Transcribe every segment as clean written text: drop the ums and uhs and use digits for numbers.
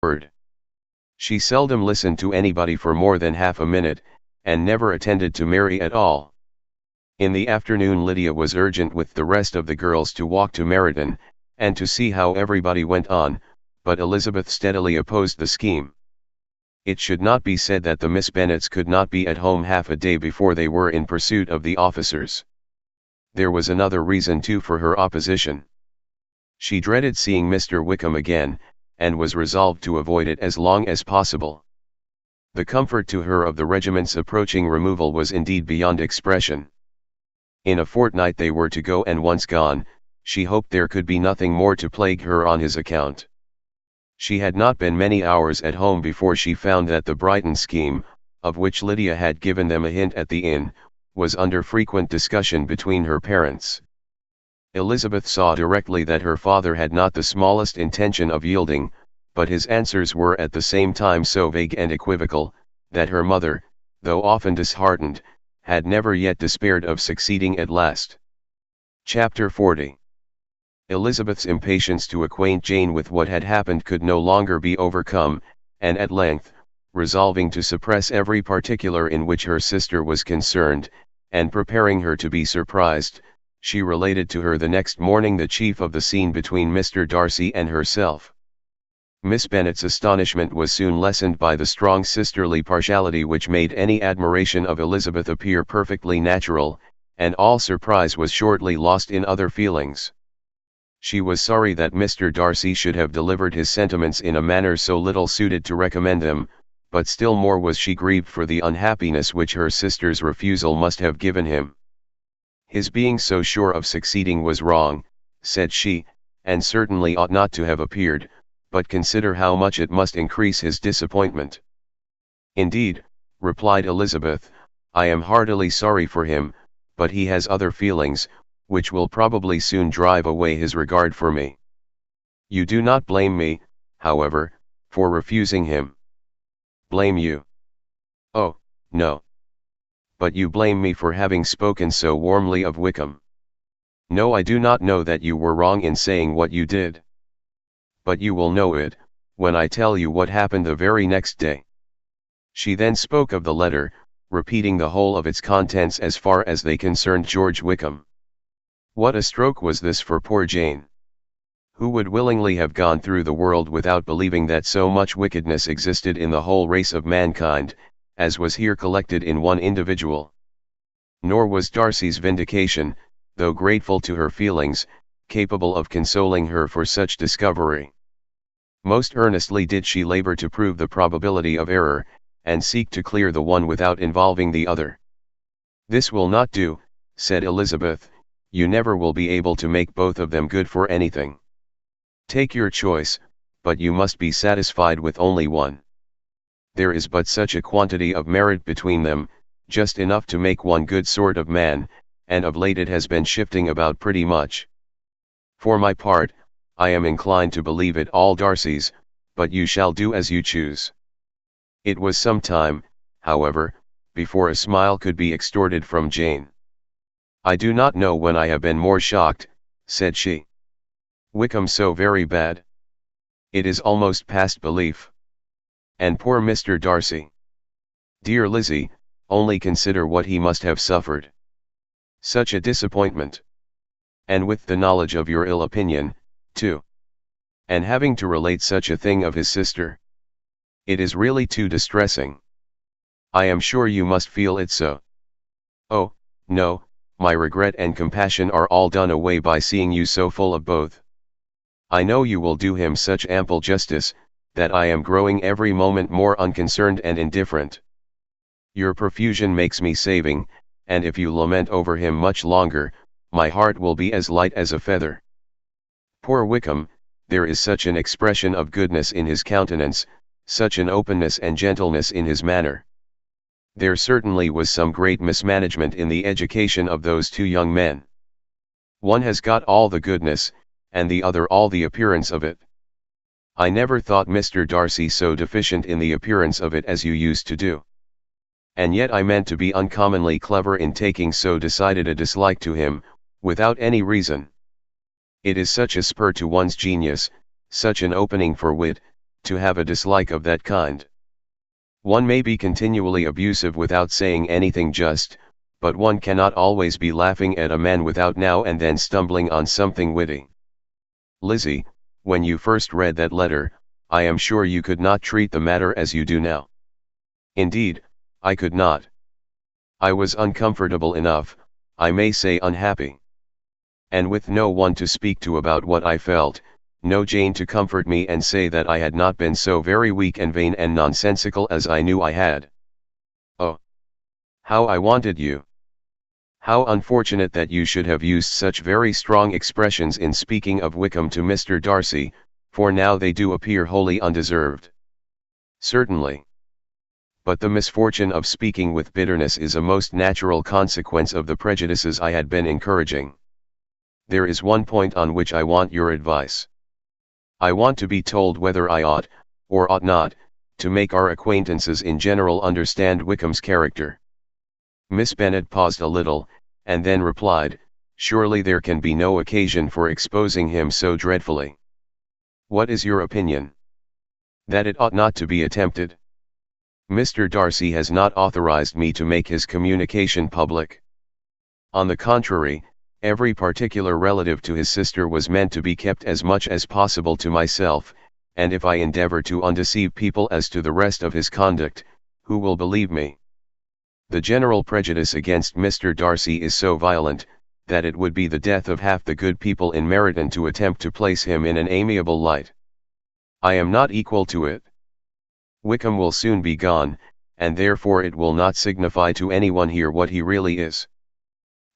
word. She seldom listened to anybody for more than half a minute, and never attended to Mary at all. In the afternoon Lydia was urgent with the rest of the girls to walk to Meryton, and to see how everybody went on, but Elizabeth steadily opposed the scheme. It should not be said that the Miss Bennets could not be at home half a day before they were in pursuit of the officers. There was another reason too for her opposition. She dreaded seeing Mr. Wickham again, and was resolved to avoid it as long as possible. The comfort to her of the regiment's approaching removal was indeed beyond expression. In a fortnight they were to go, and once gone, she hoped there could be nothing more to plague her on his account. She had not been many hours at home before she found that the Brighton scheme, of which Lydia had given them a hint at the inn, was under frequent discussion between her parents. Elizabeth saw directly that her father had not the smallest intention of yielding, but his answers were at the same time so vague and equivocal, that her mother, though often disheartened, had never yet despaired of succeeding at last. Chapter 40. Elizabeth's impatience to acquaint Jane with what had happened could no longer be overcome, and at length, resolving to suppress every particular in which her sister was concerned, and preparing her to be surprised, she related to her the next morning the chief of the scene between Mr. Darcy and herself. Miss Bennet's astonishment was soon lessened by the strong sisterly partiality which made any admiration of Elizabeth appear perfectly natural, and all surprise was shortly lost in other feelings. She was sorry that Mr. Darcy should have delivered his sentiments in a manner so little suited to recommend them, but still more was she grieved for the unhappiness which her sister's refusal must have given him. His being so sure of succeeding was wrong, said she, and certainly ought not to have appeared, but consider how much it must increase his disappointment. Indeed, replied Elizabeth, I am heartily sorry for him, but he has other feelings, which will probably soon drive away his regard for me. You do not blame me, however, for refusing him. Blame you? Oh, no. But you blame me for having spoken so warmly of Wickham. No, I do not know that you were wrong in saying what you did. But you will know it, when I tell you what happened the very next day. She then spoke of the letter, repeating the whole of its contents as far as they concerned George Wickham. What a stroke was this for poor Jane! Who would willingly have gone through the world without believing that so much wickedness existed in the whole race of mankind, as was here collected in one individual? Nor was Darcy's vindication, though grateful to her feelings, capable of consoling her for such discovery. Most earnestly did she labor to prove the probability of error, and seek to clear the one without involving the other. This will not do, said Elizabeth, you never will be able to make both of them good for anything. Take your choice, but you must be satisfied with only one. There is but such a quantity of merit between them, just enough to make one good sort of man, and of late it has been shifting about pretty much. For my part, I am inclined to believe it all Darcy's, but you shall do as you choose. It was some time, however, before a smile could be extorted from Jane. I do not know when I have been more shocked, said she. Wickham so very bad? It is almost past belief. And poor Mr. Darcy. Dear Lizzie, only consider what he must have suffered. Such a disappointment. And with the knowledge of your ill opinion, too. And having to relate such a thing of his sister. It is really too distressing. I am sure you must feel it so. Oh, no, my regret and compassion are all done away by seeing you so full of both. I know you will do him such ample justice, that I am growing every moment more unconcerned and indifferent. Your profusion makes me saving, and if you lament over him much longer, my heart will be as light as a feather. Poor Wickham, there is such an expression of goodness in his countenance, such an openness and gentleness in his manner. There certainly was some great mismanagement in the education of those two young men. One has got all the goodness, and the other all the appearance of it. I never thought Mr. Darcy so deficient in the appearance of it as you used to do. And yet I meant to be uncommonly clever in taking so decided a dislike to him, without any reason. It is such a spur to one's genius, such an opening for wit, to have a dislike of that kind. One may be continually abusive without saying anything just, but one cannot always be laughing at a man without now and then stumbling on something witty. Lizzie, when you first read that letter, I am sure you could not treat the matter as you do now. Indeed, I could not. I was uncomfortable enough, I may say unhappy. And with no one to speak to about what I felt, no Jane to comfort me and say that I had not been so very weak and vain and nonsensical as I knew I had. Oh! How I wanted you! How unfortunate that you should have used such very strong expressions in speaking of Wickham to Mr. Darcy, for now they do appear wholly undeserved. Certainly. But the misfortune of speaking with bitterness is a most natural consequence of the prejudices I had been encouraging. There is one point on which I want your advice. I want to be told whether I ought, or ought not, to make our acquaintances in general understand Wickham's character. Miss Bennet paused a little, and then replied, "Surely there can be no occasion for exposing him so dreadfully. What is your opinion? That it ought not to be attempted? Mr. Darcy has not authorized me to make his communication public. On the contrary, every particular relative to his sister was meant to be kept as much as possible to myself, and if I endeavor to undeceive people as to the rest of his conduct, who will believe me? The general prejudice against Mr. Darcy is so violent, that it would be the death of half the good people in Meryton to attempt to place him in an amiable light. I am not equal to it. Wickham will soon be gone, and therefore it will not signify to anyone here what he really is.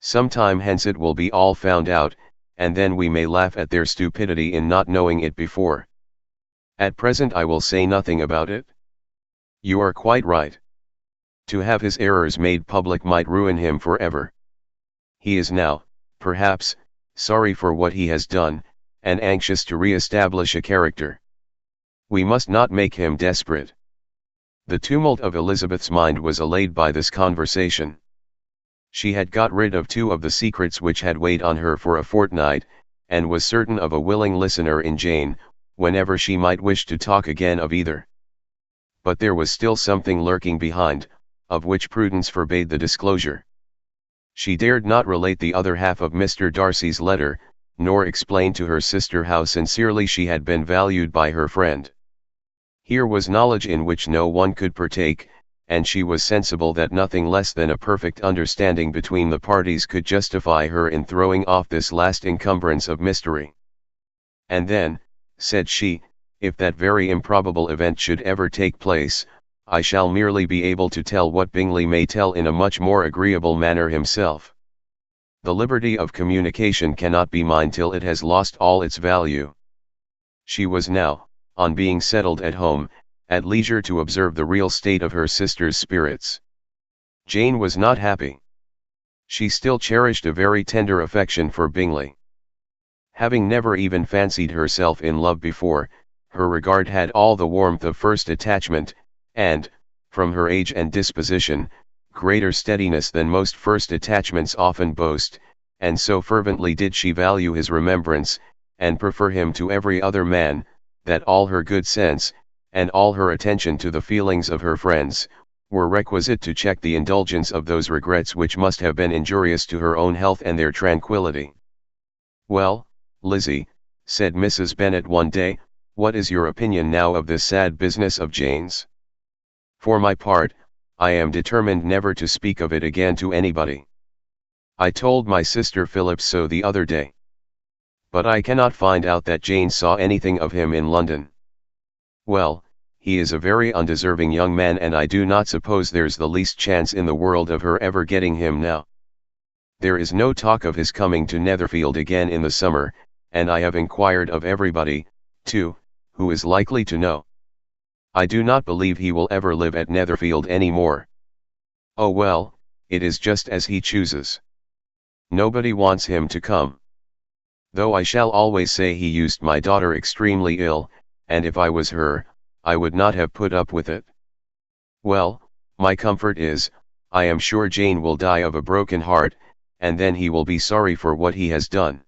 Some time hence it will be all found out, and then we may laugh at their stupidity in not knowing it before. At present I will say nothing about it. You are quite right. To have his errors made public might ruin him forever. He is now, perhaps, sorry for what he has done, and anxious to re-establish a character. We must not make him desperate." The tumult of Elizabeth's mind was allayed by this conversation. She had got rid of two of the secrets which had weighed on her for a fortnight, and was certain of a willing listener in Jane, whenever she might wish to talk again of either. But there was still something lurking behind, of which prudence forbade the disclosure. She dared not relate the other half of Mr. Darcy's letter, nor explain to her sister how sincerely she had been valued by her friend. Here was knowledge in which no one could partake, and she was sensible that nothing less than a perfect understanding between the parties could justify her in throwing off this last encumbrance of mystery. "And then," said she, "if that very improbable event should ever take place, I shall merely be able to tell what Bingley may tell in a much more agreeable manner himself. The liberty of communication cannot be mine till it has lost all its value." She was now, on being settled at home, at leisure to observe the real state of her sister's spirits. Jane was not happy. She still cherished a very tender affection for Bingley. Having never even fancied herself in love before, her regard had all the warmth of first attachment, and, from her age and disposition, greater steadiness than most first attachments often boast, and so fervently did she value his remembrance, and prefer him to every other man, that all her good sense, and all her attention to the feelings of her friends, were requisite to check the indulgence of those regrets which must have been injurious to her own health and their tranquillity. "Well, Lizzie," said Mrs. Bennet one day, "what is your opinion now of this sad business of Jane's? For my part, I am determined never to speak of it again to anybody. I told my sister Phillips so the other day. But I cannot find out that Jane saw anything of him in London. Well, he is a very undeserving young man, and I do not suppose there's the least chance in the world of her ever getting him now. There is no talk of his coming to Netherfield again in the summer, and I have inquired of everybody, too, who is likely to know. I do not believe he will ever live at Netherfield any more. Oh well, it is just as he chooses. Nobody wants him to come. Though I shall always say he used my daughter extremely ill, and if I was her, I would not have put up with it. Well, my comfort is, I am sure Jane will die of a broken heart, and then he will be sorry for what he has done."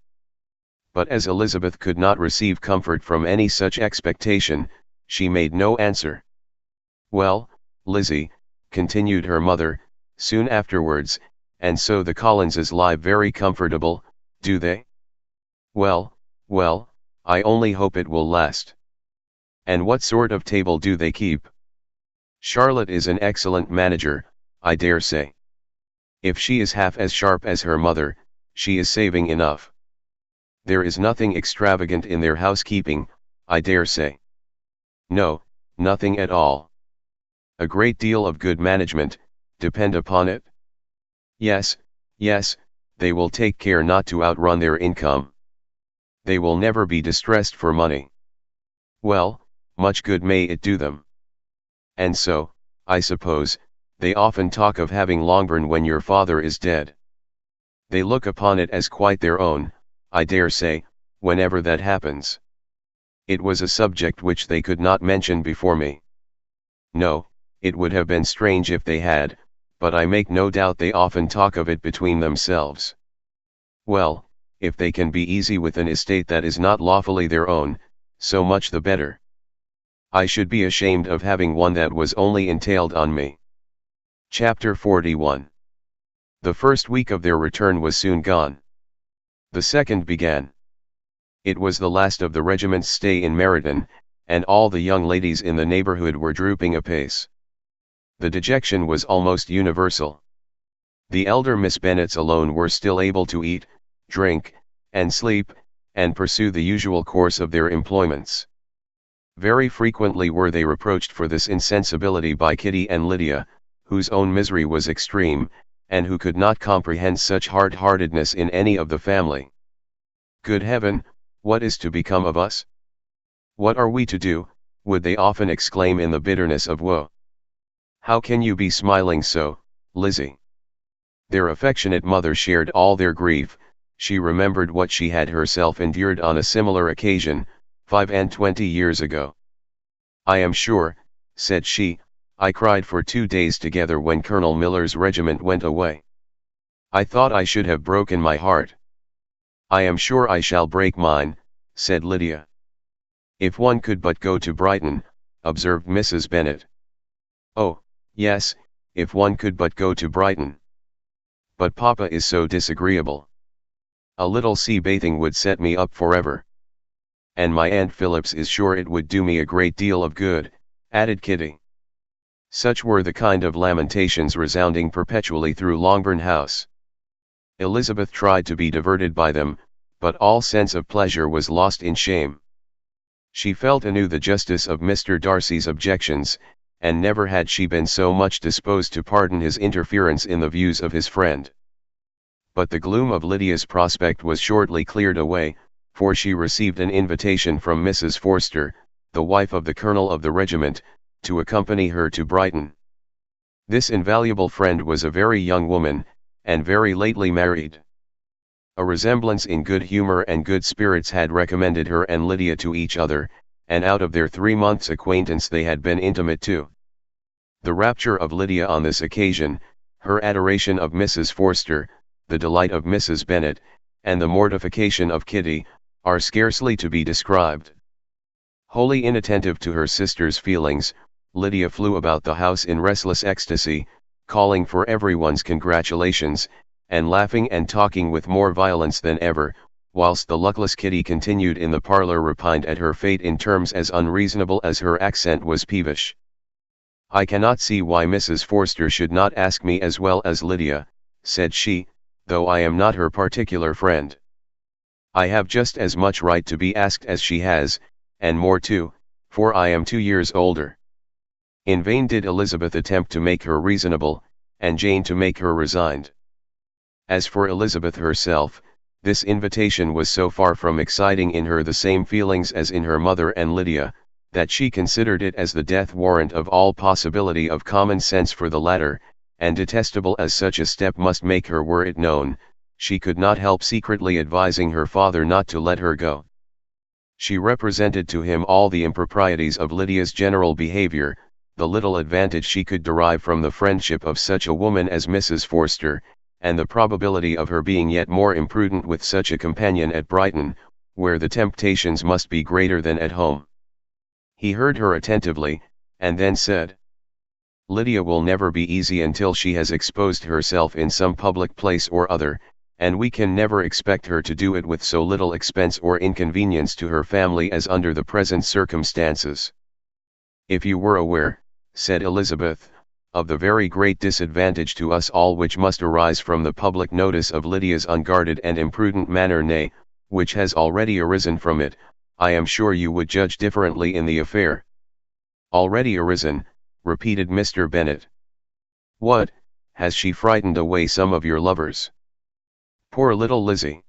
But as Elizabeth could not receive comfort from any such expectation, She made no answer. "Well, Lizzie," continued her mother, soon afterwards, "and so the Collinses live very comfortable, do they? Well, well, I only hope it will last. And what sort of table do they keep? Charlotte is an excellent manager, I dare say. If she is half as sharp as her mother, she is saving enough. There is nothing extravagant in their housekeeping, I dare say. No, nothing at all. A great deal of good management, depend upon it. Yes, yes, they will take care not to outrun their income. They will never be distressed for money. Well, much good may it do them. And so, I suppose, they often talk of having Longbourn when your father is dead. They look upon it as quite their own, I dare say, whenever that happens. It was a subject which they could not mention before me. No, it would have been strange if they had, but I make no doubt they often talk of it between themselves. Well, if they can be easy with an estate that is not lawfully their own, so much the better. I should be ashamed of having one that was only entailed on me. Chapter 41. The first week of their return was soon gone. The second began. It was the last of the regiment's stay in Meryton, and all the young ladies in the neighbourhood were drooping apace. The dejection was almost universal. The elder Miss Bennets alone were still able to eat, drink, and sleep, and pursue the usual course of their employments. Very frequently were they reproached for this insensibility by Kitty and Lydia, whose own misery was extreme, and who could not comprehend such hard-heartedness in any of the family. "Good heaven, what is to become of us? What are we to do?" would they often exclaim in the bitterness of woe. "How can you be smiling so, Lizzie?" Their affectionate mother shared all their grief. She remembered what she had herself endured on a similar occasion, 25 years ago. "I am sure," said she, "I cried for 2 days together when Colonel Miller's regiment went away. I thought I should have broken my heart." "I am sure I shall break mine," said Lydia. "If one could but go to Brighton," observed Mrs. Bennet. "Oh, yes, if one could but go to Brighton. But papa is so disagreeable. A little sea bathing would set me up forever. And my Aunt Phillips is sure it would do me a great deal of good," added Kitty. Such were the kind of lamentations resounding perpetually through Longbourn House. Elizabeth tried to be diverted by them, but all sense of pleasure was lost in shame. She felt anew the justice of Mr. Darcy's objections, and never had she been so much disposed to pardon his interference in the views of his friend. But the gloom of Lydia's prospect was shortly cleared away, for she received an invitation from Mrs. Forster, the wife of the colonel of the regiment, to accompany her to Brighton. This invaluable friend was a very young woman, and very lately married. A resemblance in good humour and good spirits had recommended her and Lydia to each other, and out of their 3 months' acquaintance they had been intimate too. The rapture of Lydia on this occasion, her adoration of Mrs. Forster, the delight of Mrs. Bennet, and the mortification of Kitty, are scarcely to be described. Wholly inattentive to her sister's feelings, Lydia flew about the house in restless ecstasy, calling for everyone's congratulations, and laughing and talking with more violence than ever, whilst the luckless Kitty continued in the parlour repined at her fate in terms as unreasonable as her accent was peevish. "I cannot see why Mrs. Forster should not ask me as well as Lydia," said she, "though I am not her particular friend. I have just as much right to be asked as she has, and more too, for I am 2 years older." In vain did Elizabeth attempt to make her reasonable, and Jane to make her resigned. As for Elizabeth herself, this invitation was so far from exciting in her the same feelings as in her mother and Lydia, that she considered it as the death warrant of all possibility of common sense for the latter, and detestable as such a step must make her were it known, she could not help secretly advising her father not to let her go. She represented to him all the improprieties of Lydia's general behaviour, the little advantage she could derive from the friendship of such a woman as Mrs. Forster, and the probability of her being yet more imprudent with such a companion at Brighton, where the temptations must be greater than at home. He heard her attentively, and then said, "Lydia will never be easy until she has exposed herself in some public place or other, and we can never expect her to do it with so little expense or inconvenience to her family as under the present circumstances." "If you were aware," said Elizabeth, "of the very great disadvantage to us all which must arise from the public notice of Lydia's unguarded and imprudent manner, nay, which has already arisen from it, I am sure you would judge differently in the affair." "Already arisen," repeated Mr. Bennet. "What, has she frightened away some of your lovers?" "Poor little Lizzie!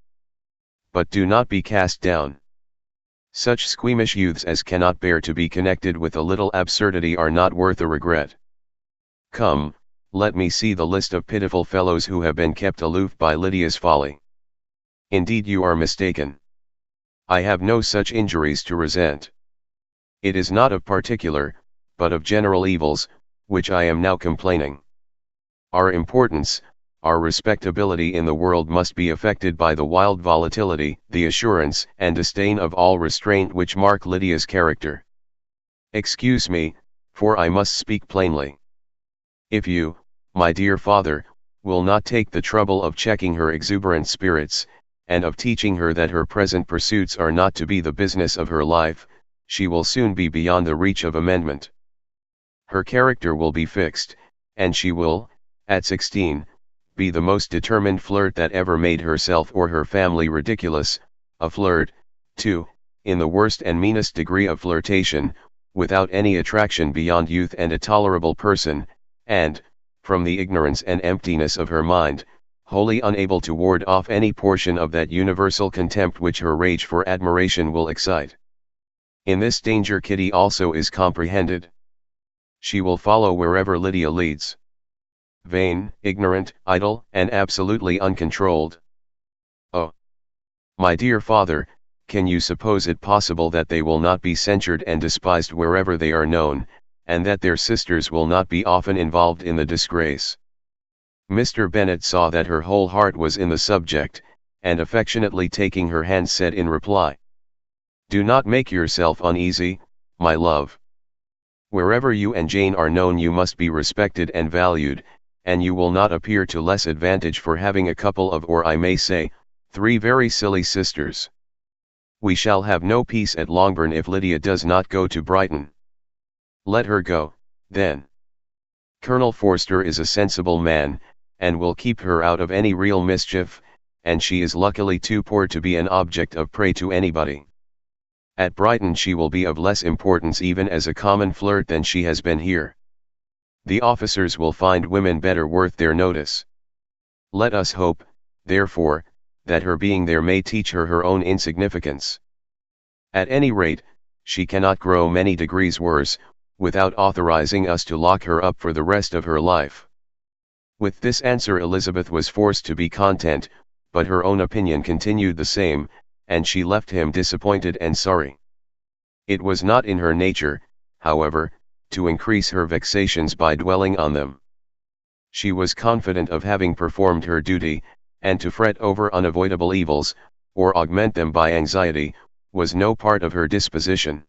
But do not be cast down. Such squeamish youths as cannot bear to be connected with a little absurdity are not worth a regret. Come, let me see the list of pitiful fellows who have been kept aloof by Lydia's folly. Indeed you are mistaken. I have no such injuries to resent. It is not of particular, but of general evils, which I am now complaining. Our importance, our respectability in the world must be affected by the wild volatility, the assurance and disdain of all restraint which mark Lydia's character. Excuse me, for I must speak plainly. If you, my dear father, will not take the trouble of checking her exuberant spirits, and of teaching her that her present pursuits are not to be the business of her life, she will soon be beyond the reach of amendment. Her character will be fixed, and she will, at 16, be the most determined flirt that ever made herself or her family ridiculous, a flirt, too, in the worst and meanest degree of flirtation, without any attraction beyond youth and a tolerable person, and, from the ignorance and emptiness of her mind, wholly unable to ward off any portion of that universal contempt which her rage for admiration will excite. In this danger Kitty also is comprehended. She will follow wherever Lydia leads. Vain, ignorant, idle, and absolutely uncontrolled. Oh! My dear father, can you suppose it possible that they will not be censured and despised wherever they are known, and that their sisters will not be often involved in the disgrace? Mr. Bennet saw that her whole heart was in the subject, and affectionately taking her hand said in reply, "Do not make yourself uneasy, my love. Wherever you and Jane are known you must be respected and valued, and you will not appear to less advantage for having a couple of, or I may say, 3 very silly sisters. We shall have no peace at Longbourn if Lydia does not go to Brighton. Let her go, then. Colonel Forster is a sensible man, and will keep her out of any real mischief, and she is luckily too poor to be an object of prey to anybody. At Brighton she will be of less importance even as a common flirt than she has been here. The officers will find women better worth their notice. Let us hope, therefore, that her being there may teach her her own insignificance. At any rate, she cannot grow many degrees worse, without authorizing us to lock her up for the rest of her life." With this answer Elizabeth was forced to be content, but her own opinion continued the same, and she left him disappointed and sorry. It was not in her nature, however, to increase her vexations by dwelling on them. She was confident of having performed her duty, and to fret over unavoidable evils, or augment them by anxiety, was no part of her disposition.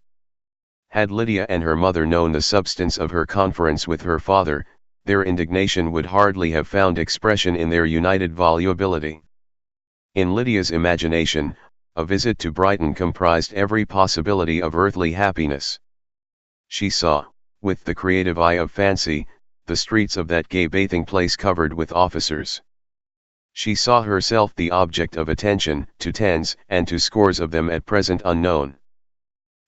Had Lydia and her mother known the substance of her conference with her father, their indignation would hardly have found expression in their united volubility. In Lydia's imagination, a visit to Brighton comprised every possibility of earthly happiness. She saw, with the creative eye of fancy, the streets of that gay bathing place covered with officers. She saw herself the object of attention to tens and to scores of them at present unknown.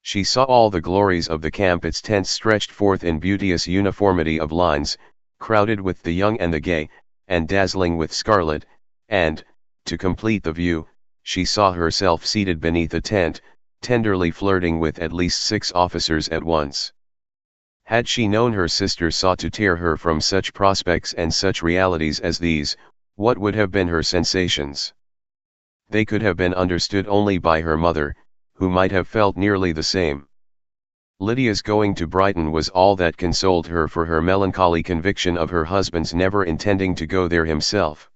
She saw all the glories of the camp, its tents stretched forth in beauteous uniformity of lines, crowded with the young and the gay, and dazzling with scarlet, and, to complete the view, she saw herself seated beneath a tent, tenderly flirting with at least 6 officers at once. Had she known her sister sought to tear her from such prospects and such realities as these, what would have been her sensations? They could have been understood only by her mother, who might have felt nearly the same. Lydia's going to Brighton was all that consoled her for her melancholy conviction of her husband's never intending to go there himself.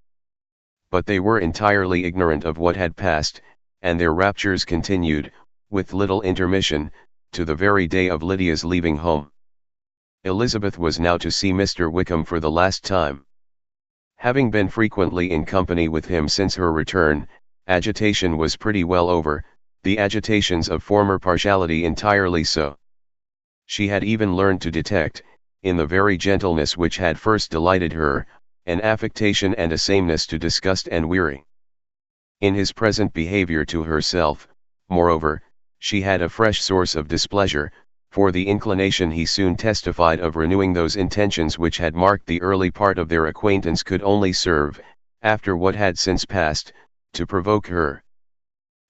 But they were entirely ignorant of what had passed, and their raptures continued, with little intermission, to the very day of Lydia's leaving home. Elizabeth was now to see Mr. Wickham for the last time. Having been frequently in company with him since her return, agitation was pretty well over, the agitations of former partiality entirely so. She had even learned to detect, in the very gentleness which had first delighted her, an affectation and a sameness to disgust and weary. In his present behavior to herself, moreover, she had a fresh source of displeasure, for the inclination he soon testified of renewing those intentions which had marked the early part of their acquaintance could only serve, after what had since passed, to provoke her.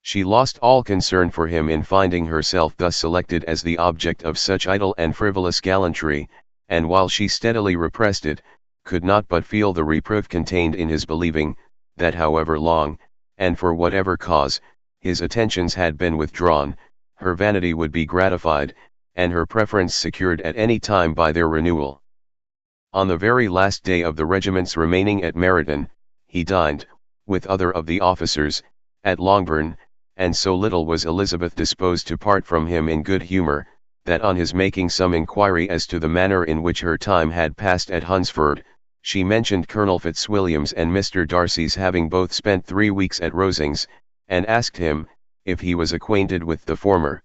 She lost all concern for him in finding herself thus selected as the object of such idle and frivolous gallantry, and while she steadily repressed it, could not but feel the reproof contained in his believing, that however long, and for whatever cause, his attentions had been withdrawn, her vanity would be gratified, and her preference secured at any time by their renewal. On the very last day of the regiment's remaining at Meryton, he dined, with other of the officers, at Longbourn, and so little was Elizabeth disposed to part from him in good humour, that on his making some inquiry as to the manner in which her time had passed at Hunsford, she mentioned Colonel Fitzwilliam's and Mr. Darcy's having both spent 3 weeks at Rosings, and asked him, if he was acquainted with the former.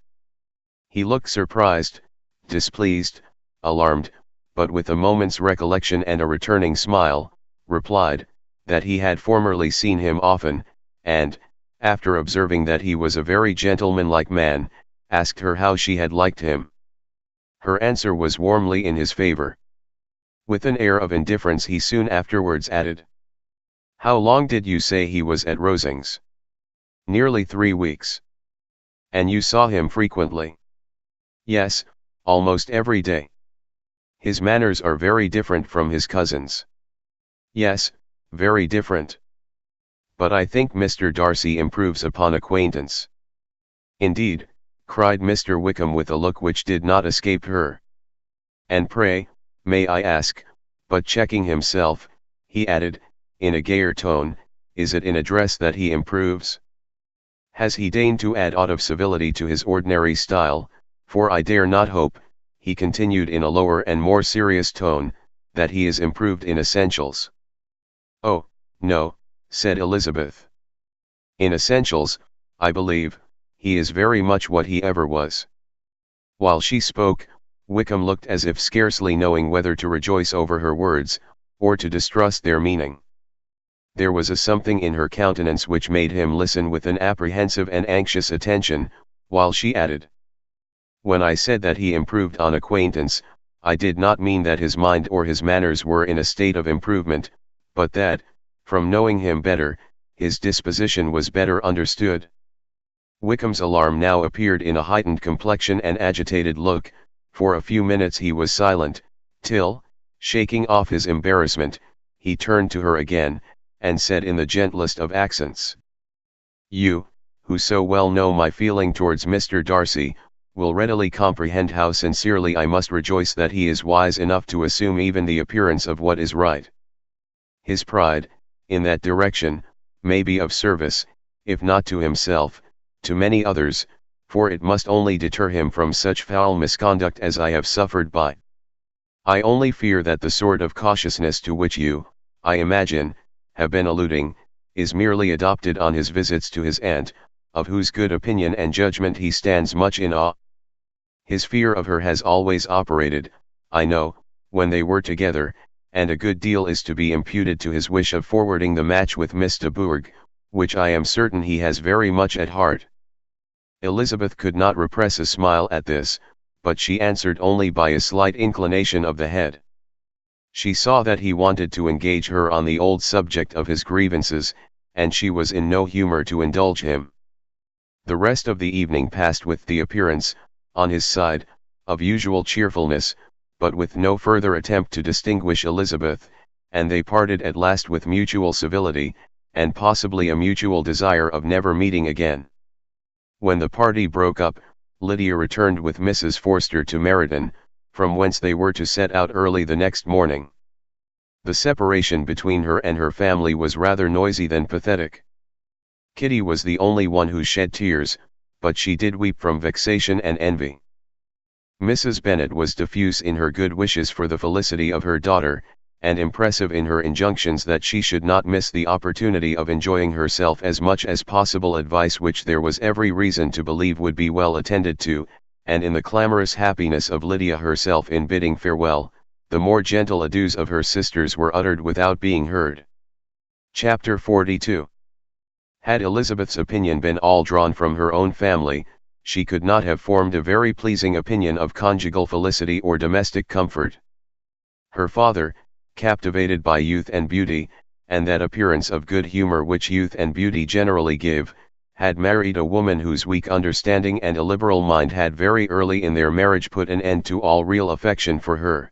He looked surprised, displeased, alarmed, but with a moment's recollection and a returning smile, replied, that he had formerly seen him often, and, after observing that he was a very gentlemanlike man, asked her how she had liked him. Her answer was warmly in his favour. With an air of indifference he soon afterwards added, "How long did you say he was at Rosings?" "Nearly 3 weeks. And you saw him frequently?" "Yes, almost every day." "His manners are very different from his cousin's." "Yes, very different. But I think Mr. Darcy improves upon acquaintance." "Indeed," cried Mr. Wickham with a look which did not escape her. "And pray, may I ask," but checking himself, he added, in a gayer tone, "is it in address that he improves? Has he deigned to add aught of civility to his ordinary style, for I dare not hope," he continued in a lower and more serious tone, "that he is improved in essentials?" "Oh, no," said Elizabeth. "In essentials, I believe, he is very much what he ever was." While she spoke, Wickham looked as if scarcely knowing whether to rejoice over her words, or to distrust their meaning. There was a something in her countenance which made him listen with an apprehensive and anxious attention, while she added, "When I said that he improved on acquaintance, I did not mean that his mind or his manners were in a state of improvement, but that, from knowing him better, his disposition was better understood." Wickham's alarm now appeared in a heightened complexion and agitated look. For a few minutes he was silent, till, shaking off his embarrassment, he turned to her again, and said in the gentlest of accents, "You, who so well know my feeling towards Mr. Darcy, will readily comprehend how sincerely I must rejoice that he is wise enough to assume even the appearance of what is right. His pride, in that direction, may be of service, if not to himself, to many others, for it must only deter him from such foul misconduct as I have suffered by. I only fear that the sort of cautiousness to which you, I imagine, have been alluding, is merely adopted on his visits to his aunt, of whose good opinion and judgment he stands much in awe. His fear of her has always operated, I know, when they were together, and a good deal is to be imputed to his wish of forwarding the match with Miss de Bourgh, which I am certain he has very much at heart." Elizabeth could not repress a smile at this, but she answered only by a slight inclination of the head. She saw that he wanted to engage her on the old subject of his grievances, and she was in no humor to indulge him. The rest of the evening passed with the appearance, on his side, of usual cheerfulness, but with no further attempt to distinguish Elizabeth, and they parted at last with mutual civility, and possibly a mutual desire of never meeting again. When the party broke up, Lydia returned with Mrs. Forster to Meryton, from whence they were to set out early the next morning. The separation between her and her family was rather noisy than pathetic. Kitty was the only one who shed tears, but she did weep from vexation and envy. Mrs. Bennet was diffuse in her good wishes for the felicity of her daughter, and impressive in her injunctions that she should not miss the opportunity of enjoying herself as much as possible, advice which there was every reason to believe would be well attended to, and in the clamorous happiness of Lydia herself in bidding farewell, the more gentle adieus of her sisters were uttered without being heard. Chapter 42. Had Elizabeth's opinion been all drawn from her own family, she could not have formed a very pleasing opinion of conjugal felicity or domestic comfort. Her father, captivated by youth and beauty, and that appearance of good humor which youth and beauty generally give, had married a woman whose weak understanding and illiberal mind had very early in their marriage put an end to all real affection for her.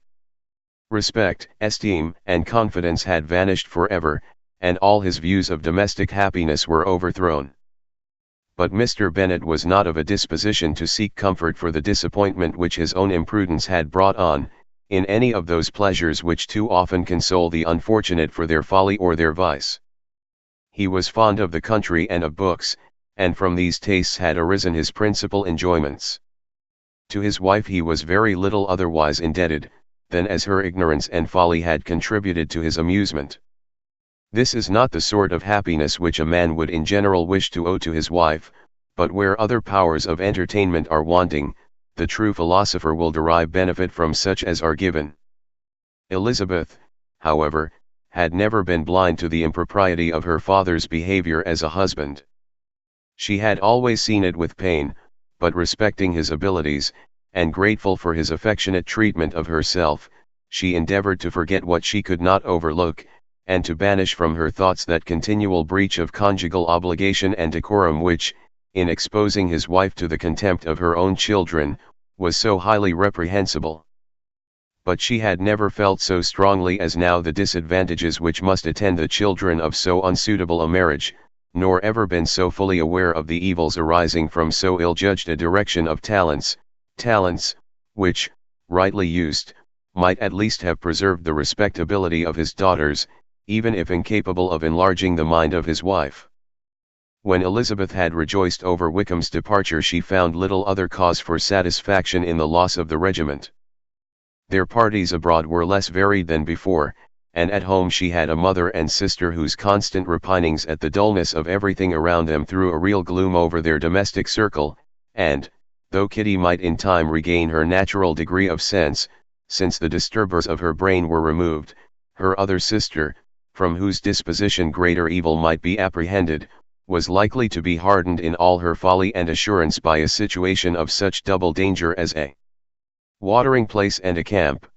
Respect, esteem, and confidence had vanished forever, and all his views of domestic happiness were overthrown. But Mr. Bennet was not of a disposition to seek comfort for the disappointment which his own imprudence had brought on, in any of those pleasures which too often console the unfortunate for their folly or their vice. He was fond of the country and of books, and from these tastes had arisen his principal enjoyments. To his wife he was very little otherwise indebted, than as her ignorance and folly had contributed to his amusement. This is not the sort of happiness which a man would in general wish to owe to his wife, but where other powers of entertainment are wanting, the true philosopher will derive benefit from such as are given. Elizabeth, however, had never been blind to the impropriety of her father's behavior as a husband. She had always seen it with pain, but respecting his abilities, and grateful for his affectionate treatment of herself, she endeavored to forget what she could not overlook, and to banish from her thoughts that continual breach of conjugal obligation and decorum which, in exposing his wife to the contempt of her own children, was so highly reprehensible. But she had never felt so strongly as now the disadvantages which must attend the children of so unsuitable a marriage, nor ever been so fully aware of the evils arising from so ill-judged a direction of talents, which, rightly used, might at least have preserved the respectability of his daughters, even if incapable of enlarging the mind of his wife. When Elizabeth had rejoiced over Wickham's departure, she found little other cause for satisfaction in the loss of the regiment. Their parties abroad were less varied than before, and at home she had a mother and sister whose constant repinings at the dullness of everything around them threw a real gloom over their domestic circle, and, though Kitty might in time regain her natural degree of sense, since the disturbers of her brain were removed, her other sister, from whose disposition greater evil might be apprehended, was likely to be hardened in all her folly and assurance by a situation of such double danger as a watering place and a camp.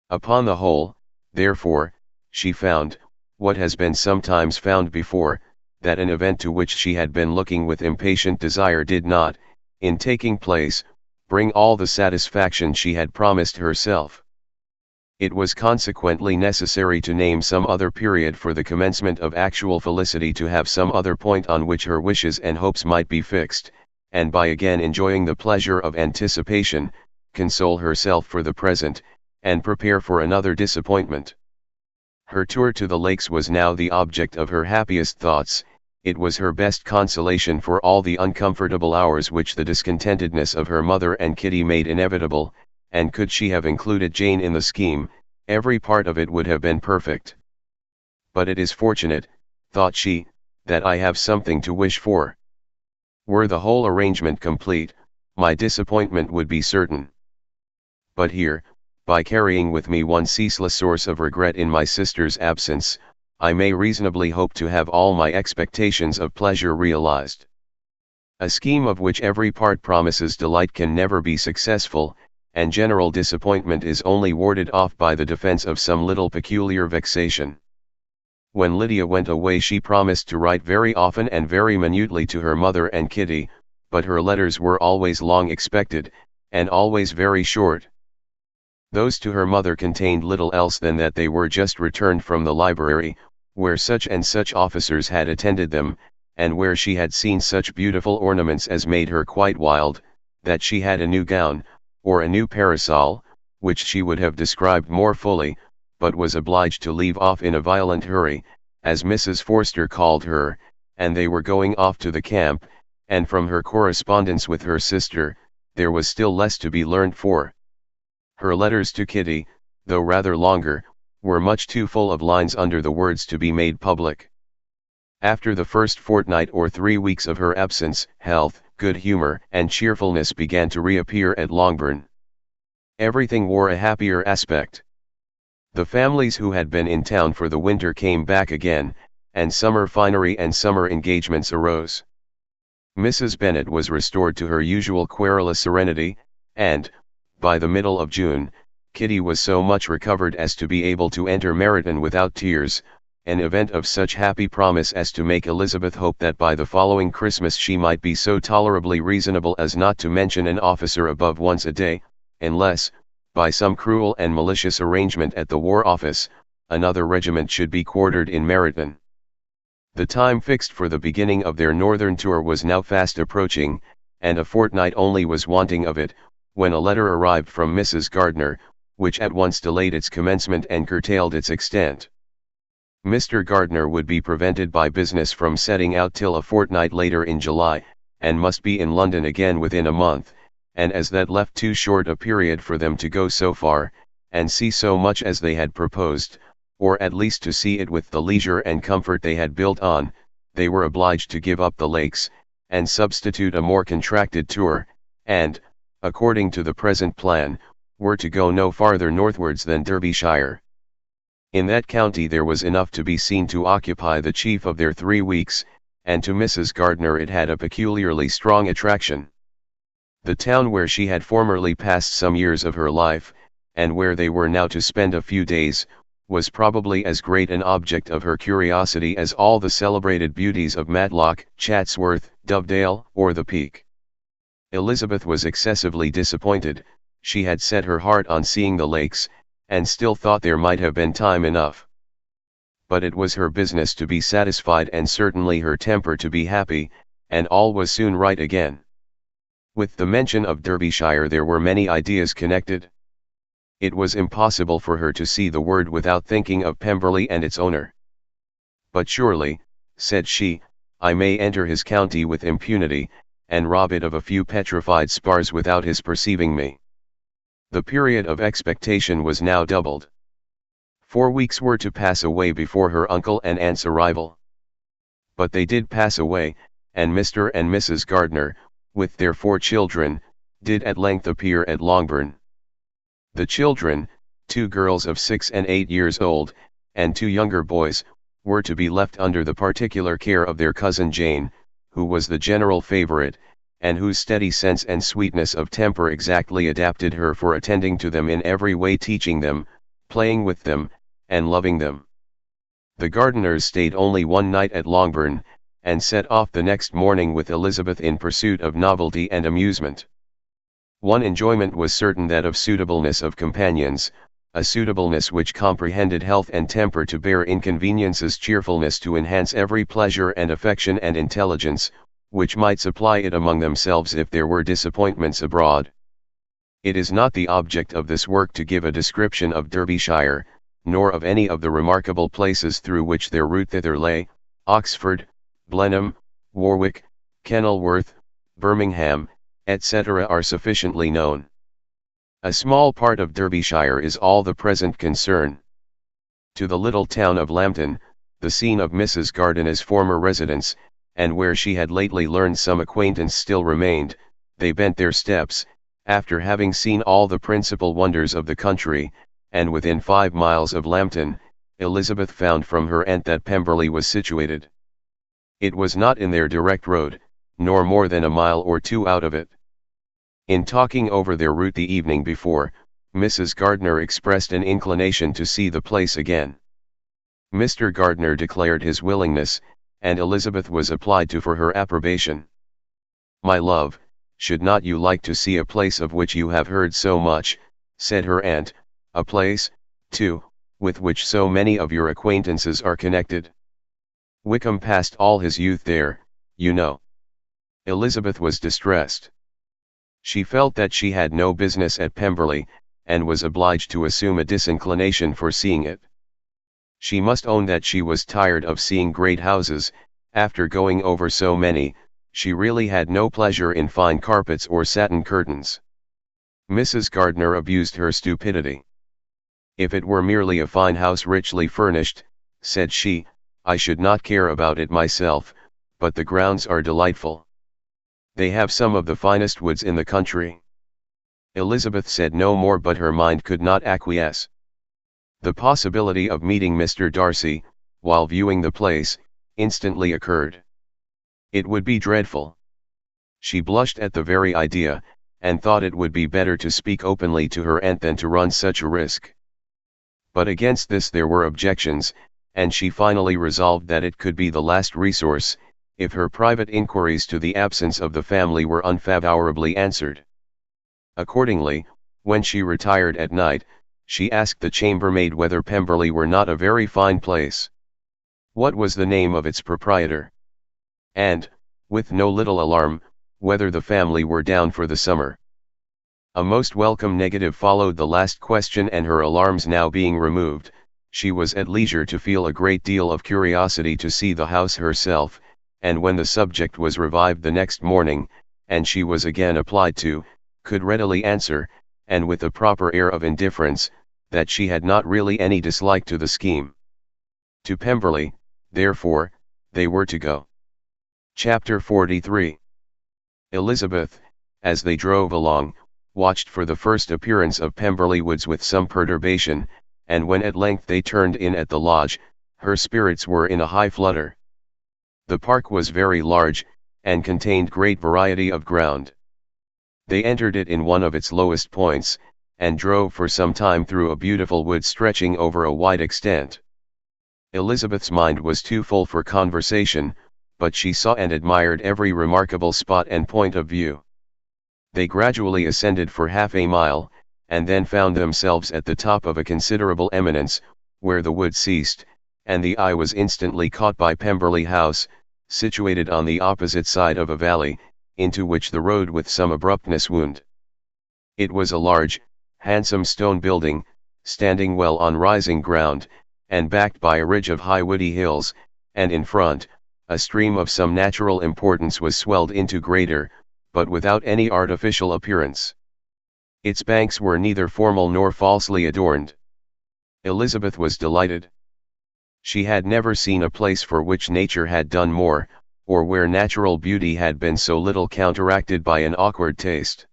Upon the whole, therefore, she found, what has been sometimes found before, that an event to which she had been looking with impatient desire did not, in taking place, bring all the satisfaction she had promised herself. It was consequently necessary to name some other period for the commencement of actual felicity, to have some other point on which her wishes and hopes might be fixed, and by again enjoying the pleasure of anticipation, console herself for the present, and prepare for another disappointment. Her tour to the lakes was now the object of her happiest thoughts. It was her best consolation for all the uncomfortable hours which the discontentedness of her mother and Kitty made inevitable, and could she have included Jane in the scheme, every part of it would have been perfect. But it is fortunate, thought she, that I have something to wish for. Were the whole arrangement complete, my disappointment would be certain. But here, by carrying with me one ceaseless source of regret in my sister's absence, I may reasonably hope to have all my expectations of pleasure realized. A scheme of which every part promises delight can never be successful, and general disappointment is only warded off by the defense of some little peculiar vexation. When Lydia went away she promised to write very often and very minutely to her mother and Kitty, but her letters were always long expected, and always very short. Those to her mother contained little else than that they were just returned from the library, where such and such officers had attended them, and where she had seen such beautiful ornaments as made her quite wild, that she had a new gown, or a new parasol, which she would have described more fully, but was obliged to leave off in a violent hurry, as Mrs. Forster called her, and they were going off to the camp, and from her correspondence with her sister, there was still less to be learned for. Her letters to Kitty, though rather longer, were much too full of lines under the words to be made public. After the first fortnight or 3 weeks of her absence, health, good humor, and cheerfulness began to reappear at Longbourn. Everything wore a happier aspect. The families who had been in town for the winter came back again, and summer finery and summer engagements arose. Mrs. Bennet was restored to her usual querulous serenity, and, by the middle of June, Kitty was so much recovered as to be able to enter Meryton without tears, an event of such happy promise as to make Elizabeth hope that by the following Christmas she might be so tolerably reasonable as not to mention an officer above once a day, unless, by some cruel and malicious arrangement at the War Office, another regiment should be quartered in Meryton. The time fixed for the beginning of their northern tour was now fast approaching, and a fortnight only was wanting of it, when a letter arrived from Mrs. Gardiner, which at once delayed its commencement and curtailed its extent. Mr. Gardiner would be prevented by business from setting out till a fortnight later in July, and must be in London again within a month, and as that left too short a period for them to go so far, and see so much as they had proposed, or at least to see it with the leisure and comfort they had built on, they were obliged to give up the lakes, and substitute a more contracted tour, and, according to the present plan, were to go no farther northwards than Derbyshire. In that county there was enough to be seen to occupy the chief of their 3 weeks, and to Mrs. Gardiner it had a peculiarly strong attraction. The town where she had formerly passed some years of her life, and where they were now to spend a few days, was probably as great an object of her curiosity as all the celebrated beauties of Matlock, Chatsworth, Dovedale, or the Peak. Elizabeth was excessively disappointed. She had set her heart on seeing the lakes, and still thought there might have been time enough. But it was her business to be satisfied and certainly her temper to be happy, and all was soon right again. With the mention of Derbyshire there were many ideas connected. It was impossible for her to see the word without thinking of Pemberley and its owner. But surely, said she, I may enter his county with impunity, and rob it of a few petrified spars without his perceiving me. The period of expectation was now doubled. 4 weeks were to pass away before her uncle and aunt's arrival. But they did pass away, and Mr. and Mrs. Gardiner, with their 4 children, did at length appear at Longbourn. The children, 2 girls of 6 and 8 years old, and 2 younger boys, were to be left under the particular care of their cousin Jane, who was the general favorite, and whose steady sense and sweetness of temper exactly adapted her for attending to them in every way, teaching them, playing with them, and loving them. The Gardiners stayed only 1 night at Longbourn, and set off the next morning with Elizabeth in pursuit of novelty and amusement. One enjoyment was certain, that of suitableness of companions, a suitableness which comprehended health and temper to bear inconveniences, cheerfulness to enhance every pleasure, and affection and intelligence, which might supply it among themselves if there were disappointments abroad. It is not the object of this work to give a description of Derbyshire, nor of any of the remarkable places through which their route thither lay. Oxford, Blenheim, Warwick, Kenilworth, Birmingham, etc. are sufficiently known. A small part of Derbyshire is all the present concern. To the little town of Lambton, the scene of Mrs. Gardiner's former residence, and where she had lately learned some acquaintance still remained, they bent their steps, after having seen all the principal wonders of the country, and within 5 miles of Lambton, Elizabeth found from her aunt that Pemberley was situated. It was not in their direct road, nor more than a mile or 2 out of it. In talking over their route the evening before, Mrs. Gardiner expressed an inclination to see the place again. Mr. Gardiner declared his willingness, and Elizabeth was applied to for her approbation. "My love, should not you like to see a place of which you have heard so much," said her aunt, "a place, too, with which so many of your acquaintances are connected? Wickham passed all his youth there, you know." Elizabeth was distressed. She felt that she had no business at Pemberley, and was obliged to assume a disinclination for seeing it. She must own that she was tired of seeing great houses, after going over so many, She really had no pleasure in fine carpets or satin curtains. Mrs. Gardner abused her stupidity. If it were merely a fine house richly furnished, said she, I should not care about it myself, but the grounds are delightful. They have some of the finest woods in the country. Elizabeth said no more, but her mind could not acquiesce. The possibility of meeting Mr. Darcy, while viewing the place, instantly occurred. It would be dreadful. She blushed at the very idea, and thought it would be better to speak openly to her aunt than to run such a risk. But against this there were objections, and she finally resolved that it could be the last resource, if her private inquiries to the absence of the family were unfavorably answered. Accordingly, when she retired at night, she asked the chambermaid whether Pemberley were not a very fine place. What was the name of its proprietor? And, with no little alarm, whether the family were down for the summer. A most welcome negative followed the last question, and her alarms now being removed, she was at leisure to feel a great deal of curiosity to see the house herself, and when the subject was revived the next morning, and she was again applied to, could readily answer, and with a proper air of indifference, that she had not really any dislike to the scheme. To Pemberley, therefore, they were to go. Chapter 43. Elizabeth, as they drove along, watched for the first appearance of Pemberley Woods with some perturbation, and when at length they turned in at the lodge, her spirits were in a high flutter. The park was very large, and contained great variety of ground. They entered it in one of its lowest points, and drove for some time through a beautiful wood stretching over a wide extent. Elizabeth's mind was too full for conversation, but she saw and admired every remarkable spot and point of view. They gradually ascended for half a mile, and then found themselves at the top of a considerable eminence, where the wood ceased, and the eye was instantly caught by Pemberley House, situated on the opposite side of a valley, into which the road with some abruptness wound. It was a large, handsome stone building, standing well on rising ground, and backed by a ridge of high woody hills, and in front, a stream of some natural importance was swelled into greater, but without any artificial appearance. Its banks were neither formal nor falsely adorned. Elizabeth was delighted. She had never seen a place for which nature had done more, or where natural beauty had been so little counteracted by an awkward taste.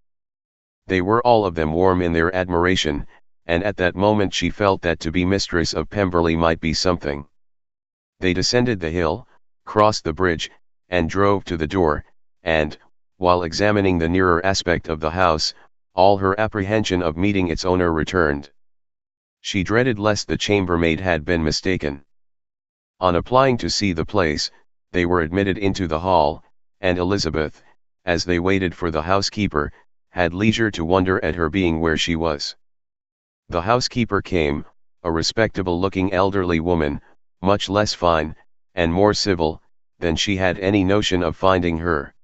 They were all of them warm in their admiration, and at that moment she felt that to be mistress of Pemberley might be something. They descended the hill, crossed the bridge, and drove to the door, and, while examining the nearer aspect of the house, all her apprehension of meeting its owner returned. She dreaded lest the chambermaid had been mistaken. On applying to see the place, they were admitted into the hall, and Elizabeth, as they waited for the housekeeper, had leisure to wonder at her being where she was. The housekeeper came, a respectable-looking elderly woman, much less fine, and more civil, than she had any notion of finding her.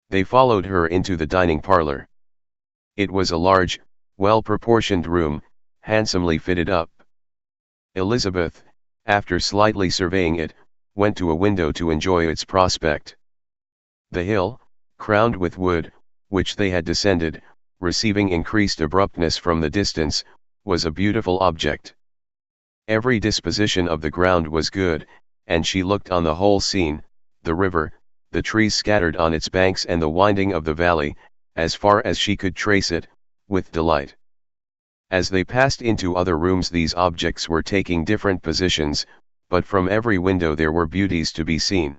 They followed her into the dining parlor. It was a large, well-proportioned room, handsomely fitted up. Elizabeth, after slightly surveying it, went to a window to enjoy its prospect. The hill, crowned with wood, which they had descended, receiving increased abruptness from the distance, was a beautiful object. Every disposition of the ground was good, and she looked on the whole scene, the river, the trees scattered on its banks and the winding of the valley, as far as she could trace it, with delight. As they passed into other rooms these objects were taking different positions, but from every window there were beauties to be seen.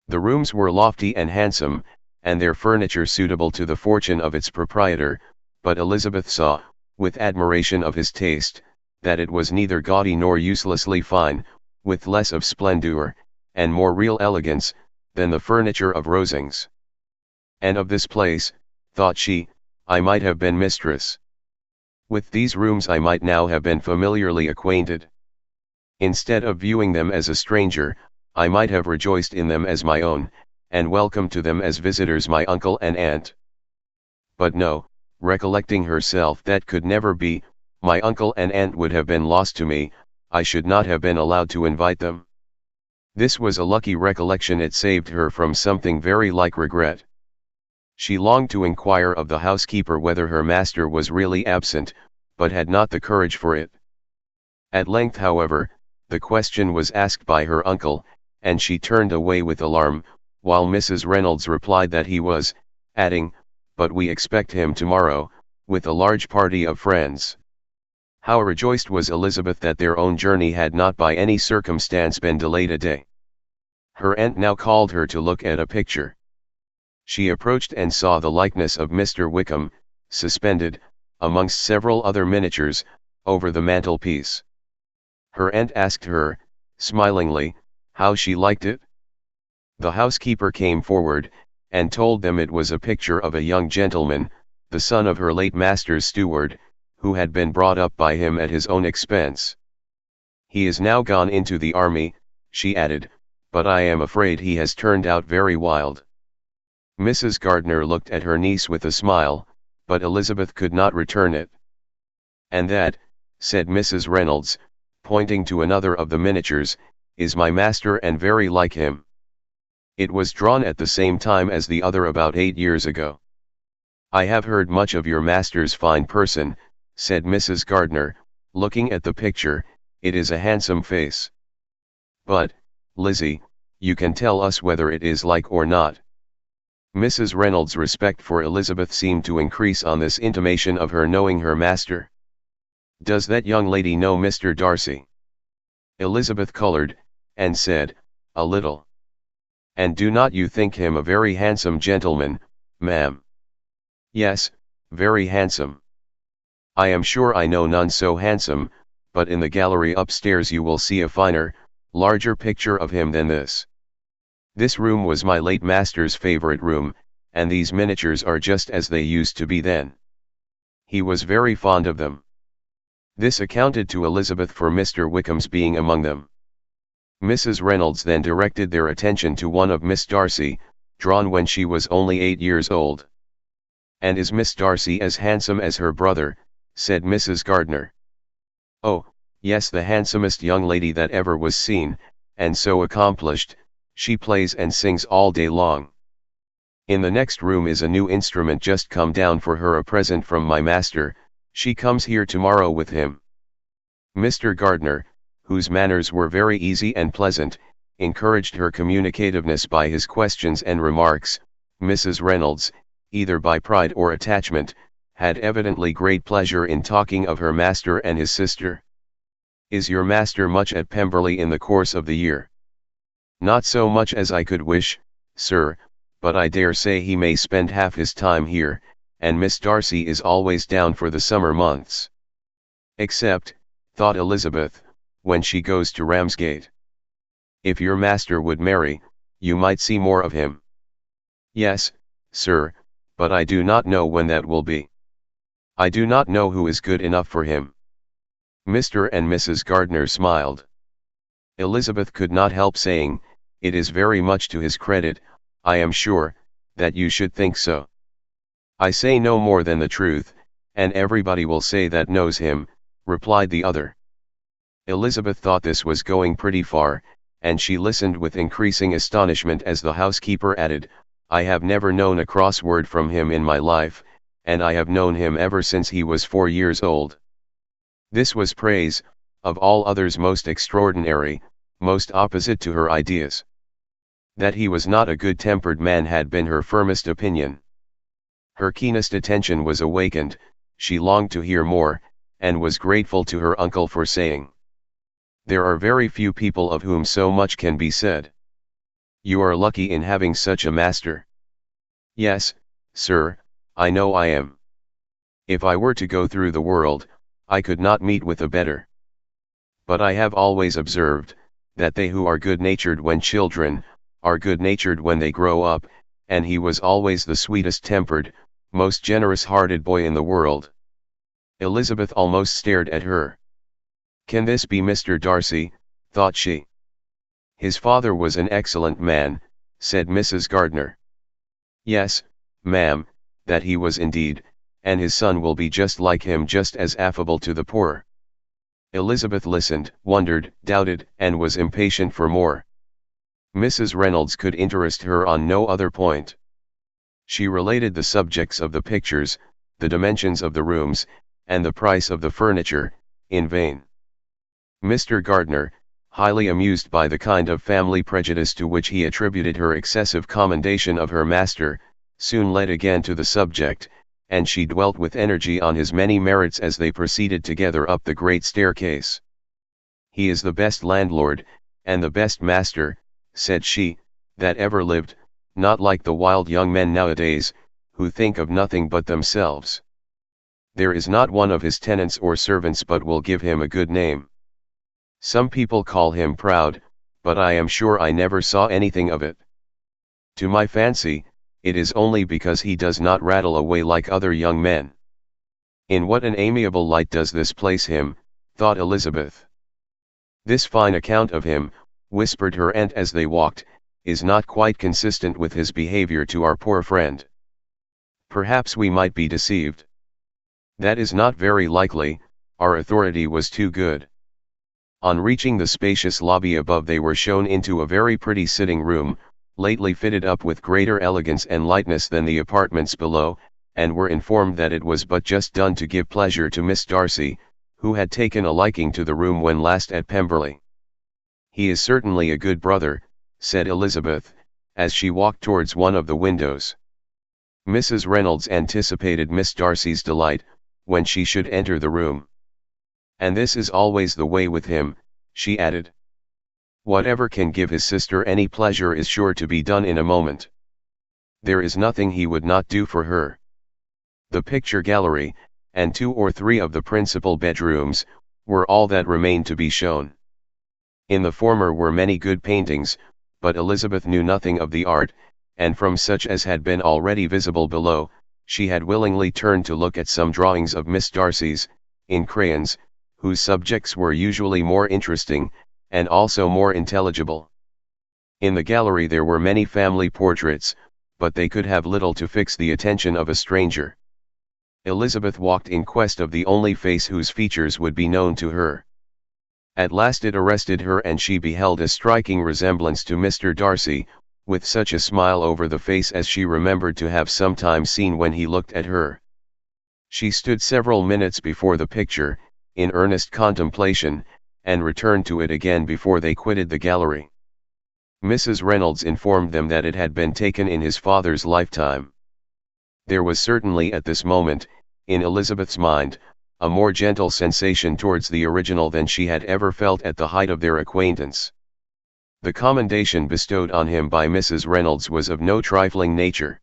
The rooms were lofty and handsome, and their furniture suitable to the fortune of its proprietor, but Elizabeth saw, with admiration of his taste, that it was neither gaudy nor uselessly fine, with less of splendor, and more real elegance, than the furniture of Rosings. And of this place, thought she, I might have been mistress. With these rooms I might now have been familiarly acquainted. Instead of viewing them as a stranger, I might have rejoiced in them as my own, and welcomed to them as visitors my uncle and aunt. But no, recollecting herself that could never be, my uncle and aunt would have been lost to me, I should not have been allowed to invite them. This was a lucky recollection, it saved her from something very like regret. She longed to inquire of the housekeeper whether her master was really absent, but had not the courage for it. At length, however, the question was asked by her uncle, and she turned away with alarm, while Mrs. Reynolds replied that he was, adding, "But we expect him tomorrow, with a large party of friends." How rejoiced was Elizabeth that their own journey had not by any circumstance been delayed a day. Her aunt now called her to look at a picture. She approached and saw the likeness of Mr. Wickham, suspended, amongst several other miniatures, over the mantelpiece. Her aunt asked her, smilingly, how she liked it. The housekeeper came forward, and told them it was a picture of a young gentleman, the son of her late master's steward, who had been brought up by him at his own expense. "He is now gone into the army," she added, "but I am afraid he has turned out very wild." Mrs. Gardiner looked at her niece with a smile, but Elizabeth could not return it. "And that," said Mrs. Reynolds, pointing to another of the miniatures, "is my master and very like him. It was drawn at the same time as the other about 8 years ago." "I have heard much of your master's fine person," said Mrs. Gardiner, looking at the picture. "It is a handsome face. But, Lizzie, you can tell us whether it is like or not." Mrs. Reynolds' respect for Elizabeth seemed to increase on this intimation of her knowing her master. "Does that young lady know Mr. Darcy?" Elizabeth colored, and said, "A little." "And do not you think him a very handsome gentleman, ma'am?" "Yes, very handsome. I am sure I know none so handsome, but in the gallery upstairs you will see a finer, larger picture of him than this. This room was my late master's favorite room, and these miniatures are just as they used to be then. He was very fond of them." This accounted to Elizabeth for Mr. Wickham's being among them. Mrs. Reynolds then directed their attention to one of Miss Darcy, drawn when she was only 8 years old. "And is Miss Darcy as handsome as her brother?" said Mrs. Gardiner. "Oh, yes, the handsomest young lady that ever was seen, and so accomplished. She plays and sings all day long. In the next room is a new instrument just come down for her, a present from my master. She comes here tomorrow with him." Mr. Gardiner, whose manners were very easy and pleasant, encouraged her communicativeness by his questions and remarks. Mrs. Reynolds, either by pride or attachment, had evidently great pleasure in talking of her master and his sister. "Is your master much at Pemberley in the course of the year?" "Not so much as I could wish, sir, but I dare say he may spend half his time here, and Miss Darcy is always down for the summer months. Except," thought Elizabeth, "when she goes to Ramsgate. If your master would marry, you might see more of him." "Yes, sir, but I do not know when that will be. I do not know who is good enough for him." Mr. and Mrs. Gardiner smiled. Elizabeth could not help saying, "It is very much to his credit, I am sure, that you should think so." "I say no more than the truth, and everybody will say that knows him," replied the other. Elizabeth thought this was going pretty far, and she listened with increasing astonishment as the housekeeper added, "I have never known a cross word from him in my life, and I have known him ever since he was 4 years old." This was praise, of all others most extraordinary, most opposite to her ideas. That he was not a good-tempered man had been her firmest opinion. Her keenest attention was awakened, she longed to hear more, and was grateful to her uncle for saying, "There are very few people of whom so much can be said. You are lucky in having such a master." "Yes, sir, I know I am. If I were to go through the world, I could not meet with a better. But I have always observed, that they who are good-natured when children, are good-natured when they grow up, and he was always the sweetest-tempered, most generous-hearted boy in the world." Elizabeth almost stared at her. "Can this be Mr. Darcy?" thought she. "His father was an excellent man," said Mrs. Gardiner. "Yes, ma'am, that he was indeed, and his son will be just like him, just as affable to the poor." Elizabeth listened, wondered, doubted, and was impatient for more. Mrs. Reynolds could interest her on no other point. She related the subjects of the pictures, the dimensions of the rooms, and the price of the furniture, in vain. Mr. Gardiner, highly amused by the kind of family prejudice to which he attributed her excessive commendation of her master, soon led again to the subject, and she dwelt with energy on his many merits as they proceeded together up the great staircase. "He is the best landlord, and the best master," said she, "that ever lived, not like the wild young men nowadays, who think of nothing but themselves. There is not one of his tenants or servants but will give him a good name. Some people call him proud, but I am sure I never saw anything of it. To my fancy, it is only because he does not rattle away like other young men." "In what an amiable light does this place him," thought Elizabeth. "This fine account of him," whispered her aunt as they walked, "is not quite consistent with his behavior to our poor friend. Perhaps we might be deceived." "That is not very likely, our authority was too good." On reaching the spacious lobby above, they were shown into a very pretty sitting room, lately fitted up with greater elegance and lightness than the apartments below, and were informed that it was but just done to give pleasure to Miss Darcy, who had taken a liking to the room when last at Pemberley. "He is certainly a good brother," said Elizabeth, as she walked towards one of the windows. Mrs. Reynolds anticipated Miss Darcy's delight, when she should enter the room. "And this is always the way with him," she added. "Whatever can give his sister any pleasure is sure to be done in a moment. There is nothing he would not do for her." The picture gallery, and 2 or 3 of the principal bedrooms, were all that remained to be shown. In the former were many good paintings, but Elizabeth knew nothing of the art, and from such as had been already visible below, she had willingly turned to look at some drawings of Miss Darcy's, in crayons, whose subjects were usually more interesting, and also more intelligible. In the gallery there were many family portraits, but they could have little to fix the attention of a stranger. Elizabeth walked in quest of the only face whose features would be known to her. At last it arrested her, and she beheld a striking resemblance to Mr. Darcy, with such a smile over the face as she remembered to have sometimes seen when he looked at her. She stood several minutes before the picture, in earnest contemplation, and returned to it again before they quitted the gallery. Mrs. Reynolds informed them that it had been taken in his father's lifetime. There was certainly at this moment, in Elizabeth's mind, a more gentle sensation towards the original than she had ever felt at the height of their acquaintance. The commendation bestowed on him by Mrs. Reynolds was of no trifling nature.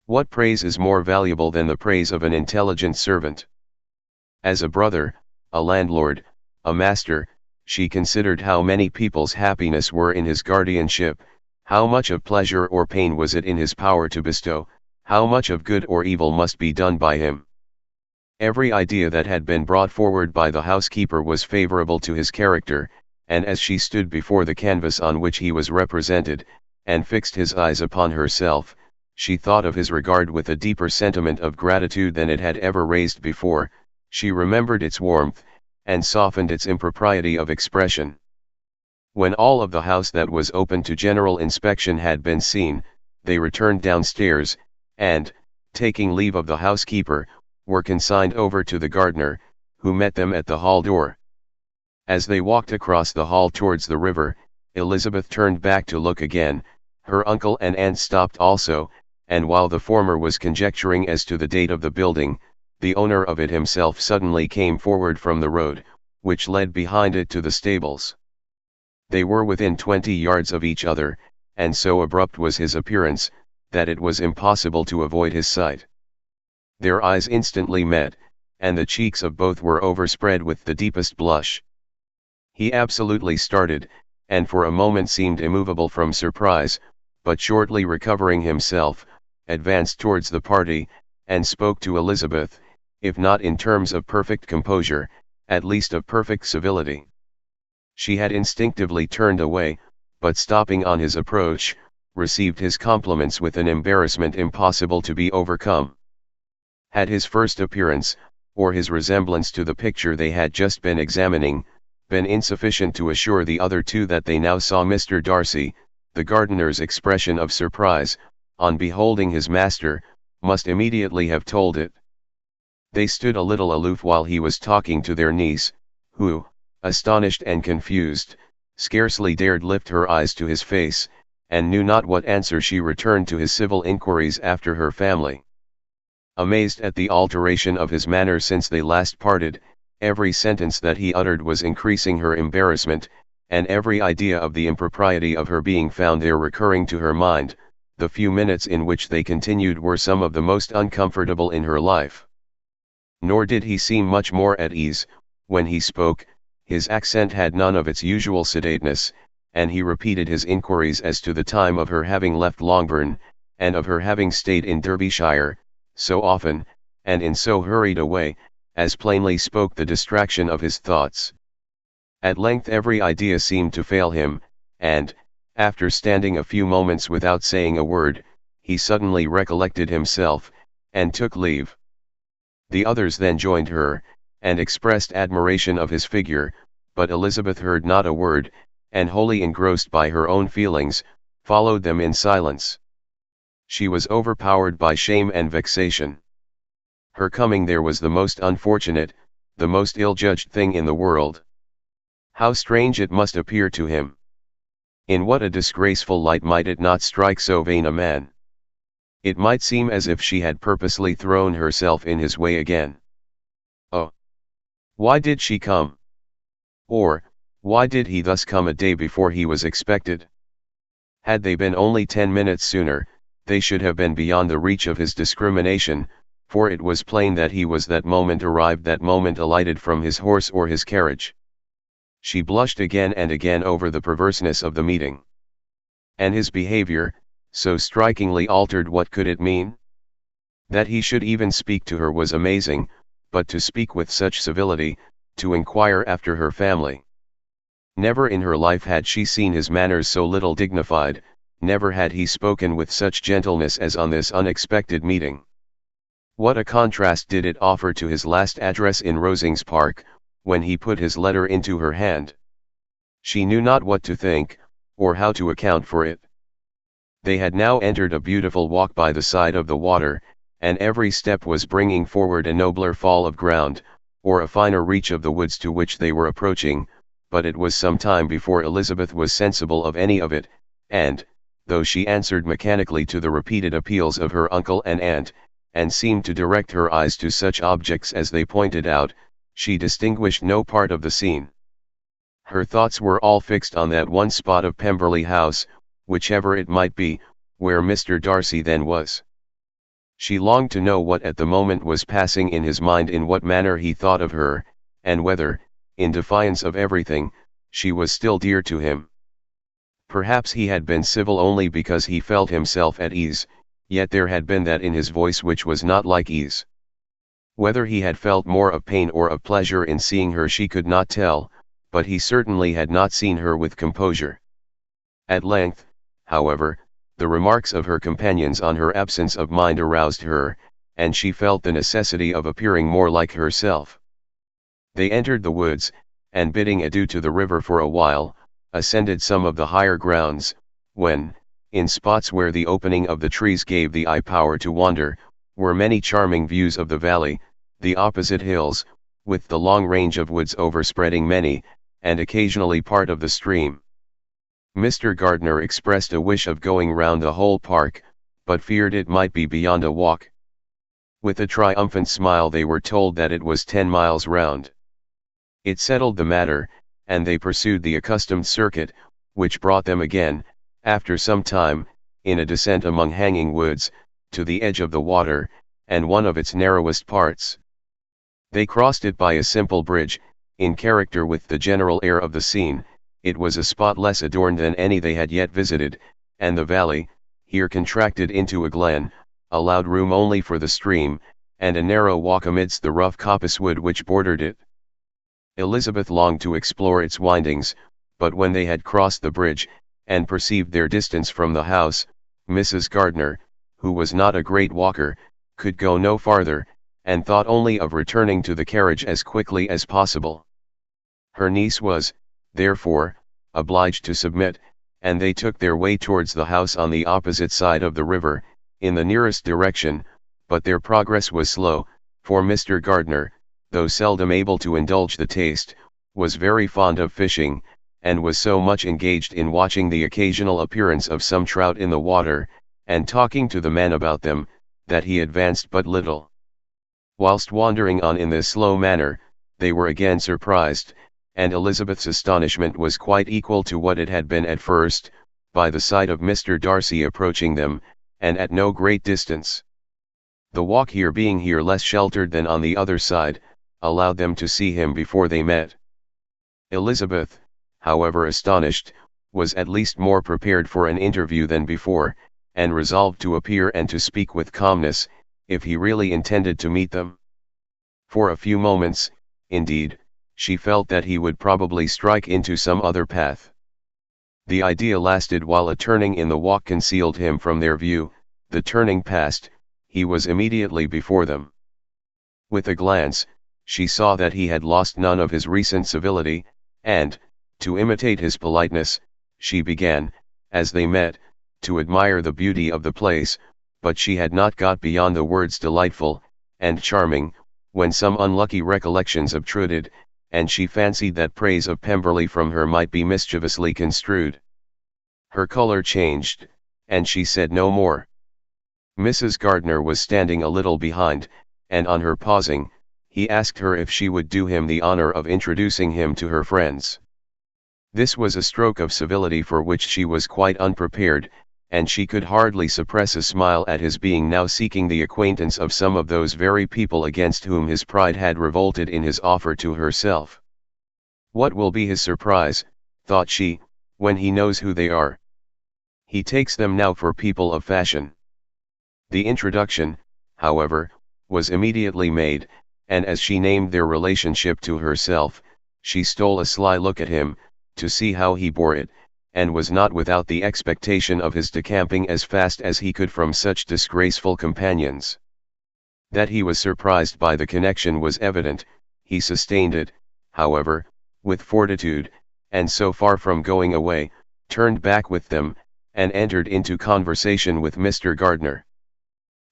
What praise is more valuable than the praise of an intelligent servant? As a brother, a landlord, a master, she considered how many people's happiness were in his guardianship, how much of pleasure or pain was it in his power to bestow, how much of good or evil must be done by him. Every idea that had been brought forward by the housekeeper was favorable to his character, and as she stood before the canvas on which he was represented, and fixed his eyes upon herself, she thought of his regard with a deeper sentiment of gratitude than it had ever raised before. She remembered its warmth, and softened its impropriety of expression. When all of the house that was open to general inspection had been seen, they returned downstairs, and, taking leave of the housekeeper, were consigned over to the gardener, who met them at the hall door. As they walked across the hall towards the river, Elizabeth turned back to look again. Her uncle and aunt stopped also, and while the former was conjecturing as to the date of the building, the owner of it himself suddenly came forward from the road, which led behind it to the stables. They were within 20 yards of each other, and so abrupt was his appearance, that it was impossible to avoid his sight. Their eyes instantly met, and the cheeks of both were overspread with the deepest blush. He absolutely started, and for a moment seemed immovable from surprise, but shortly recovering himself, advanced towards the party, and spoke to Elizabeth, if not in terms of perfect composure, at least of perfect civility. She had instinctively turned away, but stopping on his approach, received his compliments with an embarrassment impossible to be overcome. Had his first appearance, or his resemblance to the picture they had just been examining, been insufficient to assure the other two that they now saw Mr. Darcy, The gardener's expression of surprise, on beholding his master, must immediately have told it. They stood a little aloof while he was talking to their niece, who, astonished and confused, scarcely dared lift her eyes to his face, and knew not what answer she returned to his civil inquiries after her family. Amazed at the alteration of his manner since they last parted, every sentence that he uttered was increasing her embarrassment, and every idea of the impropriety of her being found there recurring to her mind. The few minutes in which they continued were some of the most uncomfortable in her life. Nor did he seem much more at ease. When he spoke, his accent had none of its usual sedateness, and he repeated his inquiries as to the time of her having left Longbourn, and of her having stayed in Derbyshire, so often, and in so hurried a way, as plainly spoke the distraction of his thoughts. At length every idea seemed to fail him, and, after standing a few moments without saying a word, he suddenly recollected himself, and took leave. The others then joined her, and expressed admiration of his figure, but Elizabeth heard not a word, and wholly engrossed by her own feelings, followed them in silence. She was overpowered by shame and vexation. Her coming there was the most unfortunate, the most ill-judged thing in the world. How strange it must appear to him! In what a disgraceful light might it not strike so vain a man! It might seem as if she had purposely thrown herself in his way again. Oh! Why did she come? Or, why did he thus come a day before he was expected? Had they been only 10 minutes sooner, they should have been beyond the reach of his discrimination, for it was plain that he was that moment arrived, that moment alighted from his horse or his carriage. She blushed again and again over the perverseness of the meeting. And his behavior, so strikingly altered, what could it mean? That he should even speak to her was amazing, but to speak with such civility, to inquire after her family. Never in her life had she seen his manners so little dignified, never had he spoken with such gentleness as on this unexpected meeting. What a contrast did it offer to his last address in Rosings Park, when he put his letter into her hand. She knew not what to think, or how to account for it. They had now entered a beautiful walk by the side of the water, and every step was bringing forward a nobler fall of ground, or a finer reach of the woods to which they were approaching, but it was some time before Elizabeth was sensible of any of it, and, though she answered mechanically to the repeated appeals of her uncle and aunt, and seemed to direct her eyes to such objects as they pointed out, she distinguished no part of the scene. Her thoughts were all fixed on that one spot of Pemberley House, whichever it might be, where Mr. Darcy then was. She longed to know what at the moment was passing in his mind, in what manner he thought of her, and whether, in defiance of everything, she was still dear to him. Perhaps he had been civil only because he felt himself at ease, yet there had been that in his voice which was not like ease. Whether he had felt more of pain or of pleasure in seeing her she could not tell, but he certainly had not seen her with composure. At length, however, the remarks of her companions on her absence of mind aroused her, and she felt the necessity of appearing more like herself. They entered the woods, and bidding adieu to the river for a while, ascended some of the higher grounds, when, in spots where the opening of the trees gave the eye power to wander, were many charming views of the valley, the opposite hills, with the long range of woods overspreading many, and occasionally part of the stream. Mr. Gardiner expressed a wish of going round the whole park, but feared it might be beyond a walk. With a triumphant smile they were told that it was 10 miles round. It settled the matter, and they pursued the accustomed circuit, which brought them again, after some time, in a descent among hanging woods, to the edge of the water, and one of its narrowest parts. They crossed it by a simple bridge, in character with the general air of the scene. It was a spot less adorned than any they had yet visited, and the valley, here contracted into a glen, allowed room only for the stream, and a narrow walk amidst the rough coppicewood which bordered it. Elizabeth longed to explore its windings, but when they had crossed the bridge, and perceived their distance from the house, Mrs. Gardiner, who was not a great walker, could go no farther, and thought only of returning to the carriage as quickly as possible. Her niece was, therefore, obliged to submit, and they took their way towards the house on the opposite side of the river, in the nearest direction, but their progress was slow, for Mr. Gardner, though seldom able to indulge the taste, was very fond of fishing, and was so much engaged in watching the occasional appearance of some trout in the water, and talking to the men about them, that he advanced but little. Whilst wandering on in this slow manner, they were again surprised, and Elizabeth's astonishment was quite equal to what it had been at first, by the sight of Mr. Darcy approaching them, and at no great distance. The walk here being less sheltered than on the other side, allowed them to see him before they met. Elizabeth, however astonished, was at least more prepared for an interview than before, and resolved to appear and to speak with calmness, if he really intended to meet them. For a few moments, indeed, she felt that he would probably strike into some other path. The idea lasted while a turning in the walk concealed him from their view. The turning past, he was immediately before them. With a glance, she saw that he had lost none of his recent civility, and, to imitate his politeness, she began, as they met, to admire the beauty of the place, but she had not got beyond the words delightful, and charming, when some unlucky recollections obtruded, and she fancied that praise of Pemberley from her might be mischievously construed. Her colour changed, and she said no more. Mrs. Gardner was standing a little behind, and on her pausing, he asked her if she would do him the honour of introducing him to her friends. This was a stroke of civility for which she was quite unprepared, and she could hardly suppress a smile at his being now seeking the acquaintance of some of those very people against whom his pride had revolted in his offer to herself. What will be his surprise, thought she, when he knows who they are? He takes them now for people of fashion. The introduction, however, was immediately made, and as she named their relationship to herself, she stole a sly look at him, to see how he bore it, and was not without the expectation of his decamping as fast as he could from such disgraceful companions. That he was surprised by the connection was evident. He sustained it, however, with fortitude, and so far from going away, turned back with them, and entered into conversation with Mr. Gardner.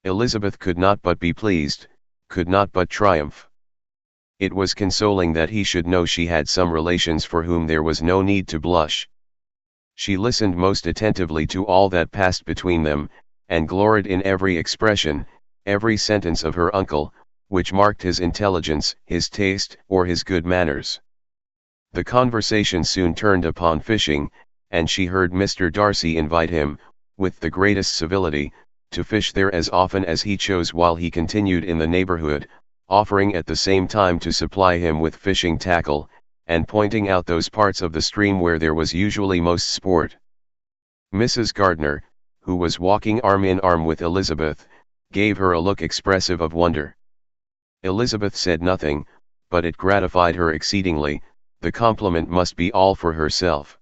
Elizabeth could not but be pleased, could not but triumph. It was consoling that he should know she had some relations for whom there was no need to blush. She listened most attentively to all that passed between them, and gloried in every expression, every sentence of her uncle, which marked his intelligence, his taste, or his good manners. The conversation soon turned upon fishing, and she heard Mr. Darcy invite him, with the greatest civility, to fish there as often as he chose while he continued in the neighbourhood, offering at the same time to supply him with fishing tackle, and pointing out those parts of the stream where there was usually most sport. Mrs. Gardner, who was walking arm in arm with Elizabeth, gave her a look expressive of wonder. Elizabeth said nothing, but it gratified her exceedingly. The compliment must be all for herself.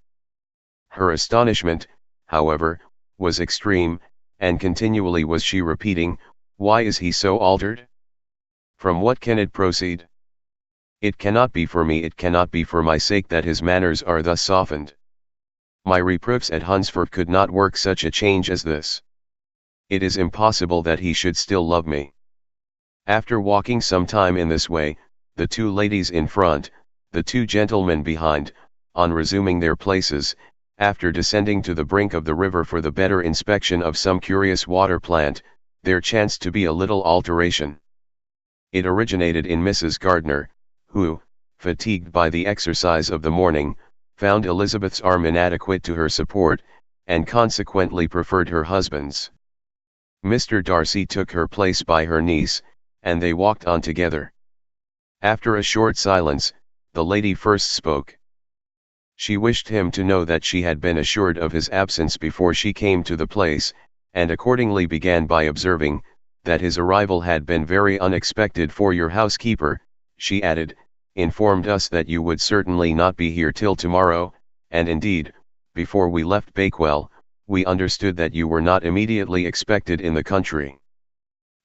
Her astonishment, however, was extreme, and continually was she repeating, "Why is he so altered? From what can it proceed? It cannot be for me, it cannot be for my sake that his manners are thus softened. My reproofs at Hunsford could not work such a change as this. It is impossible that he should still love me." After walking some time in this way, the two ladies in front, the two gentlemen behind, on resuming their places, after descending to the brink of the river for the better inspection of some curious water plant, there chanced to be a little alteration. It originated in Mrs. Gardner, who, fatigued by the exercise of the morning, found Elizabeth's arm inadequate to her support, and consequently preferred her husband's. Mr. Darcy took her place by her niece, and they walked on together. After a short silence, the lady first spoke. She wished him to know that she had been assured of his absence before she came to the place, and accordingly began by observing, that his arrival had been very unexpected, for your housekeeper, she added, informed us that you would certainly not be here till tomorrow, and indeed, before we left Bakewell, we understood that you were not immediately expected in the country.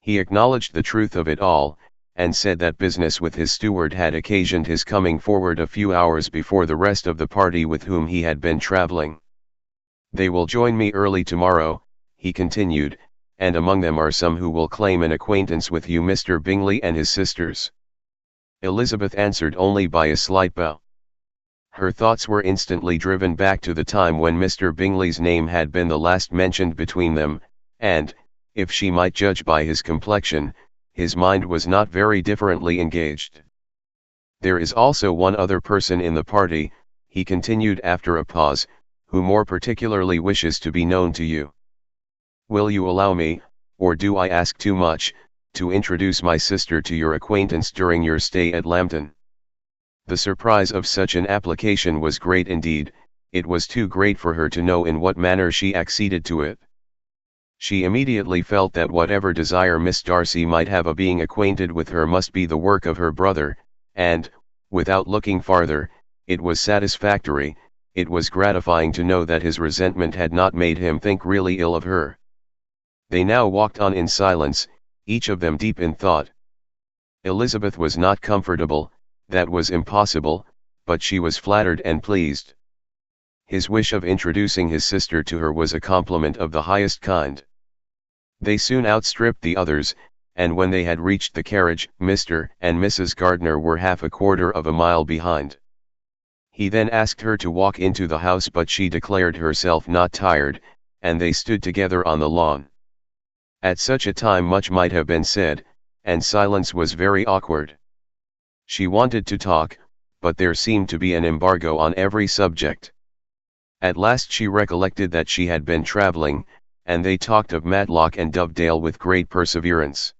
He acknowledged the truth of it all, and said that business with his steward had occasioned his coming forward a few hours before the rest of the party with whom he had been travelling. They will join me early tomorrow, he continued, and among them are some who will claim an acquaintance with you, Mr. Bingley and his sisters. Elizabeth answered only by a slight bow. Her thoughts were instantly driven back to the time when Mr. Bingley's name had been the last mentioned between them, and, if she might judge by his complexion, his mind was not very differently engaged. There is also one other person in the party, he continued after a pause, who more particularly wishes to be known to you. Will you allow me, or do I ask too much, to introduce my sister to your acquaintance during your stay at Lambton? The surprise of such an application was great indeed, it was too great for her to know in what manner she acceded to it. She immediately felt that whatever desire Miss Darcy might have of being acquainted with her must be the work of her brother, and, without looking farther, it was satisfactory, it was gratifying to know that his resentment had not made him think really ill of her. They now walked on in silence, each of them deep in thought. Elizabeth was not comfortable, that was impossible, but she was flattered and pleased. His wish of introducing his sister to her was a compliment of the highest kind. They soon outstripped the others, and when they had reached the carriage, Mr. and Mrs. Gardiner were half a quarter of a mile behind. He then asked her to walk into the house, but she declared herself not tired, and they stood together on the lawn. At such a time much might have been said, and silence was very awkward. She wanted to talk, but there seemed to be an embargo on every subject. At last she recollected that she had been travelling, and they talked of Matlock and Dovedale with great perseverance.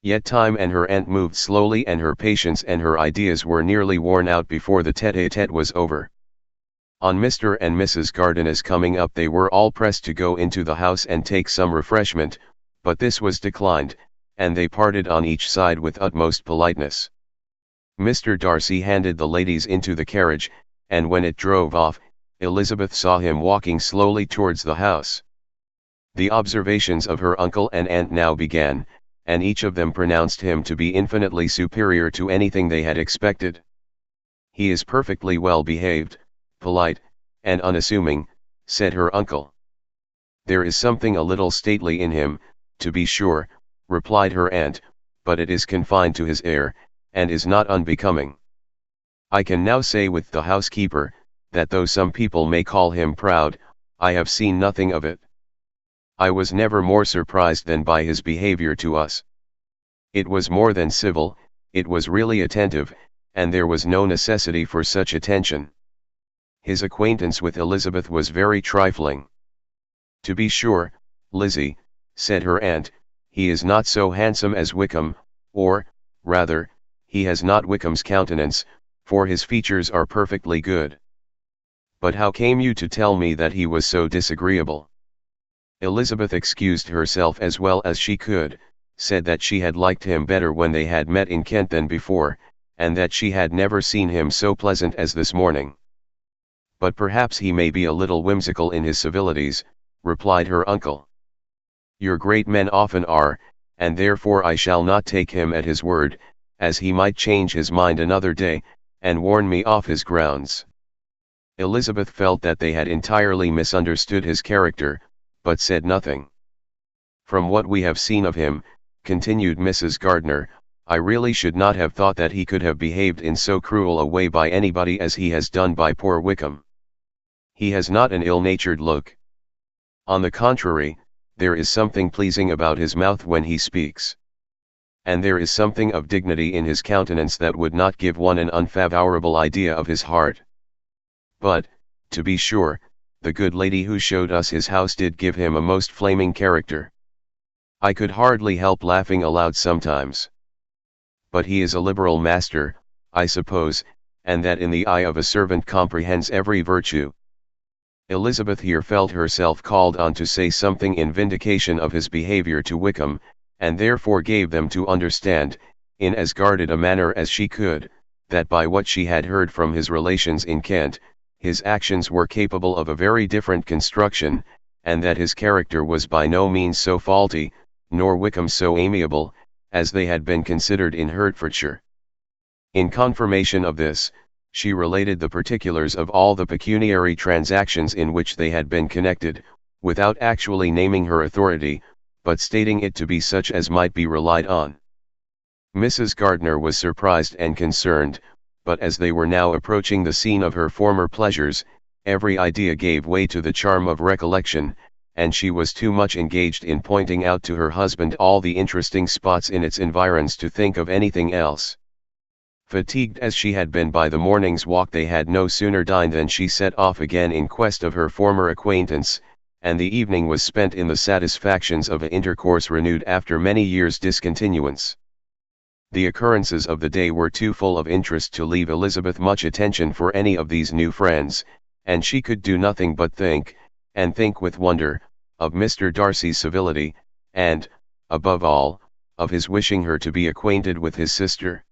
Yet time and her aunt moved slowly, and her patience and her ideas were nearly worn out before the tete-a-tete was over. On Mr. and Mrs. Gardiner's coming up, they were all pressed to go into the house and take some refreshment, but this was declined, and they parted on each side with utmost politeness. Mr. Darcy handed the ladies into the carriage, and when it drove off, Elizabeth saw him walking slowly towards the house. The observations of her uncle and aunt now began, and each of them pronounced him to be infinitely superior to anything they had expected. He is perfectly well behaved, polite, and unassuming, said her uncle. There is something a little stately in him, to be sure, replied her aunt, but it is confined to his air, and is not unbecoming. I can now say with the housekeeper, that though some people may call him proud, I have seen nothing of it. I was never more surprised than by his behavior to us. It was more than civil, it was really attentive, and there was no necessity for such attention. His acquaintance with Elizabeth was very trifling. To be sure, Lizzie, said her aunt, he is not so handsome as Wickham, or, rather, he has not Wickham's countenance, for his features are perfectly good. But how came you to tell me that he was so disagreeable? Elizabeth excused herself as well as she could, said that she had liked him better when they had met in Kent than before, and that she had never seen him so pleasant as this morning. But perhaps he may be a little whimsical in his civilities, replied her uncle. Your great men often are, and therefore I shall not take him at his word, as he might change his mind another day, and warn me off his grounds. Elizabeth felt that they had entirely misunderstood his character, but said nothing. From what we have seen of him, continued Mrs. Gardiner, I really should not have thought that he could have behaved in so cruel a way by anybody as he has done by poor Wickham. He has not an ill-natured look. On the contrary, there is something pleasing about his mouth when he speaks. And there is something of dignity in his countenance that would not give one an unfavorable idea of his heart. But, to be sure, the good lady who showed us his house did give him a most flaming character. I could hardly help laughing aloud sometimes. But he is a liberal master, I suppose, and that in the eye of a servant comprehends every virtue. Elizabeth here felt herself called on to say something in vindication of his behavior to Wickham, and therefore gave them to understand, in as guarded a manner as she could, that by what she had heard from his relations in Kent, his actions were capable of a very different construction, and that his character was by no means so faulty, nor Wickham so amiable, as they had been considered in Hertfordshire. In confirmation of this, She related the particulars of all the pecuniary transactions in which they had been connected, without actually naming her authority, but stating it to be such as might be relied on. Mrs. Gardner was surprised and concerned, but as they were now approaching the scene of her former pleasures, every idea gave way to the charm of recollection, and she was too much engaged in pointing out to her husband all the interesting spots in its environs to think of anything else. Fatigued as she had been by the morning's walk, they had no sooner dined than she set off again in quest of her former acquaintance, and the evening was spent in the satisfactions of an intercourse renewed after many years' discontinuance. The occurrences of the day were too full of interest to leave Elizabeth much attention for any of these new friends, and she could do nothing but think, and think with wonder, of Mr. Darcy's civility, and, above all, of his wishing her to be acquainted with his sister.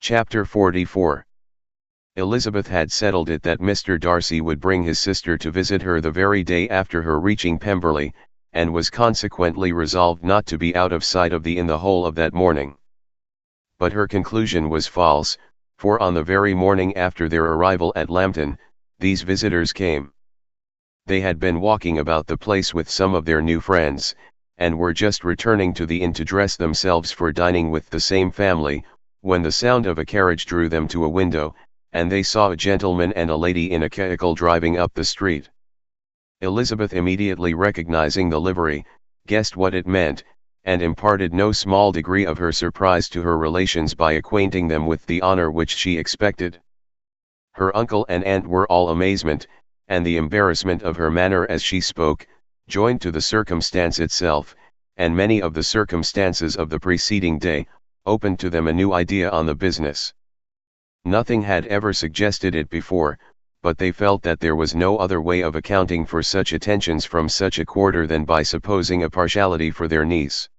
Chapter 44. Elizabeth had settled it that Mr. Darcy would bring his sister to visit her the very day after her reaching Pemberley, and was consequently resolved not to be out of sight of the inn the whole of that morning. But her conclusion was false, for on the very morning after their arrival at Lambton, these visitors came. They had been walking about the place with some of their new friends, and were just returning to the inn to dress themselves for dining with the same family, when the sound of a carriage drew them to a window, and they saw a gentleman and a lady in a vehicle driving up the street. Elizabeth, immediately recognizing the livery, guessed what it meant, and imparted no small degree of her surprise to her relations by acquainting them with the honor which she expected. Her uncle and aunt were all amazement, and the embarrassment of her manner as she spoke, joined to the circumstance itself, and many of the circumstances of the preceding day, opened to them a new idea on the business. Nothing had ever suggested it before, but they felt that there was no other way of accounting for such attentions from such a quarter than by supposing a partiality for their niece.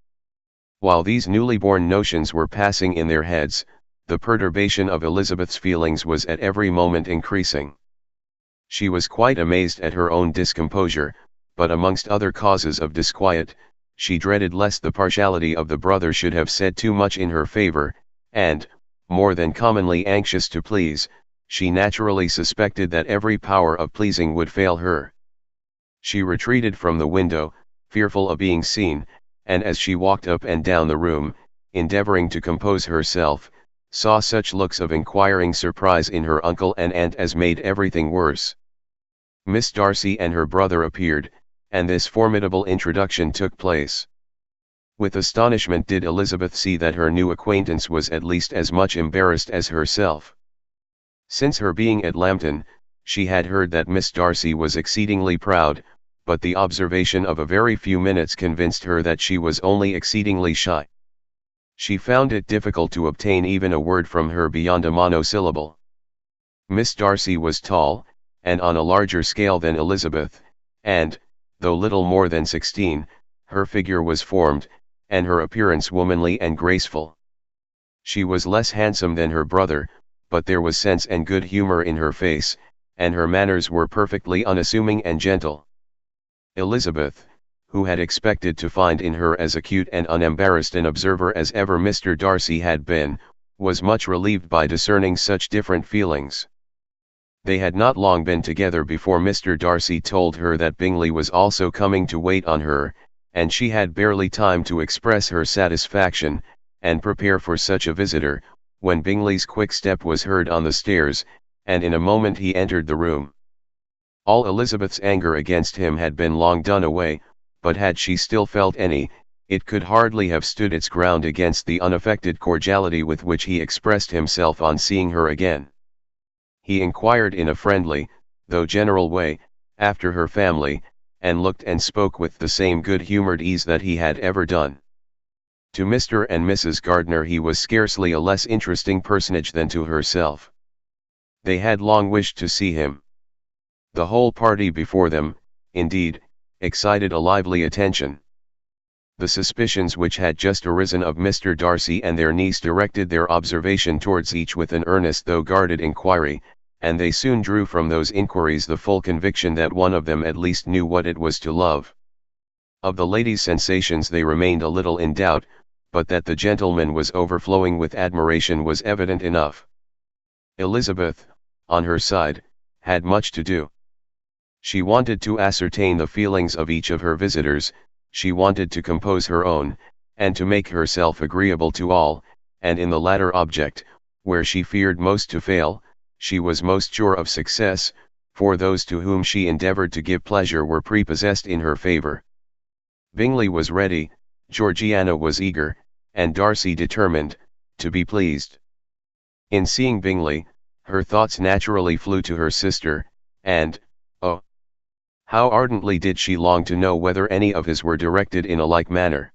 While these newly born notions were passing in their heads, the perturbation of Elizabeth's feelings was at every moment increasing. She was quite amazed at her own discomposure, but amongst other causes of disquiet, she dreaded lest the partiality of the brother should have said too much in her favor, and, more than commonly anxious to please, she naturally suspected that every power of pleasing would fail her. She retreated from the window, fearful of being seen, and as she walked up and down the room, endeavoring to compose herself, saw such looks of inquiring surprise in her uncle and aunt as made everything worse. Miss Darcy and her brother appeared, and this formidable introduction took place. With astonishment did Elizabeth see that her new acquaintance was at least as much embarrassed as herself. Since her being at Lambton, she had heard that Miss Darcy was exceedingly proud, but the observation of a very few minutes convinced her that she was only exceedingly shy. She found it difficult to obtain even a word from her beyond a monosyllable. Miss Darcy was tall, and on a larger scale than Elizabeth, and, though little more than 16, her figure was formed, and her appearance womanly and graceful. She was less handsome than her brother, but there was sense and good humor in her face, and her manners were perfectly unassuming and gentle. Elizabeth, who had expected to find in her as acute and unembarrassed an observer as ever Mr. Darcy had been, was much relieved by discerning such different feelings. They had not long been together before Mr. Darcy told her that Bingley was also coming to wait on her, and she had barely time to express her satisfaction, and prepare for such a visitor, when Bingley's quick step was heard on the stairs, and in a moment he entered the room. All Elizabeth's anger against him had been long done away, but had she still felt any, it could hardly have stood its ground against the unaffected cordiality with which he expressed himself on seeing her again. He inquired in a friendly, though general way, after her family, and looked and spoke with the same good-humoured ease that he had ever done. To Mr. and Mrs. Gardner he was scarcely a less interesting personage than to herself. They had long wished to see him. The whole party before them, indeed, excited a lively attention. The suspicions which had just arisen of Mr. Darcy and their niece directed their observation towards each with an earnest though guarded inquiry, and they soon drew from those inquiries the full conviction that one of them at least knew what it was to love. Of the lady's sensations they remained a little in doubt, but that the gentleman was overflowing with admiration was evident enough. Elizabeth, on her side, had much to do. She wanted to ascertain the feelings of each of her visitors, she wanted to compose her own, and to make herself agreeable to all, and in the latter object, where she feared most to fail, she was most sure of success, for those to whom she endeavored to give pleasure were prepossessed in her favor. Bingley was ready, Georgiana was eager, and Darcy determined, to be pleased. In seeing Bingley, her thoughts naturally flew to her sister, and, oh, how ardently did she long to know whether any of his were directed in a like manner.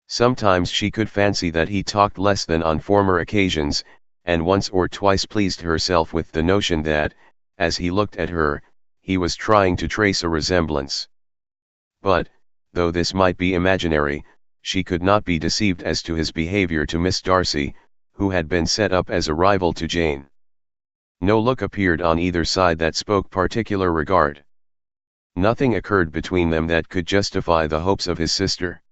Sometimes she could fancy that he talked less than on former occasions, and once or twice pleased herself with the notion that, as he looked at her, he was trying to trace a resemblance. But, though this might be imaginary, she could not be deceived as to his behavior to Miss Darcy, who had been set up as a rival to Jane. No look appeared on either side that spoke particular regard. Nothing occurred between them that could justify the hopes of his sister.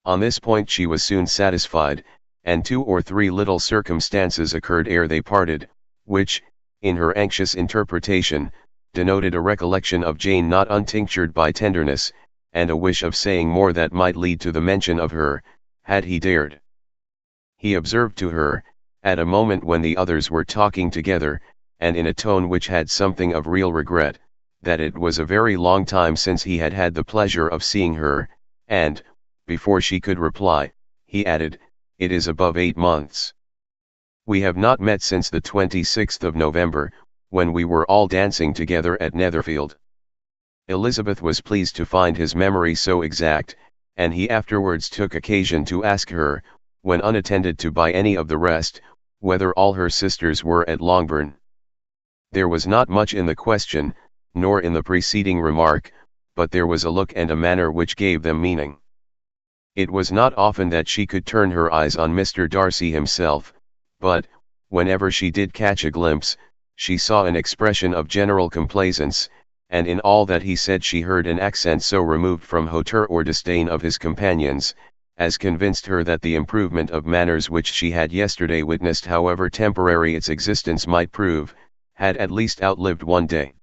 On this point she was soon satisfied, and 2 or 3 little circumstances occurred ere they parted, which, in her anxious interpretation, denoted a recollection of Jane not untinctured by tenderness, and a wish of saying more that might lead to the mention of her, had he dared. He observed to her, at a moment when the others were talking together, and in a tone which had something of real regret, that it was a very long time since he had had the pleasure of seeing her, and, before she could reply, he added, "It is above 8 months. We have not met since the 26th of November, when we were all dancing together at Netherfield." Elizabeth was pleased to find his memory so exact, and he afterwards took occasion to ask her, when unattended to by any of the rest, whether all her sisters were at Longbourn. There was not much in the question, nor in the preceding remark, but there was a look and a manner which gave them meaning. It was not often that she could turn her eyes on Mr. Darcy himself, but, whenever she did catch a glimpse, she saw an expression of general complaisance, and in all that he said she heard an accent so removed from hauteur or disdain of his companions, as convinced her that the improvement of manners which she had yesterday witnessed, however temporary its existence might prove, had at least outlived one day.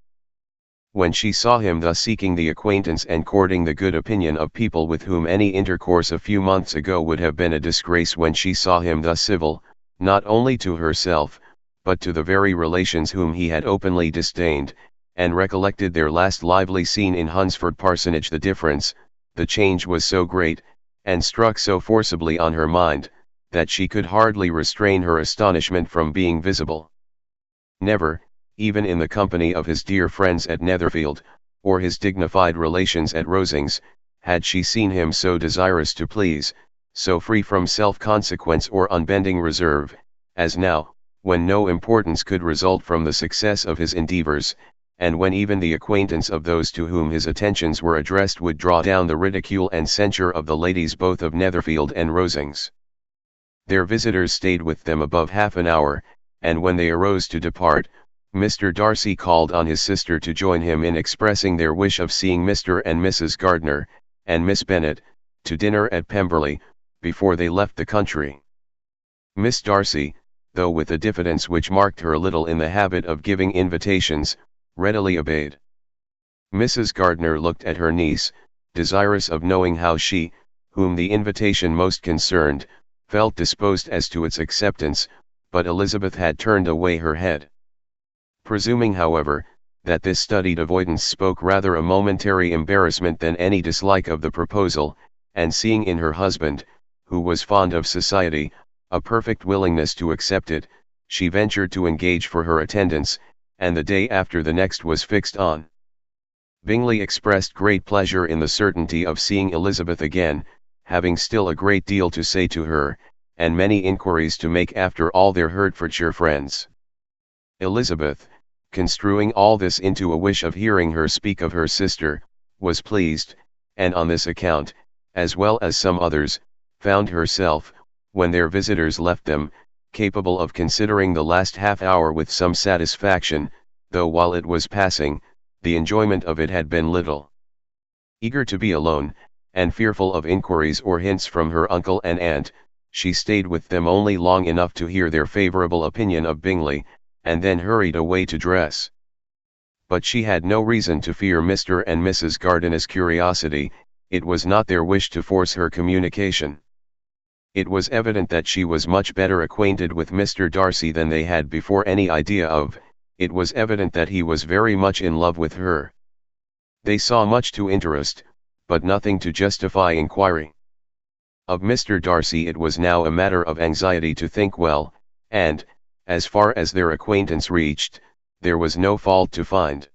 When she saw him thus seeking the acquaintance and courting the good opinion of people with whom any intercourse a few months ago would have been a disgrace, when she saw him thus civil, not only to herself, but to the very relations whom he had openly disdained, and recollected their last lively scene in Hunsford Parsonage, the difference, the change was so great, and struck so forcibly on her mind, that she could hardly restrain her astonishment from being visible. Never, even in the company of his dear friends at Netherfield, or his dignified relations at Rosings, had she seen him so desirous to please, so free from self-consequence or unbending reserve, as now, when no importance could result from the success of his endeavours, and when even the acquaintance of those to whom his attentions were addressed would draw down the ridicule and censure of the ladies both of Netherfield and Rosings. Their visitors stayed with them above half an hour, and when they arose to depart, Mr. Darcy called on his sister to join him in expressing their wish of seeing Mr. and Mrs. Gardiner, and Miss Bennet, to dinner at Pemberley, before they left the country. Miss Darcy, though with a diffidence which marked her little in the habit of giving invitations, readily obeyed. Mrs. Gardiner looked at her niece, desirous of knowing how she, whom the invitation most concerned, felt disposed as to its acceptance, but Elizabeth had turned away her head. Presuming, however, that this studied avoidance spoke rather a momentary embarrassment than any dislike of the proposal, and seeing in her husband, who was fond of society, a perfect willingness to accept it, she ventured to engage for her attendance, and the day after the next was fixed on. Bingley expressed great pleasure in the certainty of seeing Elizabeth again, having still a great deal to say to her, and many inquiries to make after all their Hertfordshire friends. Elizabeth, construing all this into a wish of hearing her speak of her sister, was pleased, and on this account, as well as some others, found herself, when their visitors left them, capable of considering the last half hour with some satisfaction, though while it was passing, the enjoyment of it had been little. Eager to be alone, and fearful of inquiries or hints from her uncle and aunt, she stayed with them only long enough to hear their favourable opinion of Bingley, and then hurried away to dress. But she had no reason to fear Mr. and Mrs. Gardiner's curiosity. It was not their wish to force her communication. It was evident that she was much better acquainted with Mr. Darcy than they had before any idea of. It was evident that he was very much in love with her. They saw much to interest, but nothing to justify inquiry. Of Mr. Darcy it was now a matter of anxiety to think well, and, as far as their acquaintance reached, there was no fault to find.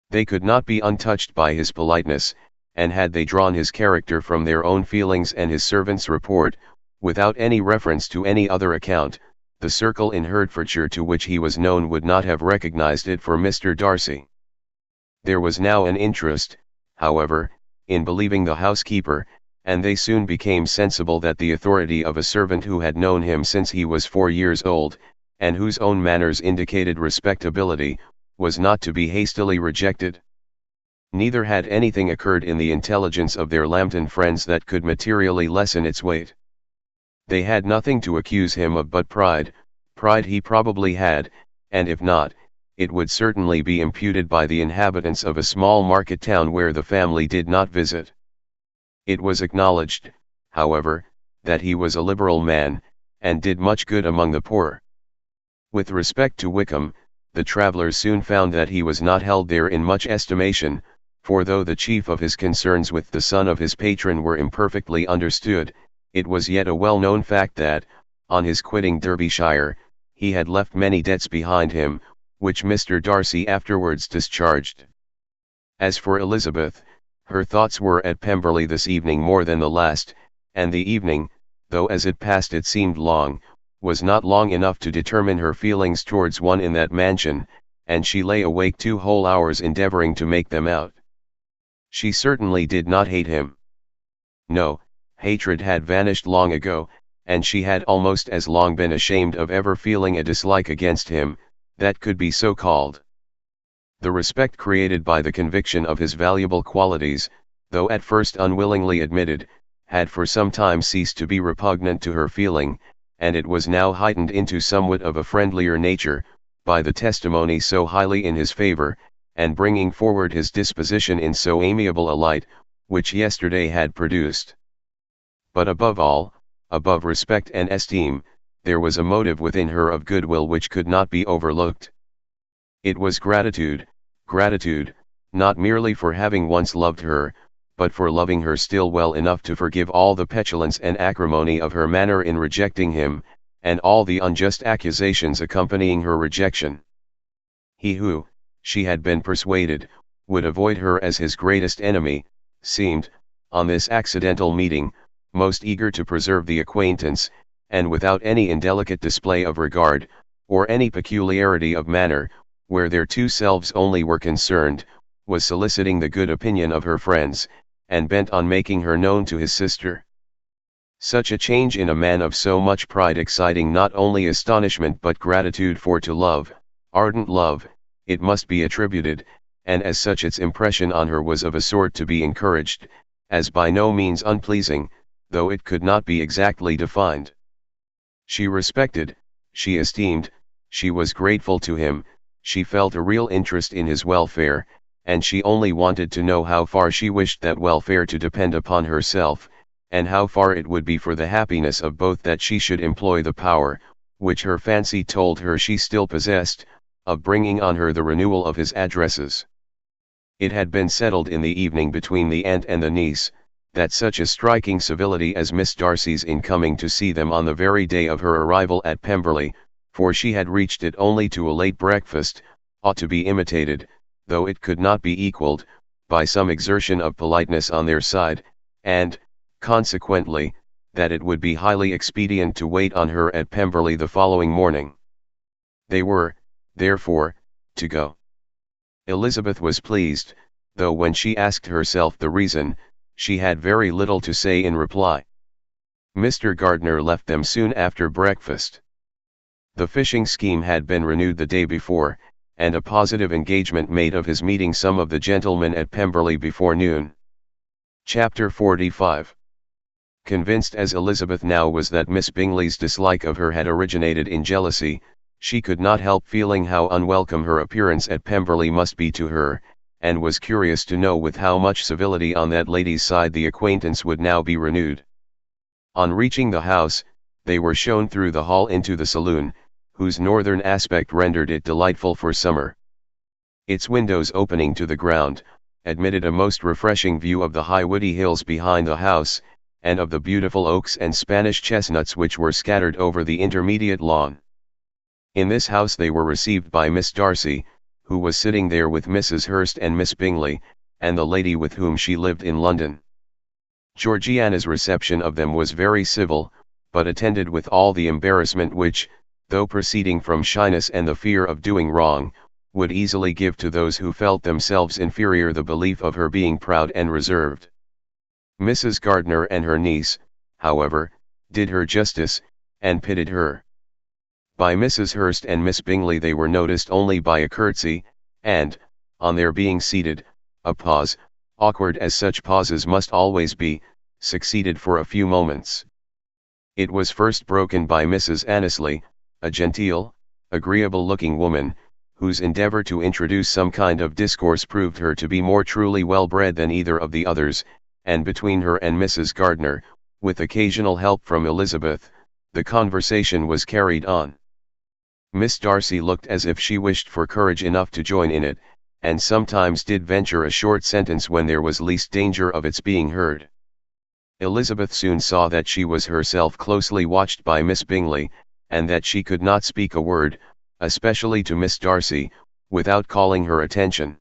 They could not be untouched by his politeness, and had they drawn his character from their own feelings and his servant's report, without any reference to any other account, the circle in Hertfordshire to which he was known would not have recognized it for Mr. Darcy. There was now an interest, however, in believing the housekeeper, and they soon became sensible that the authority of a servant who had known him since he was 4 years old, and whose own manners indicated respectability, was not to be hastily rejected. Neither had anything occurred in the intelligence of their Lambton friends that could materially lessen its weight. They had nothing to accuse him of but pride he probably had, and if not, it would certainly be imputed by the inhabitants of a small market town where the family did not visit. It was acknowledged, however, that he was a liberal man, and did much good among the poor. With respect to Wickham, the travellers soon found that he was not held there in much estimation, for though the chief of his concerns with the son of his patron were imperfectly understood, it was yet a well-known fact that, on his quitting Derbyshire, he had left many debts behind him, which Mr. Darcy afterwards discharged. As for Elizabeth, her thoughts were at Pemberley this evening more than the last, and the evening, though as it passed it seemed long, was not long enough to determine her feelings towards one in that mansion, and she lay awake 2 whole hours endeavouring to make them out. She certainly did not hate him. No, hatred had vanished long ago, and she had almost as long been ashamed of ever feeling a dislike against him, that could be so called. The respect created by the conviction of his valuable qualities, though at first unwillingly admitted, had for some time ceased to be repugnant to her feeling, and it was now heightened into somewhat of a friendlier nature, by the testimony so highly in his favour, and bringing forward his disposition in so amiable a light, which yesterday had produced. But above all, above respect and esteem, there was a motive within her of goodwill which could not be overlooked. It was gratitude, not merely for having once loved her, but for loving her still well enough to forgive all the petulance and acrimony of her manner in rejecting him, and all the unjust accusations accompanying her rejection. He who, she had been persuaded, would avoid her as his greatest enemy, seemed, on this accidental meeting, most eager to preserve the acquaintance, and without any indelicate display of regard, or any peculiarity of manner, where their 2 selves only were concerned, was soliciting the good opinion of her friends, and bent on making her known to his sister. Such a change in a man of so much pride exciting not only astonishment but gratitude, for to love, ardent love, it must be attributed, and as such its impression on her was of a sort to be encouraged, as by no means unpleasing, though it could not be exactly defined. She respected, she esteemed, she was grateful to him, she felt a real interest in his welfare, and she only wanted to know how far she wished that welfare to depend upon herself, and how far it would be for the happiness of both that she should employ the power, which her fancy told her she still possessed, of bringing on her the renewal of his addresses. It had been settled in the evening between the aunt and the niece, that such a striking civility as Miss Darcy's in coming to see them on the very day of her arrival at Pemberley, for she had reached it only to a late breakfast, ought to be imitated, though it could not be equalled, by some exertion of politeness on their side, and, consequently, that it would be highly expedient to wait on her at Pemberley the following morning. They were, therefore, to go. Elizabeth was pleased, though when she asked herself the reason, she had very little to say in reply. Mr. Gardiner left them soon after breakfast. The fishing scheme had been renewed the day before, and a positive engagement made of his meeting some of the gentlemen at Pemberley before noon. Chapter 45. Convinced as Elizabeth now was that Miss Bingley's dislike of her had originated in jealousy, She could not help feeling how unwelcome her appearance at Pemberley must be to her, and was curious to know with how much civility on that lady's side the acquaintance would now be renewed. On reaching the house, they were shown through the hall into the saloon, whose northern aspect rendered it delightful for summer. Its windows opening to the ground, admitted a most refreshing view of the high woody hills behind the house, and of the beautiful oaks and Spanish chestnuts which were scattered over the intermediate lawn. In this house they were received by Miss Darcy, who was sitting there with Mrs. Hurst and Miss Bingley, and the lady with whom she lived in London. Georgiana's reception of them was very civil, but attended with all the embarrassment which, though proceeding from shyness and the fear of doing wrong, would easily give to those who felt themselves inferior the belief of her being proud and reserved. Mrs. Gardiner and her niece, however, did her justice, and pitied her. By Mrs. Hurst and Miss Bingley they were noticed only by a curtsy, and, on their being seated, a pause, awkward as such pauses must always be, succeeded for a few moments. It was first broken by Mrs. Annesley, a genteel, agreeable-looking woman, whose endeavour to introduce some kind of discourse proved her to be more truly well-bred than either of the others, and between her and Mrs. Gardiner, with occasional help from Elizabeth, the conversation was carried on. Miss Darcy looked as if she wished for courage enough to join in it, and sometimes did venture a short sentence when there was least danger of its being heard. Elizabeth soon saw that she was herself closely watched by Miss Bingley, and that she could not speak a word, especially to Miss Darcy, without calling her attention.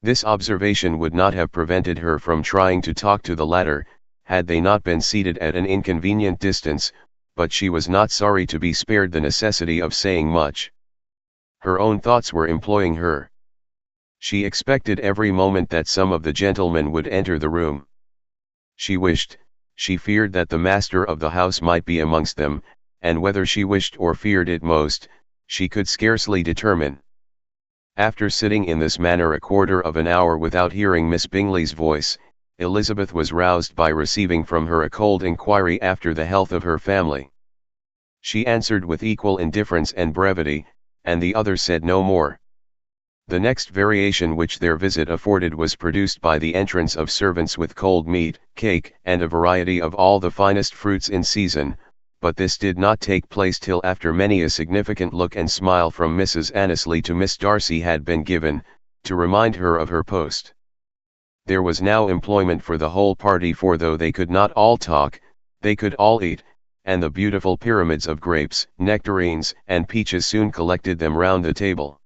This observation would not have prevented her from trying to talk to the latter, had they not been seated at an inconvenient distance, but she was not sorry to be spared the necessity of saying much. Her own thoughts were employing her. She expected every moment that some of the gentlemen would enter the room. She feared that the master of the house might be amongst them, and whether she wished or feared it most, she could scarcely determine. After sitting in this manner a quarter of an hour without hearing Miss Bingley's voice, Elizabeth was roused by receiving from her a cold inquiry after the health of her family. She answered with equal indifference and brevity, and the other said no more. The next variation which their visit afforded was produced by the entrance of servants with cold meat, cake, and a variety of all the finest fruits in season, but this did not take place till after many a significant look and smile from Mrs. Annesley to Miss Darcy had been given, to remind her of her post. There was now employment for the whole party, for though they could not all talk, they could all eat, and the beautiful pyramids of grapes, nectarines, and peaches soon collected them round the table.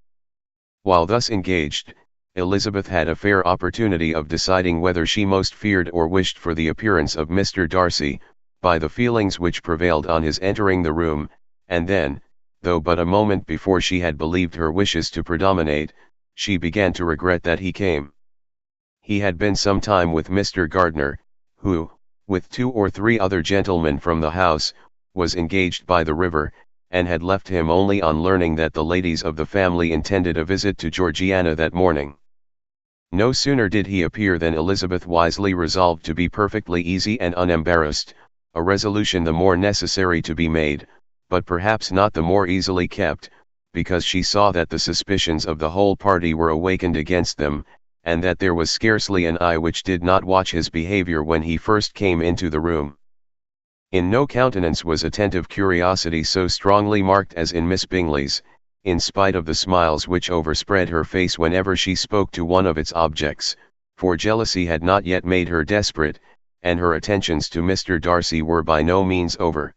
While thus engaged, Elizabeth had a fair opportunity of deciding whether she most feared or wished for the appearance of Mr. Darcy, by the feelings which prevailed on his entering the room, and then, though but a moment before she had believed her wishes to predominate, she began to regret that he came. He had been some time with Mr. Gardiner, who, with 2 or 3 other gentlemen from the house, was engaged by the river, and had left him only on learning that the ladies of the family intended a visit to Georgiana that morning. No sooner did he appear than Elizabeth wisely resolved to be perfectly easy and unembarrassed, a resolution the more necessary to be made, but perhaps not the more easily kept, because she saw that the suspicions of the whole party were awakened against them, and that there was scarcely an eye which did not watch his behavior when he first came into the room. In no countenance was attentive curiosity so strongly marked as in Miss Bingley's, in spite of the smiles which overspread her face whenever she spoke to one of its objects, for jealousy had not yet made her desperate, and her attentions to Mr. Darcy were by no means over.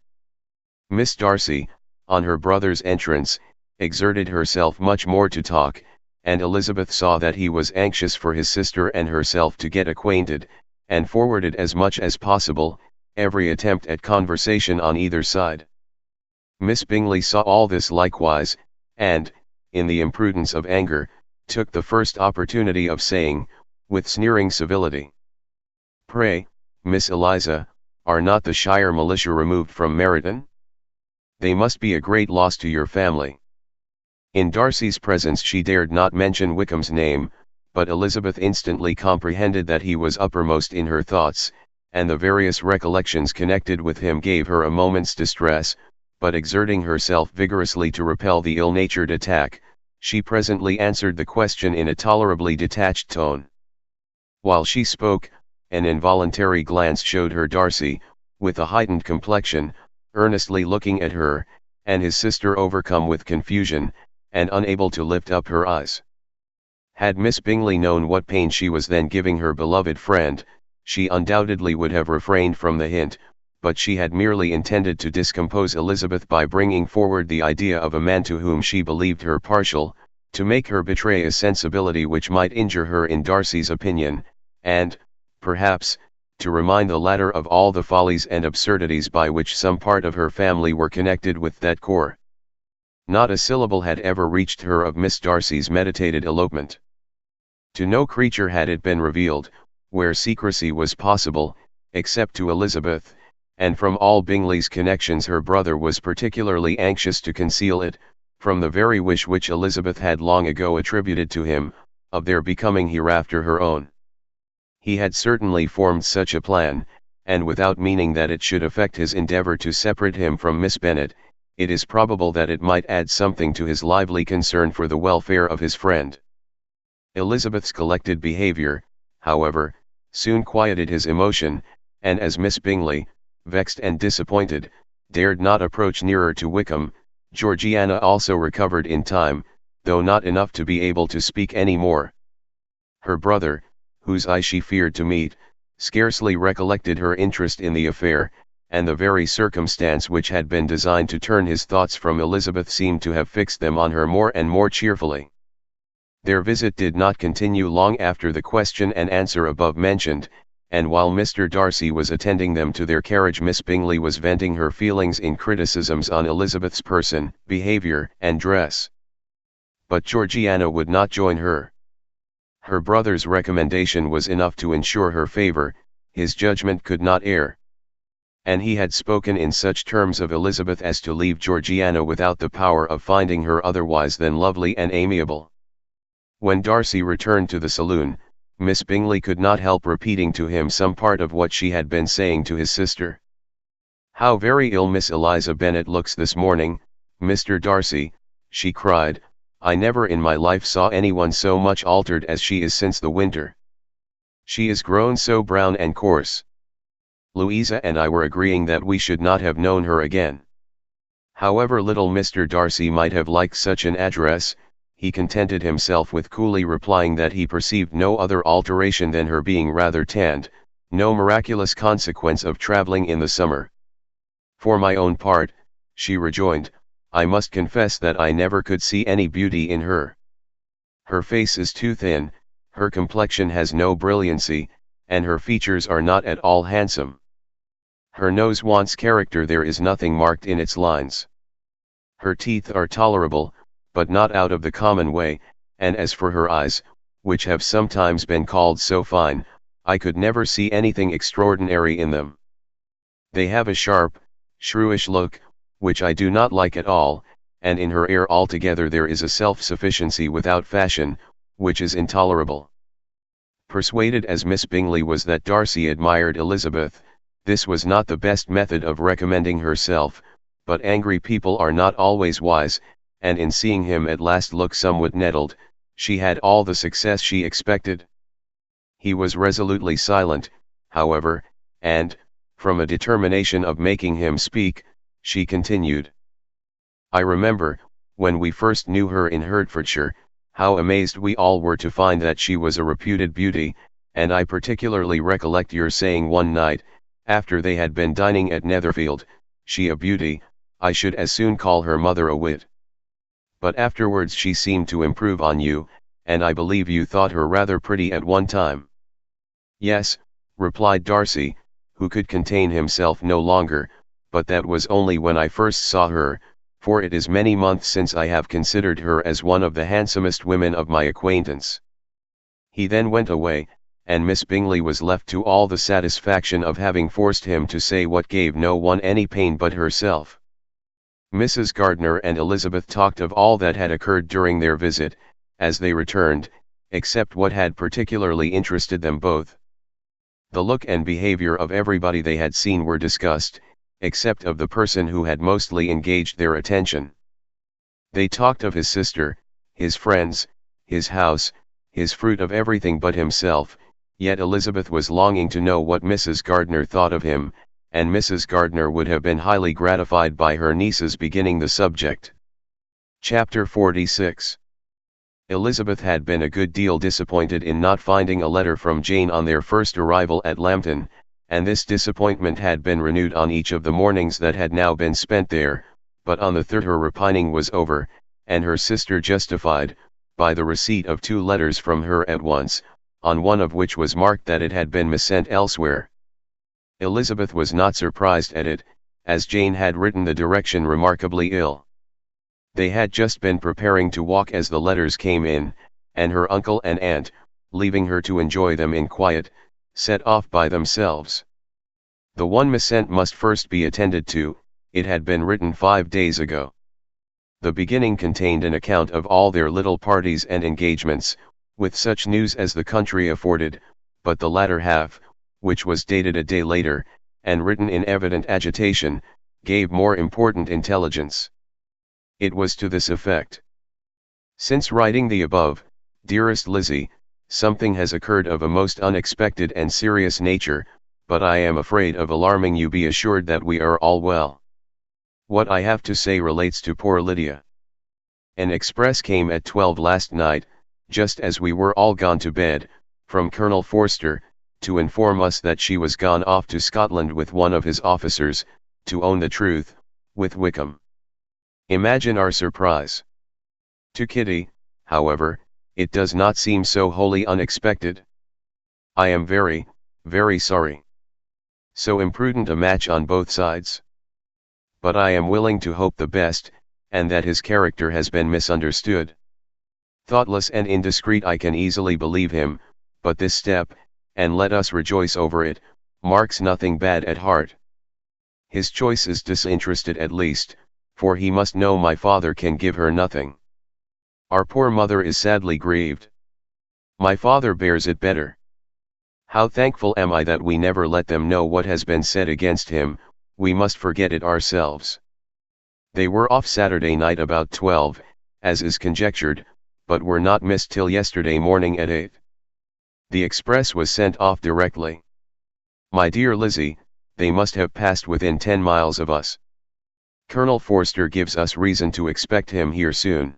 Miss Darcy, on her brother's entrance, exerted herself much more to talk, and Elizabeth saw that he was anxious for his sister and herself to get acquainted, and forwarded as much as possible every attempt at conversation on either side. Miss Bingley saw all this likewise, and, in the imprudence of anger, took the first opportunity of saying, with sneering civility, "Pray, Miss Eliza, are not the shire militia removed from Meryton? They must be a great loss to your family." In Darcy's presence she dared not mention Wickham's name, but Elizabeth instantly comprehended that he was uppermost in her thoughts, and the various recollections connected with him gave her a moment's distress, but exerting herself vigorously to repel the ill-natured attack, she presently answered the question in a tolerably detached tone. While she spoke, an involuntary glance showed her Darcy, with a heightened complexion, earnestly looking at her, and his sister overcome with confusion, and unable to lift up her eyes. Had Miss Bingley known what pain she was then giving her beloved friend, she undoubtedly would have refrained from the hint, but she had merely intended to discompose Elizabeth by bringing forward the idea of a man to whom she believed her partial, to make her betray a sensibility which might injure her in Darcy's opinion, and, perhaps, to remind the latter of all the follies and absurdities by which some part of her family were connected with that corps. Not a syllable had ever reached her of Miss Darcy's meditated elopement. To no creature had it been revealed, where secrecy was possible, except to Elizabeth, and from all Bingley's connections her brother was particularly anxious to conceal it, from the very wish which Elizabeth had long ago attributed to him, of their becoming hereafter her own. He had certainly formed such a plan, and without meaning that it should affect his endeavour to separate him from Miss Bennet, it is probable that it might add something to his lively concern for the welfare of his friend. Elizabeth's collected behaviour, however, soon quieted his emotion, and as Miss Bingley, vexed and disappointed, dared not approach nearer to Wickham, Georgiana also recovered in time, though not enough to be able to speak any more. Her brother, whose eye she feared to meet, scarcely recollected her interest in the affair, and the very circumstance which had been designed to turn his thoughts from Elizabeth seemed to have fixed them on her more and more cheerfully. Their visit did not continue long after the question and answer above mentioned, and while Mr. Darcy was attending them to their carriage, Miss Bingley was venting her feelings in criticisms on Elizabeth's person, behaviour, and dress. But Georgiana would not join her. Her brother's recommendation was enough to ensure her favour, his judgment could not err. And he had spoken in such terms of Elizabeth as to leave Georgiana without the power of finding her otherwise than lovely and amiable. When Darcy returned to the saloon, Miss Bingley could not help repeating to him some part of what she had been saying to his sister. "How very ill Miss Eliza Bennet looks this morning, Mr. Darcy," she cried. "I never in my life saw anyone so much altered as she is since the winter. She is grown so brown and coarse. Louisa and I were agreeing that we should not have known her again." However little Mr. Darcy might have liked such an address, he contented himself with coolly replying that he perceived no other alteration than her being rather tanned, no miraculous consequence of travelling in the summer. "For my own part," she rejoined, "I must confess that I never could see any beauty in her. Her face is too thin, her complexion has no brilliancy, and her features are not at all handsome. Her nose wants character, there is nothing marked in its lines. Her teeth are tolerable, but not out of the common way, and as for her eyes, which have sometimes been called so fine, I could never see anything extraordinary in them. They have a sharp, shrewish look, which I do not like at all, and in her air altogether there is a self-sufficiency without fashion, which is intolerable." Persuaded as Miss Bingley was that Darcy admired Elizabeth, this was not the best method of recommending herself, but angry people are not always wise, and in seeing him at last look somewhat nettled, she had all the success she expected. He was resolutely silent, however, and, from a determination of making him speak, she continued: "I remember, when we first knew her in Hertfordshire, how amazed we all were to find that she was a reputed beauty, and I particularly recollect your saying one night, after they had been dining at Netherfield, 'She a beauty, I should as soon call her mother a wit.' But afterwards she seemed to improve on you, and I believe you thought her rather pretty at one time." "Yes," replied Darcy, who could contain himself no longer, "but that was only when I first saw her, for it is many months since I have considered her as one of the handsomest women of my acquaintance." He then went away, and Miss Bingley was left to all the satisfaction of having forced him to say what gave no one any pain but herself. Mrs. Gardiner and Elizabeth talked of all that had occurred during their visit, as they returned, except what had particularly interested them both. The look and behaviour of everybody they had seen were discussed, except of the person who had mostly engaged their attention. They talked of his sister, his friends, his house, his fruit, of everything but himself, yet Elizabeth was longing to know what Mrs. Gardiner thought of him, and Mrs. Gardiner would have been highly gratified by her niece's beginning the subject. Chapter 46. Elizabeth had been a good deal disappointed in not finding a letter from Jane on their first arrival at Lambton, and this disappointment had been renewed on each of the mornings that had now been spent there, but on the third her repining was over, and her sister justified, by the receipt of 2 letters from her at once, on one of which was marked that it had been missent elsewhere. Elizabeth was not surprised at it, as Jane had written the direction remarkably ill. They had just been preparing to walk as the letters came in, and her uncle and aunt, leaving her to enjoy them in quiet, set off by themselves. The one missent must first be attended to. It had been written 5 days ago. The beginning contained an account of all their little parties and engagements, with such news as the country afforded, but the latter half, which was dated a day later, and written in evident agitation, gave more important intelligence. It was to this effect: "Since writing the above, dearest Lizzie, something has occurred of a most unexpected and serious nature, but I am afraid of alarming you. Be assured that we are all well. What I have to say relates to poor Lydia. An express came at 12 last night, just as we were all gone to bed, from Colonel Forster, to inform us that she was gone off to Scotland with one of his officers, to own the truth, with Wickham. Imagine our surprise. To Kitty, however, it does not seem so wholly unexpected. I am very, very sorry. So imprudent a match on both sides. But I am willing to hope the best, and that his character has been misunderstood. Thoughtless and indiscreet, I can easily believe him, but this step, and let us rejoice over it, marks nothing bad at heart. His choice is disinterested at least, for he must know my father can give her nothing. Our poor mother is sadly grieved. My father bears it better. How thankful am I that we never let them know what has been said against him. We must forget it ourselves. They were off Saturday night about 12, as is conjectured, but were not missed till yesterday morning at 8. The express was sent off directly. My dear Lizzie, they must have passed within 10 miles of us. Colonel Forster gives us reason to expect him here soon.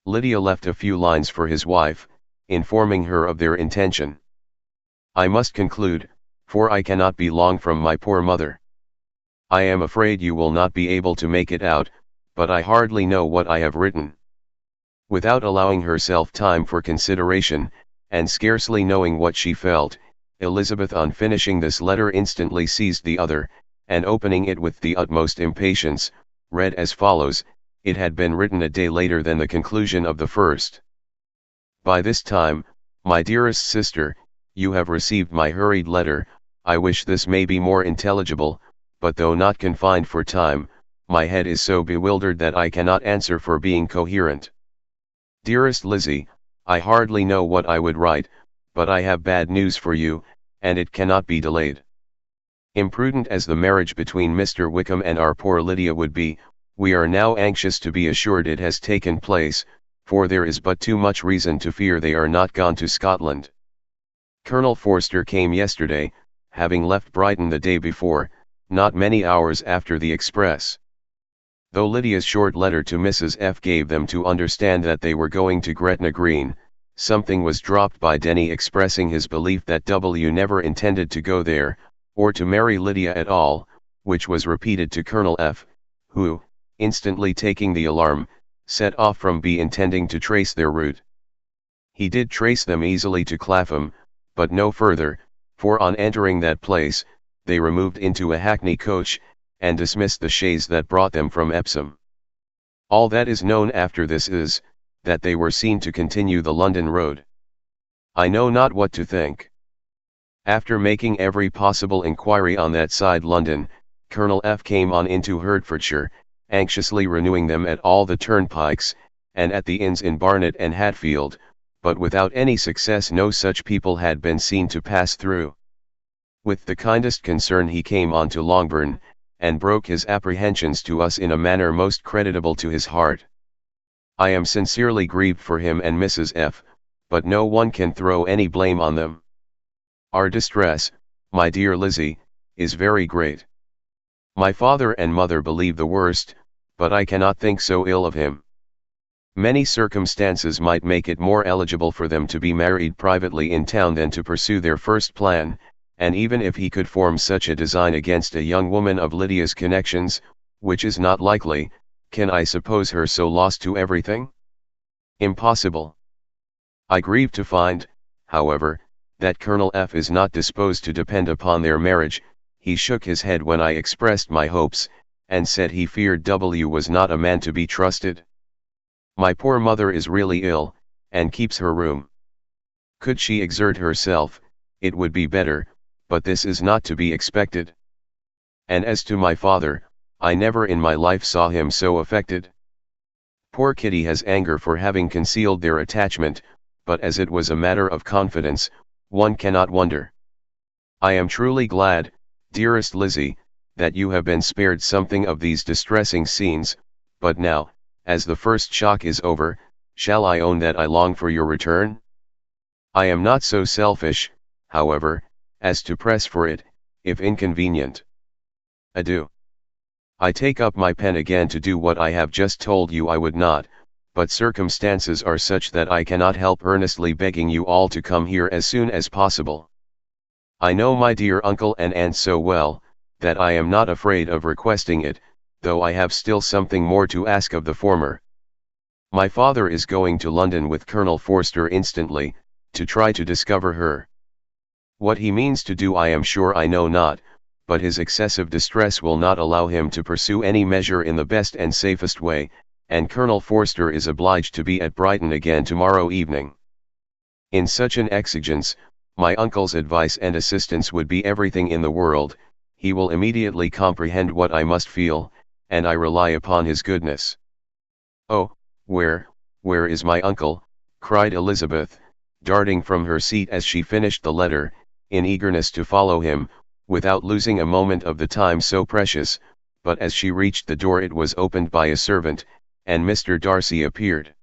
Lydia left a few lines for his wife, informing her of their intention. I must conclude, for I cannot be long from my poor mother. I am afraid you will not be able to make it out, but I hardly know what I have written. Without allowing herself time for consideration, and scarcely knowing what she felt, Elizabeth on finishing this letter instantly seized the other, and opening it with the utmost impatience, read as follows. It had been written a day later than the conclusion of the first. By this time, my dearest sister, you have received my hurried letter. I wish this may be more intelligible, but though not confined for time, my head is so bewildered that I cannot answer for being coherent. Dearest Lizzie, I hardly know what I would write, but I have bad news for you, and it cannot be delayed. Imprudent as the marriage between Mr. Wickham and our poor Lydia would be, we are now anxious to be assured it has taken place, for there is but too much reason to fear they are not gone to Scotland. Colonel Forster came yesterday, having left Brighton the day before, not many hours after the express. Though Lydia's short letter to Mrs. F. gave them to understand that they were going to Gretna Green, something was dropped by Denny expressing his belief that W. never intended to go there, or to marry Lydia at all, which was repeated to Colonel F., who, instantly taking the alarm, set off from B intending to trace their route. He did trace them easily to Clapham, but no further, for on entering that place, they removed into a hackney coach, and dismissed the chaise that brought them from Epsom. All that is known after this is, that they were seen to continue the London road. I know not what to think. After making every possible inquiry on that side London, Colonel F. came on into Hertfordshire, anxiously renewing them at all the turnpikes, and at the inns in Barnet and Hatfield, but without any success. No such people had been seen to pass through. With the kindest concern he came on to Longbourn, and broke his apprehensions to us in a manner most creditable to his heart. I am sincerely grieved for him and Mrs. F., but no one can throw any blame on them. Our distress, my dear Lizzie, is very great. My father and mother believe the worst, but I cannot think so ill of him. Many circumstances might make it more eligible for them to be married privately in town than to pursue their first plan, and even if he could form such a design against a young woman of Lydia's connections, which is not likely, can I suppose her so lost to everything? Impossible. I grieve to find, however, that Colonel F. is not disposed to depend upon their marriage. He shook his head when I expressed my hopes, and said he feared W. was not a man to be trusted. My poor mother is really ill, and keeps her room. Could she exert herself, it would be better, but this is not to be expected. And as to my father, I never in my life saw him so affected. Poor Kitty has anger for having concealed their attachment, but as it was a matter of confidence, one cannot wonder. I am truly glad, dearest Lizzie, that you have been spared something of these distressing scenes, but now, as the first shock is over, shall I own that I long for your return? I am not so selfish, however, as to press for it, if inconvenient. Adieu. I take up my pen again to do what I have just told you I would not, but circumstances are such that I cannot help earnestly begging you all to come here as soon as possible. I know my dear uncle and aunt so well, that I am not afraid of requesting it, though I have still something more to ask of the former. My father is going to London with Colonel Forster instantly, to try to discover her. What he means to do I am sure I know not, but his excessive distress will not allow him to pursue any measure in the best and safest way, and Colonel Forster is obliged to be at Brighton again tomorrow evening. In such an exigence, my uncle's advice and assistance would be everything in the world. He will immediately comprehend what I must feel, and I rely upon his goodness. Oh, where is my uncle? Cried Elizabeth, darting from her seat as she finished the letter, in eagerness to follow him, without losing a moment of the time so precious, but as she reached the door it was opened by a servant, and Mr. Darcy appeared.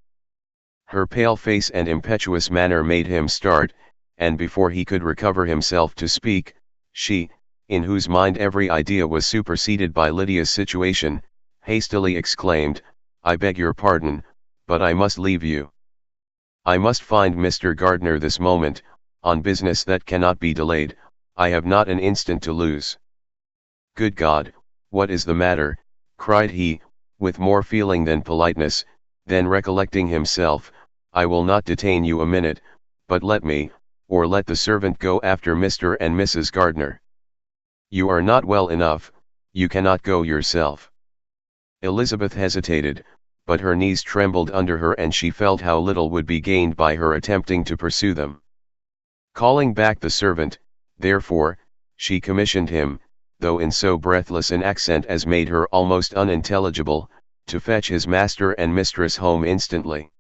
Her pale face and impetuous manner made him start, and before he could recover himself to speak, she, in whose mind every idea was superseded by Lydia's situation, hastily exclaimed, "I beg your pardon, but I must leave you. I must find Mr. Gardiner this moment, on business that cannot be delayed. I have not an instant to lose." "Good God, what is the matter?" cried he, with more feeling than politeness. Then recollecting himself, "I will not detain you a minute, but let me, or let the servant go after Mr. and Mrs. Gardiner. You are not well enough, you cannot go yourself." Elizabeth hesitated, but her knees trembled under her and she felt how little would be gained by her attempting to pursue them. Calling back the servant, therefore, she commissioned him, though in so breathless an accent as made her almost unintelligible, to fetch his master and mistress home instantly.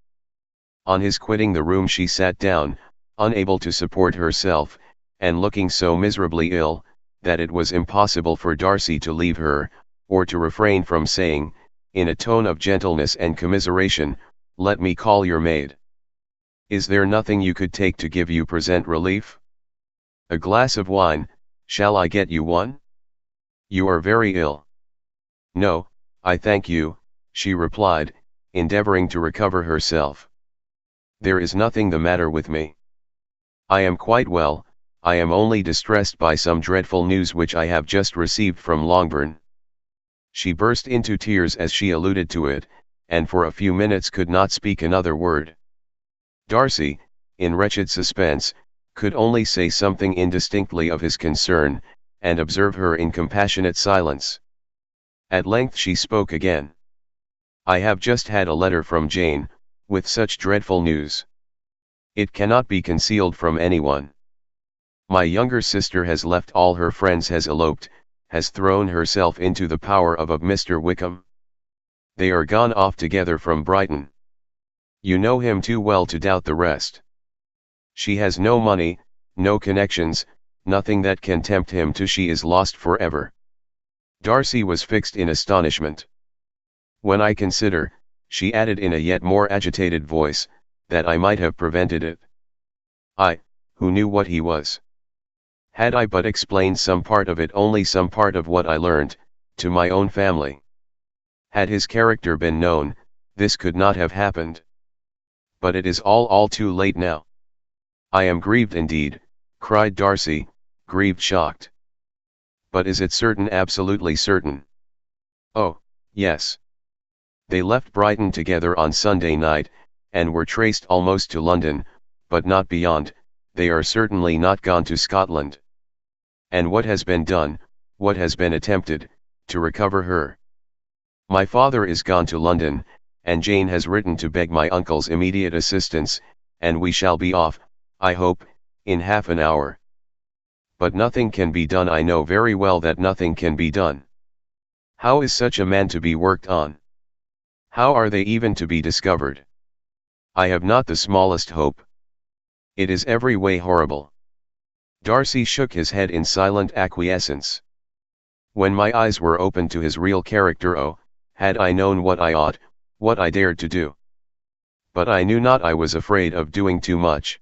On his quitting the room she sat down, unable to support herself, and looking so miserably ill, that it was impossible for Darcy to leave her, or to refrain from saying, in a tone of gentleness and commiseration, "Let me call your maid. Is there nothing you could take to give you present relief? A glass of wine, shall I get you one? You are very ill." "No, I thank you," she replied, endeavoring to recover herself. "There is nothing the matter with me. I am quite well. I am only distressed by some dreadful news which I have just received from Longbourn." She burst into tears as she alluded to it, and for a few minutes could not speak another word. Darcy, in wretched suspense, could only say something indistinctly of his concern, and observe her in compassionate silence. At length she spoke again. "I have just had a letter from Jane, with such dreadful news. It cannot be concealed from anyone. My younger sister has left all her friends, has eloped, has thrown herself into the power of Mr. Wickham. They are gone off together from Brighton. You know him too well to doubt the rest. She has no money, no connections, nothing that can tempt him to. She is lost forever. Darcy was fixed in astonishment. When I consider, she added in a yet more agitated voice, that I might have prevented it. I, who knew what he was. Had I but explained some part of it, only some part of what I learned, to my own family. Had his character been known, this could not have happened. But it is all too late now. I am grieved indeed, cried Darcy, grieved, shocked. But is it certain, absolutely certain? Oh, yes. They left Brighton together on Sunday night, and were traced almost to London, but not beyond. They are certainly not gone to Scotland. And what has been done, what has been attempted, to recover her? My father is gone to London, and Jane has written to beg my uncle's immediate assistance, and we shall be off, I hope, in half an hour. But nothing can be done. I know very well that nothing can be done. How is such a man to be worked on? How are they even to be discovered? I have not the smallest hope. It is every way horrible. Darcy shook his head in silent acquiescence. When my eyes were opened to his real character, oh, had I known what I ought, what I dared to do. But I knew not. I was afraid of doing too much.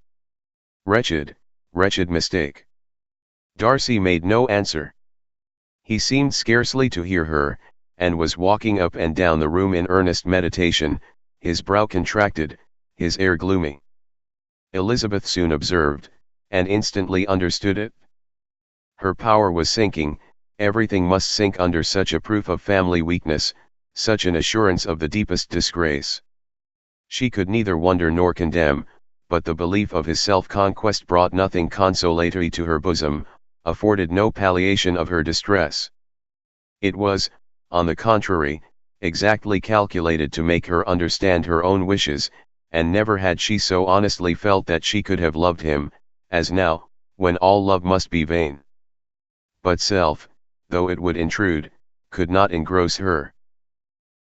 Wretched, wretched mistake. Darcy made no answer. He seemed scarcely to hear her, and was walking up and down the room in earnest meditation, his brow contracted, his air gloomy. Elizabeth soon observed, and instantly understood it. Her power was sinking. Everything must sink under such a proof of family weakness, such an assurance of the deepest disgrace. She could neither wonder nor condemn, but the belief of his self-conquest brought nothing consolatory to her bosom, afforded no palliation of her distress. It was, on the contrary, exactly calculated to make her understand her own wishes, and never had she so honestly felt that she could have loved him, as now, when all love must be vain. But self, though it would intrude, could not engross her.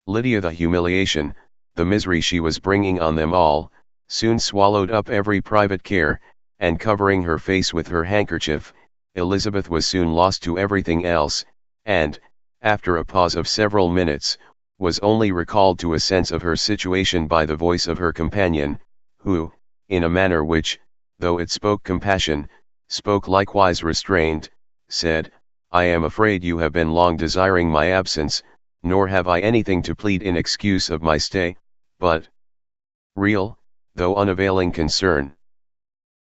Lydia, the humiliation, the misery she was bringing on them all, soon swallowed up every private care, and covering her face with her handkerchief, Elizabeth was soon lost to everything else, and, after a pause of several minutes, was only recalled to a sense of her situation by the voice of her companion, who, in a manner which, though it spoke compassion, spoke likewise restraint, said, I am afraid you have been long desiring my absence, nor have I anything to plead in excuse of my stay, but real, though unavailing concern.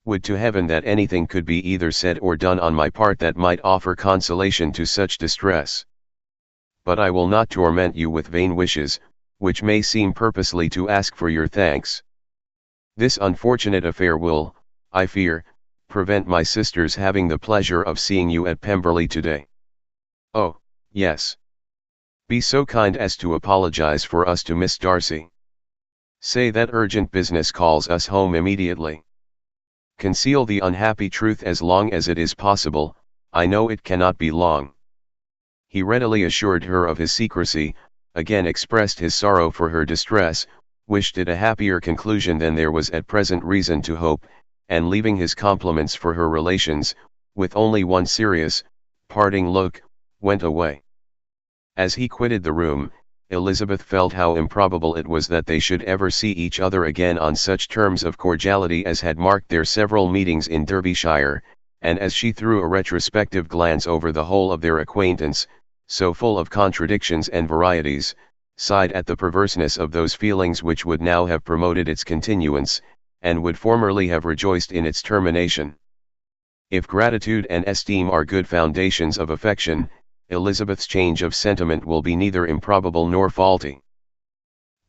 Would to heaven that anything could be either said or done on my part that might offer consolation to such distress. But I will not torment you with vain wishes, which may seem purposely to ask for your thanks. This unfortunate affair will, I fear, prevent my sister's having the pleasure of seeing you at Pemberley today. Oh, yes. Be so kind as to apologize for us to Miss Darcy. Say that urgent business calls us home immediately. Conceal the unhappy truth as long as it is possible. I know it cannot be long. He readily assured her of his secrecy, again expressed his sorrow for her distress, wished it a happier conclusion than there was at present reason to hope, and leaving his compliments for her relations, with only one serious, parting look, went away. As he quitted the room, Elizabeth felt how improbable it was that they should ever see each other again on such terms of cordiality as had marked their several meetings in Derbyshire, and as she threw a retrospective glance over the whole of their acquaintance, so full of contradictions and varieties, sighed at the perverseness of those feelings which would now have promoted its continuance, and would formerly have rejoiced in its termination. If gratitude and esteem are good foundations of affection, Elizabeth's change of sentiment will be neither improbable nor faulty.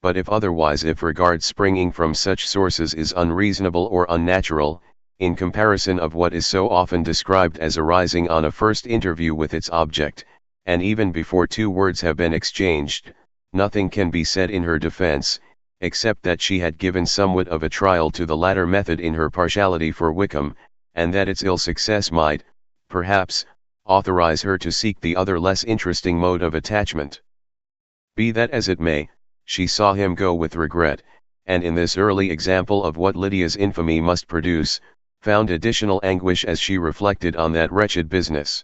But if otherwise, if regard springing from such sources is unreasonable or unnatural, in comparison of what is so often described as arising on a first interview with its object, and even before two words have been exchanged, nothing can be said in her defense, except that she had given somewhat of a trial to the latter method in her partiality for Wickham, and that its ill success might, perhaps, authorize her to seek the other less interesting mode of attachment. Be that as it may, she saw him go with regret, and in this early example of what Lydia's infamy must produce, found additional anguish as she reflected on that wretched business.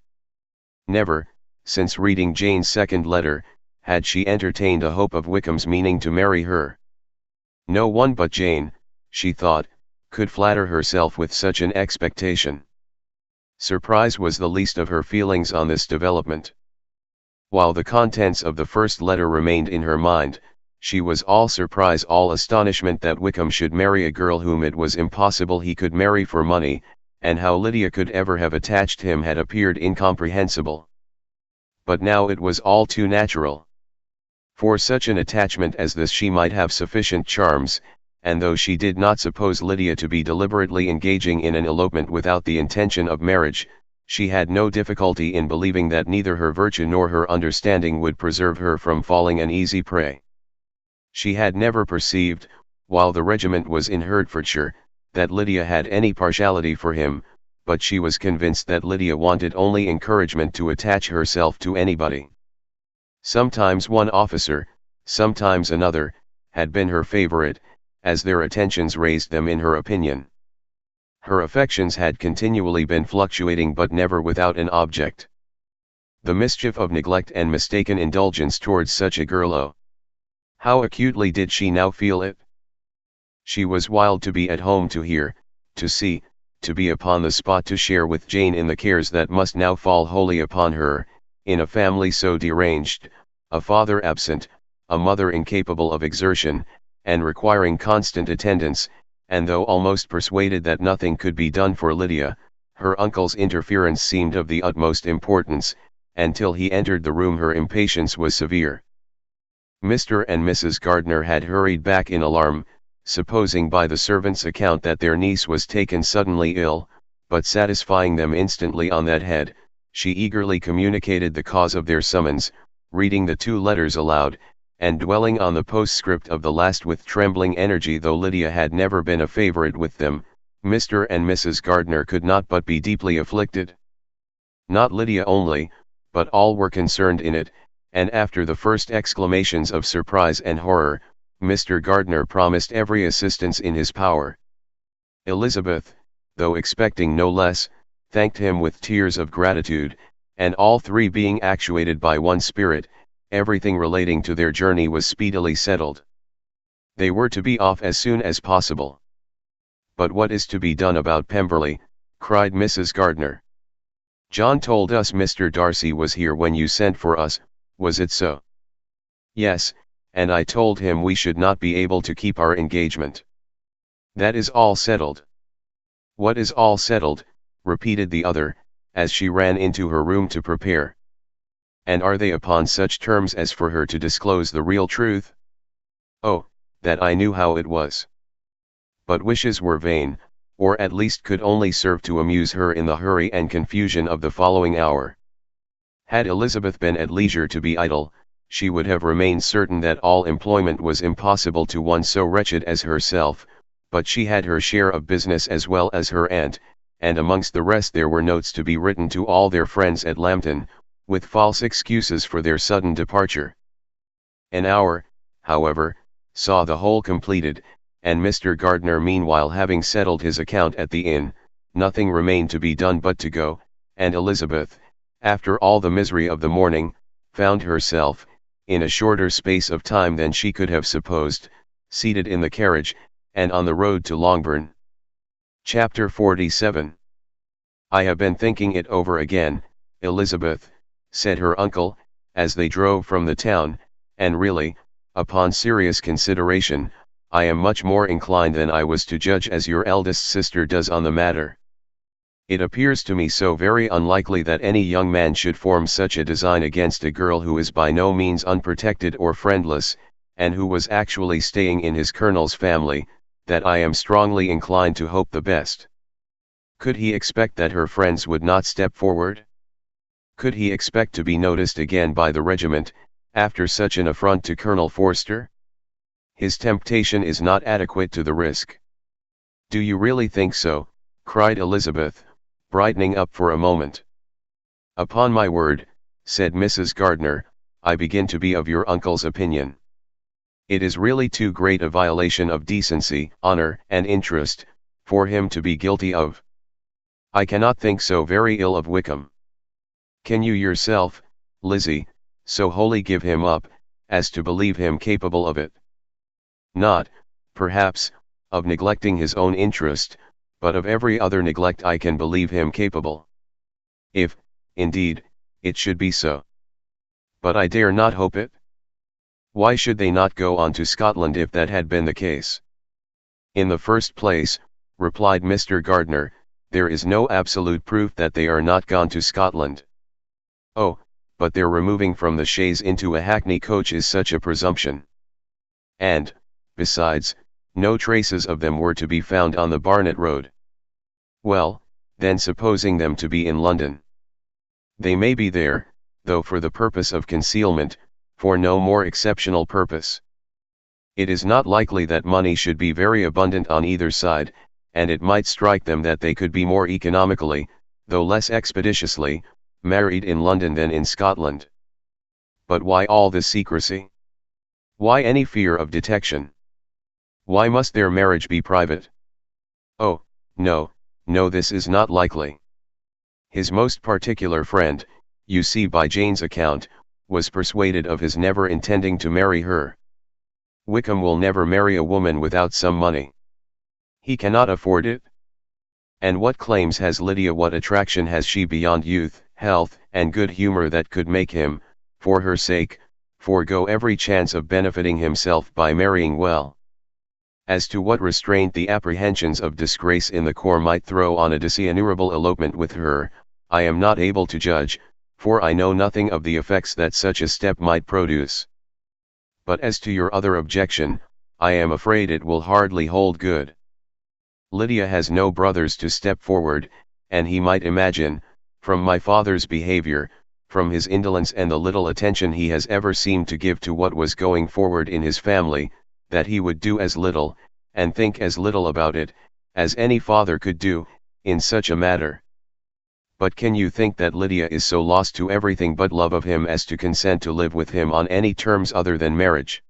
Never, since reading Jane's second letter, had she entertained a hope of Wickham's meaning to marry her. No one but Jane, she thought, could flatter herself with such an expectation. Surprise was the least of her feelings on this development. While the contents of the first letter remained in her mind, she was all surprise, all astonishment that Wickham should marry a girl whom it was impossible he could marry for money, and how Lydia could ever have attached him had appeared incomprehensible. But now it was all too natural. For such an attachment as this she might have sufficient charms, and though she did not suppose Lydia to be deliberately engaging in an elopement without the intention of marriage, she had no difficulty in believing that neither her virtue nor her understanding would preserve her from falling an easy prey. She had never perceived, while the regiment was in Hertfordshire, that Lydia had any partiality for him, but she was convinced that Lydia wanted only encouragement to attach herself to anybody. Sometimes one officer, sometimes another, had been her favorite, as their attentions raised them in her opinion. Her affections had continually been fluctuating but never without an object. The mischief of neglect and mistaken indulgence towards such a girl, oh! How acutely did she now feel it? She was wild to be at home, to hear, to see, to be upon the spot, to share with Jane in the cares that must now fall wholly upon her, in a family so deranged, a father absent, a mother incapable of exertion, and requiring constant attendance, and though almost persuaded that nothing could be done for Lydia, her uncle's interference seemed of the utmost importance, and till he entered the room her impatience was severe. Mr. and Mrs. Gardiner had hurried back in alarm, supposing by the servant's account that their niece was taken suddenly ill, but satisfying them instantly on that head, she eagerly communicated the cause of their summons, reading the 2 letters aloud, and dwelling on the postscript of the last with trembling energy. Though Lydia had never been a favorite with them, Mr. and Mrs. Gardiner could not but be deeply afflicted. Not Lydia only, but all were concerned in it, and after the first exclamations of surprise and horror, Mr. Gardiner promised every assistance in his power. Elizabeth, though expecting no less, thanked him with tears of gratitude, and all 3 being actuated by one spirit, everything relating to their journey was speedily settled. They were to be off as soon as possible. "But what is to be done about Pemberley?" cried Mrs. Gardiner. "John told us Mr. Darcy was here when you sent for us, was it so?" "Yes, and I told him we should not be able to keep our engagement." "That is all settled." "What is all settled?" repeated the other, as she ran into her room to prepare. "And are they upon such terms as for her to disclose the real truth?" "Oh, that I knew how it was." But wishes were vain, or at least could only serve to amuse her in the hurry and confusion of the following hour. Had Elizabeth been at leisure to be idle, she would have remained certain that all employment was impossible to one so wretched as herself, but she had her share of business as well as her aunt, and amongst the rest there were notes to be written to all their friends at Lambton, with false excuses for their sudden departure. An hour, however, saw the whole completed, and Mr. Gardiner meanwhile having settled his account at the inn, nothing remained to be done but to go, and Elizabeth, after all the misery of the morning, found herself, in a shorter space of time than she could have supposed, seated in the carriage, and on the road to Longbourn. Chapter 47. "I have been thinking it over again, Elizabeth," said her uncle, as they drove from the town, "and really, upon serious consideration, I am much more inclined than I was to judge as your eldest sister does on the matter. It appears to me so very unlikely that any young man should form such a design against a girl who is by no means unprotected or friendless, and who was actually staying in his colonel's family, that I am strongly inclined to hope the best. Could he expect that her friends would not step forward? Could he expect to be noticed again by the regiment, after such an affront to Colonel Forster? His temptation is not adequate to the risk." "Do you really think so?" cried Elizabeth, brightening up for a moment. "Upon my word," said Mrs. Gardiner, "I begin to be of your uncle's opinion. It is really too great a violation of decency, honor, and interest, for him to be guilty of. I cannot think so very ill of Wickham. Can you yourself, Lizzie, so wholly give him up, as to believe him capable of it. Not, perhaps, of neglecting his own interest, but of every other neglect I can believe him capable. If, indeed, it should be so. But I dare not hope it. Why should they not go on to Scotland if that had been the case? In the first place, replied Mr. Gardiner, there is no absolute proof that they are not gone to Scotland. Oh, but their removing from the chaise into a hackney coach is such a presumption. And, besides, no traces of them were to be found on the Barnet road. Well, then supposing them to be in London. They may be there, though for the purpose of concealment, for no more exceptional purpose. It is not likely that money should be very abundant on either side, and it might strike them that they could be more economically, though less expeditiously, married in London than in Scotland. But why all this secrecy? Why any fear of detection? Why must their marriage be private? Oh, no, no, this is not likely. His most particular friend, you see by Jane's account, was persuaded of his never intending to marry her. Wickham will never marry a woman without some money. He cannot afford it. And what claims has Lydia, what attraction has she beyond youth, health, and good humor that could make him, for her sake, forego every chance of benefiting himself by marrying well? As to what restraint the apprehensions of disgrace in the corps might throw on a dishonorable elopement with her, I am not able to judge, for I know nothing of the effects that such a step might produce. But as to your other objection, I am afraid it will hardly hold good. Lydia has no brothers to step forward, and he might imagine, from my father's behavior, from his indolence and the little attention he has ever seemed to give to what was going forward in his family, that he would do as little, and think as little about it, as any father could do, in such a matter. But can you think that Lydia is so lost to everything but love of him as to consent to live with him on any terms other than marriage?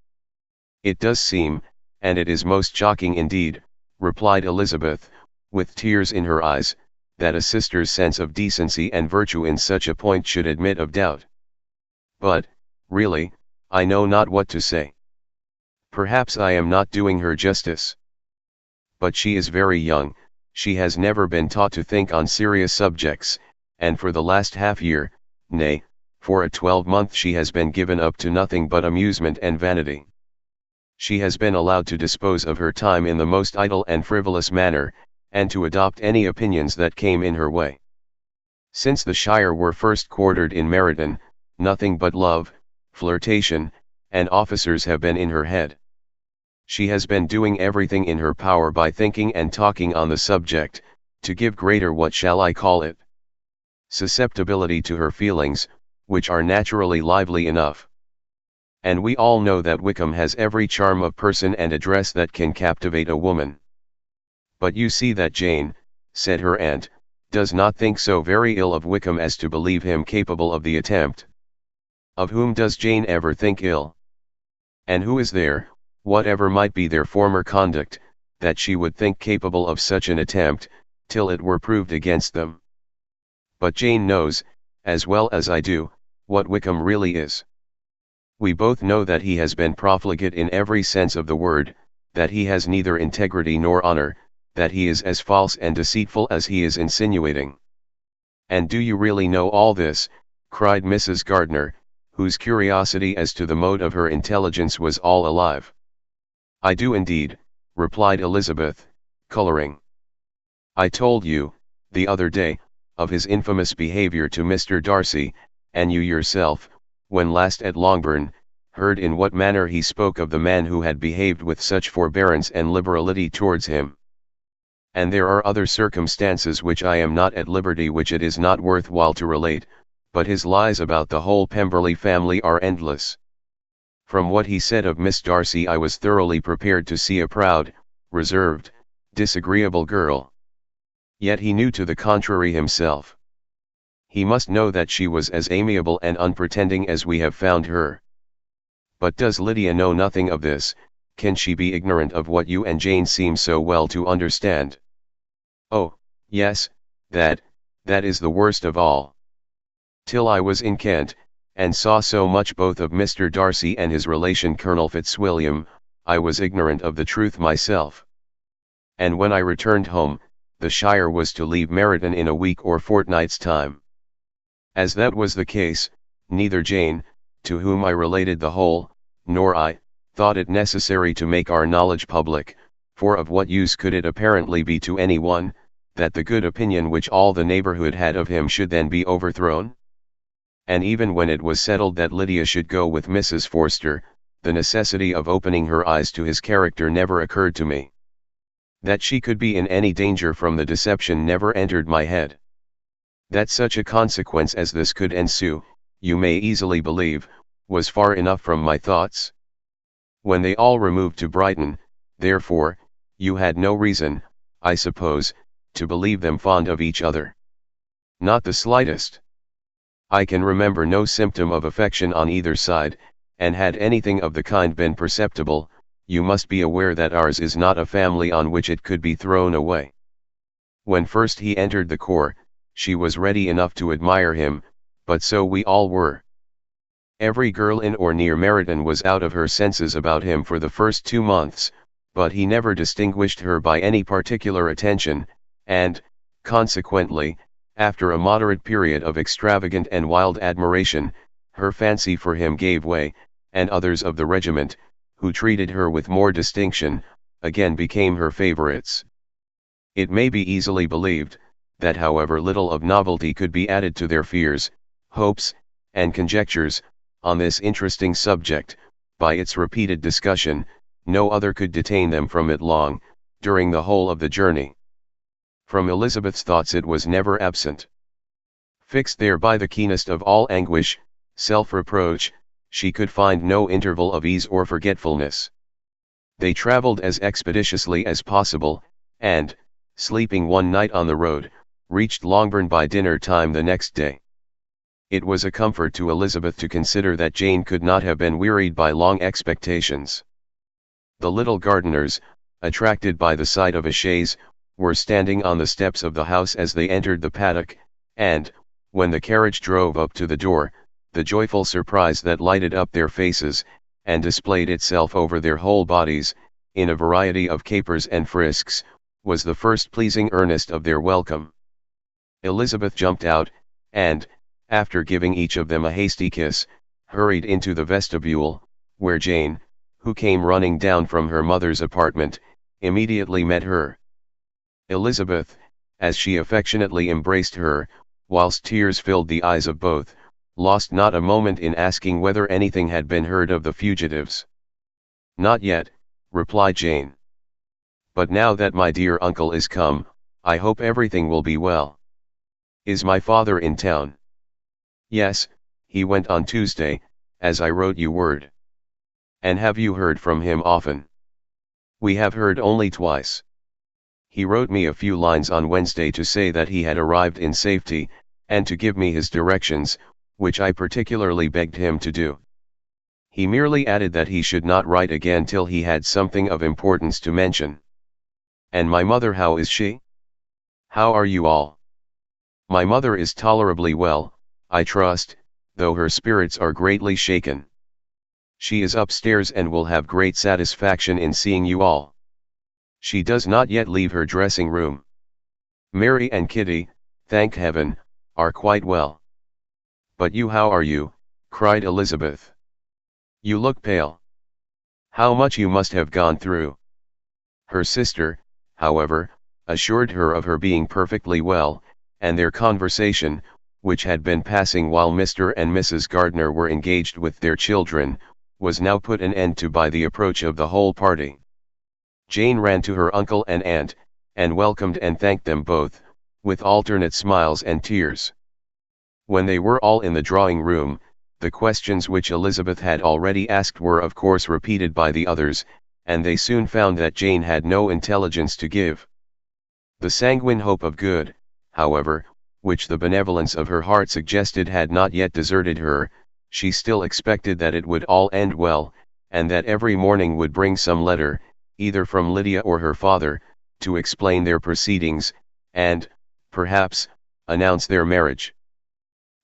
It does seem, and it is most shocking indeed, replied Elizabeth, with tears in her eyes, that a sister's sense of decency and virtue in such a point should admit of doubt. But, really, I know not what to say. Perhaps I am not doing her justice. But she is very young, she has never been taught to think on serious subjects, and for the last half-year, nay, for a 12-month she has been given up to nothing but amusement and vanity. She has been allowed to dispose of her time in the most idle and frivolous manner, and to adopt any opinions that came in her way. Since the Shire were first quartered in Meryton, nothing but love, flirtation, and officers have been in her head. She has been doing everything in her power by thinking and talking on the subject, to give greater, what shall I call it, susceptibility to her feelings, which are naturally lively enough. And we all know that Wickham has every charm of person and address that can captivate a woman. But you see that Jane, said her aunt, does not think so very ill of Wickham as to believe him capable of the attempt. Of whom does Jane ever think ill? And who is there, whatever might be their former conduct, that she would think capable of such an attempt, till it were proved against them? But Jane knows, as well as I do, what Wickham really is. We both know that he has been profligate in every sense of the word, that he has neither integrity nor honor, that he is as false and deceitful as he is insinuating. And do you really know all this? Cried Mrs. Gardiner, whose curiosity as to the mode of her intelligence was all alive. I do indeed, replied Elizabeth, coloring. I told you, the other day, of his infamous behavior to Mr. Darcy, and you yourself, when last at Longbourn, heard in what manner he spoke of the man who had behaved with such forbearance and liberality towards him. And there are other circumstances which I am not at liberty, which it is not worth while to relate, but his lies about the whole Pemberley family are endless. From what he said of Miss Darcy I was thoroughly prepared to see a proud, reserved, disagreeable girl. Yet he knew to the contrary himself. He must know that she was as amiable and unpretending as we have found her. But does Lydia know nothing of this? Can she be ignorant of what you and Jane seem so well to understand? Oh, yes, that is the worst of all. Till I was in Kent, and saw so much both of Mr. Darcy and his relation Colonel Fitzwilliam, I was ignorant of the truth myself. And when I returned home, the Shire was to leave Meryton in a week or fortnight's time. As that was the case, neither Jane, to whom I related the whole, nor I, thought it necessary to make our knowledge public, for of what use could it apparently be to any one, that the good opinion which all the neighborhood had of him should then be overthrown? And even when it was settled that Lydia should go with Mrs. Forster, the necessity of opening her eyes to his character never occurred to me. That she could be in any danger from the deception never entered my head. That such a consequence as this could ensue, you may easily believe, was far enough from my thoughts. When they all removed to Brighton, therefore, you had no reason, I suppose, to believe them fond of each other. Not the slightest. I can remember no symptom of affection on either side, and had anything of the kind been perceptible, you must be aware that ours is not a family on which it could be thrown away. When first he entered the corps, she was ready enough to admire him, but so we all were. Every girl in or near Meryton was out of her senses about him for the first 2 months, but he never distinguished her by any particular attention, and, consequently, after a moderate period of extravagant and wild admiration, her fancy for him gave way, and others of the regiment, who treated her with more distinction, again became her favorites. It may be easily believed, that however little of novelty could be added to their fears, hopes, and conjectures, on this interesting subject, by its repeated discussion, no other could detain them from it long, during the whole of the journey. From Elizabeth's thoughts it was never absent. Fixed there by the keenest of all anguish, self-reproach, she could find no interval of ease or forgetfulness. They travelled as expeditiously as possible, and, sleeping one night on the road, reached Longbourn by dinner time the next day. It was a comfort to Elizabeth to consider that Jane could not have been wearied by long expectations. The little gardeners, attracted by the sight of a chaise, were standing on the steps of the house as they entered the paddock, and, when the carriage drove up to the door, the joyful surprise that lighted up their faces, and displayed itself over their whole bodies, in a variety of capers and frisks, was the first pleasing earnest of their welcome. Elizabeth jumped out, and, after giving each of them a hasty kiss, hurried into the vestibule, where Jane, who came running down from her mother's apartment, immediately met her. Elizabeth, as she affectionately embraced her, whilst tears filled the eyes of both, lost not a moment in asking whether anything had been heard of the fugitives. "Not yet," replied Jane. "But now that my dear uncle is come, I hope everything will be well. Is my father in town?" "Yes, he went on Tuesday, as I wrote you word." "And have you heard from him often?" "We have heard only twice. He wrote me a few lines on Wednesday to say that he had arrived in safety, and to give me his directions, which I particularly begged him to do. He merely added that he should not write again till he had something of importance to mention." "And my mother, how is she? How are you all?" "My mother is tolerably well, I trust, though her spirits are greatly shaken. She is upstairs and will have great satisfaction in seeing you all. She does not yet leave her dressing room. Mary and Kitty, thank heaven, are quite well." "But you, how are you?" cried Elizabeth. "You look pale. How much you must have gone through." Her sister, however, assured her of her being perfectly well, and their conversation, which had been passing while Mr. and Mrs. Gardiner were engaged with their children, was now put an end to by the approach of the whole party. Jane ran to her uncle and aunt, and welcomed and thanked them both, with alternate smiles and tears. When they were all in the drawing room, the questions which Elizabeth had already asked were of course repeated by the others, and they soon found that Jane had no intelligence to give. The sanguine hope of good, however, which the benevolence of her heart suggested had not yet deserted her. She still expected that it would all end well, and that every morning would bring some letter, either from Lydia or her father, to explain their proceedings, and, perhaps, announce their marriage.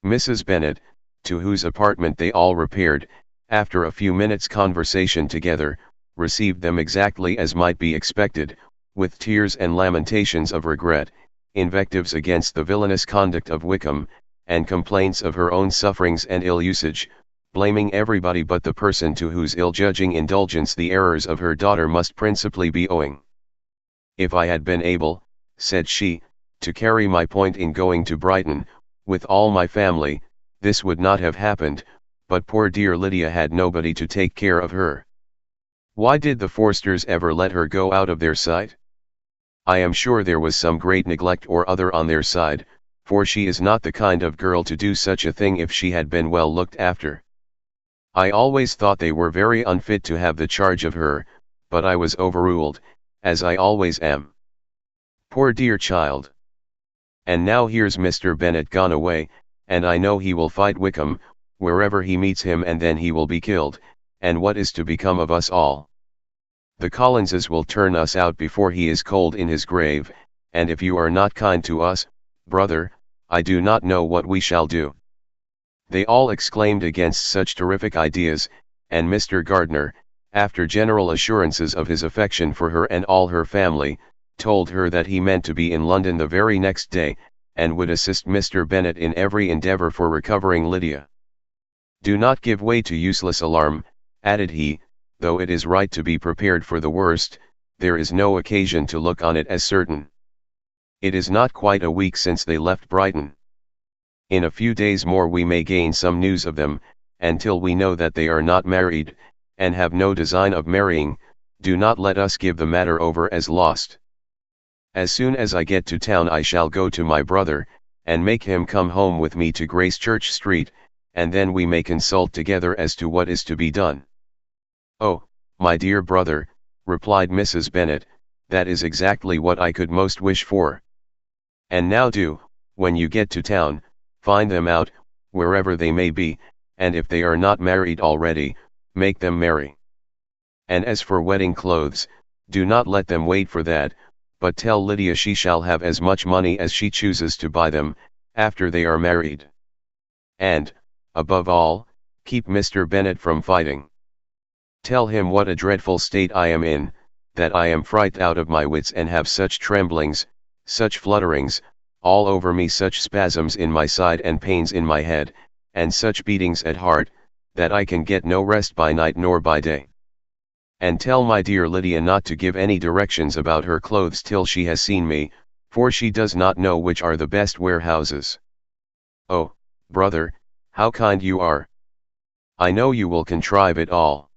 Mrs. Bennet, to whose apartment they all repaired, after a few minutes' conversation together, received them exactly as might be expected, with tears and lamentations of regret, invectives against the villainous conduct of Wickham, and complaints of her own sufferings and ill-usage, blaming everybody but the person to whose ill-judging indulgence the errors of her daughter must principally be owing. "If I had been able," said she, "to carry my point in going to Brighton, with all my family, this would not have happened, but poor dear Lydia had nobody to take care of her. Why did the Forsters ever let her go out of their sight? I am sure there was some great neglect or other on their side, for she is not the kind of girl to do such a thing if she had been well looked after. I always thought they were very unfit to have the charge of her, but I was overruled, as I always am. Poor dear child. And now here's Mr. Bennet gone away, and I know he will fight Wickham, wherever he meets him, and then he will be killed, and what is to become of us all? The Collinses will turn us out before he is cold in his grave, and if you are not kind to us, brother, I do not know what we shall do." They all exclaimed against such terrific ideas, and Mr. Gardiner, after general assurances of his affection for her and all her family, told her that he meant to be in London the very next day, and would assist Mr. Bennet in every endeavour for recovering Lydia. "Do not give way to useless alarm," added he, "though it is right to be prepared for the worst, there is no occasion to look on it as certain. It is not quite a week since they left Brighton. In a few days more we may gain some news of them, and till we know that they are not married, and have no design of marrying, do not let us give the matter over as lost. As soon as I get to town I shall go to my brother, and make him come home with me to Gracechurch Street, and then we may consult together as to what is to be done." "Oh, my dear brother," replied Mrs. Bennet, "that is exactly what I could most wish for. And now do, when you get to town, find them out, wherever they may be, and if they are not married already, make them marry. And as for wedding clothes, do not let them wait for that, but tell Lydia she shall have as much money as she chooses to buy them, after they are married. And, above all, keep Mr. Bennet from fighting. Tell him what a dreadful state I am in, that I am frightened out of my wits and have such tremblings, such flutterings, all over me, such spasms in my side and pains in my head, and such beatings at heart, that I can get no rest by night nor by day. And tell my dear Lydia not to give any directions about her clothes till she has seen me, for she does not know which are the best warehouses. Oh, brother, how kind you are! I know you will contrive it all."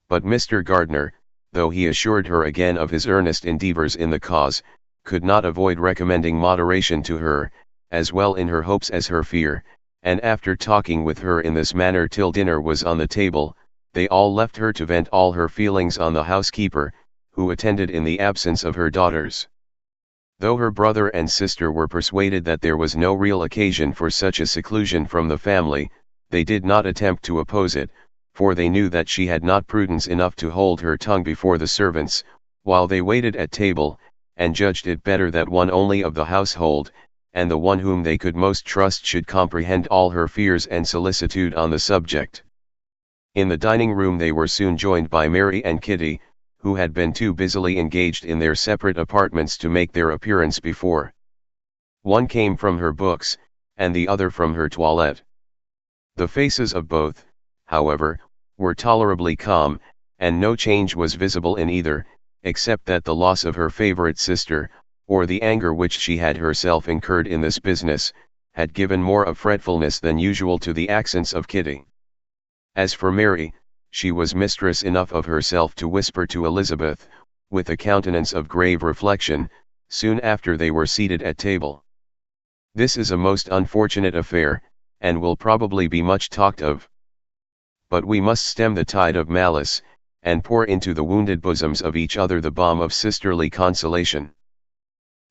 But Mr. Gardiner, though he assured her again of his earnest endeavours in the cause, could not avoid recommending moderation to her, as well in her hopes as her fear, and after talking with her in this manner till dinner was on the table, they all left her to vent all her feelings on the housekeeper, who attended in the absence of her daughters. Though her brother and sister were persuaded that there was no real occasion for such a seclusion from the family, they did not attempt to oppose it, for they knew that she had not prudence enough to hold her tongue before the servants, while they waited at table, and judged it better that one only of the household, and the one whom they could most trust, should comprehend all her fears and solicitude on the subject. In the dining room they were soon joined by Mary and Kitty, who had been too busily engaged in their separate apartments to make their appearance before. One came from her books, and the other from her toilette. The faces of both, however, were tolerably calm, and no change was visible in either, except that the loss of her favourite sister, or the anger which she had herself incurred in this business, had given more of fretfulness than usual to the accents of Kitty. As for Mary, she was mistress enough of herself to whisper to Elizabeth, with a countenance of grave reflection, soon after they were seated at table: "This is a most unfortunate affair, and will probably be much talked of. But we must stem the tide of malice, and pour into the wounded bosoms of each other the balm of sisterly consolation."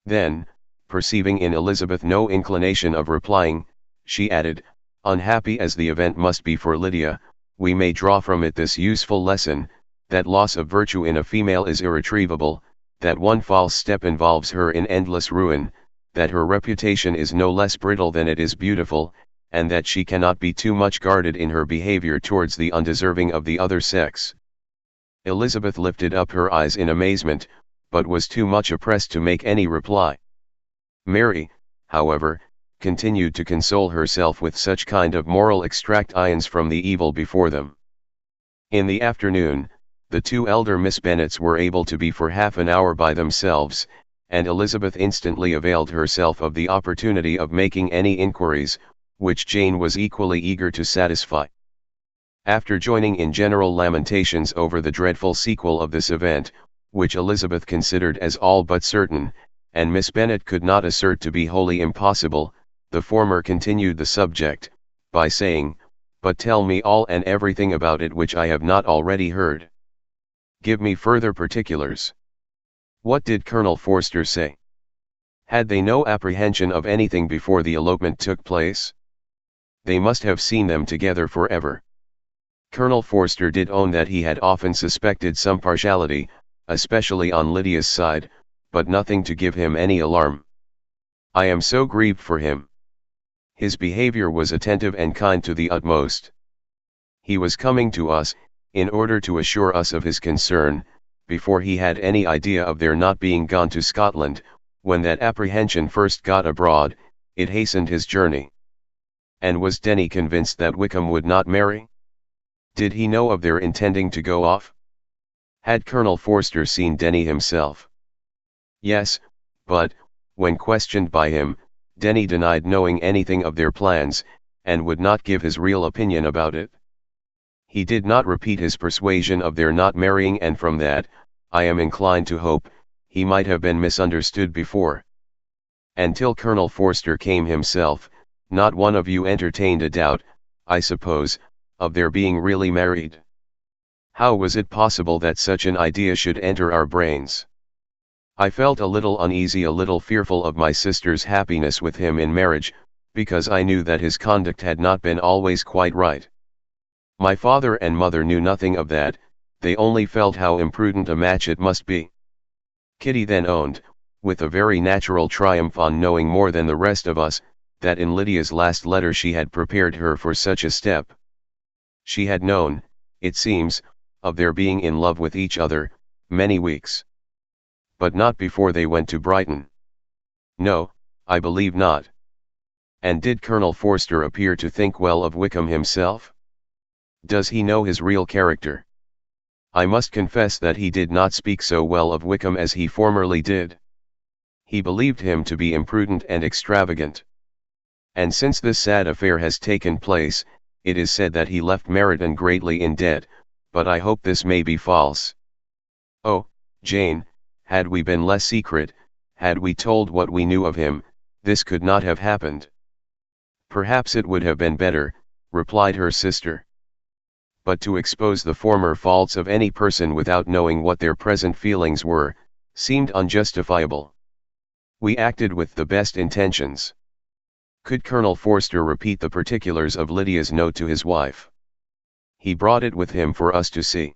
Then, perceiving in Elizabeth no inclination of replying, she added, "Unhappy as the event must be for Lydia, we may draw from it this useful lesson, that loss of virtue in a female is irretrievable, that one false step involves her in endless ruin, that her reputation is no less brittle than it is beautiful, and that she cannot be too much guarded in her behavior towards the undeserving of the other sex. Elizabeth lifted up her eyes in amazement, but was too much oppressed to make any reply. Mary, however, continued to console herself with such kind of moral extractions from the evil before them. In the afternoon, the two elder Miss Bennets were able to be for half an hour by themselves, and Elizabeth instantly availed herself of the opportunity of making any inquiries, which Jane was equally eager to satisfy. After joining in general lamentations over the dreadful sequel of this event, which Elizabeth considered as all but certain, and Miss Bennet could not assert to be wholly impossible, the former continued the subject, by saying, "But tell me all and everything about it which I have not already heard. Give me further particulars. What did Colonel Forster say? Had they no apprehension of anything before the elopement took place? They must have seen them together forever." Colonel Forster did own that he had often suspected some partiality, especially on Lydia's side, but nothing to give him any alarm. "I am so grieved for him. His behavior was attentive and kind to the utmost. He was coming to us, in order to assure us of his concern, before he had any idea of their not being gone to Scotland. When that apprehension first got abroad, it hastened his journey." And was Denny convinced that Wickham would not marry? Did he know of their intending to go off? Had Colonel Forster seen Denny himself? Yes, but, when questioned by him, Denny denied knowing anything of their plans, and would not give his real opinion about it. He did not repeat his persuasion of their not marrying, and from that, I am inclined to hope, he might have been misunderstood before. Until Colonel Forster came himself, not one of you entertained a doubt, I suppose, of their being really married. How was it possible that such an idea should enter our brains? I felt a little uneasy, a little fearful of my sister's happiness with him in marriage, because I knew that his conduct had not been always quite right. My father and mother knew nothing of that, they only felt how imprudent a match it must be. Kitty then owned, with a very natural triumph on knowing more than the rest of us, that in Lydia's last letter she had prepared her for such a step. She had known, it seems, of their being in love with each other, many weeks. But not before they went to Brighton. No, I believe not. And did Colonel Forster appear to think well of Wickham himself? Does he know his real character? I must confess that he did not speak so well of Wickham as he formerly did. He believed him to be imprudent and extravagant. And since this sad affair has taken place, it is said that he left Meryton greatly in debt, but I hope this may be false. Oh, Jane, had we been less secret, had we told what we knew of him, this could not have happened. Perhaps it would have been better, replied her sister. But to expose the former faults of any person without knowing what their present feelings were, seemed unjustifiable. We acted with the best intentions. Could Colonel Forster repeat the particulars of Lydia's note to his wife? He brought it with him for us to see.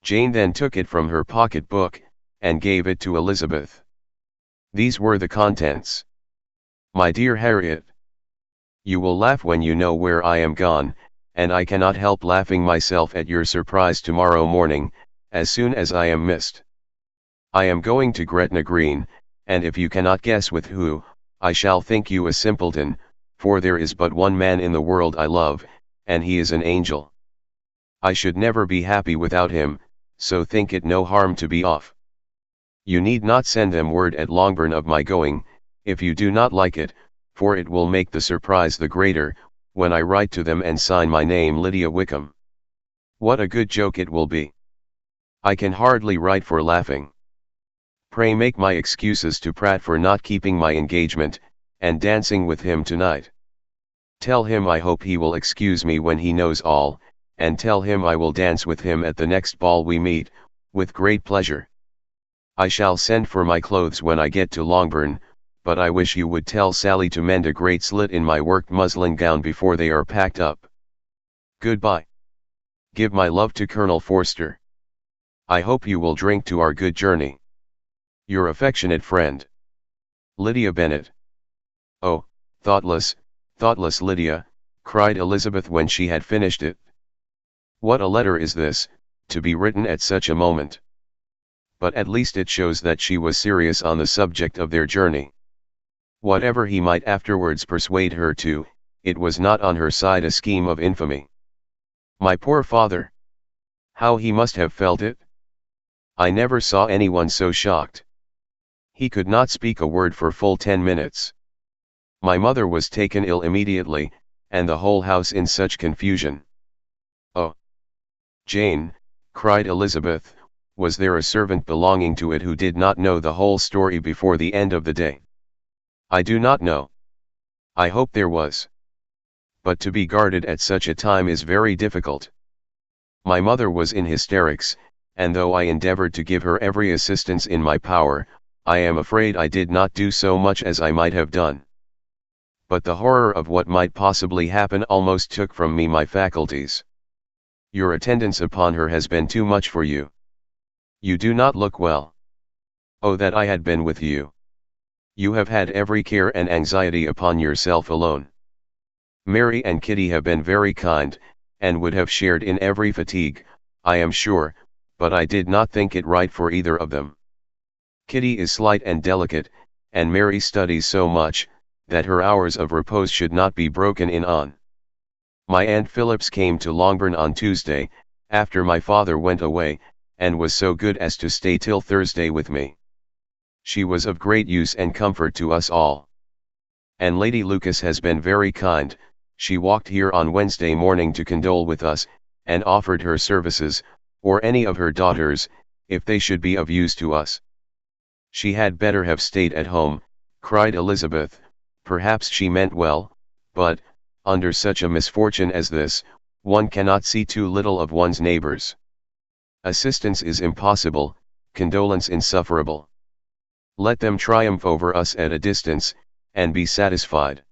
Jane then took it from her pocket-book, and gave it to Elizabeth. These were the contents. My dear Harriet, you will laugh when you know where I am gone, and I cannot help laughing myself at your surprise tomorrow morning, as soon as I am missed. I am going to Gretna Green, and if you cannot guess with who, I shall think you a simpleton, for there is but one man in the world I love, and he is an angel. I should never be happy without him, so think it no harm to be off. You need not send them word at Longbourn of my going, if you do not like it, for it will make the surprise the greater, when I write to them and sign my name Lydia Wickham. What a good joke it will be. I can hardly write for laughing. Pray make my excuses to Pratt for not keeping my engagement, and dancing with him tonight. Tell him I hope he will excuse me when he knows all, and tell him I will dance with him at the next ball we meet, with great pleasure. I shall send for my clothes when I get to Longbourn, but I wish you would tell Sally to mend a great slit in my worked muslin gown before they are packed up. Goodbye. Give my love to Colonel Forster. I hope you will drink to our good journey. Your affectionate friend, Lydia Bennet. Oh, thoughtless, "Thoughtless Lydia," cried Elizabeth when she had finished it. "What a letter is this, to be written at such a moment! But at least it shows that she was serious on the subject of their journey. Whatever he might afterwards persuade her to, it was not on her side a scheme of infamy. My poor father! How he must have felt it! I never saw anyone so shocked. He could not speak a word for full 10 minutes. My mother was taken ill immediately, and the whole house in such confusion." "Oh! Jane," cried Elizabeth, "was there a servant belonging to it who did not know the whole story before the end of the day?" "I do not know. I hope there was. But to be guarded at such a time is very difficult. My mother was in hysterics, and though I endeavored to give her every assistance in my power, I am afraid I did not do so much as I might have done. But the horror of what might possibly happen almost took from me my faculties. Your attendance upon her has been too much for you. You do not look well. Oh, that I had been with you! You have had every care and anxiety upon yourself alone. Mary and Kitty have been very kind, and would have shared in every fatigue, I am sure, but I did not think it right for either of them. Kitty is slight and delicate, and Mary studies so much, that her hours of repose should not be broken in on. My Aunt Phillips came to Longbourn on Tuesday, after my father went away, and was so good as to stay till Thursday with me. She was of great use and comfort to us all. And Lady Lucas has been very kind. She walked here on Wednesday morning to condole with us, and offered her services, or any of her daughters, if they should be of use to us." "She had better have stayed at home," cried Elizabeth. "Perhaps she meant well, but, under such a misfortune as this, one cannot see too little of one's neighbors. Assistance is impossible, condolence insufferable. Let them triumph over us at a distance, and be satisfied."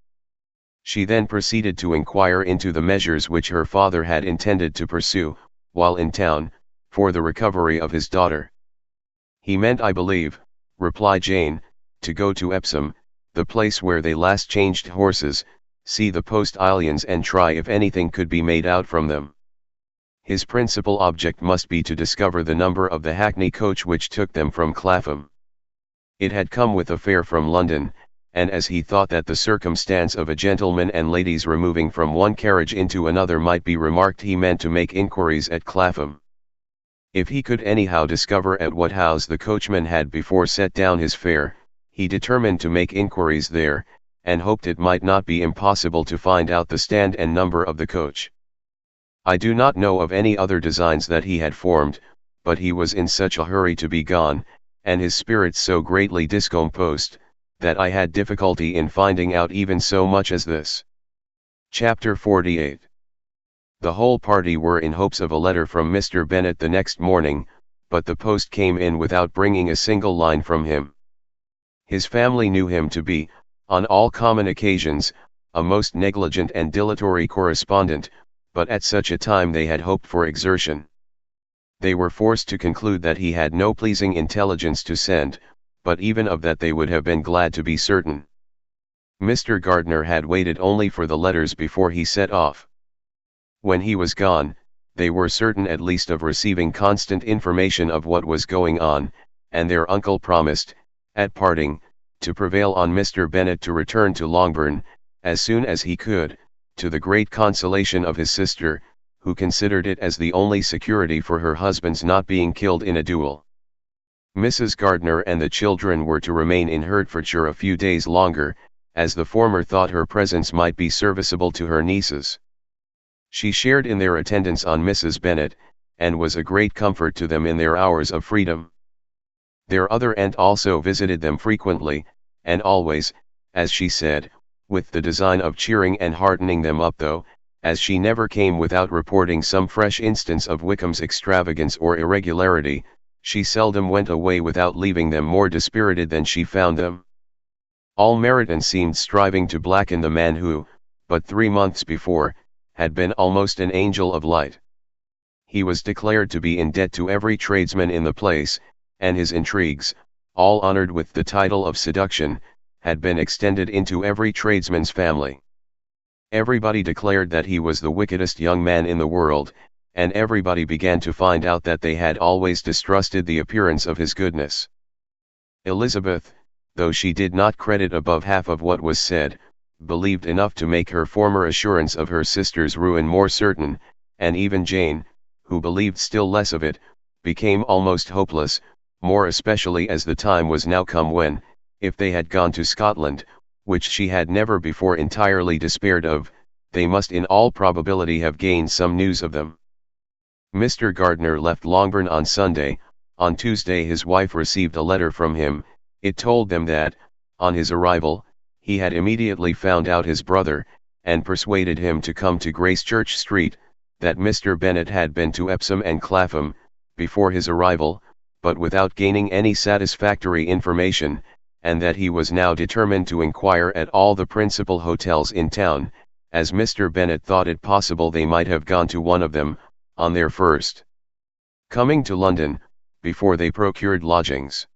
She then proceeded to inquire into the measures which her father had intended to pursue, while in town, for the recovery of his daughter. "He meant, I believe," replied Jane, "to go to Epsom, the place where they last changed horses, see the postillions and try if anything could be made out from them. His principal object must be to discover the number of the hackney coach which took them from Clapham. It had come with a fare from London, and as he thought that the circumstance of a gentleman and ladies removing from one carriage into another might be remarked, he meant to make inquiries at Clapham. If he could anyhow discover at what house the coachman had before set down his fare, he determined to make inquiries there, and hoped it might not be impossible to find out the stand and number of the coach. I do not know of any other designs that he had formed, but he was in such a hurry to be gone, and his spirits so greatly discomposed, that I had difficulty in finding out even so much as this." Chapter 48. The whole party were in hopes of a letter from Mr. Bennet the next morning, but the post came in without bringing a single line from him. His family knew him to be, on all common occasions, a most negligent and dilatory correspondent, but at such a time they had hoped for exertion. They were forced to conclude that he had no pleasing intelligence to send, but even of that they would have been glad to be certain. Mr. Gardiner had waited only for the letters before he set off. When he was gone, they were certain at least of receiving constant information of what was going on, and their uncle promised, at parting, to prevail on Mr. Bennet to return to Longbourn, as soon as he could, to the great consolation of his sister, who considered it as the only security for her husband's not being killed in a duel. Mrs. Gardiner and the children were to remain in Hertfordshire a few days longer, as the former thought her presence might be serviceable to her nieces. She shared in their attendance on Mrs. Bennet, and was a great comfort to them in their hours of freedom. Their other aunt also visited them frequently, and always, as she said, with the design of cheering and heartening them up, though, as she never came without reporting some fresh instance of Wickham's extravagance or irregularity, she seldom went away without leaving them more dispirited than she found them. All Meryton seemed striving to blacken the man who, but 3 months before, had been almost an angel of light. He was declared to be in debt to every tradesman in the place, and his intrigues, all honored with the title of seduction, had been extended into every tradesman's family. Everybody declared that he was the wickedest young man in the world, and everybody began to find out that they had always distrusted the appearance of his goodness. Elizabeth, though she did not credit above half of what was said, believed enough to make her former assurance of her sister's ruin more certain, and even Jane, who believed still less of it, became almost hopeless, more especially as the time was now come when, if they had gone to Scotland, which she had never before entirely despaired of, they must in all probability have gained some news of them. Mr. Gardiner left Longbourn on Sunday. On Tuesday his wife received a letter from him. It told them that, on his arrival, he had immediately found out his brother, and persuaded him to come to Gracechurch Street, that Mr. Bennet had been to Epsom and Clapham, before his arrival, but without gaining any satisfactory information, and that he was now determined to inquire at all the principal hotels in town, as Mr. Bennet thought it possible they might have gone to one of them, on their first coming to London, before they procured lodgings.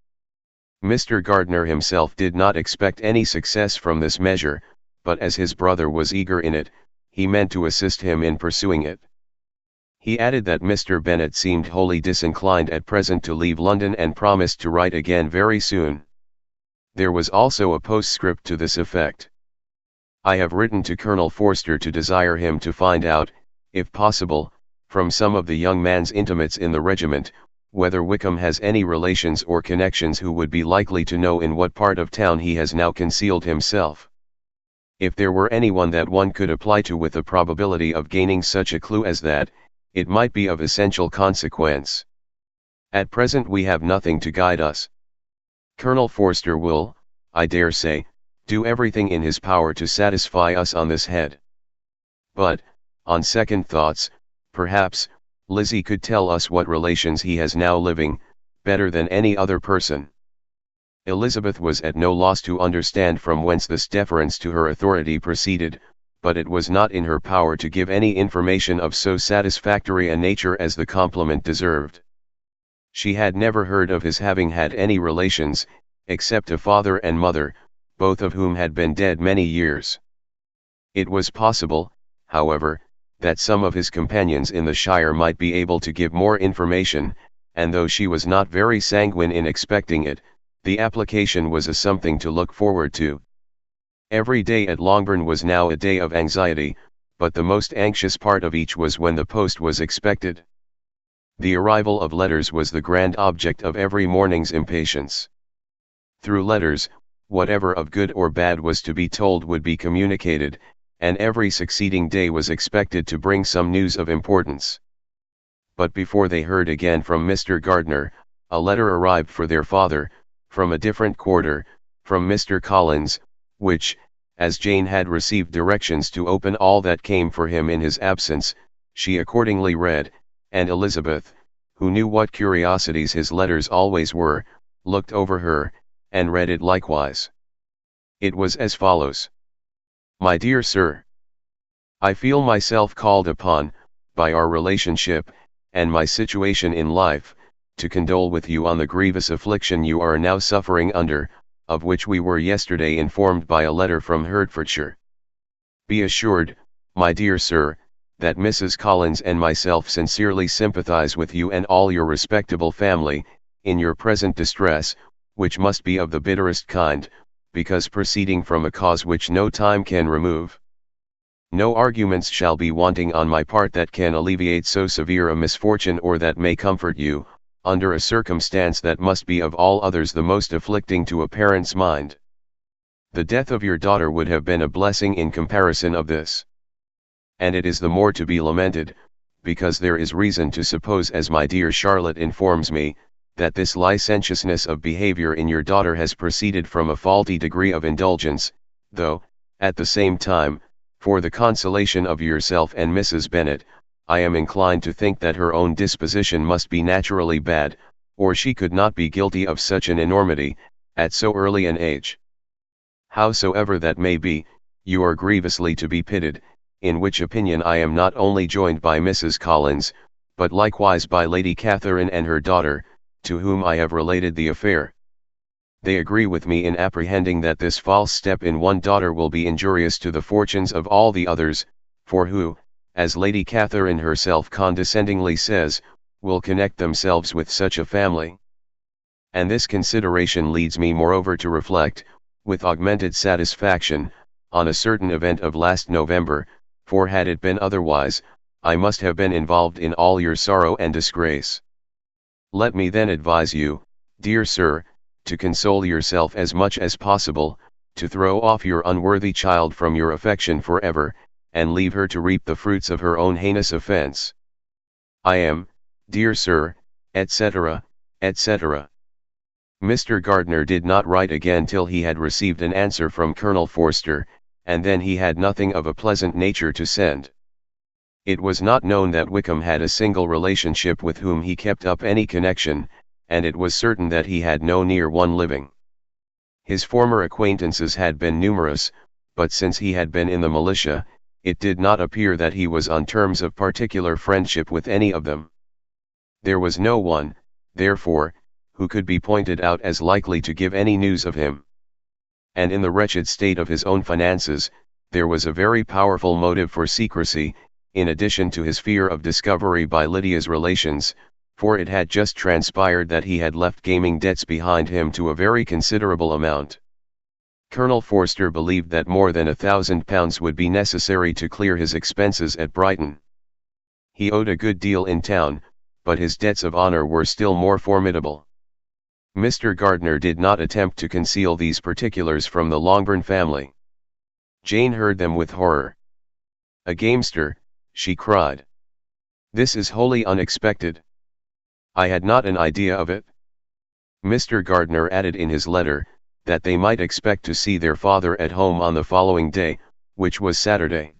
Mr. Gardiner himself did not expect any success from this measure, but as his brother was eager in it, he meant to assist him in pursuing it. He added that Mr. Bennet seemed wholly disinclined at present to leave London and promised to write again very soon. There was also a postscript to this effect. I have written to Colonel Forster to desire him to find out, if possible, from some of the young man's intimates in the regiment, whether Wickham has any relations or connections who would be likely to know in what part of town he has now concealed himself. If there were anyone that one could apply to with the probability of gaining such a clue as that, it might be of essential consequence. At present we have nothing to guide us. Colonel Forster will, I dare say, do everything in his power to satisfy us on this head. But, on second thoughts, perhaps, Lizzie could tell us what relations he has now living, better than any other person. Elizabeth was at no loss to understand from whence this deference to her authority proceeded, but it was not in her power to give any information of so satisfactory a nature as the compliment deserved. She had never heard of his having had any relations, except a father and mother, both of whom had been dead many years. It was possible, however, that some of his companions in the shire might be able to give more information, and though she was not very sanguine in expecting it, the application was a something to look forward to. Every day at Longbourn was now a day of anxiety, but the most anxious part of each was when the post was expected. The arrival of letters was the grand object of every morning's impatience. Through letters, whatever of good or bad was to be told would be communicated, and every succeeding day was expected to bring some news of importance. But before they heard again from Mr. Gardiner, a letter arrived for their father, from a different quarter, from Mr. Collins, which, as Jane had received directions to open all that came for him in his absence, she accordingly read, and Elizabeth, who knew what curiosities his letters always were, looked over her, and read it likewise. It was as follows. My dear Sir, I feel myself called upon, by our relationship, and my situation in life, to condole with you on the grievous affliction you are now suffering under, of which we were yesterday informed by a letter from Hertfordshire. Be assured, my dear Sir, that Mrs. Collins and myself sincerely sympathize with you and all your respectable family, in your present distress, which must be of the bitterest kind, because proceeding from a cause which no time can remove. No arguments shall be wanting on my part that can alleviate so severe a misfortune or that may comfort you, under a circumstance that must be of all others the most afflicting to a parent's mind. The death of your daughter would have been a blessing in comparison of this. And it is the more to be lamented, because there is reason to suppose, as my dear Charlotte informs me, that this licentiousness of behavior in your daughter has proceeded from a faulty degree of indulgence, though, at the same time, for the consolation of yourself and Mrs. Bennet, I am inclined to think that her own disposition must be naturally bad, or she could not be guilty of such an enormity, at so early an age. Howsoever that may be, you are grievously to be pitied, in which opinion I am not only joined by Mrs. Collins, but likewise by Lady Catherine and her daughter, to whom I have related the affair. they agree with me in apprehending that this false step in one daughter will be injurious to the fortunes of all the others, for who, as Lady Catherine herself condescendingly says, will connect themselves with such a family? And this consideration leads me moreover to reflect, with augmented satisfaction, on a certain event of last November, for had it been otherwise, I must have been involved in all your sorrow and disgrace. Let me then advise you, dear sir, to console yourself as much as possible, to throw off your unworthy child from your affection forever, and leave her to reap the fruits of her own heinous offense. I am, dear sir, etc., etc. Mr. Gardiner did not write again till he had received an answer from Colonel Forster, and then he had nothing of a pleasant nature to send. It was not known that Wickham had a single relationship with whom he kept up any connection, and it was certain that he had no near one living. His former acquaintances had been numerous, but since he had been in the militia, it did not appear that he was on terms of particular friendship with any of them. There was no one, therefore, who could be pointed out as likely to give any news of him. And in the wretched state of his own finances, there was a very powerful motive for secrecy, in addition to his fear of discovery by Lydia's relations, for it had just transpired that he had left gaming debts behind him to a very considerable amount. Colonel Forster believed that more than £1,000 would be necessary to clear his expenses at Brighton. He owed a good deal in town, but his debts of honour were still more formidable. Mr. Gardiner did not attempt to conceal these particulars from the Longbourn family. Jane heard them with horror. "A gamester," she cried. "This is wholly unexpected. I had not an idea of it." Mr. Gardiner added in his letter, that they might expect to see their father at home on the following day, which was Saturday.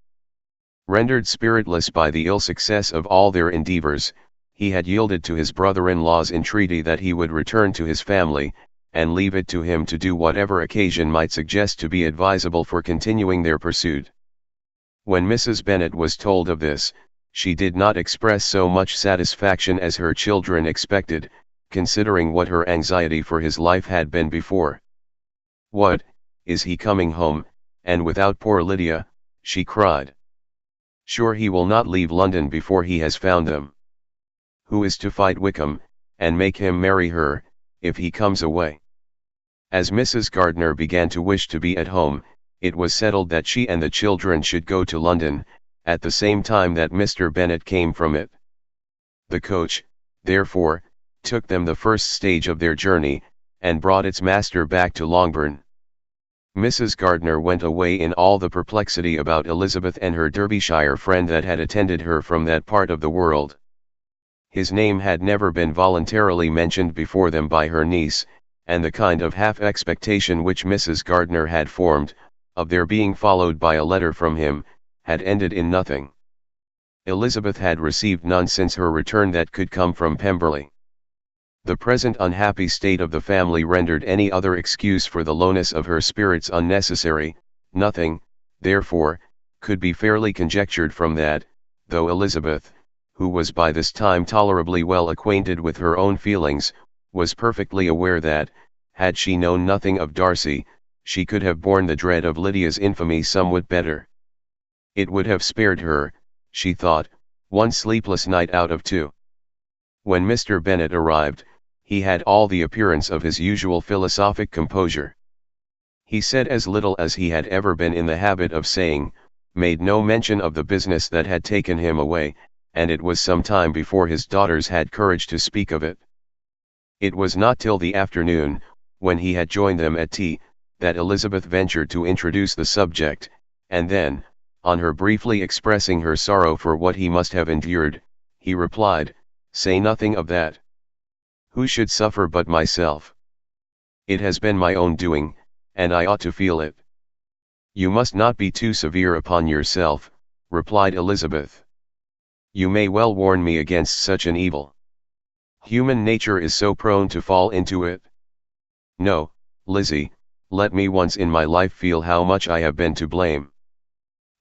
Rendered spiritless by the ill success of all their endeavours, he had yielded to his brother-in-law's entreaty that he would return to his family, and leave it to him to do whatever occasion might suggest to be advisable for continuing their pursuit. When Mrs. Bennet was told of this, she did not express so much satisfaction as her children expected, considering what her anxiety for his life had been before. "What, is he coming home, and without poor Lydia?" she cried. "Sure he will not leave London before he has found them. Who is to fight Wickham, and make him marry her, if he comes away?" As Mrs. Gardiner began to wish to be at home, it was settled that she and the children should go to London, at the same time that Mr. Bennet came from it. The coach, therefore, took them the first stage of their journey, and brought its master back to Longbourn. Mrs. Gardiner went away in all the perplexity about Elizabeth and her Derbyshire friend that had attended her from that part of the world. His name had never been voluntarily mentioned before them by her niece, and the kind of half-expectation which Mrs. Gardiner had formed, of their being followed by a letter from him, had ended in nothing. Elizabeth had received none since her return that could come from Pemberley. The present unhappy state of the family rendered any other excuse for the lowness of her spirits unnecessary. Nothing, therefore, could be fairly conjectured from that, though Elizabeth, who was by this time tolerably well acquainted with her own feelings, was perfectly aware that, had she known nothing of Darcy, she could have borne the dread of Lydia's infamy somewhat better. It would have spared her, she thought, one sleepless night out of two. When Mr. Bennet arrived, he had all the appearance of his usual philosophic composure. He said as little as he had ever been in the habit of saying, made no mention of the business that had taken him away, and it was some time before his daughters had courage to speak of it. It was not till the afternoon, when he had joined them at tea, that Elizabeth ventured to introduce the subject, and then, on her briefly expressing her sorrow for what he must have endured, he replied, "Say nothing of that. Who should suffer but myself? It has been my own doing, and I ought to feel it." "You must not be too severe upon yourself," replied Elizabeth. "You may well warn me against such an evil. Human nature is so prone to fall into it. No, Lizzie, let me once in my life feel how much I have been to blame.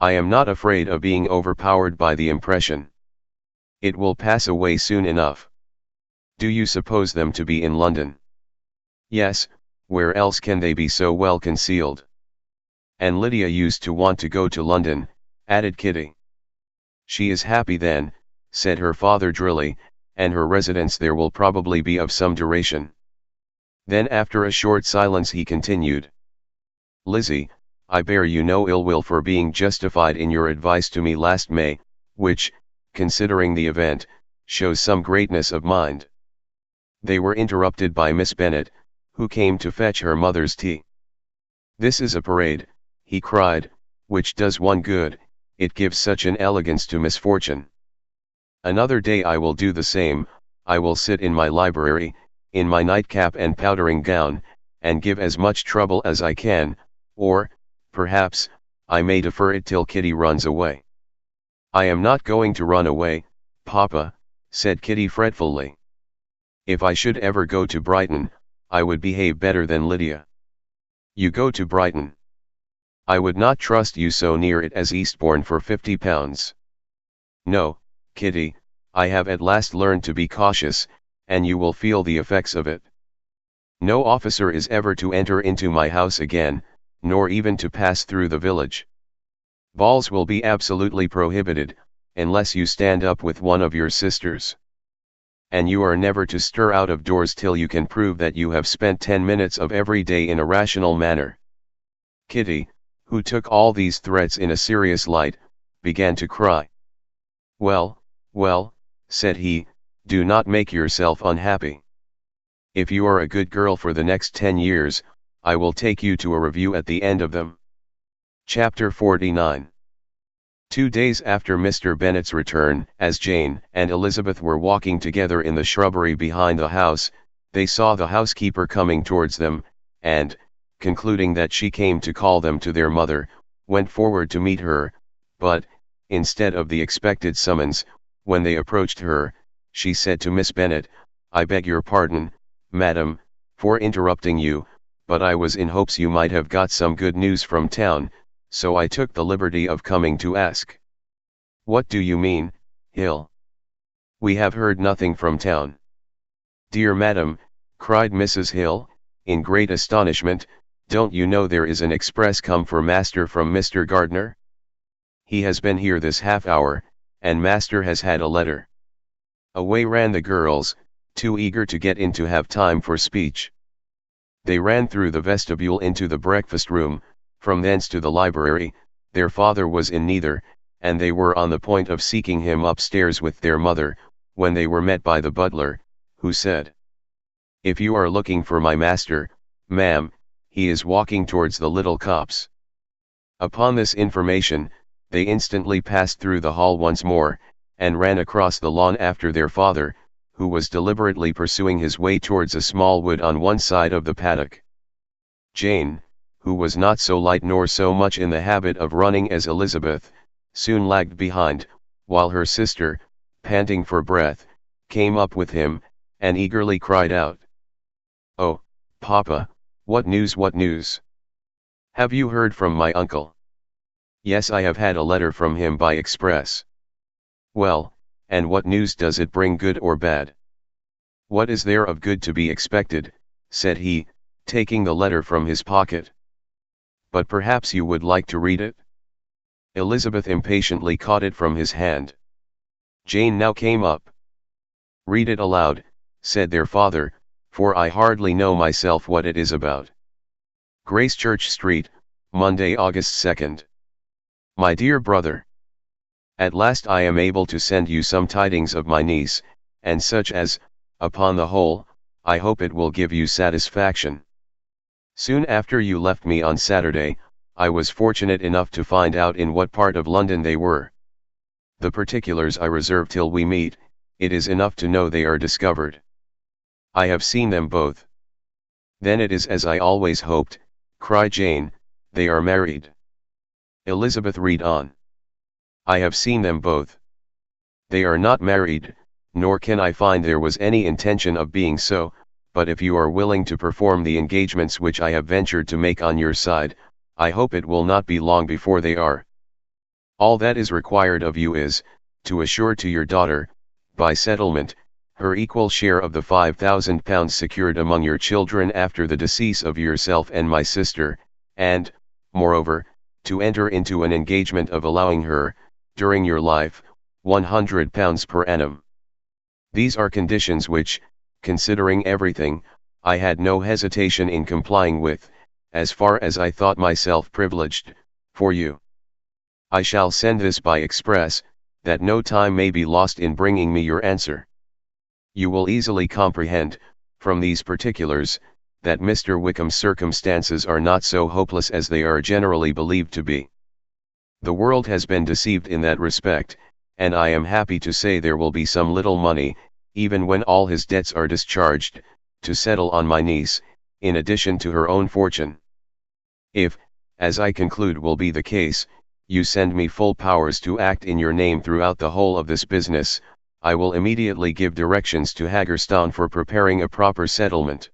I am not afraid of being overpowered by the impression. It will pass away soon enough. Do you suppose them to be in London?" "Yes, where else can they be so well concealed? And Lydia used to want to go to London, added Kitty. She is happy then, said her father drily, and her residence there will probably be of some duration. Then after a short silence he continued. Lizzie, I bear you no ill will for being justified in your advice to me last May, which, considering the event, shows some greatness of mind. They were interrupted by Miss Bennet, who came to fetch her mother's tea. This is a parade, he cried, which does one good, it gives such an elegance to misfortune. Another day I will do the same, I will sit in my library, in my nightcap and powdering gown, and give as much trouble as I can, or, perhaps, I may defer it till Kitty runs away. I am not going to run away, Papa, said Kitty fretfully. If I should ever go to Brighton, I would behave better than Lydia. You go to Brighton. I would not trust you so near it as Eastbourne for £50. No, Kitty, I have at last learned to be cautious, and you will feel the effects of it. No officer is ever to enter into my house again, nor even to pass through the village. Balls will be absolutely prohibited, unless you stand up with one of your sisters. And you are never to stir out of doors till you can prove that you have spent 10 minutes of every day in a rational manner. Kitty, who took all these threats in a serious light, began to cry. Well, well, said he, do not make yourself unhappy. If you are a good girl for the next 10 years, I will take you to a review at the end of them. Chapter 49. 2 days after Mr. Bennet's return, as Jane and Elizabeth were walking together in the shrubbery behind the house, they saw the housekeeper coming towards them, and, concluding that she came to call them to their mother, went forward to meet her, but, instead of the expected summons, when they approached her, she said to Miss Bennet, I beg your pardon, madam, for interrupting you, but I was in hopes you might have got some good news from town, so I took the liberty of coming to ask. What do you mean, Hill? We have heard nothing from town. Dear madam, cried Mrs. Hill, in great astonishment, don't you know there is an express come for master from Mr. Gardner? He has been here this half hour, and master has had a letter. Away ran the girls, too eager to get in to have time for speech. They ran through the vestibule into the breakfast room, from thence to the library. Their father was in neither, and they were on the point of seeking him upstairs with their mother, when they were met by the butler, who said, If you are looking for my master, ma'am, he is walking towards the little copse. Upon this information, they instantly passed through the hall once more, and ran across the lawn after their father, who was deliberately pursuing his way towards a small wood on one side of the paddock. Jane, who was not so light nor so much in the habit of running as Elizabeth, soon lagged behind, while her sister, panting for breath, came up with him, and eagerly cried out, Oh, Papa, what news, what news? Have you heard from my uncle? Yes, I have had a letter from him by express. Well, and what news does it bring, good or bad? What is there of good to be expected, said he, taking the letter from his pocket. But perhaps you would like to read it? Elizabeth impatiently caught it from his hand. Jane now came up. Read it aloud, said their father, for I hardly know myself what it is about. Gracechurch Street, Monday, August 2nd. My dear brother. At last I am able to send you some tidings of my niece, and such as, upon the whole, I hope it will give you satisfaction. Soon after you left me on Saturday, I was fortunate enough to find out in what part of London they were. The particulars I reserve till we meet, it is enough to know they are discovered. I have seen them both. Then it is as I always hoped, cried Jane, they are married. Elizabeth, read on. I have seen them both. They are not married, nor can I find there was any intention of being so, but if you are willing to perform the engagements which I have ventured to make on your side, I hope it will not be long before they are. All that is required of you is, to assure to your daughter, by settlement, her equal share of the £5,000 secured among your children after the decease of yourself and my sister, and, moreover, to enter into an engagement of allowing her, during your life, £100 per annum. These are conditions which, considering everything, I had no hesitation in complying with, as far as I thought myself privileged, for you. I shall send this by express, that no time may be lost in bringing me your answer. You will easily comprehend, from these particulars, that Mr. Wickham's circumstances are not so hopeless as they are generally believed to be. The world has been deceived in that respect, and I am happy to say there will be some little money, even when all his debts are discharged, to settle on my niece, in addition to her own fortune. If, as I conclude will be the case, you send me full powers to act in your name throughout the whole of this business, I will immediately give directions to Haggerstone for preparing a proper settlement.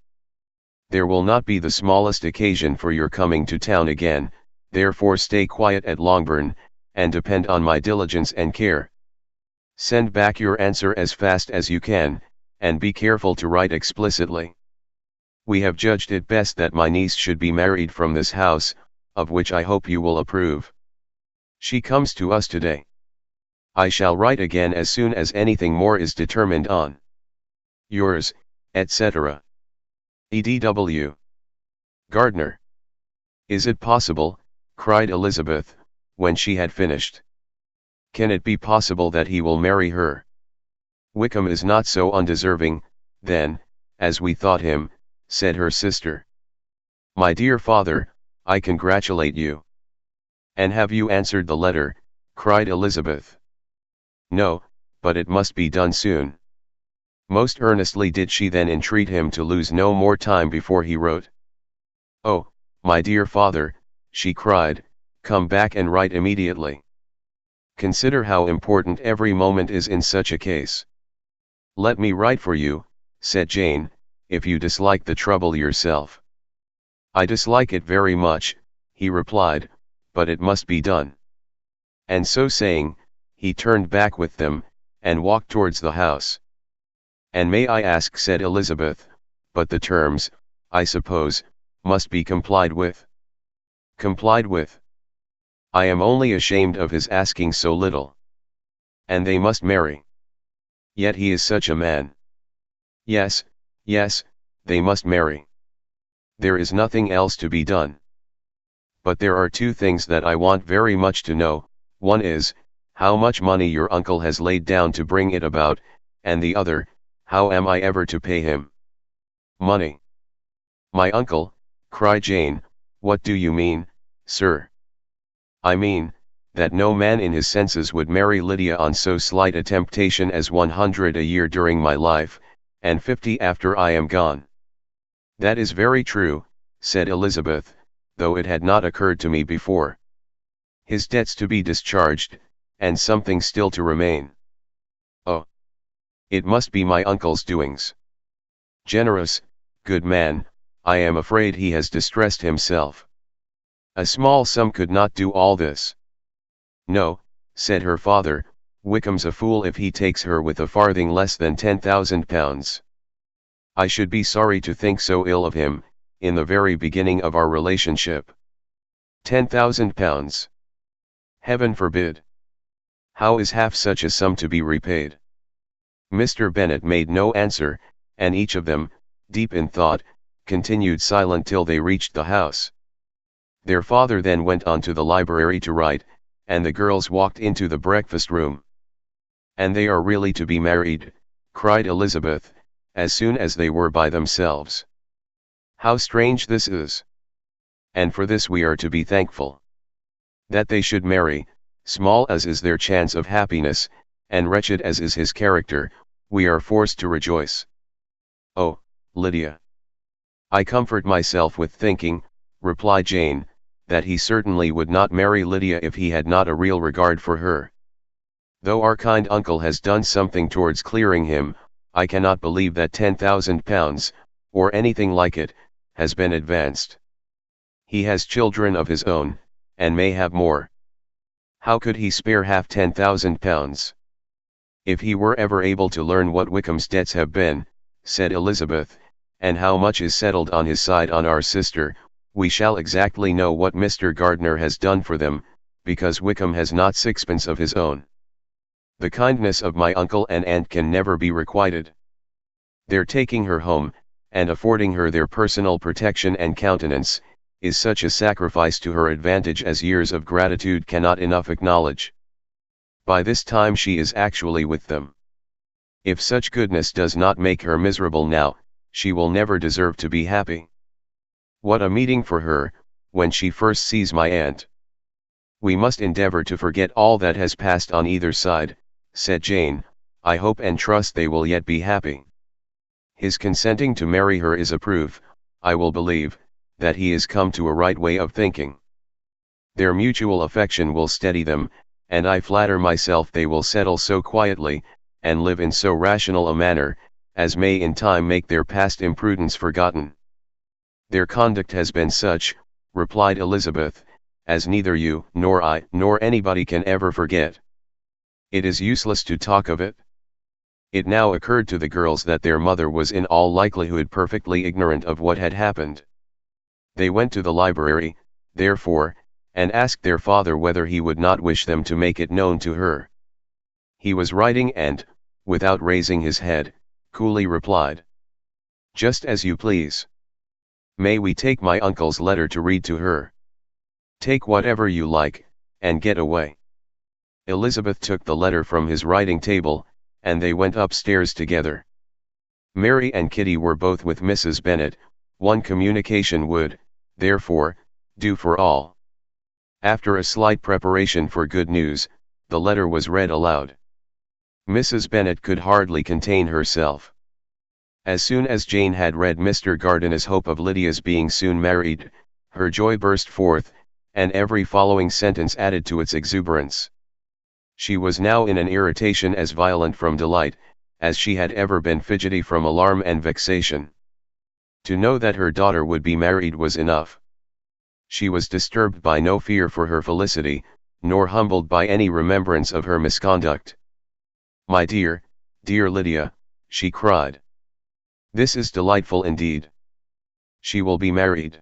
There will not be the smallest occasion for your coming to town again, therefore stay quiet at Longbourn, and depend on my diligence and care. Send back your answer as fast as you can, and be careful to write explicitly. We have judged it best that my niece should be married from this house, of which I hope you will approve. She comes to us today. I shall write again as soon as anything more is determined on. Yours, etc. E.D.W. Gardner. Is it possible, cried Elizabeth, when she had finished. Can it be possible that he will marry her? Wickham is not so undeserving, then, as we thought him, said her sister. My dear father, I congratulate you. And have you answered the letter? Cried Elizabeth. No, but it must be done soon. Most earnestly did she then entreat him to lose no more time before he wrote. Oh, my dear father, she cried, come back and write immediately. Consider how important every moment is in such a case. Let me write for you, said Jane, if you dislike the trouble yourself. I dislike it very much, he replied, but it must be done. And so saying, he turned back with them, and walked towards the house. And may I ask, said Elizabeth, but the terms, I suppose, must be complied with. Complied with? I am only ashamed of his asking so little. And they must marry. Yet he is such a man. Yes, yes, they must marry. There is nothing else to be done. But there are two things that I want very much to know. One is, how much money your uncle has laid down to bring it about, and the other, how am I ever to pay him? Money. My uncle, cried Jane, what do you mean, sir? I mean, that no man in his senses would marry Lydia on so slight a temptation as 100 a year during my life, and 50 after I am gone. That is very true, said Elizabeth, though it had not occurred to me before. His debts to be discharged, and something still to remain. Oh! It must be my uncle's doings. Generous, good man, I am afraid he has distressed himself. A small sum could not do all this. No, said her father, Wickham's a fool if he takes her with a farthing less than £10,000. I should be sorry to think so ill of him, in the very beginning of our relationship. £10,000. Heaven forbid. How is half such a sum to be repaid? Mr. Bennet made no answer, and each of them, deep in thought, continued silent till they reached the house. Their father then went on to the library to write, and the girls walked into the breakfast room. And they are really to be married, cried Elizabeth, as soon as they were by themselves. How strange this is! And for this we are to be thankful. That they should marry, small as is their chance of happiness, and wretched as is his character, we are forced to rejoice. Oh, Lydia! I comfort myself with thinking, replied Jane, that he certainly would not marry Lydia if he had not a real regard for her. Though our kind uncle has done something towards clearing him, I cannot believe that £10,000, or anything like it, has been advanced. He has children of his own, and may have more. How could he spare half £10,000? If he were ever able to learn what Wickham's debts have been, said Elizabeth, and how much is settled on his side on our sister, we shall exactly know what Mr. Gardiner has done for them, because Wickham has not sixpence of his own. The kindness of my uncle and aunt can never be requited. Their taking her home, and affording her their personal protection and countenance, is such a sacrifice to her advantage as years of gratitude cannot enough acknowledge. By this time she is actually with them. If such goodness does not make her miserable now, she will never deserve to be happy. What a meeting for her, when she first sees my aunt. We must endeavor to forget all that has passed on either side, said Jane. I hope and trust they will yet be happy. His consenting to marry her is a proof, I will believe, that he is come to a right way of thinking. Their mutual affection will steady them, and I flatter myself they will settle so quietly, and live in so rational a manner, as may in time make their past imprudence forgotten. Their conduct has been such, replied Elizabeth, as neither you, nor I, nor anybody can ever forget. It is useless to talk of it. It now occurred to the girls that their mother was in all likelihood perfectly ignorant of what had happened. They went to the library, therefore, and asked their father whether he would not wish them to make it known to her. He was writing and, without raising his head, coolly replied, "Just as you please. May we take my uncle's letter to read to her?" "Take whatever you like, and get away." Elizabeth took the letter from his writing table, and they went upstairs together. Mary and Kitty were both with Mrs. Bennet. One communication would, therefore, do for all. After a slight preparation for good news, the letter was read aloud. Mrs. Bennet could hardly contain herself. As soon as Jane had read Mr. Gardiner's hope of Lydia's being soon married, her joy burst forth, and every following sentence added to its exuberance. She was now in an irritation as violent from delight, as she had ever been fidgety from alarm and vexation. To know that her daughter would be married was enough. She was disturbed by no fear for her felicity, nor humbled by any remembrance of her misconduct. "My dear, dear Lydia," she cried. "This is delightful indeed. She will be married.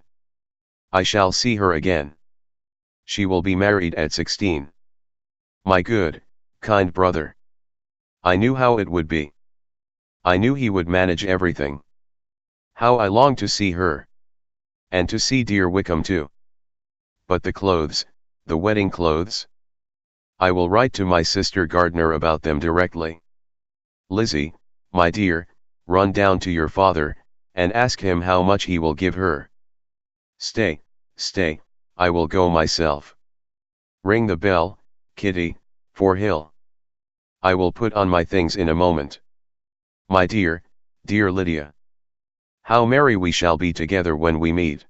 I shall see her again. She will be married at 16. My good, kind brother. I knew how it would be. I knew he would manage everything. How I long to see her. And to see dear Wickham too. But the clothes, the wedding clothes? I will write to my sister Gardiner about them directly. Lizzie, my dear, run down to your father, and ask him how much he will give her. Stay, stay, I will go myself. Ring the bell, Kitty, for Hill. I will put on my things in a moment. My dear, dear Lydia. How merry we shall be together when we meet."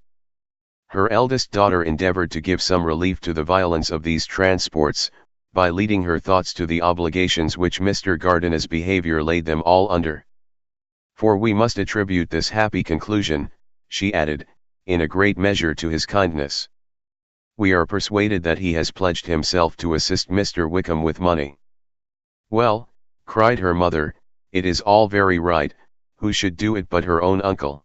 Her eldest daughter endeavored to give some relief to the violence of these transports, by leading her thoughts to the obligations which Mr. Gardiner's behavior laid them all under. "For we must attribute this happy conclusion," she added, "in a great measure to his kindness. We are persuaded that he has pledged himself to assist Mr. Wickham with money." "Well," cried her mother, "it is all very right, who should do it but her own uncle?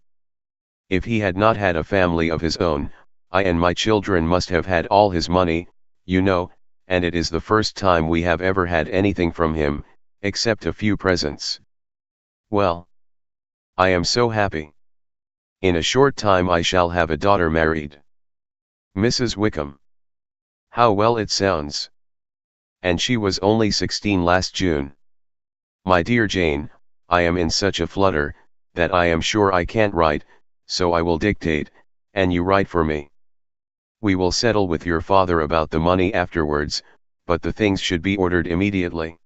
If he had not had a family of his own, I and my children must have had all his money, you know, and it is the first time we have ever had anything from him, except a few presents. Well, I am so happy. In a short time I shall have a daughter married. Mrs. Wickham. How well it sounds. And she was only 16 last June. My dear Jane, I am in such a flutter, that I am sure I can't write, so I will dictate, and you write for me. We will settle with your father about the money afterwards, but the things should be ordered immediately."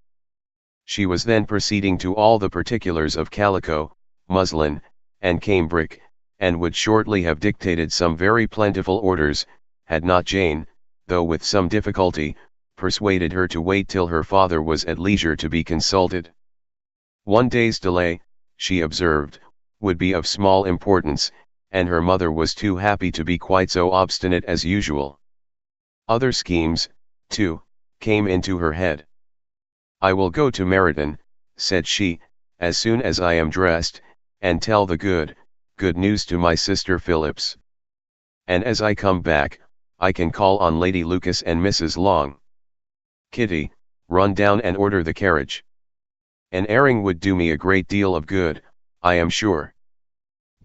She was then proceeding to all the particulars of calico, muslin, and cambric, and would shortly have dictated some very plentiful orders, had not Jane, though with some difficulty, persuaded her to wait till her father was at leisure to be consulted. One day's delay, she observed, would be of small importance, and her mother was too happy to be quite so obstinate as usual. Other schemes, too, came into her head. "I will go to Meryton," said she, "as soon as I am dressed, and tell the good news to my sister Phillips. And as I come back, I can call on Lady Lucas and Mrs. Long. Kitty, run down and order the carriage. An airing would do me a great deal of good, I am sure.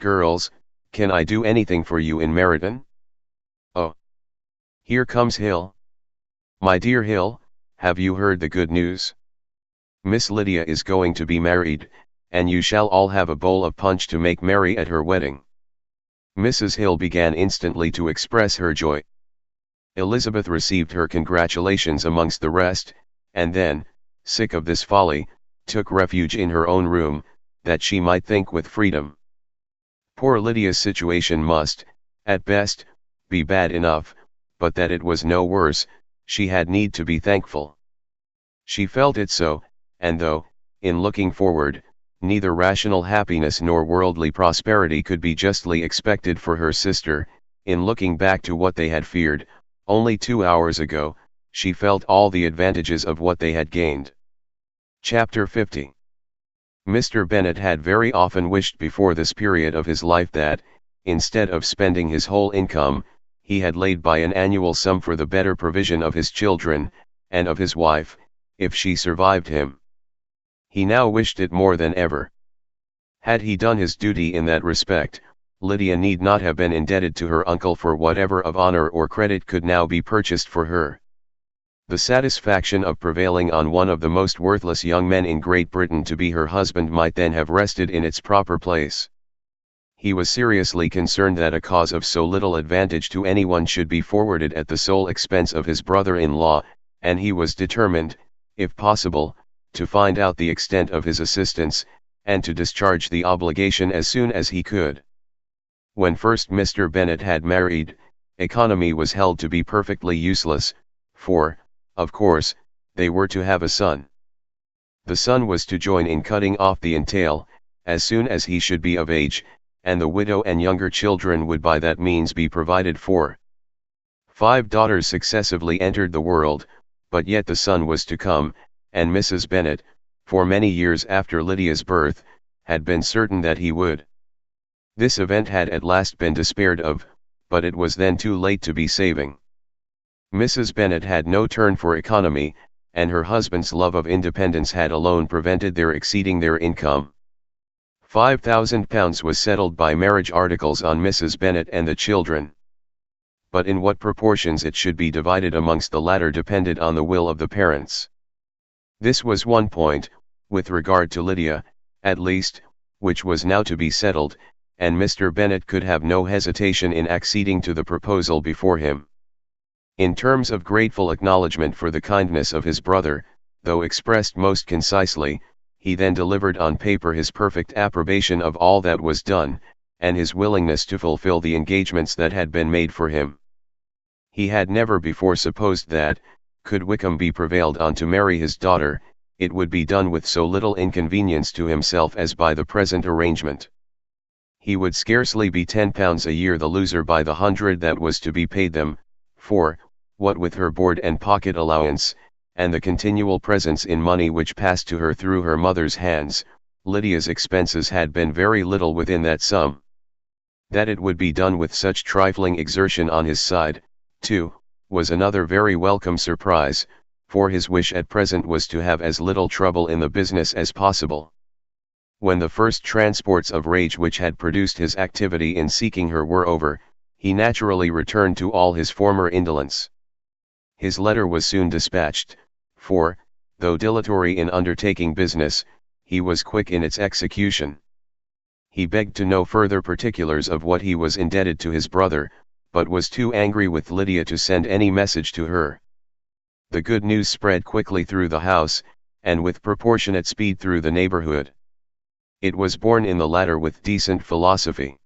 Girls, can I do anything for you in Meryton? Oh, here comes Hill. My dear Hill, have you heard the good news? Miss Lydia is going to be married, and you shall all have a bowl of punch to make merry at her wedding." Mrs. Hill began instantly to express her joy. Elizabeth received her congratulations amongst the rest, and then, sick of this folly, took refuge in her own room, that she might think with freedom. Poor Lydia's situation must, at best, be bad enough, but that it was no worse, she had need to be thankful. She felt it so, and though, in looking forward, neither rational happiness nor worldly prosperity could be justly expected for her sister, in looking back to what they had feared, only 2 hours ago, she felt all the advantages of what they had gained. Chapter 50. Mr. Bennet had very often wished before this period of his life that, instead of spending his whole income, he had laid by an annual sum for the better provision of his children, and of his wife, if she survived him. He now wished it more than ever. Had he done his duty in that respect, Lydia need not have been indebted to her uncle for whatever of honor or credit could now be purchased for her. The satisfaction of prevailing on one of the most worthless young men in Great Britain to be her husband might then have rested in its proper place. He was seriously concerned that a cause of so little advantage to anyone should be forwarded at the sole expense of his brother-in-law, and he was determined, if possible, to find out the extent of his assistance, and to discharge the obligation as soon as he could. When first Mr. Bennet had married, economy was held to be perfectly useless, for, of course, they were to have a son. The son was to join in cutting off the entail, as soon as he should be of age, and the widow and younger children would by that means be provided for. 5 daughters successively entered the world, but yet the son was to come, and Mrs. Bennet, for many years after Lydia's birth, had been certain that he would. This event had at last been despaired of, but it was then too late to be saving. Mrs. Bennet had no turn for economy, and her husband's love of independence had alone prevented their exceeding their income. £5,000 was settled by marriage articles on Mrs. Bennet and the children. But in what proportions it should be divided amongst the latter depended on the will of the parents. This was one point, with regard to Lydia, at least, which was now to be settled, and Mr. Bennet could have no hesitation in acceding to the proposal before him. In terms of grateful acknowledgment for the kindness of his brother, though expressed most concisely, he then delivered on paper his perfect approbation of all that was done, and his willingness to fulfill the engagements that had been made for him. He had never before supposed that, could Wickham be prevailed on to marry his daughter, it would be done with so little inconvenience to himself as by the present arrangement. He would scarcely be £10 a year the loser by the 100 that was to be paid them, for, what with her board and pocket allowance, and the continual presents in money which passed to her through her mother's hands, Lydia's expenses had been very little within that sum. That it would be done with such trifling exertion on his side, too, was another very welcome surprise, for his wish at present was to have as little trouble in the business as possible. When the first transports of rage which had produced his activity in seeking her were over, he naturally returned to all his former indolence. His letter was soon dispatched, for, though dilatory in undertaking business, he was quick in its execution. He begged to know further particulars of what he was indebted to his brother, but was too angry with Lydia to send any message to her. The good news spread quickly through the house, and with proportionate speed through the neighborhood. It was borne in the latter with decent philosophy.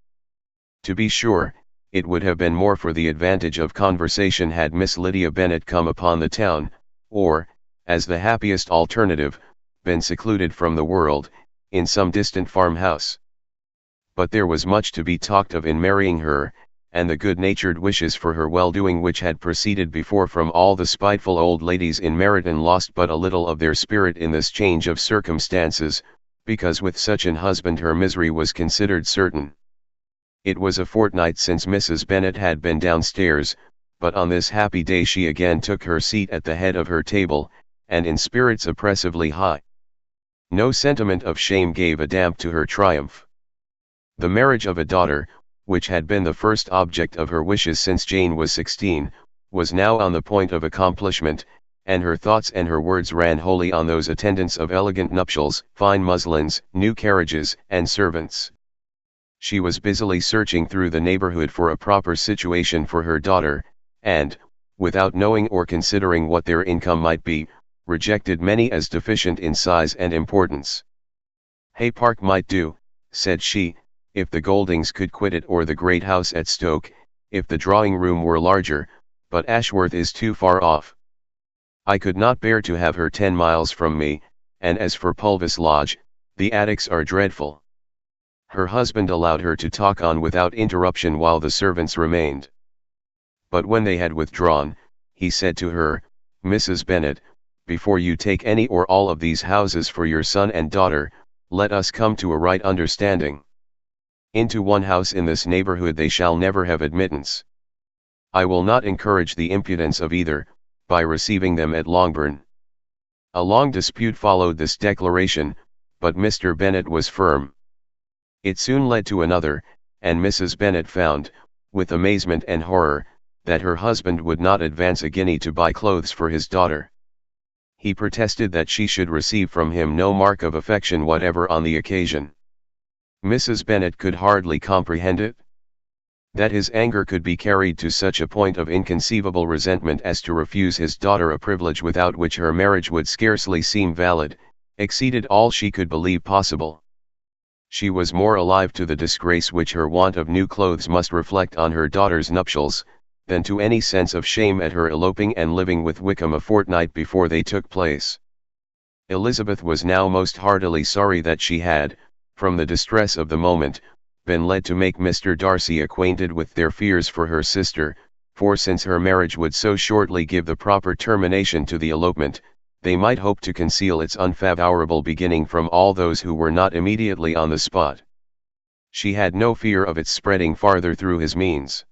To be sure, it would have been more for the advantage of conversation had Miss Lydia Bennet come upon the town, or, as the happiest alternative, been secluded from the world, in some distant farmhouse. But there was much to be talked of in marrying her, and the good-natured wishes for her well-doing which had proceeded before from all the spiteful old ladies in Meryton lost but a little of their spirit in this change of circumstances, because with such an husband her misery was considered certain. It was a fortnight since Mrs. Bennet had been downstairs, but on this happy day she again took her seat at the head of her table, and in spirits oppressively high. No sentiment of shame gave a damp to her triumph. The marriage of a daughter, which had been the first object of her wishes since Jane was 16, was now on the point of accomplishment, and her thoughts and her words ran wholly on those attendants of elegant nuptials, fine muslins, new carriages, and servants. She was busily searching through the neighborhood for a proper situation for her daughter, and, without knowing or considering what their income might be, rejected many as deficient in size and importance. Hay Park might do, said she, if the Goldings could quit it, or the great house at Stoke, if the drawing-room were larger, but Ashworth is too far off. I could not bear to have her 10 miles from me, and as for Pulvis Lodge, the attics are dreadful. Her husband allowed her to talk on without interruption while the servants remained. But when they had withdrawn, he said to her, "Mrs. Bennet, before you take any or all of these houses for your son and daughter, let us come to a right understanding. Into one house in this neighborhood they shall never have admittance. I will not encourage the impudence of either, by receiving them at Longbourn." A long dispute followed this declaration, but Mr. Bennet was firm. It soon led to another, and Mrs. Bennet found, with amazement and horror, that her husband would not advance a guinea to buy clothes for his daughter. He protested that she should receive from him no mark of affection whatever on the occasion. Mrs. Bennet could hardly comprehend it. That his anger could be carried to such a point of inconceivable resentment as to refuse his daughter a privilege without which her marriage would scarcely seem valid, exceeded all she could believe possible. She was more alive to the disgrace which her want of new clothes must reflect on her daughter's nuptials, than to any sense of shame at her eloping and living with Wickham a fortnight before they took place. Elizabeth was now most heartily sorry that she had, from the distress of the moment, been led to make Mr. Darcy acquainted with their fears for her sister, for since her marriage would so shortly give the proper termination to the elopement, they might hope to conceal its unfavorable beginning from all those who were not immediately on the spot. She had no fear of its spreading farther through his means.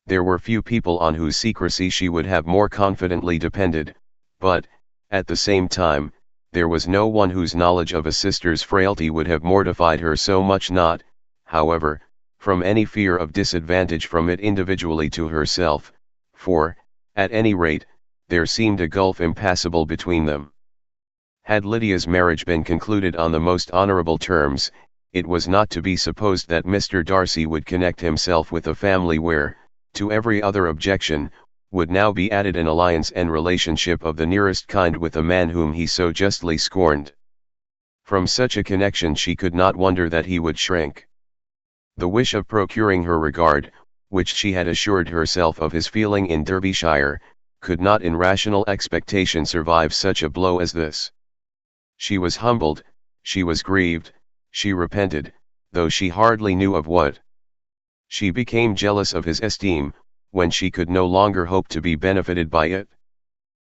There were few people on whose secrecy she would have more confidently depended, but, at the same time, there was no one whose knowledge of a sister's frailty would have mortified her so much, not, however, from any fear of disadvantage from it individually to herself, for, at any rate, there seemed a gulf impassable between them. Had Lydia's marriage been concluded on the most honorable terms, it was not to be supposed that Mr. Darcy would connect himself with a family where, to every other objection, would now be added an alliance and relationship of the nearest kind with a man whom he so justly scorned. From such a connection she could not wonder that he would shrink. The wish of procuring her regard, which she had assured herself of his feeling in Derbyshire, could not in rational expectation survive such a blow as this. She was humbled, she was grieved, she repented, though she hardly knew of what. She became jealous of his esteem, when she could no longer hope to be benefited by it.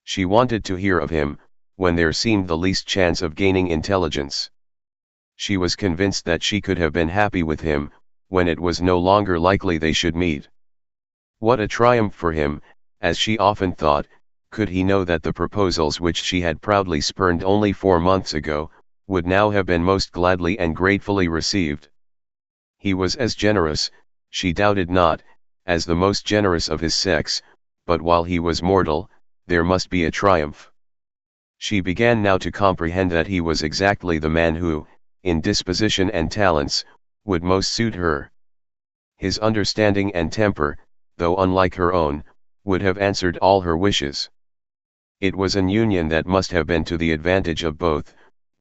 She wanted to hear of him, when there seemed the least chance of gaining intelligence. She was convinced that she could have been happy with him, when it was no longer likely they should meet. What a triumph for him, as she often thought, could he know that the proposals which she had proudly spurned only 4 months ago, would now have been most gladly and gratefully received. He was as generous, she doubted not, as the most generous of his sex, but while he was mortal, there must be a triumph. She began now to comprehend that he was exactly the man who, in disposition and talents, would most suit her. His understanding and temper, though unlike her own, would have answered all her wishes. It was an union that must have been to the advantage of both.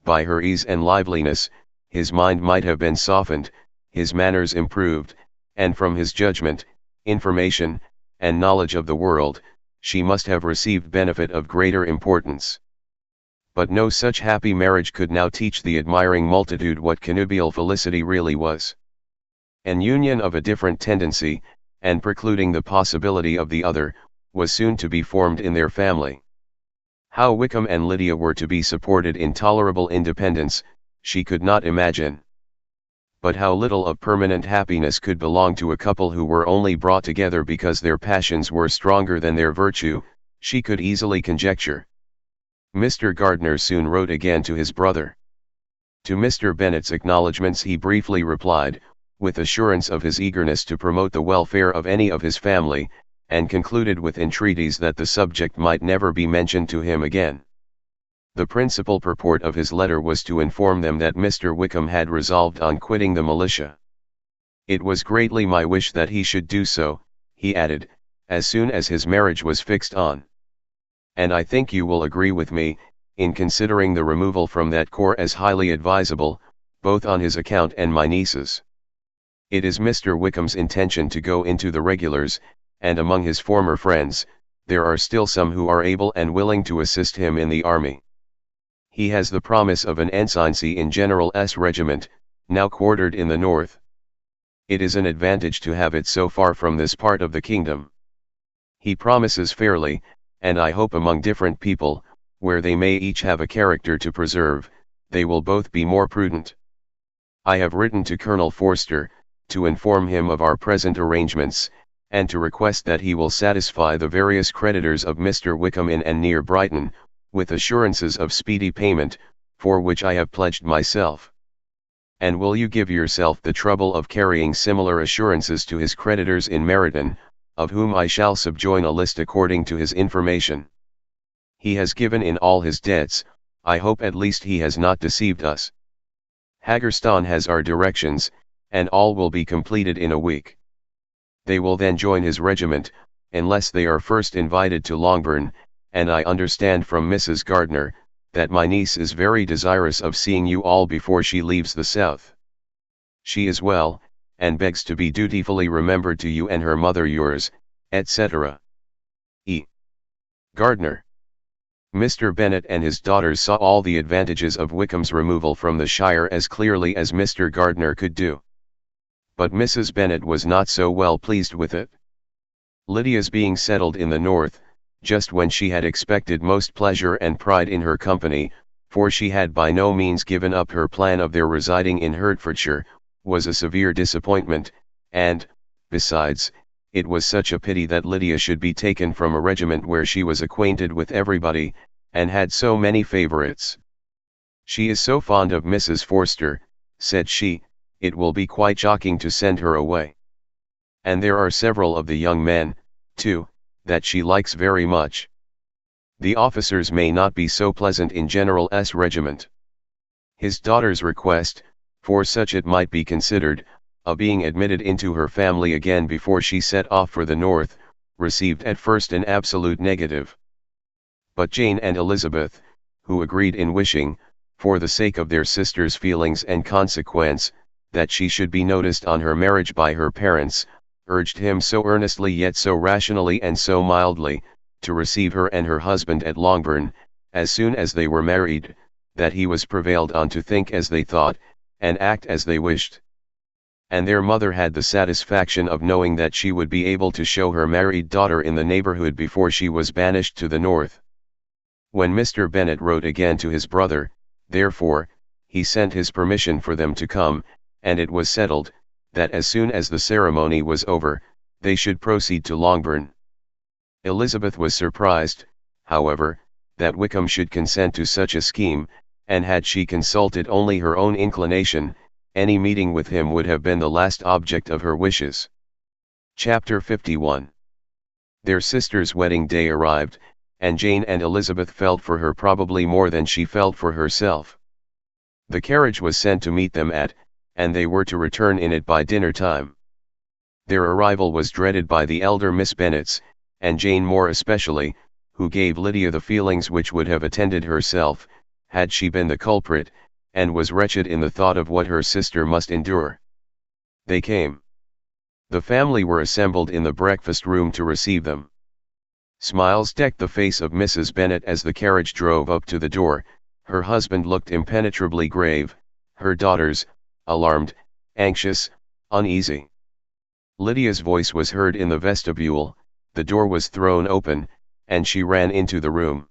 By her ease and liveliness, his mind might have been softened, his manners improved, and from his judgment, information, and knowledge of the world, she must have received benefit of greater importance. But no such happy marriage could now teach the admiring multitude what connubial felicity really was. An union of a different tendency, and precluding the possibility of the other, was soon to be formed in their family. How Wickham and Lydia were to be supported in tolerable independence, she could not imagine. But how little of permanent happiness could belong to a couple who were only brought together because their passions were stronger than their virtue, she could easily conjecture. Mr. Gardiner soon wrote again to his brother. To Mr. Bennet's acknowledgments he briefly replied, with assurance of his eagerness to promote the welfare of any of his family, and concluded with entreaties that the subject might never be mentioned to him again. The principal purport of his letter was to inform them that Mr. Wickham had resolved on quitting the militia. It was greatly my wish that he should do so, he added, as soon as his marriage was fixed on. And I think you will agree with me, in considering the removal from that corps as highly advisable, both on his account and my niece's. It is Mr. Wickham's intention to go into the regulars, and among his former friends, there are still some who are able and willing to assist him in the army. He has the promise of an ensigncy in General S. regiment, now quartered in the north. It is an advantage to have it so far from this part of the kingdom. He promises fairly, and I hope among different people, where they may each have a character to preserve, they will both be more prudent. I have written to Colonel Forster, to inform him of our present arrangements, and to request that he will satisfy the various creditors of Mr. Wickham in and near Brighton, with assurances of speedy payment, for which I have pledged myself. And will you give yourself the trouble of carrying similar assurances to his creditors in Meryton, of whom I shall subjoin a list according to his information. He has given in all his debts, I hope at least he has not deceived us. Haggerston has our directions, and all will be completed in a week. They will then join his regiment, unless they are first invited to Longbourn, and I understand from Mrs. Gardiner, that my niece is very desirous of seeing you all before she leaves the south. She is well, and begs to be dutifully remembered to you and her mother yours, etc. E. Gardiner. Mr. Bennet and his daughters saw all the advantages of Wickham's removal from the shire as clearly as Mr. Gardiner could do. But Mrs. Bennet was not so well pleased with it. Lydia's being settled in the north, just when she had expected most pleasure and pride in her company, for she had by no means given up her plan of their residing in Hertfordshire, was a severe disappointment, and, besides, it was such a pity that Lydia should be taken from a regiment where she was acquainted with everybody, and had so many favourites. She is so fond of Mrs. Forster, said she, it will be quite shocking to send her away. And there are several of the young men, too, that she likes very much. The officers may not be so pleasant in General S. regiment. His daughter's request, for such it might be considered, of being admitted into her family again before she set off for the north, received at first an absolute negative. But Jane and Elizabeth, who agreed in wishing, for the sake of their sister's feelings and consequence, that she should be noticed on her marriage by her parents, urged him so earnestly yet so rationally and so mildly, to receive her and her husband at Longbourn, as soon as they were married, that he was prevailed on to think as they thought, and act as they wished. And their mother had the satisfaction of knowing that she would be able to show her married daughter in the neighbourhood before she was banished to the north. When Mr. Bennet wrote again to his brother, therefore, he sent his permission for them to come, and it was settled, that as soon as the ceremony was over, they should proceed to Longbourn. Elizabeth was surprised, however, that Wickham should consent to such a scheme, and had she consulted only her own inclination, any meeting with him would have been the last object of her wishes. Chapter 51. Their sister's wedding day arrived, and Jane and Elizabeth felt for her probably more than she felt for herself. The carriage was sent to meet them and they were to return in it by dinner time. Their arrival was dreaded by the elder Miss Bennets, and Jane more especially, who gave Lydia the feelings which would have attended herself, had she been the culprit, and was wretched in the thought of what her sister must endure. They came. The family were assembled in the breakfast room to receive them. Smiles decked the face of Mrs. Bennet as the carriage drove up to the door, her husband looked impenetrably grave, her daughters, alarmed, anxious, uneasy. Lydia's voice was heard in the vestibule, the door was thrown open, and she ran into the room.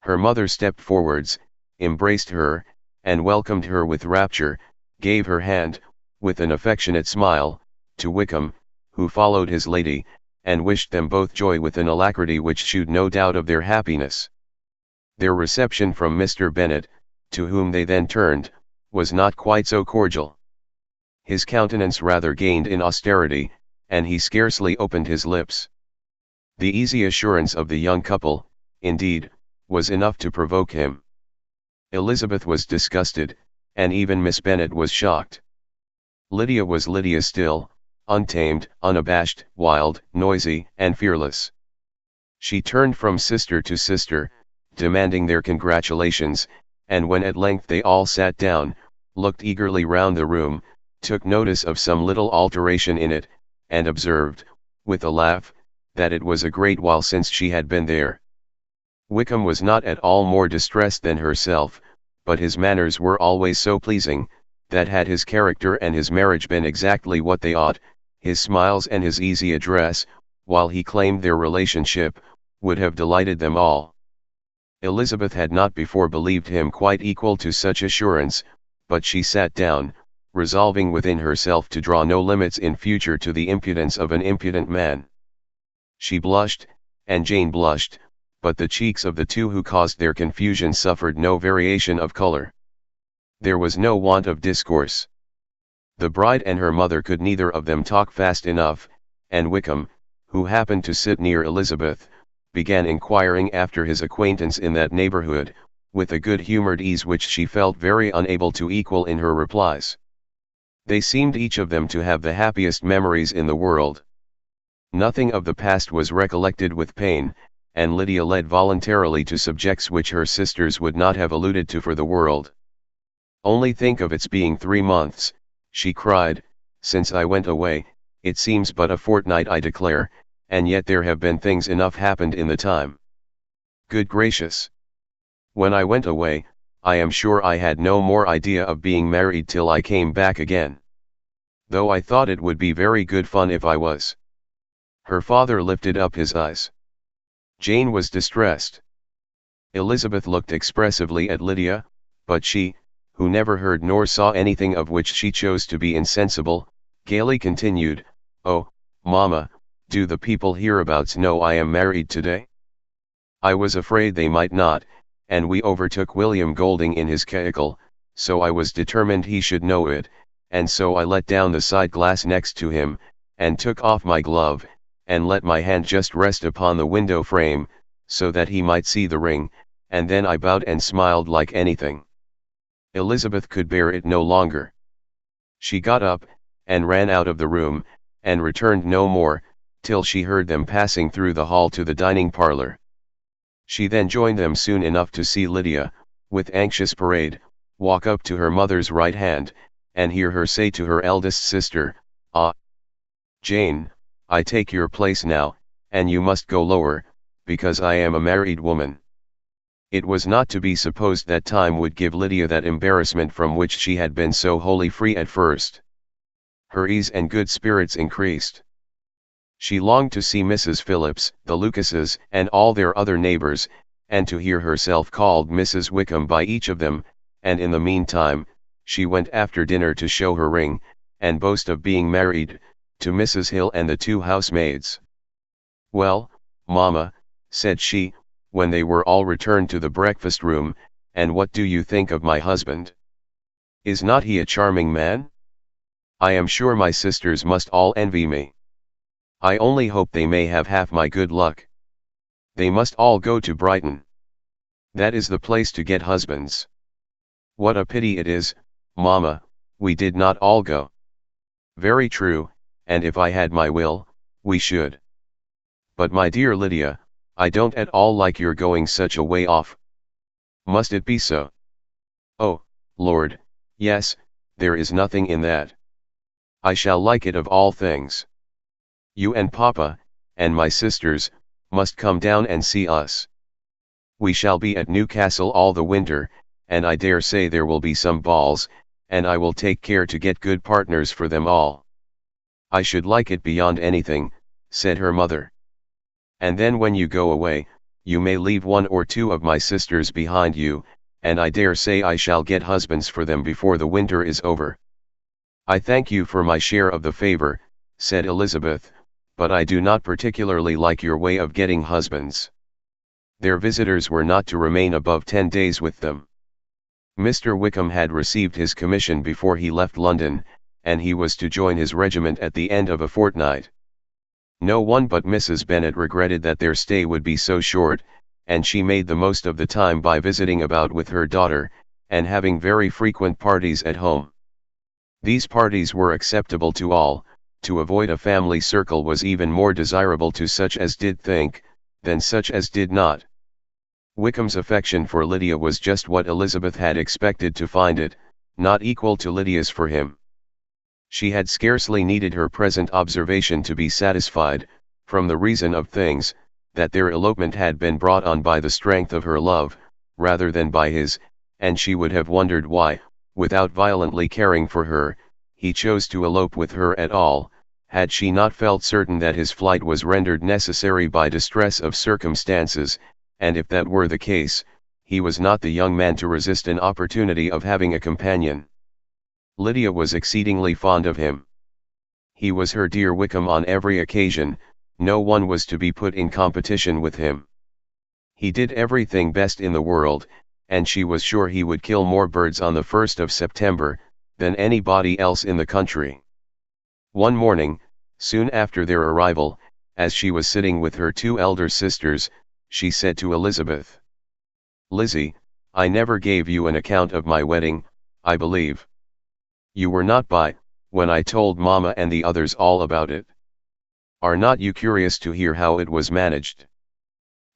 Her mother stepped forwards, embraced her, and welcomed her with rapture, gave her hand, with an affectionate smile, to Wickham, who followed his lady, and wished them both joy with an alacrity which shewed no doubt of their happiness. Their reception from Mr. Bennet, to whom they then turned, was not quite so cordial. His countenance rather gained in austerity, and he scarcely opened his lips. The easy assurance of the young couple, indeed, was enough to provoke him. Elizabeth was disgusted, and even Miss Bennet was shocked. Lydia was Lydia still, untamed, unabashed, wild, noisy, and fearless. She turned from sister to sister, demanding their congratulations, and when at length they all sat down, looked eagerly round the room, took notice of some little alteration in it, and observed, with a laugh, that it was a great while since she had been there. Wickham was not at all more distressed than herself, but his manners were always so pleasing, that had his character and his marriage been exactly what they ought, his smiles and his easy address, while he claimed their relationship, would have delighted them all. Elizabeth had not before believed him quite equal to such assurance, but she sat down, resolving within herself to draw no limits in future to the impudence of an impudent man. She blushed, and Jane blushed, but the cheeks of the two who caused their confusion suffered no variation of color. There was no want of discourse. The bride and her mother could neither of them talk fast enough, and Wickham, who happened to sit near Elizabeth, began inquiring after his acquaintance in that neighborhood, with a good-humored ease which she felt very unable to equal in her replies. They seemed each of them to have the happiest memories in the world. Nothing of the past was recollected with pain, and Lydia led voluntarily to subjects which her sisters would not have alluded to for the world. "Only think of its being 3 months, she cried, "since I went away. It seems but a fortnight, I declare, and yet there have been things enough happened in the time. Good gracious! When I went away, I am sure I had no more idea of being married till I came back again. Though I thought it would be very good fun if I was." Her father lifted up his eyes. Jane was distressed. Elizabeth looked expressively at Lydia, but she, who never heard nor saw anything of which she chose to be insensible, gaily continued, "Oh, mamma, do the people hereabouts know I am married today? I was afraid they might not, and we overtook William Golding in his vehicle, so I was determined he should know it, and so I let down the side glass next to him, and took off my glove, and let my hand just rest upon the window frame, so that he might see the ring, and then I bowed and smiled like anything." Elizabeth could bear it no longer. She got up, and ran out of the room, and returned no more, till she heard them passing through the hall to the dining parlour. She then joined them soon enough to see Lydia, with anxious parade, walk up to her mother's right hand, and hear her say to her eldest sister, "Ah, Jane, I take your place now, and you must go lower, because I am a married woman." It was not to be supposed that time would give Lydia that embarrassment from which she had been so wholly free at first. Her ease and good spirits increased. She longed to see Mrs. Phillips, the Lucases, and all their other neighbors, and to hear herself called Mrs. Wickham by each of them, and in the meantime, she went after dinner to show her ring, and boast of being married, to Mrs. Hill and the 2 housemaids. "Well, mamma," said she, when they were all returned to the breakfast room, "and what do you think of my husband? Is not he a charming man? I am sure my sisters must all envy me. I only hope they may have half my good luck. They must all go to Brighton. That is the place to get husbands. What a pity it is, mamma, we did not all go." "Very true, and if I had my will, we should. But my dear Lydia, I don't at all like your going such a way off." "Must it be so?" "Oh, Lord, yes, there is nothing in that. I shall like it of all things. You and Papa, and my sisters, must come down and see us. We shall be at Newcastle all the winter, and I dare say there will be some balls, and I will take care to get good partners for them all. I should like it beyond anything, said her mother. And then when you go away, you may leave one or two of my sisters behind you, and I dare say I shall get husbands for them before the winter is over. I thank you for my share of the favor, said Elizabeth, but I do not particularly like your way of getting husbands. Their visitors were not to remain above 10 days with them. Mr. Wickham had received his commission before he left London, and he was to join his regiment at the end of a fortnight. No one but Mrs. Bennet regretted that their stay would be so short, and she made the most of the time by visiting about with her daughter, and having very frequent parties at home. These parties were acceptable to all. To avoid a family circle was even more desirable to such as did think, than such as did not. Wickham's affection for Lydia was just what Elizabeth had expected to find it, not equal to Lydia's for him. She had scarcely needed her present observation to be satisfied, from the reason of things, that their elopement had been brought on by the strength of her love, rather than by his, and she would have wondered why, without violently caring for her, he chose to elope with her at all, had she not felt certain that his flight was rendered necessary by distress of circumstances, and if that were the case, he was not the young man to resist an opportunity of having a companion. Lydia was exceedingly fond of him. He was her dear Wickham on every occasion, no one was to be put in competition with him. He did everything best in the world, and she was sure he would kill more birds on the 1st of September, than anybody else in the country. One morning, soon after their arrival, as she was sitting with her two elder sisters, she said to Elizabeth, "Lizzie, I never gave you an account of my wedding, I believe. You were not by, when I told Mamma and the others all about it. Are not you curious to hear how it was managed?"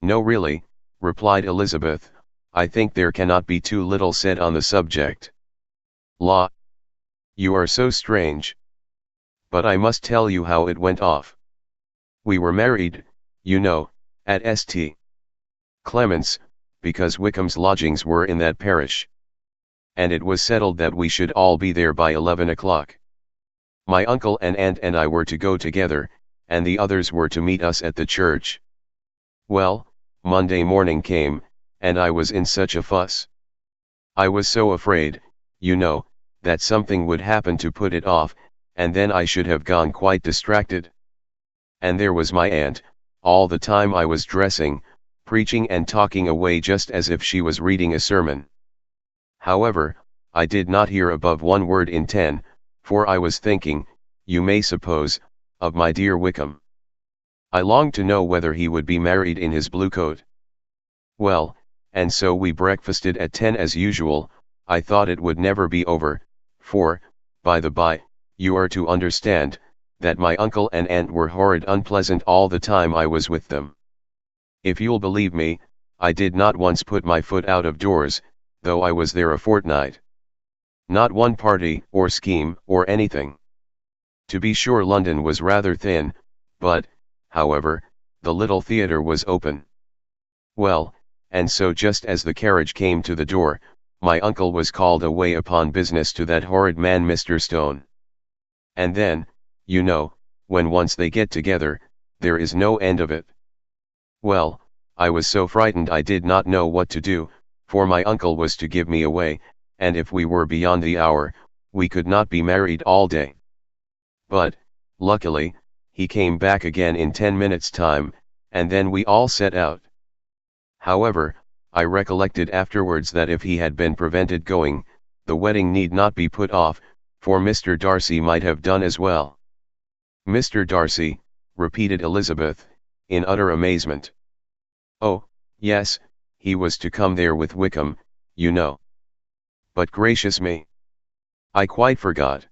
"No, really," replied Elizabeth, "I think there cannot be too little said on the subject." "La! You are so strange. But I must tell you how it went off. We were married, you know, at St. Clement's, because Wickham's lodgings were in that parish. And it was settled that we should all be there by 11 o'clock. My uncle and aunt and I were to go together, and the others were to meet us at the church. Well, Monday morning came, and I was in such a fuss. I was so afraid, you know, that something would happen to put it off, and then I should have gone quite distracted. And there was my aunt, all the time I was dressing, preaching and talking away just as if she was reading a sermon. However, I did not hear above 1 word in 10, for I was thinking, you may suppose, of my dear Wickham. I longed to know whether he would be married in his blue coat. Well, and so we breakfasted at 10 as usual. I thought it would never be over, for, by the by, you are to understand, that my uncle and aunt were horrid unpleasant all the time I was with them. If you'll believe me, I did not once put my foot out of doors, though I was there a fortnight. Not one party, or scheme, or anything. To be sure London was rather thin, but, however, the little theatre was open. Well, and so just as the carriage came to the door, my uncle was called away upon business to that horrid man Mr. Stone. And then, you know, when once they get together, there is no end of it. Well, I was so frightened I did not know what to do, for my uncle was to give me away, and if we were beyond the hour, we could not be married all day. But, luckily, he came back again in 10 minutes' time, and then we all set out. However, I recollected afterwards that if he had been prevented going, the wedding need not be put off, for Mr. Darcy might have done as well. "Mr. Darcy," repeated Elizabeth, in utter amazement. "Oh, yes, he was to come there with Wickham, you know. But gracious me! I quite forgot.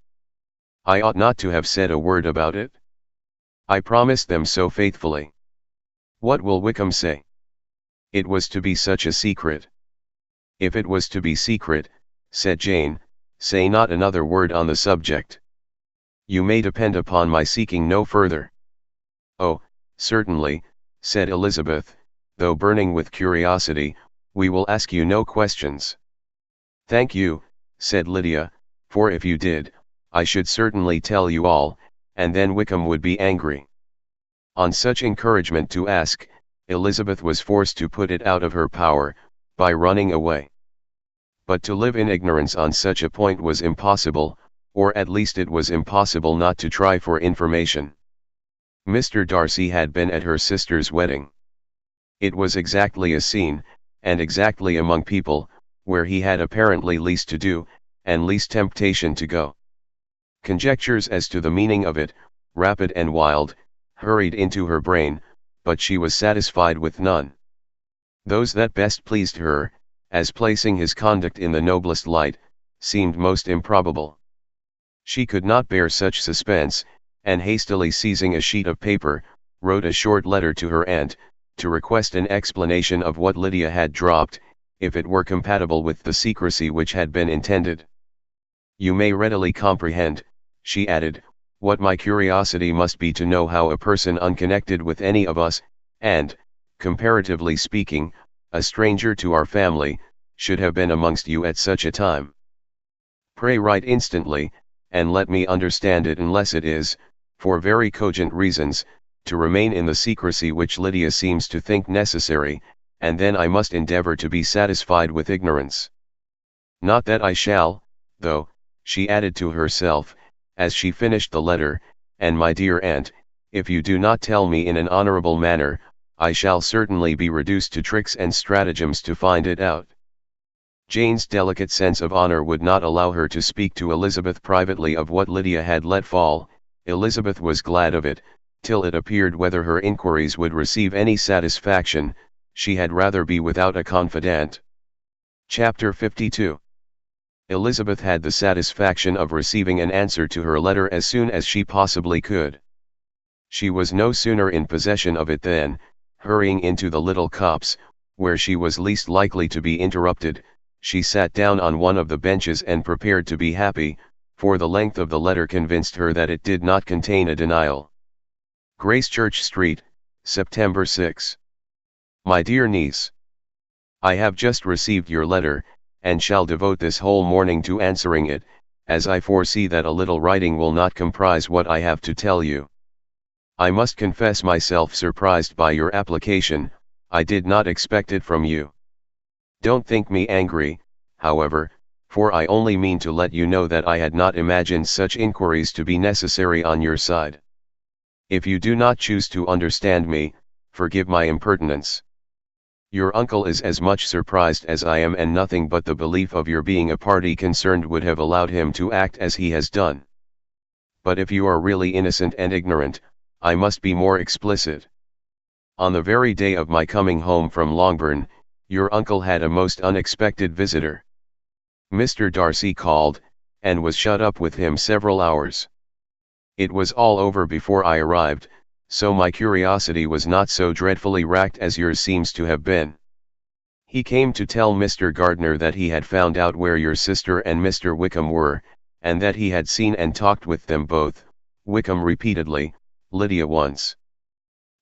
I ought not to have said a word about it. I promised them so faithfully. What will Wickham say? It was to be such a secret." "If it was to be secret," said Jane, "say not another word on the subject. You may depend upon my seeking no further." "Oh, certainly," said Elizabeth, though burning with curiosity, "we will ask you no questions." "Thank you," said Lydia, "for if you did, I should certainly tell you all, and then Wickham would be angry. On such encouragement to ask, Elizabeth was forced to put it out of her power, by running away. But to live in ignorance on such a point was impossible, or at least it was impossible not to try for information. Mr. Darcy had been at her sister's wedding. It was exactly a scene, and exactly among people, where he had apparently least to do, and least temptation to go. Conjectures as to the meaning of it, rapid and wild, hurried into her brain, but she was satisfied with none. Those that best pleased her, as placing his conduct in the noblest light, seemed most improbable. She could not bear such suspense, and hastily seizing a sheet of paper, wrote a short letter to her aunt, to request an explanation of what Lydia had dropped, if it were compatible with the secrecy which had been intended. You may readily comprehend, she added, what my curiosity must be to know how a person unconnected with any of us, and, comparatively speaking, a stranger to our family, should have been amongst you at such a time. Pray write instantly, and let me understand it, unless it is, for very cogent reasons, to remain in the secrecy which Lydia seems to think necessary, and then I must endeavor to be satisfied with ignorance. Not that I shall, though, she added to herself, as she finished the letter, and my dear aunt, if you do not tell me in an honorable manner, I shall certainly be reduced to tricks and stratagems to find it out. Jane's delicate sense of honor would not allow her to speak to Elizabeth privately of what Lydia had let fall. Elizabeth was glad of it, till it appeared whether her inquiries would receive any satisfaction. She had rather be without a confidant. Chapter 52. Elizabeth had the satisfaction of receiving an answer to her letter as soon as she possibly could. She was no sooner in possession of it than, hurrying into the little copse, where she was least likely to be interrupted, she sat down on one of the benches and prepared to be happy, for the length of the letter convinced her that it did not contain a denial. Gracechurch Street, September 6. My dear niece, I have just received your letter, and shall devote this whole morning to answering it, as I foresee that a little writing will not comprise what I have to tell you. I must confess myself surprised by your application. I did not expect it from you. Don't think me angry, however, for I only mean to let you know that I had not imagined such inquiries to be necessary on your side. If you do not choose to understand me, forgive my impertinence. Your uncle is as much surprised as I am, and nothing but the belief of your being a party concerned would have allowed him to act as he has done. But if you are really innocent and ignorant, I must be more explicit. On the very day of my coming home from Longbourn, your uncle had a most unexpected visitor. Mr. Darcy called, and was shut up with him several hours. It was all over before I arrived, so my curiosity was not so dreadfully racked as yours seems to have been. He came to tell Mr. Gardiner that he had found out where your sister and Mr. Wickham were, and that he had seen and talked with them both, Wickham repeatedly, Lydia once.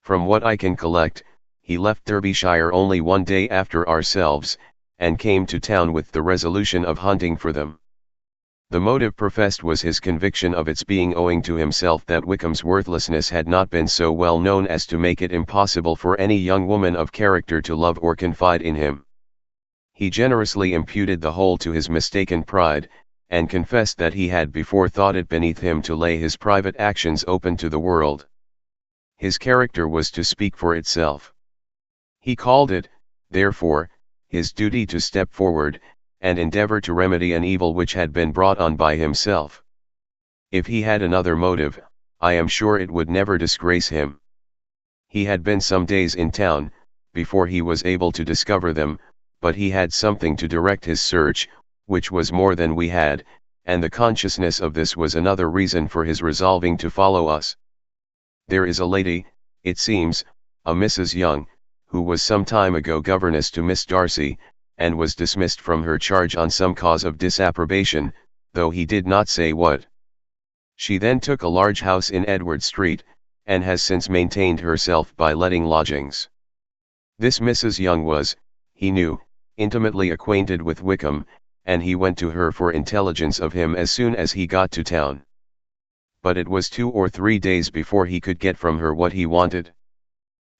From what I can collect, he left Derbyshire only one day after ourselves, and came to town with the resolution of hunting for them. The motive professed was his conviction of its being owing to himself that Wickham's worthlessness had not been so well known as to make it impossible for any young woman of character to love or confide in him. He generously imputed the whole to his mistaken pride, and confessed that he had before thought it beneath him to lay his private actions open to the world. His character was to speak for itself. He called it, therefore, his duty to step forward, and endeavor to remedy an evil which had been brought on by himself. If he had another motive, I am sure it would never disgrace him. He had been some days in town, before he was able to discover them, but he had something to direct his search, which was more than we had, and the consciousness of this was another reason for his resolving to follow us. There is a lady, it seems, a Mrs. Young, who was some time ago governess to Miss Darcy, and was dismissed from her charge on some cause of disapprobation, though he did not say what. She then took a large house in Edward Street, and has since maintained herself by letting lodgings. This Mrs. Young was, he knew, intimately acquainted with Wickham, and he went to her for intelligence of him as soon as he got to town. But it was 2 or 3 days before he could get from her what he wanted.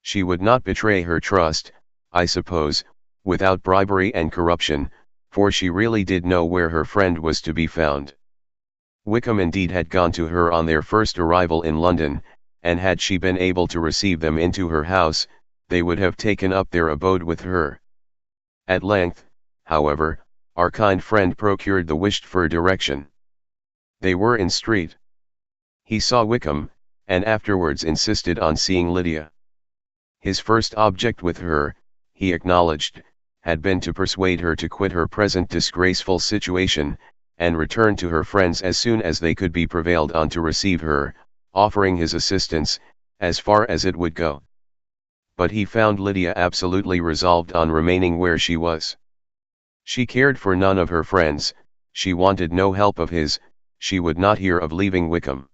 She would not betray her trust, I suppose, without bribery and corruption, for she really did know where her friend was to be found. Wickham indeed had gone to her on their first arrival in London, and had she been able to receive them into her house, they would have taken up their abode with her. At length, however, our kind friend procured the wished-for direction. They were in street. He saw Wickham, and afterwards insisted on seeing Lydia. His first object with her, he acknowledged, had been to persuade her to quit her present disgraceful situation, and return to her friends as soon as they could be prevailed on to receive her, offering his assistance, as far as it would go. But he found Lydia absolutely resolved on remaining where she was. She cared for none of her friends, she wanted no help of his, she would not hear of leaving Wickham.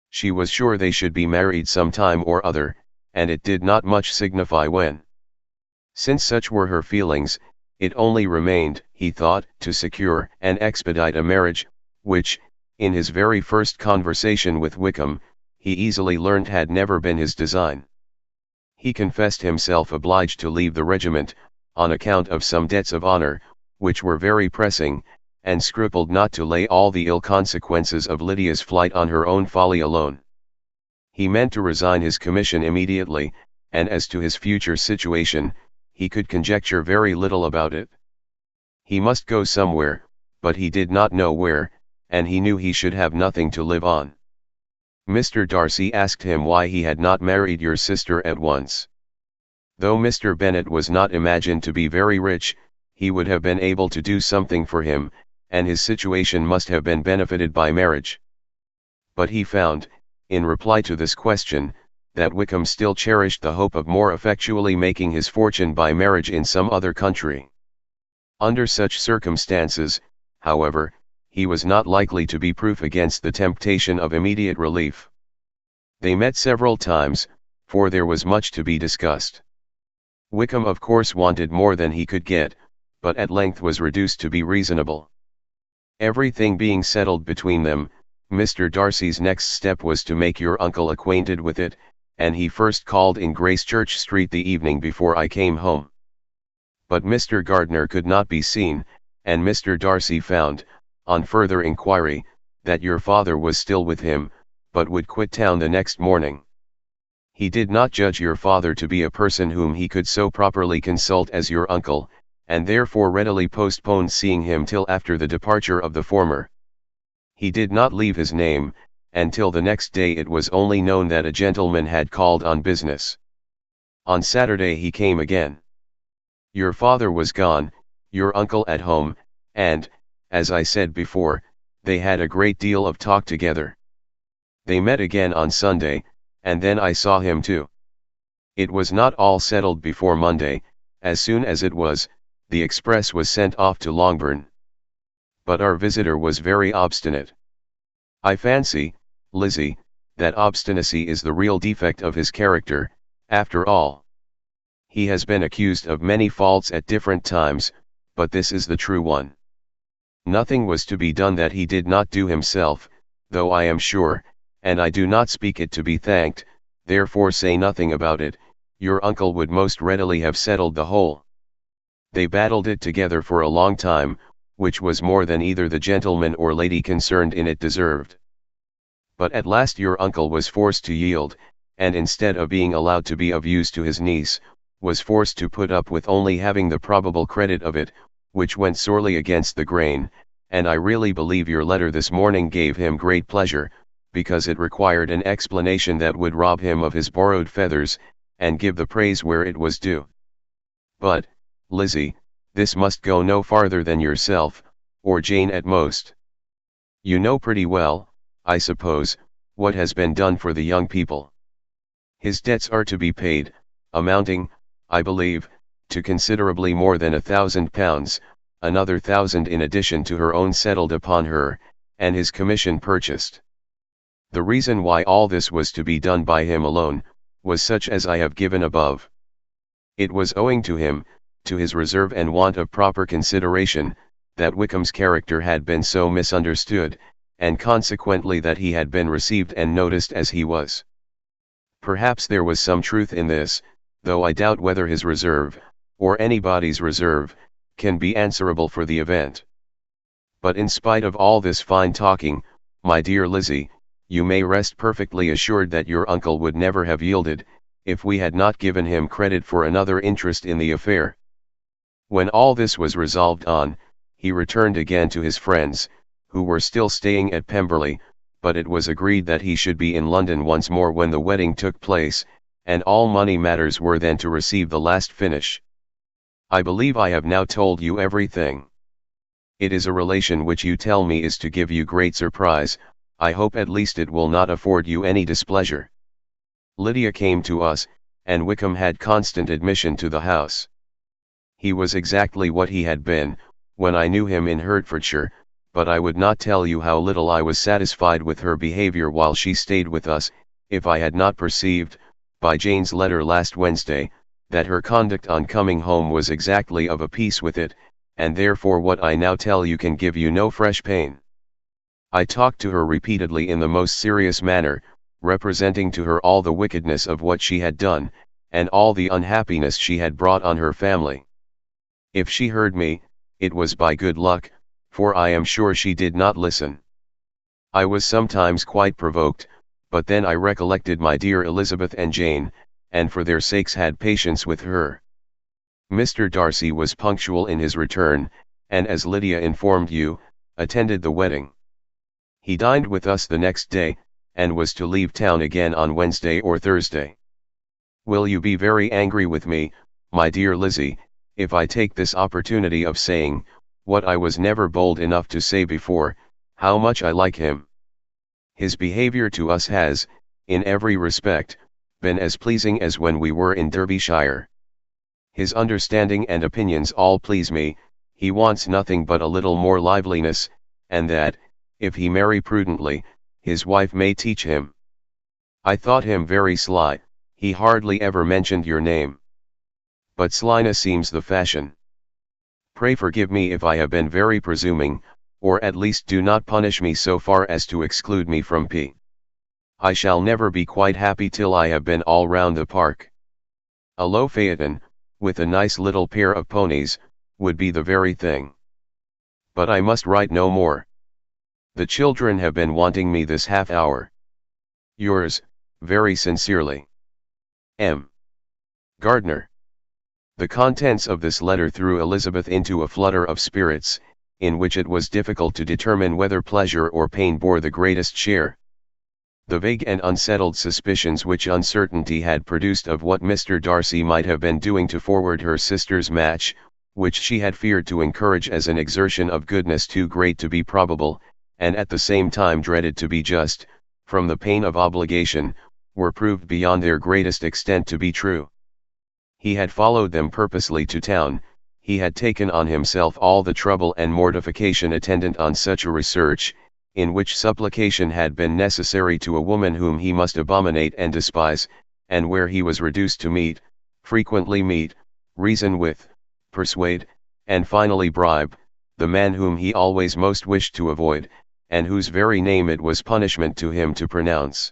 She was sure they should be married some time or other, and it did not much signify when. Since such were her feelings, it only remained, he thought, to secure and expedite a marriage, which, in his very first conversation with Wickham, he easily learned had never been his design. He confessed himself obliged to leave the regiment, on account of some debts of honor, which were very pressing, and scrupled not to lay all the ill consequences of Lydia's flight on her own folly alone. He meant to resign his commission immediately, and as to his future situation, he could conjecture very little about it. He must go somewhere, but he did not know where, and he knew he should have nothing to live on. Mr. Darcy asked him why he had not married your sister at once. Though Mr. Bennet was not imagined to be very rich, he would have been able to do something for him, and his situation must have been benefited by marriage. But he found, in reply to this question, that Wickham still cherished the hope of more effectually making his fortune by marriage in some other country. Under such circumstances, however, he was not likely to be proof against the temptation of immediate relief. They met several times, for there was much to be discussed. Wickham of course wanted more than he could get, but at length was reduced to be reasonable. Everything being settled between them, Mr. Darcy's next step was to make your uncle acquainted with it, and he first called in Gracechurch Street the evening before I came home. But Mr. Gardiner could not be seen, and Mr. Darcy found, on further inquiry, that your father was still with him, but would quit town the next morning. He did not judge your father to be a person whom he could so properly consult as your uncle, and therefore readily postponed seeing him till after the departure of the former. He did not leave his name, and till the next day it was only known that a gentleman had called on business. On Saturday he came again. Your father was gone, your uncle at home, and, as I said before, they had a great deal of talk together. They met again on Sunday, and then I saw him too. It was not all settled before Monday. As soon as it was, the express was sent off to Longbourn. But our visitor was very obstinate. I fancy, Lizzie, that obstinacy is the real defect of his character, after all. He has been accused of many faults at different times, but this is the true one. Nothing was to be done that he did not do himself, though I am sure, and I do not speak it to be thanked, therefore say nothing about it, your uncle would most readily have settled the whole. They battled it together for a long time, which was more than either the gentleman or lady concerned in it deserved. But at last your uncle was forced to yield, and instead of being allowed to be of use to his niece, was forced to put up with only having the probable credit of it, which went sorely against the grain, and I really believe your letter this morning gave him great pleasure, because it required an explanation that would rob him of his borrowed feathers, and give the praise where it was due. But, Lizzie, this must go no farther than yourself, or Jane at most. You know pretty well, I suppose, what has been done for the young people. His debts are to be paid, amounting, I believe, to considerably more than £1,000, another 1,000 in addition to her own settled upon her, and his commission purchased. The reason why all this was to be done by him alone, was such as I have given above. It was owing to him, to his reserve and want of proper consideration, that Wickham's character had been so misunderstood, and consequently that he had been received and noticed as he was. Perhaps there was some truth in this, though I doubt whether his reserve, or anybody's reserve, can be answerable for the event. But in spite of all this fine talking, my dear Lizzie, you may rest perfectly assured that your uncle would never have yielded, if we had not given him credit for another interest in the affair. When all this was resolved on, he returned again to his friends, who were still staying at Pemberley, but it was agreed that he should be in London once more when the wedding took place, and all money matters were then to receive the last finish. I believe I have now told you everything. It is a relation which you tell me is to give you great surprise. I hope at least it will not afford you any displeasure. Lydia came to us, and Wickham had constant admission to the house. He was exactly what he had been, when I knew him in Hertfordshire, but I would not tell you how little I was satisfied with her behaviour while she stayed with us, if I had not perceived, by Jane's letter last Wednesday, that her conduct on coming home was exactly of a piece with it, and therefore what I now tell you can give you no fresh pain. I talked to her repeatedly in the most serious manner, representing to her all the wickedness of what she had done, and all the unhappiness she had brought on her family. If she heard me, it was by good luck, for I am sure she did not listen. I was sometimes quite provoked, but then I recollected my dear Elizabeth and Jane, and for their sakes had patience with her. Mr. Darcy was punctual in his return, and as Lydia informed you, attended the wedding. He dined with us the next day, and was to leave town again on Wednesday or Thursday. Will you be very angry with me, my dear Lizzie, if I take this opportunity of saying, what I was never bold enough to say before, how much I like him? His behaviour to us has, in every respect, been as pleasing as when we were in Derbyshire. His understanding and opinions all please me. He wants nothing but a little more liveliness, and that, if he marry prudently, his wife may teach him. I thought him very sly. He hardly ever mentioned your name. But slyness seems the fashion. Pray forgive me if I have been very presuming, or at least do not punish me so far as to exclude me from P. I shall never be quite happy till I have been all round the park. A low phaeton, with a nice little pair of ponies, would be the very thing. But I must write no more. The children have been wanting me this half hour. Yours, very sincerely, M. Gardner. The contents of this letter threw Elizabeth into a flutter of spirits, in which it was difficult to determine whether pleasure or pain bore the greatest share. The vague and unsettled suspicions which uncertainty had produced of what Mr. Darcy might have been doing to forward her sister's match, which she had feared to encourage as an exertion of goodness too great to be probable, and at the same time dreaded to be just, from the pain of obligation, were proved beyond their greatest extent to be true. He had followed them purposely to town. He had taken on himself all the trouble and mortification attendant on such a research, in which supplication had been necessary to a woman whom he must abominate and despise, and where he was reduced to meet, frequently meet, reason with, persuade, and finally bribe, the man whom he always most wished to avoid, and whose very name it was punishment to him to pronounce.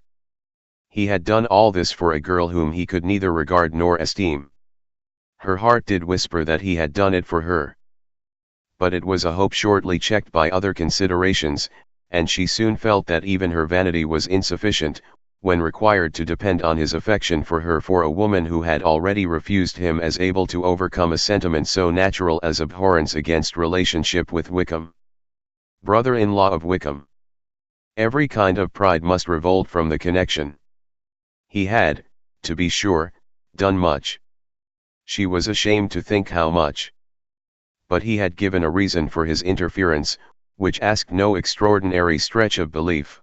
He had done all this for a girl whom he could neither regard nor esteem. Her heart did whisper that he had done it for her. But it was a hope shortly checked by other considerations, and she soon felt that even her vanity was insufficient, when required to depend on his affection for her, for a woman who had already refused him as able to overcome a sentiment so natural as abhorrence against relationship with Wickham. Brother-in-law of Wickham. Every kind of pride must revolt from the connection. He had, to be sure, done much. She was ashamed to think how much. But he had given a reason for his interference, which asked no extraordinary stretch of belief.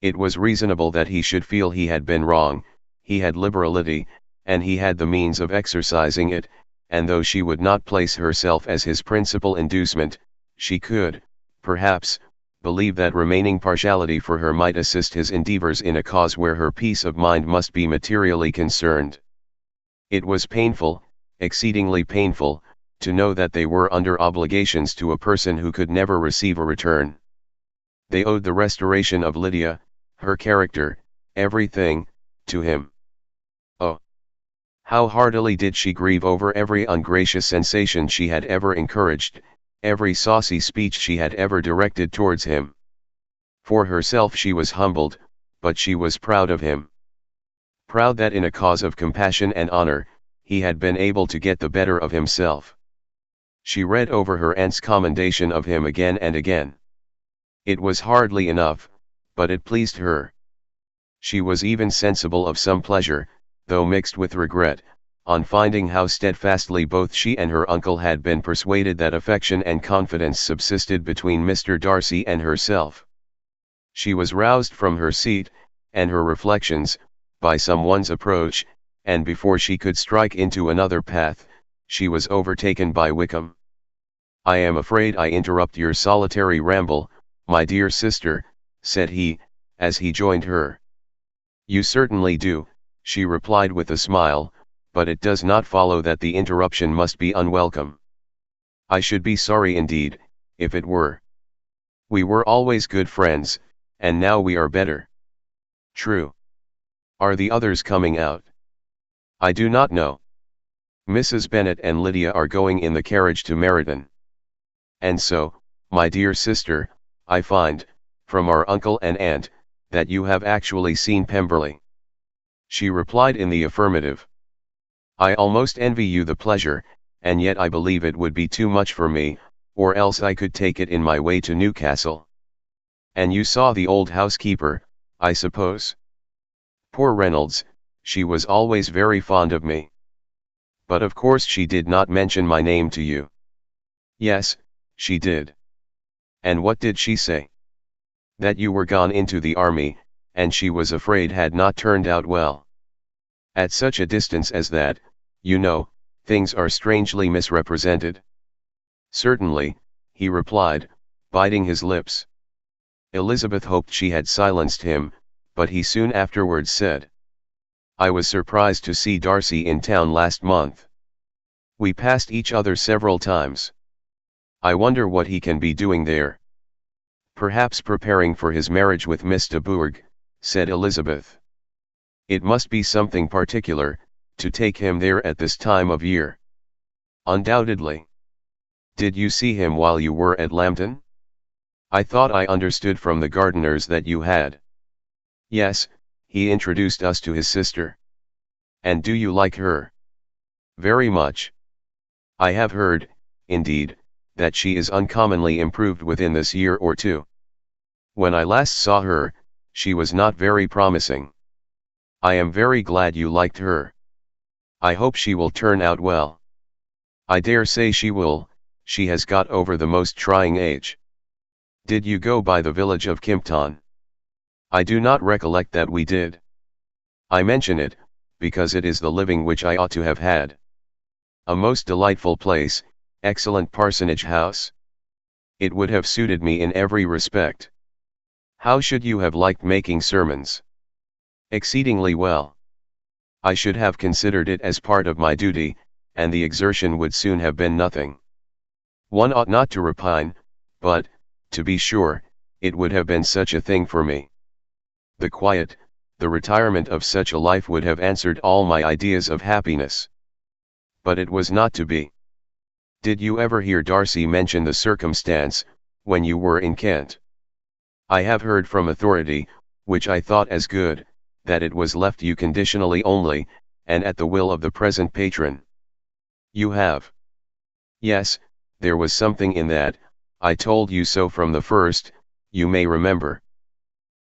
It was reasonable that he should feel he had been wrong. He had liberality, and he had the means of exercising it, and though she would not place herself as his principal inducement, she could, perhaps, believe that remaining partiality for her might assist his endeavors in a cause where her peace of mind must be materially concerned. It was painful, exceedingly painful, to know that they were under obligations to a person who could never receive a return. They owed the restoration of Lydia, her character, everything, to him. Oh, how heartily did she grieve over every ungracious sensation she had ever encouraged, every saucy speech she had ever directed towards him. For herself she was humbled, but she was proud of him. Proud that in a cause of compassion and honor, he had been able to get the better of himself. She read over her aunt's commendation of him again and again. It was hardly enough, but it pleased her. She was even sensible of some pleasure, though mixed with regret, on finding how steadfastly both she and her uncle had been persuaded that affection and confidence subsisted between Mr. Darcy and herself. She was roused from her seat, and her reflections, by someone's approach, and before she could strike into another path, she was overtaken by Wickham. "I am afraid I interrupt your solitary ramble, my dear sister," said he, as he joined her. "You certainly do," she replied with a smile, "but it does not follow that the interruption must be unwelcome. I should be sorry indeed, if it were. We were always good friends, and now we are better." "True. Are the others coming out?" "I do not know. Mrs. Bennet and Lydia are going in the carriage to Meryton. And so, my dear sister, I find, from our uncle and aunt, that you have actually seen Pemberley." She replied in the affirmative. "I almost envy you the pleasure, and yet I believe it would be too much for me, or else I could take it in my way to Newcastle. And you saw the old housekeeper, I suppose?" "Poor Reynolds, she was always very fond of me." "But of course she did not mention my name to you." "Yes, she did." "And what did she say?" "That you were gone into the army, and she was afraid had not turned out well. At such a distance as that, you know, things are strangely misrepresented." "Certainly," he replied, biting his lips. Elizabeth hoped she had silenced him, but he soon afterwards said, "I was surprised to see Darcy in town last month. We passed each other several times. I wonder what he can be doing there." "Perhaps preparing for his marriage with Miss de Bourgh," said Elizabeth. "It must be something particular, to take him there at this time of year." "Undoubtedly. Did you see him while you were at Lambton? I thought I understood from the gardeners that you had." "Yes, he introduced us to his sister." "And do you like her?" "Very much. I have heard, indeed, that she is uncommonly improved within this year or two. When I last saw her, she was not very promising." "I am very glad you liked her. I hope she will turn out well." "I dare say she will, she has got over the most trying age." "Did you go by the village of Kimpton?" "I do not recollect that we did. I mention it, because it is the living which I ought to have had. A most delightful place, excellent parsonage house. It would have suited me in every respect." "How should you have liked making sermons?" "Exceedingly well. I should have considered it as part of my duty, and the exertion would soon have been nothing. One ought not to repine, but, to be sure, it would have been such a thing for me. The quiet, the retirement of such a life would have answered all my ideas of happiness. But it was not to be." "Did you ever hear Darcy mention the circumstance, when you were in Kent?" "I have heard from authority, which I thought as good, that it was left you conditionally only, and at the will of the present patron." "You have?" "Yes, there was something in that, I told you so from the first, you may remember.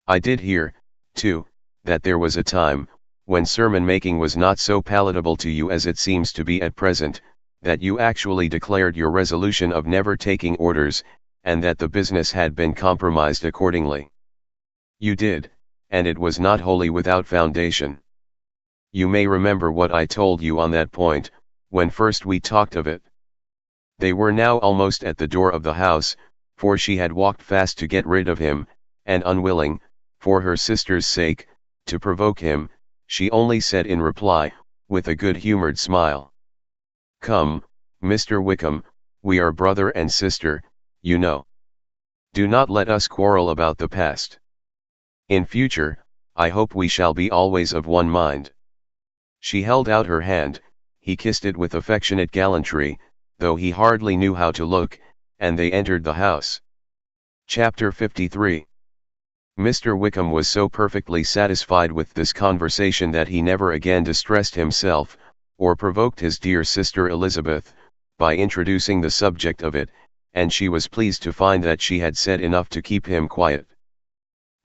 I did hear, too, that there was a time, when sermon making was not so palatable to you as it seems to be at present, that you actually declared your resolution of never taking orders, and that the business had been compromised accordingly." "You did, and it was not wholly without foundation. You may remember what I told you on that point, when first we talked of it." They were now almost at the door of the house, for she had walked fast to get rid of him, and unwilling, for her sister's sake, to provoke him, she only said in reply, with a good-humoured smile, "Come, Mr. Wickham, we are brother and sister, you know. Do not let us quarrel about the past. In future, I hope we shall be always of one mind. She held out her hand, he kissed it with affectionate gallantry, though he hardly knew how to look, and they entered the house. Chapter 53. Mr. Wickham was so perfectly satisfied with this conversation that he never again distressed himself, or provoked his dear sister Elizabeth, by introducing the subject of it, and she was pleased to find that she had said enough to keep him quiet.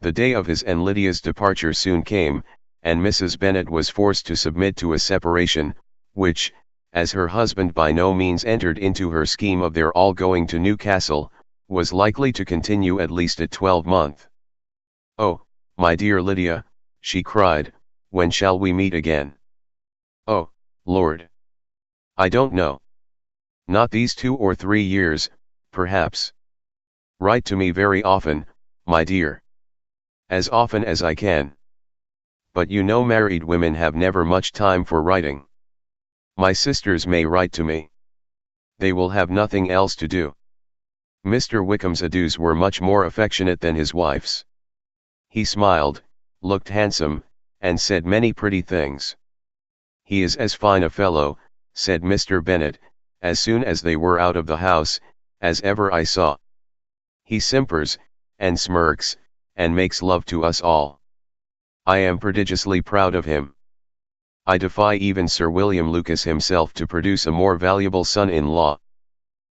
The day of his and Lydia's departure soon came, and Mrs. Bennet was forced to submit to a separation, which, as her husband by no means entered into her scheme of their all going to Newcastle, was likely to continue at least a 12-month. "Oh, my dear Lydia," she cried, "when shall we meet again?" "Oh, Lord! I don't know. Not these 2 or 3 years, perhaps. Write to me very often, my dear. As often as I can. But you know married women have never much time for writing. My sisters may write to me. They will have nothing else to do." Mr. Wickham's adieus were much more affectionate than his wife's. He smiled, looked handsome, and said many pretty things. "He is as fine a fellow," said Mr. Bennet, as soon as they were out of the house, "as ever I saw. He simpers, and smirks, and makes love to us all. I am prodigiously proud of him. I defy even Sir William Lucas himself to produce a more valuable son-in-law."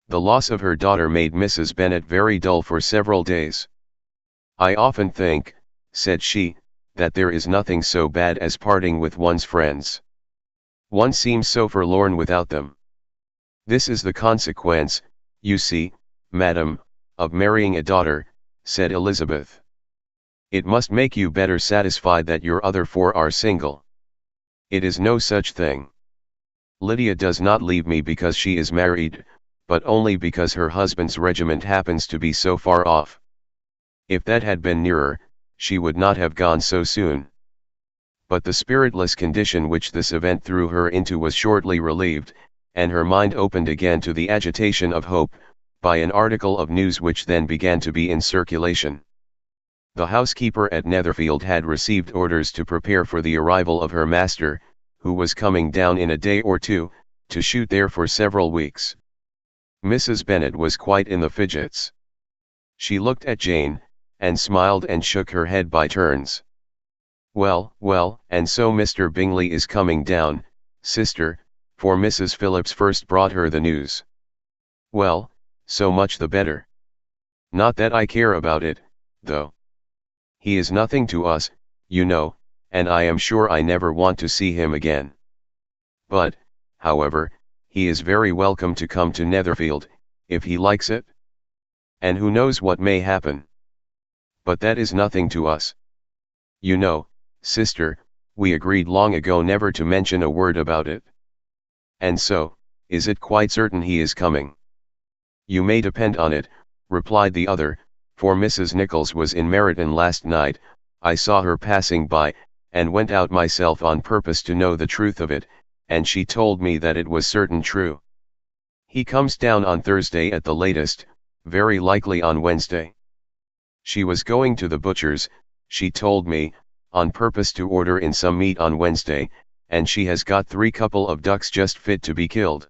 The loss of her daughter made Mrs. Bennet very dull for several days. "I often think," said she, "that there is nothing so bad as parting with one's friends. One seems so forlorn without them. This is the consequence, you see, madam, of marrying a daughter," said Elizabeth. "It must make you better satisfied that your other 4 are single. It is no such thing. Lydia does not leave me because she is married, but only because her husband's regiment happens to be so far off. If that had been nearer, she would not have gone so soon." But the spiritless condition which this event threw her into was shortly relieved, and her mind opened again to the agitation of hope, by an article of news which then began to be in circulation. The housekeeper at Netherfield had received orders to prepare for the arrival of her master, who was coming down in a day or 2, to shoot there for several weeks. Mrs. Bennet was quite in the fidgets. She looked at Jane, and smiled and shook her head by turns. "Well, well, and so Mr. Bingley is coming down, sister," for Mrs. Phillips first brought her the news. "Well, so much the better. Not that I care about it, though. He is nothing to us, you know, and I am sure I never want to see him again. But, however, he is very welcome to come to Netherfield, if he likes it. And who knows what may happen? But that is nothing to us. You know, sister, we agreed long ago never to mention a word about it. And so, is it quite certain he is coming?" "You may depend on it," replied the other, "for Mrs. Nichols was in Meryton last night. I saw her passing by, and went out myself on purpose to know the truth of it, and she told me that it was certain true. He comes down on Thursday at the latest, very likely on Wednesday. She was going to the butcher's, she told me, on purpose to order in some meat on Wednesday, and she has got 3 couple of ducks just fit to be killed."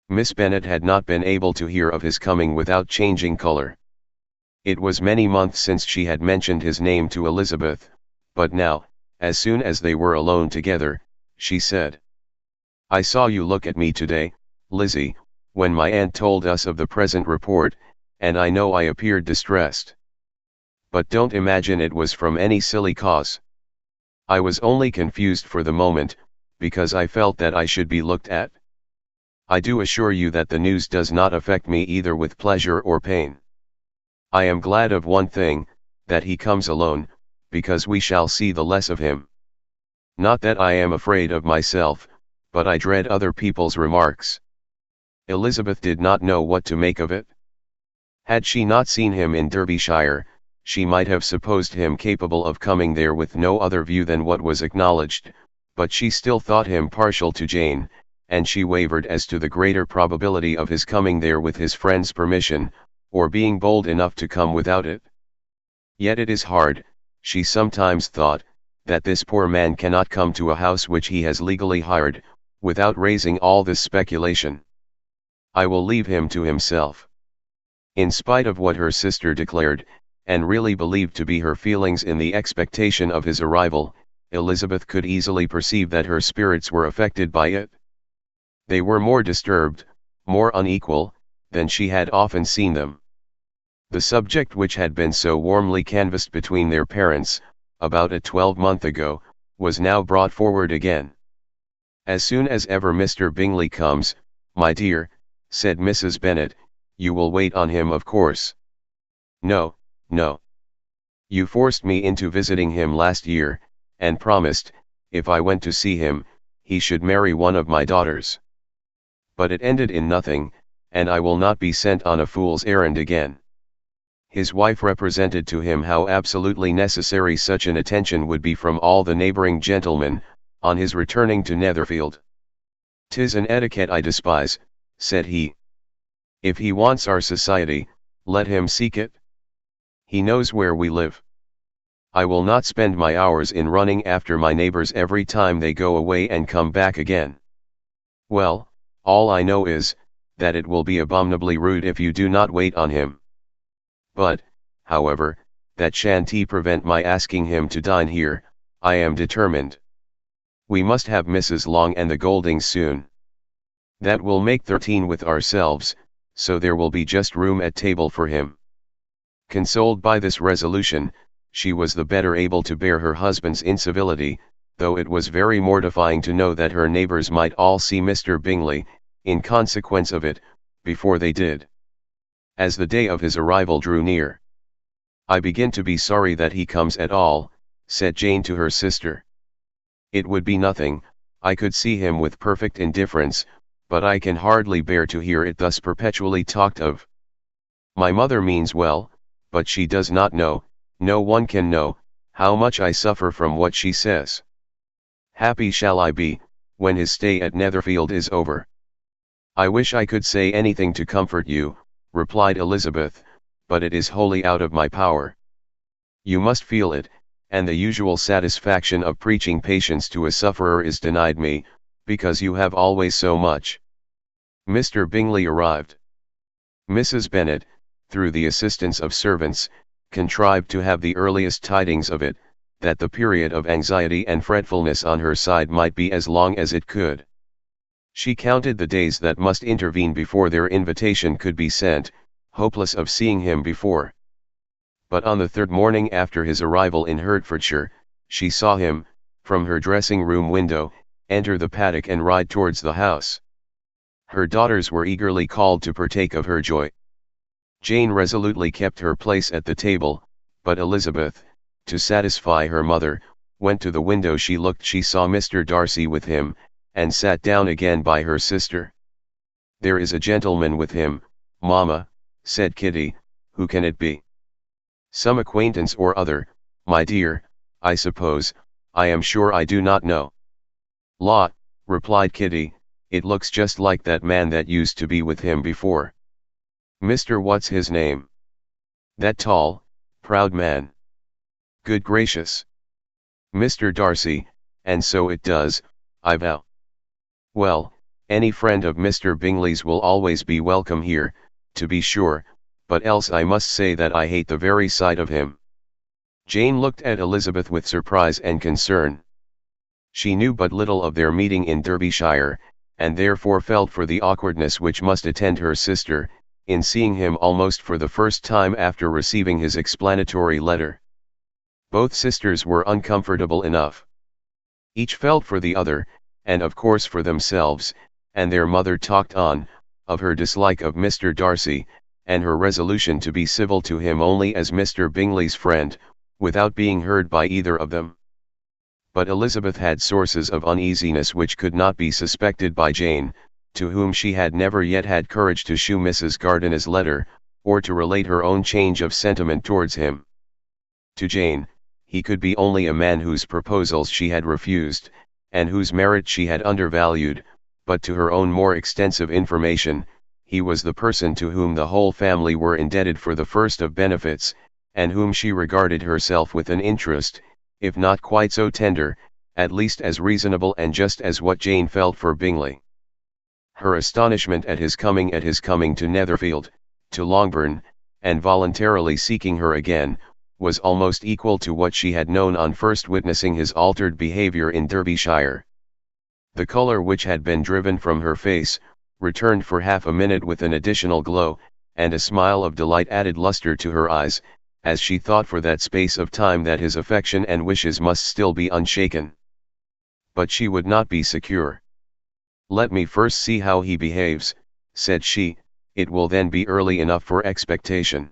Miss Bennet had not been able to hear of his coming without changing color. It was many months since she had mentioned his name to Elizabeth, but now, as soon as they were alone together, she said, "I saw you look at me today, Lizzie, when my aunt told us of the present report, and I know I appeared distressed. But don't imagine it was from any silly cause. I was only confused for the moment, because I felt that I should be looked at. I do assure you that the news does not affect me either with pleasure or pain. I am glad of one thing, that he comes alone, because we shall see the less of him. Not that I am afraid of myself, but I dread other people's remarks." Elizabeth did not know what to make of it. Had she not seen him in Derbyshire, she might have supposed him capable of coming there with no other view than what was acknowledged, but she still thought him partial to Jane, and she wavered as to the greater probability of his coming there with his friend's permission, or being bold enough to come without it. Yet it is hard, she sometimes thought, that this poor man cannot come to a house which he has legally hired, without raising all this speculation. I will leave him to himself. In spite of what her sister declared, and really believed to be her feelings in the expectation of his arrival, Elizabeth could easily perceive that her spirits were affected by it. They were more disturbed, more unequal, than she had often seen them. The subject which had been so warmly canvassed between their parents, about a 12-month ago, was now brought forward again. "As soon as ever Mr. Bingley comes, my dear," said Mrs. Bennet, "you will wait on him, of course." "No, no. You forced me into visiting him last year, and promised, if I went to see him, he should marry one of my daughters. But it ended in nothing, and I will not be sent on a fool's errand again." His wife represented to him how absolutely necessary such an attention would be from all the neighbouring gentlemen, on his returning to Netherfield. "'Tis an etiquette I despise," said he. "If he wants our society, let him seek it. He knows where we live. I will not spend my hours in running after my neighbours every time they go away and come back again. Well, all I know is, that it will be abominably rude if you do not wait on him. But, however, that shan't prevent my asking him to dine here. I am determined. We must have Mrs. Long and the Goldings soon. That will make 13 with ourselves, so there will be just room at table for him." Consoled by this resolution, she was the better able to bear her husband's incivility, though it was very mortifying to know that her neighbours might all see Mr. Bingley, in consequence of it, before they did. As the day of his arrival drew near, "I begin to be sorry that he comes at all," said Jane to her sister. "It would be nothing, I could see him with perfect indifference, but I can hardly bear to hear it thus perpetually talked of. My mother means well, but she does not know, no one can know, how much I suffer from what she says. Happy shall I be, when his stay at Netherfield is over." "I wish I could say anything to comfort you," replied Elizabeth, "but it is wholly out of my power. You must feel it, and the usual satisfaction of preaching patience to a sufferer is denied me, because you have always so much." Mr. Bingley arrived. Mrs. Bennet, through the assistance of servants, contrived to have the earliest tidings of it, that the period of anxiety and fretfulness on her side might be as long as it could. She counted the days that must intervene before their invitation could be sent, hopeless of seeing him before. But on the 3rd morning after his arrival in Hertfordshire, she saw him, from her dressing-room window, enter the paddock and ride towards the house. Her daughters were eagerly called to partake of her joy. Jane resolutely kept her place at the table, but Elizabeth, to satisfy her mother, went to the window. She saw Mr. Darcy with him, and sat down again by her sister. "There is a gentleman with him, mamma," said Kitty. "Who can it be?" "Some acquaintance or other, my dear, I suppose. I am sure I do not know." "La," replied Kitty, "it looks just like that man that used to be with him before." "Mr. what's his name?" "That tall, proud man." "Good gracious! Mr. Darcy, and so it does, I vow. Well, any friend of Mr. Bingley's will always be welcome here, to be sure, but else I must say that I hate the very sight of him." Jane looked at Elizabeth with surprise and concern. She knew but little of their meeting in Derbyshire, and therefore felt for the awkwardness which must attend her sister, in seeing him almost for the first time after receiving his explanatory letter. Both sisters were uncomfortable enough. Each felt for the other, and of course for themselves, and their mother talked on, of her dislike of Mr. Darcy, and her resolution to be civil to him only as Mr. Bingley's friend, without being heard by either of them. But Elizabeth had sources of uneasiness which could not be suspected by Jane, to whom she had never yet had courage to shew Mrs. Gardiner's letter, or to relate her own change of sentiment towards him. To Jane, he could be only a man whose proposals she had refused, and whose merit she had undervalued, but to her own more extensive information, he was the person to whom the whole family were indebted for the first of benefits, and whom she regarded herself with an interest, if not quite so tender, at least as reasonable and just as what Jane felt for Bingley. Her astonishment at his coming to Netherfield, to Longbourn, and voluntarily seeking her again, was almost equal to what she had known on first witnessing his altered behaviour in Derbyshire. The colour which had been driven from her face, returned for half a minute with an additional glow, and a smile of delight added lustre to her eyes, as she thought for that space of time that his affection and wishes must still be unshaken. But she would not be secure. "Let me first see how he behaves," said she, "it will then be early enough for expectation."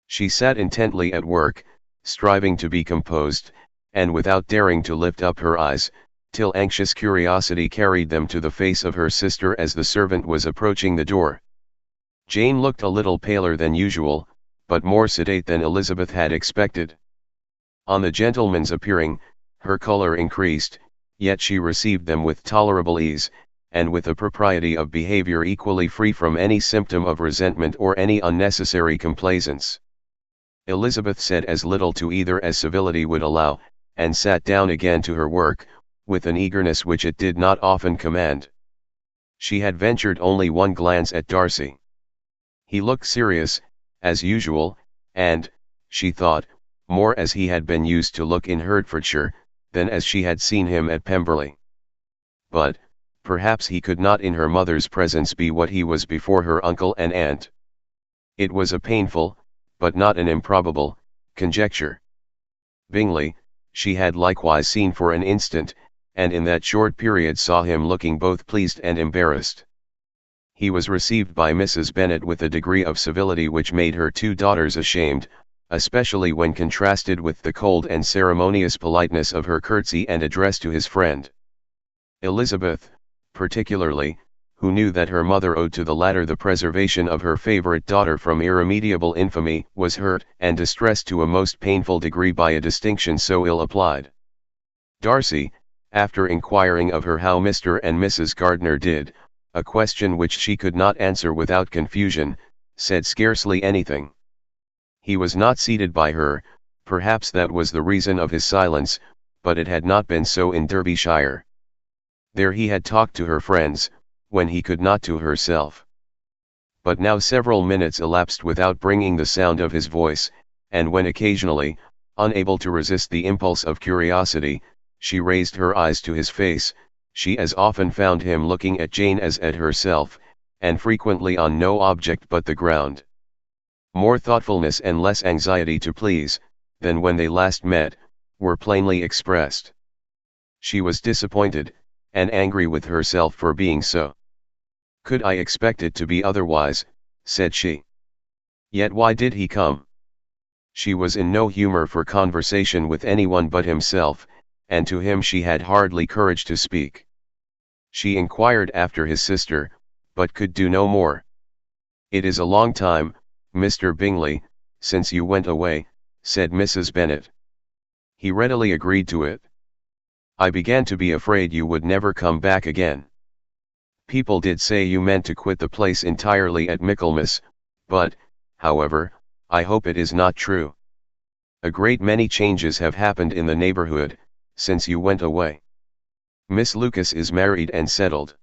She sat intently at work, striving to be composed, and without daring to lift up her eyes, till anxious curiosity carried them to the face of her sister as the servant was approaching the door. Jane looked a little paler than usual, but more sedate than Elizabeth had expected. On the gentleman's appearing, her colour increased, yet she received them with tolerable ease, and with a propriety of behaviour equally free from any symptom of resentment or any unnecessary complaisance. Elizabeth said as little to either as civility would allow, and sat down again to her work, with an eagerness which it did not often command. She had ventured only one glance at Darcy. He looked serious, as usual, and, she thought, more as he had been used to look in Hertfordshire, than as she had seen him at Pemberley. But, perhaps he could not in her mother's presence be what he was before her uncle and aunt. It was a painful, but not an improbable, conjecture. Bingley, she had likewise seen for an instant, and in that short period saw him looking both pleased and embarrassed. He was received by Mrs. Bennet with a degree of civility which made her two daughters ashamed, especially when contrasted with the cold and ceremonious politeness of her curtsy and address to his friend. Elizabeth, particularly, who knew that her mother owed to the latter the preservation of her favourite daughter from irremediable infamy, was hurt and distressed to a most painful degree by a distinction so ill applied. Darcy, after inquiring of her how Mr. and Mrs. Gardiner did, a question which she could not answer without confusion, said scarcely anything. He was not seated by her, perhaps that was the reason of his silence, but it had not been so in Derbyshire. There he had talked to her friends, when he could not to herself. But now several minutes elapsed without bringing the sound of his voice, and when occasionally, unable to resist the impulse of curiosity, she raised her eyes to his face, she as often found him looking at Jane as at herself, and frequently on no object but the ground. More thoughtfulness and less anxiety to please, than when they last met, were plainly expressed. She was disappointed, and angry with herself for being so. "Could I expect it to be otherwise?" said she. "Yet why did he come?" She was in no humour for conversation with anyone but himself, and to him she had hardly courage to speak. She inquired after his sister, but could do no more. "It is a long time, Mr. Bingley, since you went away," said Mrs. Bennet. He readily agreed to it. "I began to be afraid you would never come back again. People did say you meant to quit the place entirely at Michaelmas, but, however, I hope it is not true. A great many changes have happened in the neighbourhood, since you went away. Miss Lucas is married and settled.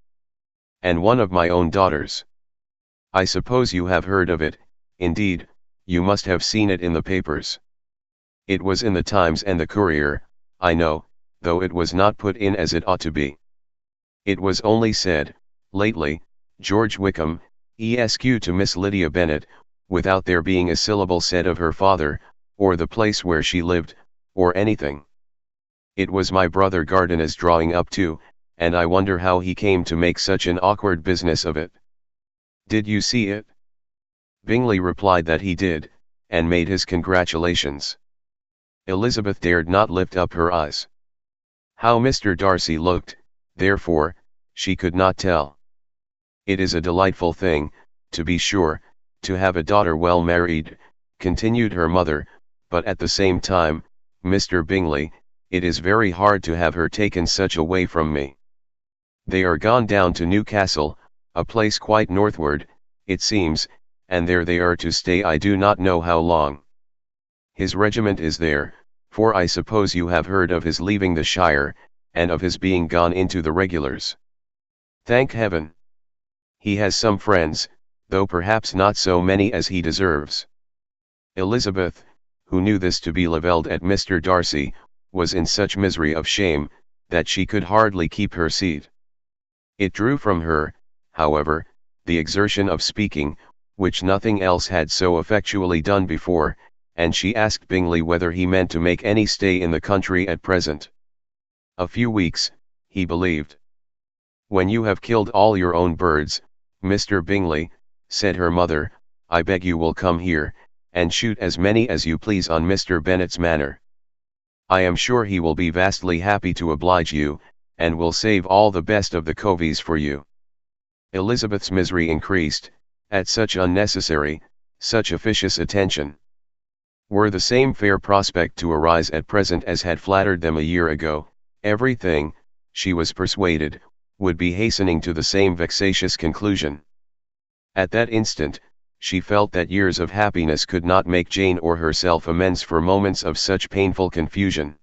And one of my own daughters. I suppose you have heard of it, indeed, you must have seen it in the papers. It was in the Times and the Courier, I know, though it was not put in as it ought to be. It was only said, lately, George Wickham, Esq. to Miss Lydia Bennet, without there being a syllable said of her father, or the place where she lived, or anything. It was my brother Gardiner's drawing up too, and I wonder how he came to make such an awkward business of it. Did you see it?" Bingley replied that he did, and made his congratulations. Elizabeth dared not lift up her eyes. How Mr. Darcy looked, therefore, she could not tell. "It is a delightful thing, to be sure, to have a daughter well married," continued her mother, "but at the same time, Mr. Bingley, it is very hard to have her taken such away from me. They are gone down to Newcastle, a place quite northward, it seems, and there they are to stay I do not know how long. His regiment is there, for I suppose you have heard of his leaving the Shire, and of his being gone into the regulars. Thank heaven! He has some friends, though perhaps not so many as he deserves. Elizabeth, who knew this to be levelled at Mr. Darcy, was in such misery of shame, that she could hardly keep her seat. It drew from her, however, the exertion of speaking, which nothing else had so effectually done before, and she asked Bingley whether he meant to make any stay in the country at present. A few weeks, he believed. When you have killed all your own birds, Mr. Bingley, said her mother, I beg you will come here, and shoot as many as you please on Mr. Bennet's manor. I am sure he will be vastly happy to oblige you, and will save all the best of the coveys for you. Elizabeth's misery increased, at such unnecessary, such officious attention. Were the same fair prospect to arise at present as had flattered them a year ago, everything, she was persuaded, would be hastening to the same vexatious conclusion. At that instant, she felt that years of happiness could not make Jane or herself amends for moments of such painful confusion.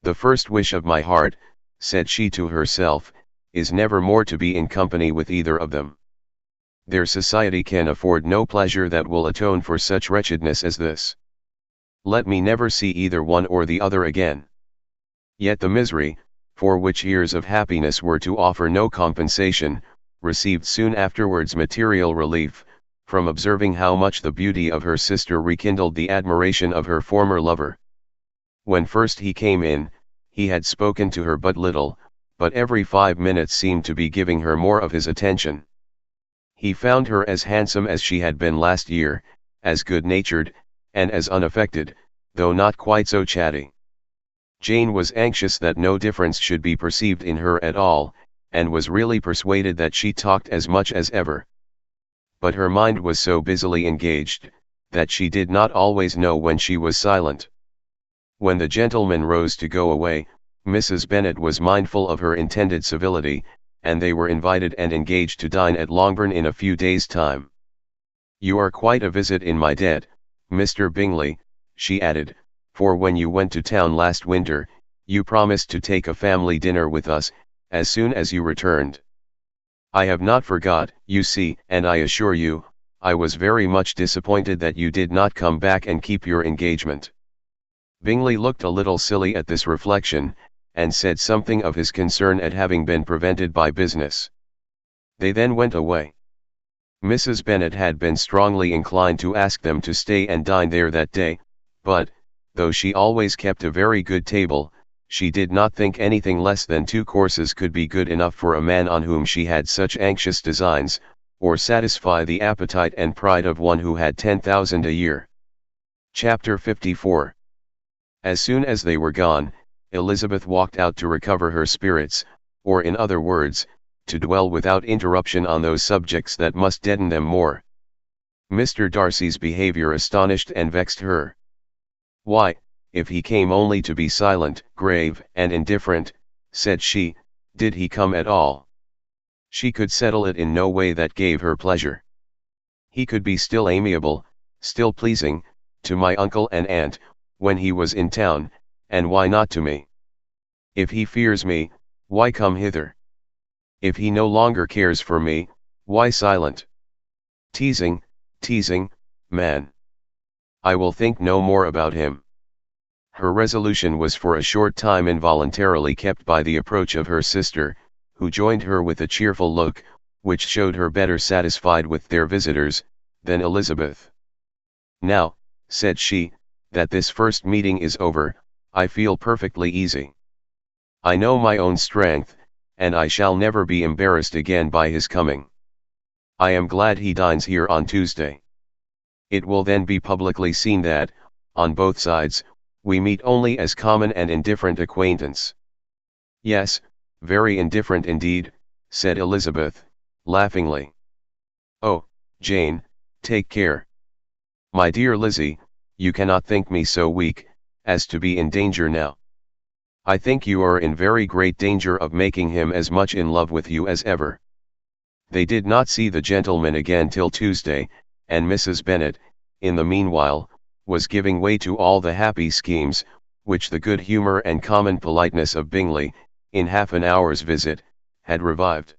The first wish of my heart, said she to herself, is never more to be in company with either of them. Their society can afford no pleasure that will atone for such wretchedness as this. Let me never see either one or the other again. Yet the misery, for which years of happiness were to offer no compensation, received soon afterwards material relief, from observing how much the beauty of her sister rekindled the admiration of her former lover. When first he came in, he had spoken to her but little, but every 5 minutes seemed to be giving her more of his attention. He found her as handsome as she had been last year, as good-natured, and as unaffected, though not quite so chatty. Jane was anxious that no difference should be perceived in her at all, and was really persuaded that she talked as much as ever. But her mind was so busily engaged, that she did not always know when she was silent. When the gentlemen rose to go away, Mrs. Bennet was mindful of her intended civility, and they were invited and engaged to dine at Longbourn in a few days' time. You are quite a visit in my debt, Mr. Bingley, she added, for when you went to town last winter, you promised to take a family dinner with us, as soon as you returned. I have not forgot, you see, and I assure you, I was very much disappointed that you did not come back and keep your engagement. Bingley looked a little silly at this reflection, and said something of his concern at having been prevented by business. They then went away. Mrs. Bennet had been strongly inclined to ask them to stay and dine there that day, but, though she always kept a very good table, she did not think anything less than 2 courses could be good enough for a man on whom she had such anxious designs, or satisfy the appetite and pride of one who had 10,000 a year. Chapter 54. As soon as they were gone, Elizabeth walked out to recover her spirits, or in other words, to dwell without interruption on those subjects that must deaden them more. Mr. Darcy's behaviour astonished and vexed her. Why, if he came only to be silent, grave, and indifferent, said she, did he come at all? She could settle it in no way that gave her pleasure. He could be still amiable, still pleasing, to my uncle and aunt, when he was in town, and why not to me? If he fears me, why come hither? If he no longer cares for me, why silent? Teasing, man. I will think no more about him. Her resolution was for a short time involuntarily kept by the approach of her sister, who joined her with a cheerful look, which showed her better satisfied with their visitors, than Elizabeth. Now, said she, that this first meeting is over, I feel perfectly easy. I know my own strength, and I shall never be embarrassed again by his coming. I am glad he dines here on Tuesday. It will then be publicly seen that, on both sides, we meet only as common and indifferent acquaintance. Yes, very indifferent indeed, said Elizabeth, laughingly. Oh, Jane, take care. My dear Lizzie, you cannot think me so weak, as to be in danger now. I think you are in very great danger of making him as much in love with you as ever. They did not see the gentleman again till Tuesday, and Mrs. Bennet, in the meanwhile, was giving way to all the happy schemes, which the good humour and common politeness of Bingley, in half an hour's visit, had revived.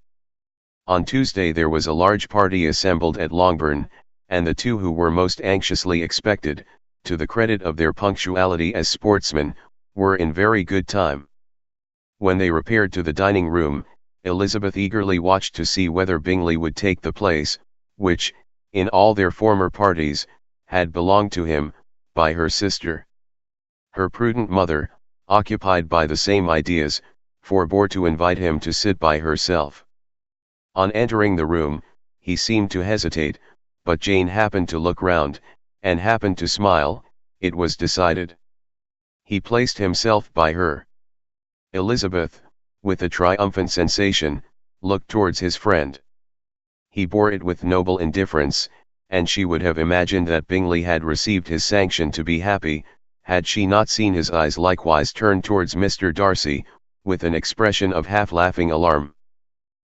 On Tuesday there was a large party assembled at Longbourn, and the two who were most anxiously expected, to the credit of their punctuality as sportsmen, were in very good time. When they repaired to the dining room, Elizabeth eagerly watched to see whether Bingley would take the place, which, in all their former parties, had belonged to him, by her sister. Her prudent mother, occupied by the same ideas, forbore to invite him to sit by herself. On entering the room, he seemed to hesitate, but Jane happened to look round, and happened to smile. It was decided. He placed himself by her. Elizabeth, with a triumphant sensation, looked towards his friend. He bore it with noble indifference, and she would have imagined that Bingley had received his sanction to be happy, had she not seen his eyes likewise turn towards Mr. Darcy, with an expression of half-laughing alarm.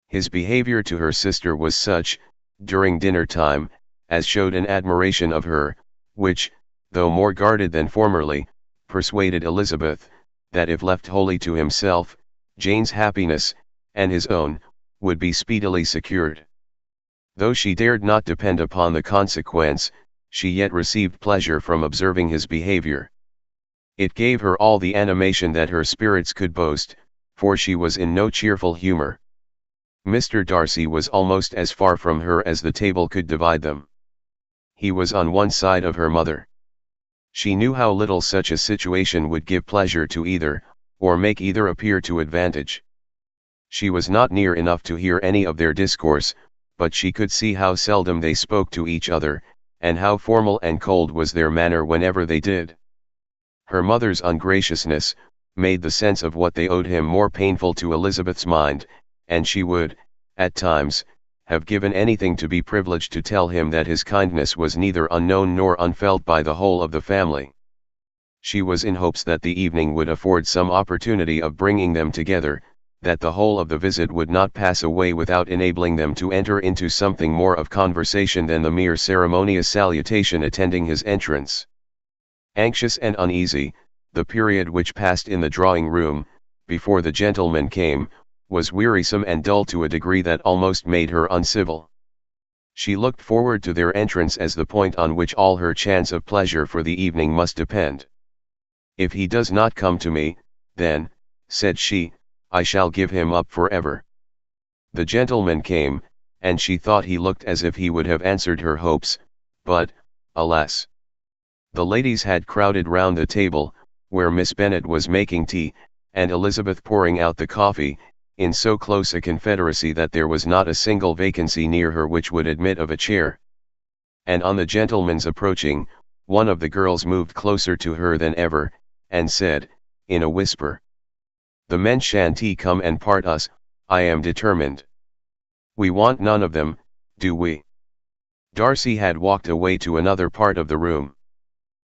His behaviour to her sister was such, during dinner time, as showed an admiration of her, which, though more guarded than formerly, persuaded Elizabeth, that if left wholly to himself, Jane's happiness, and his own, would be speedily secured. Though she dared not depend upon the consequence, she yet received pleasure from observing his behaviour. It gave her all the animation that her spirits could boast, for she was in no cheerful humour. Mr. Darcy was almost as far from her as the table could divide them. He was on one side of her mother. She knew how little such a situation would give pleasure to either, or make either appear to advantage. She was not near enough to hear any of their discourse, but she could see how seldom they spoke to each other, and how formal and cold was their manner whenever they did. Her mother's ungraciousness made the sense of what they owed him more painful to Elizabeth's mind, and she would, at times, have given anything to be privileged to tell him that his kindness was neither unknown nor unfelt by the whole of the family. She was in hopes that the evening would afford some opportunity of bringing them together, that the whole of the visit would not pass away without enabling them to enter into something more of conversation than the mere ceremonious salutation attending his entrance. Anxious and uneasy, the period which passed in the drawing-room, before the gentleman came, was wearisome and dull to a degree that almost made her uncivil. She looked forward to their entrance as the point on which all her chance of pleasure for the evening must depend. "If he does not come to me, then," said she, "I shall give him up forever." The gentleman came, and she thought he looked as if he would have answered her hopes, but, alas! The ladies had crowded round the table, where Miss Bennet was making tea, and Elizabeth pouring out the coffee, in so close a confederacy that there was not a single vacancy near her which would admit of a chair. And on the gentleman's approaching, one of the girls moved closer to her than ever, and said, in a whisper, "The men shan't come and part us, I am determined. We want none of them, do we?" Darcy had walked away to another part of the room.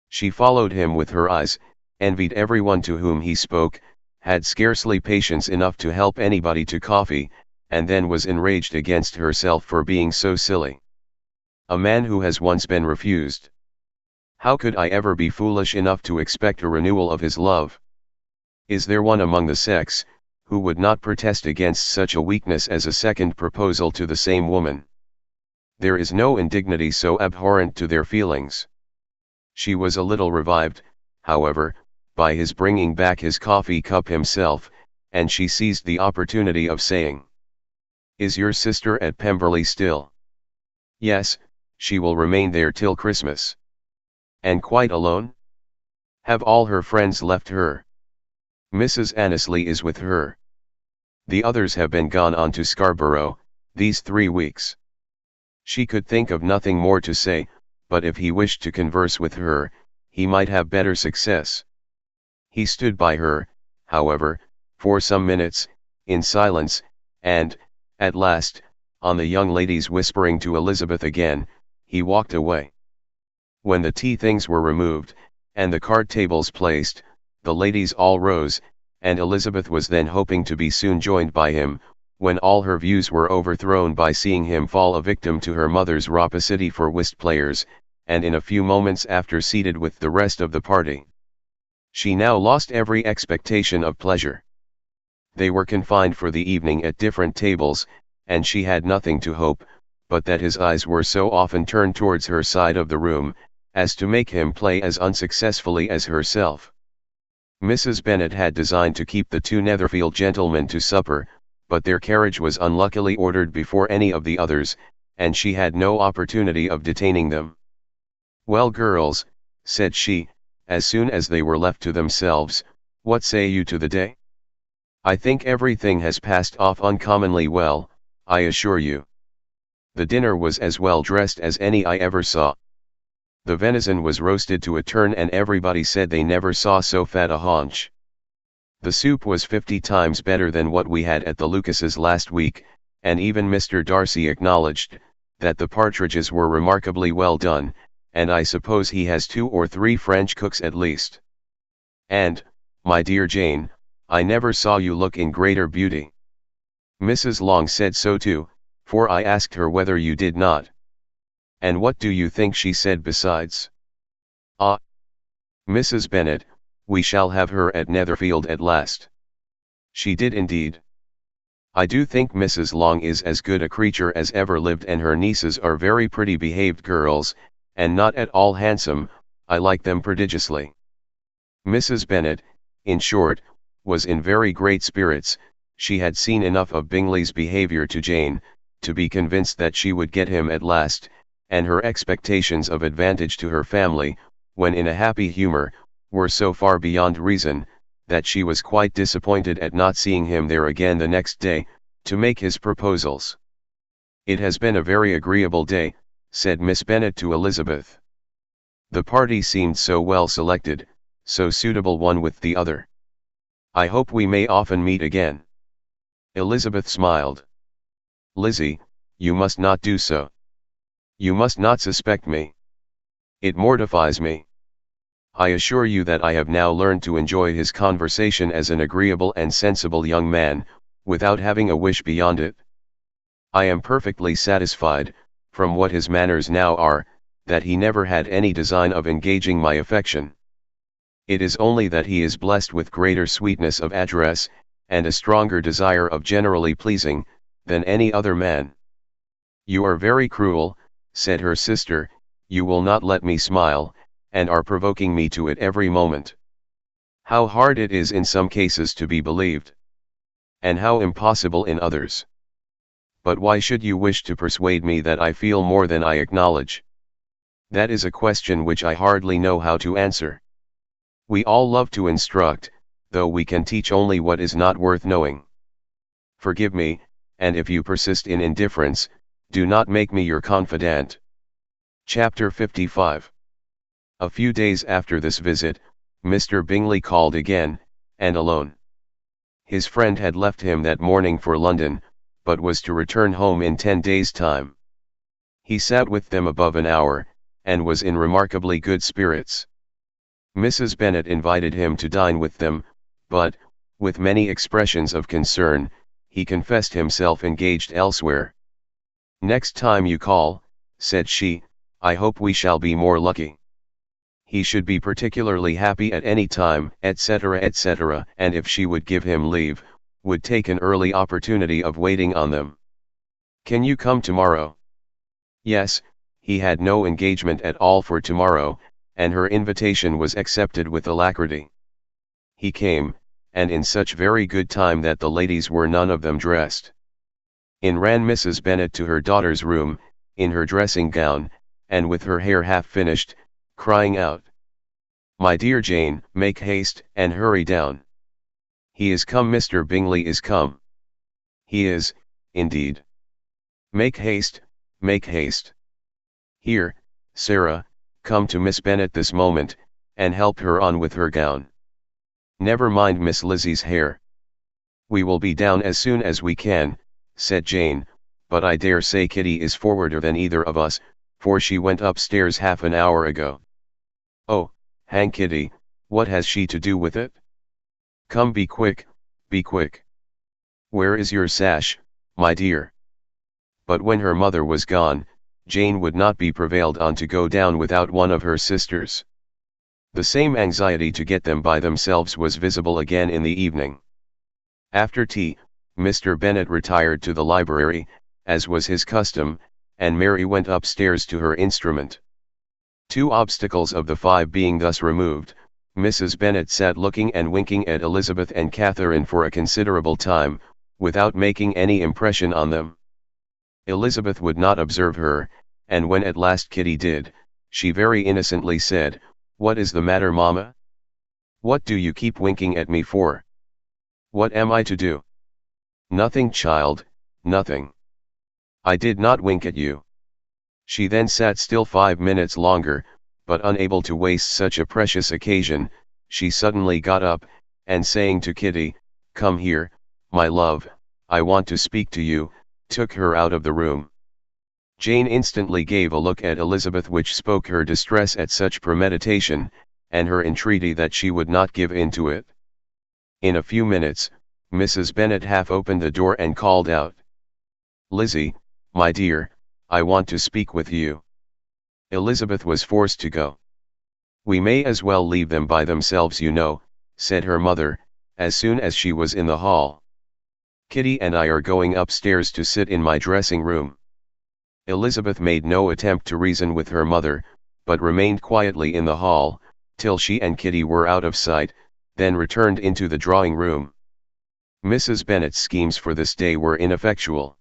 She followed him with her eyes, envied everyone to whom he spoke, had scarcely patience enough to help anybody to coffee, and then was enraged against herself for being so silly. A man who has once been refused. How could I ever be foolish enough to expect a renewal of his love? Is there one among the sex, who would not protest against such a weakness as a second proposal to the same woman? There is no indignity so abhorrent to their feelings. She was a little revived, however, by his bringing back his coffee cup himself, and she seized the opportunity of saying, "Is your sister at Pemberley still?" "Yes, she will remain there till Christmas." "And quite alone?" "Have all her friends left her?" "Mrs. Annesley is with her. The others have been gone on to Scarborough, these 3 weeks." She could think of nothing more to say, but if he wished to converse with her, he might have better success. He stood by her, however, for some minutes, in silence, and, at last, on the young lady's whispering to Elizabeth again, he walked away. When the tea things were removed, and the card tables placed, the ladies all rose, and Elizabeth was then hoping to be soon joined by him, when all her views were overthrown by seeing him fall a victim to her mother's rapacity for whist players, and in a few moments after seated with the rest of the party. She now lost every expectation of pleasure. They were confined for the evening at different tables, and she had nothing to hope, but that his eyes were so often turned towards her side of the room, as to make him play as unsuccessfully as herself. Mrs. Bennet had designed to keep the two Netherfield gentlemen to supper, but their carriage was unluckily ordered before any of the others, and she had no opportunity of detaining them. "Well, girls," said she, as soon as they were left to themselves, "what say you to the day? I think everything has passed off uncommonly well, I assure you. The dinner was as well dressed as any I ever saw. The venison was roasted to a turn, and everybody said they never saw so fat a haunch. The soup was 50 times better than what we had at the Lucases last week, and even Mr. Darcy acknowledged that the partridges were remarkably well done, and I suppose he has 2 or 3 French cooks at least. And, my dear Jane, I never saw you look in greater beauty. Mrs. Long said so too, for I asked her whether you did not. And what do you think she said besides? Ah, Mrs. Bennet, we shall have her at Netherfield at last. She did indeed. I do think Mrs. Long is as good a creature as ever lived, and her nieces are very pretty behaved girls, and not at all handsome. I like them prodigiously." Mrs. Bennet, in short, was in very great spirits. She had seen enough of Bingley's behaviour to Jane, to be convinced that she would get him at last, and her expectations of advantage to her family, when in a happy humour, were so far beyond reason, that she was quite disappointed at not seeing him there again the next day, to make his proposals. "It has been a very agreeable day," said Miss Bennet to Elizabeth. "The party seemed so well selected, so suitable one with the other. I hope we may often meet again." Elizabeth smiled. "Lizzie, you must not do so. You must not suspect me. It mortifies me. I assure you that I have now learned to enjoy his conversation as an agreeable and sensible young man, without having a wish beyond it. I am perfectly satisfied, from what his manners now are, that he never had any design of engaging my affection. It is only that he is blessed with greater sweetness of address, and a stronger desire of generally pleasing, than any other man." "You are very cruel," said her sister, "you will not let me smile, and are provoking me to it every moment. How hard it is in some cases to be believed, and how impossible in others. But why should you wish to persuade me that I feel more than I acknowledge? That is a question which I hardly know how to answer. We all love to instruct, though we can teach only what is not worth knowing. Forgive me, and if you persist in indifference, do not make me your confidant." Chapter 55. A few days after this visit, Mr. Bingley called again, and alone. His friend had left him that morning for London, but was to return home in 10 days' time. He sat with them above an hour, and was in remarkably good spirits. Mrs. Bennet invited him to dine with them, but, with many expressions of concern, he confessed himself engaged elsewhere. "Next time you call," said she, "I hope we shall be more lucky. He should be particularly happy at any time, etc., etc., and if she would give him leave, would take an early opportunity of waiting on them. Can you come tomorrow?" Yes, he had no engagement at all for tomorrow, and her invitation was accepted with alacrity. He came, and in such very good time that the ladies were none of them dressed. In ran Mrs. Bennet to her daughter's room, in her dressing gown, and with her hair half finished, crying out, "My dear Jane, make haste, and hurry down. He is come, Mr. Bingley is come. He is, indeed. Make haste, make haste. Here, Sarah, come to Miss Bennet this moment, and help her on with her gown. Never mind Miss Lizzie's hair." "We will be down as soon as we can," said Jane, "but I dare say Kitty is forwarder than either of us, for she went upstairs half an hour ago." "Oh, hang Kitty, what has she to do with it? Come, be quick, be quick. Where is your sash, my dear." But when her mother was gone, Jane would not be prevailed on to go down without one of her sisters. The same anxiety to get them by themselves was visible again in the evening. After tea, Mr. Bennet retired to the library, as was his custom, and Mary went upstairs to her instrument. 2 obstacles of the 5 being thus removed, Mrs. Bennet sat looking and winking at Elizabeth and Catherine for a considerable time, without making any impression on them. Elizabeth would not observe her, and when at last Kitty did, she very innocently said, "What is the matter, mamma? What do you keep winking at me for? What am I to do?" "Nothing, child, nothing. I did not wink at you." She then sat still 5 minutes longer, but unable to waste such a precious occasion, she suddenly got up, and saying to Kitty, "Come here, my love, I want to speak to you," took her out of the room. Jane instantly gave a look at Elizabeth which spoke her distress at such premeditation, and her entreaty that she would not give in to it. In a few minutes, Mrs. Bennet half opened the door and called out, "Lizzie, my dear, I want to speak with you." Elizabeth was forced to go. "We may as well leave them by themselves, you know," said her mother, as soon as she was in the hall. "Kitty and I are going upstairs to sit in my dressing room." Elizabeth made no attempt to reason with her mother, but remained quietly in the hall, till she and Kitty were out of sight, then returned into the drawing room. Mrs. Bennet's schemes for this day were ineffectual.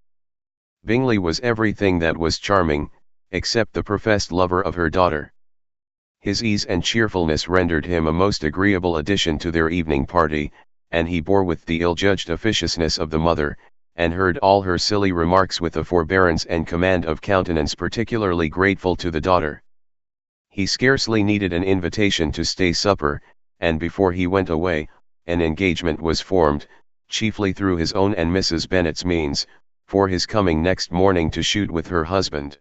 Bingley was everything that was charming, except the professed lover of her daughter. His ease and cheerfulness rendered him a most agreeable addition to their evening party, and he bore with the ill-judged officiousness of the mother, and heard all her silly remarks with a forbearance and command of countenance particularly grateful to the daughter. He scarcely needed an invitation to stay supper, and before he went away, an engagement was formed, chiefly through his own and Mrs. Bennet's means, for his coming next morning to shoot with her husband.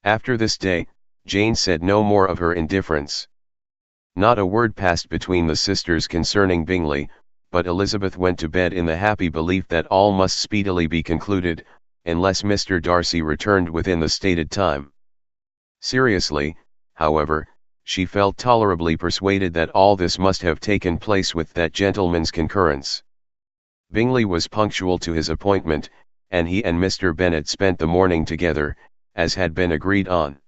After this day, Jane said no more of her indifference. Not a word passed between the sisters concerning Bingley, but Elizabeth went to bed in the happy belief that all must speedily be concluded, unless Mr. Darcy returned within the stated time. Seriously, however, she felt tolerably persuaded that all this must have taken place with that gentleman's concurrence. Bingley was punctual to his appointment, and he and Mr. Bennet spent the morning together, as had been agreed on.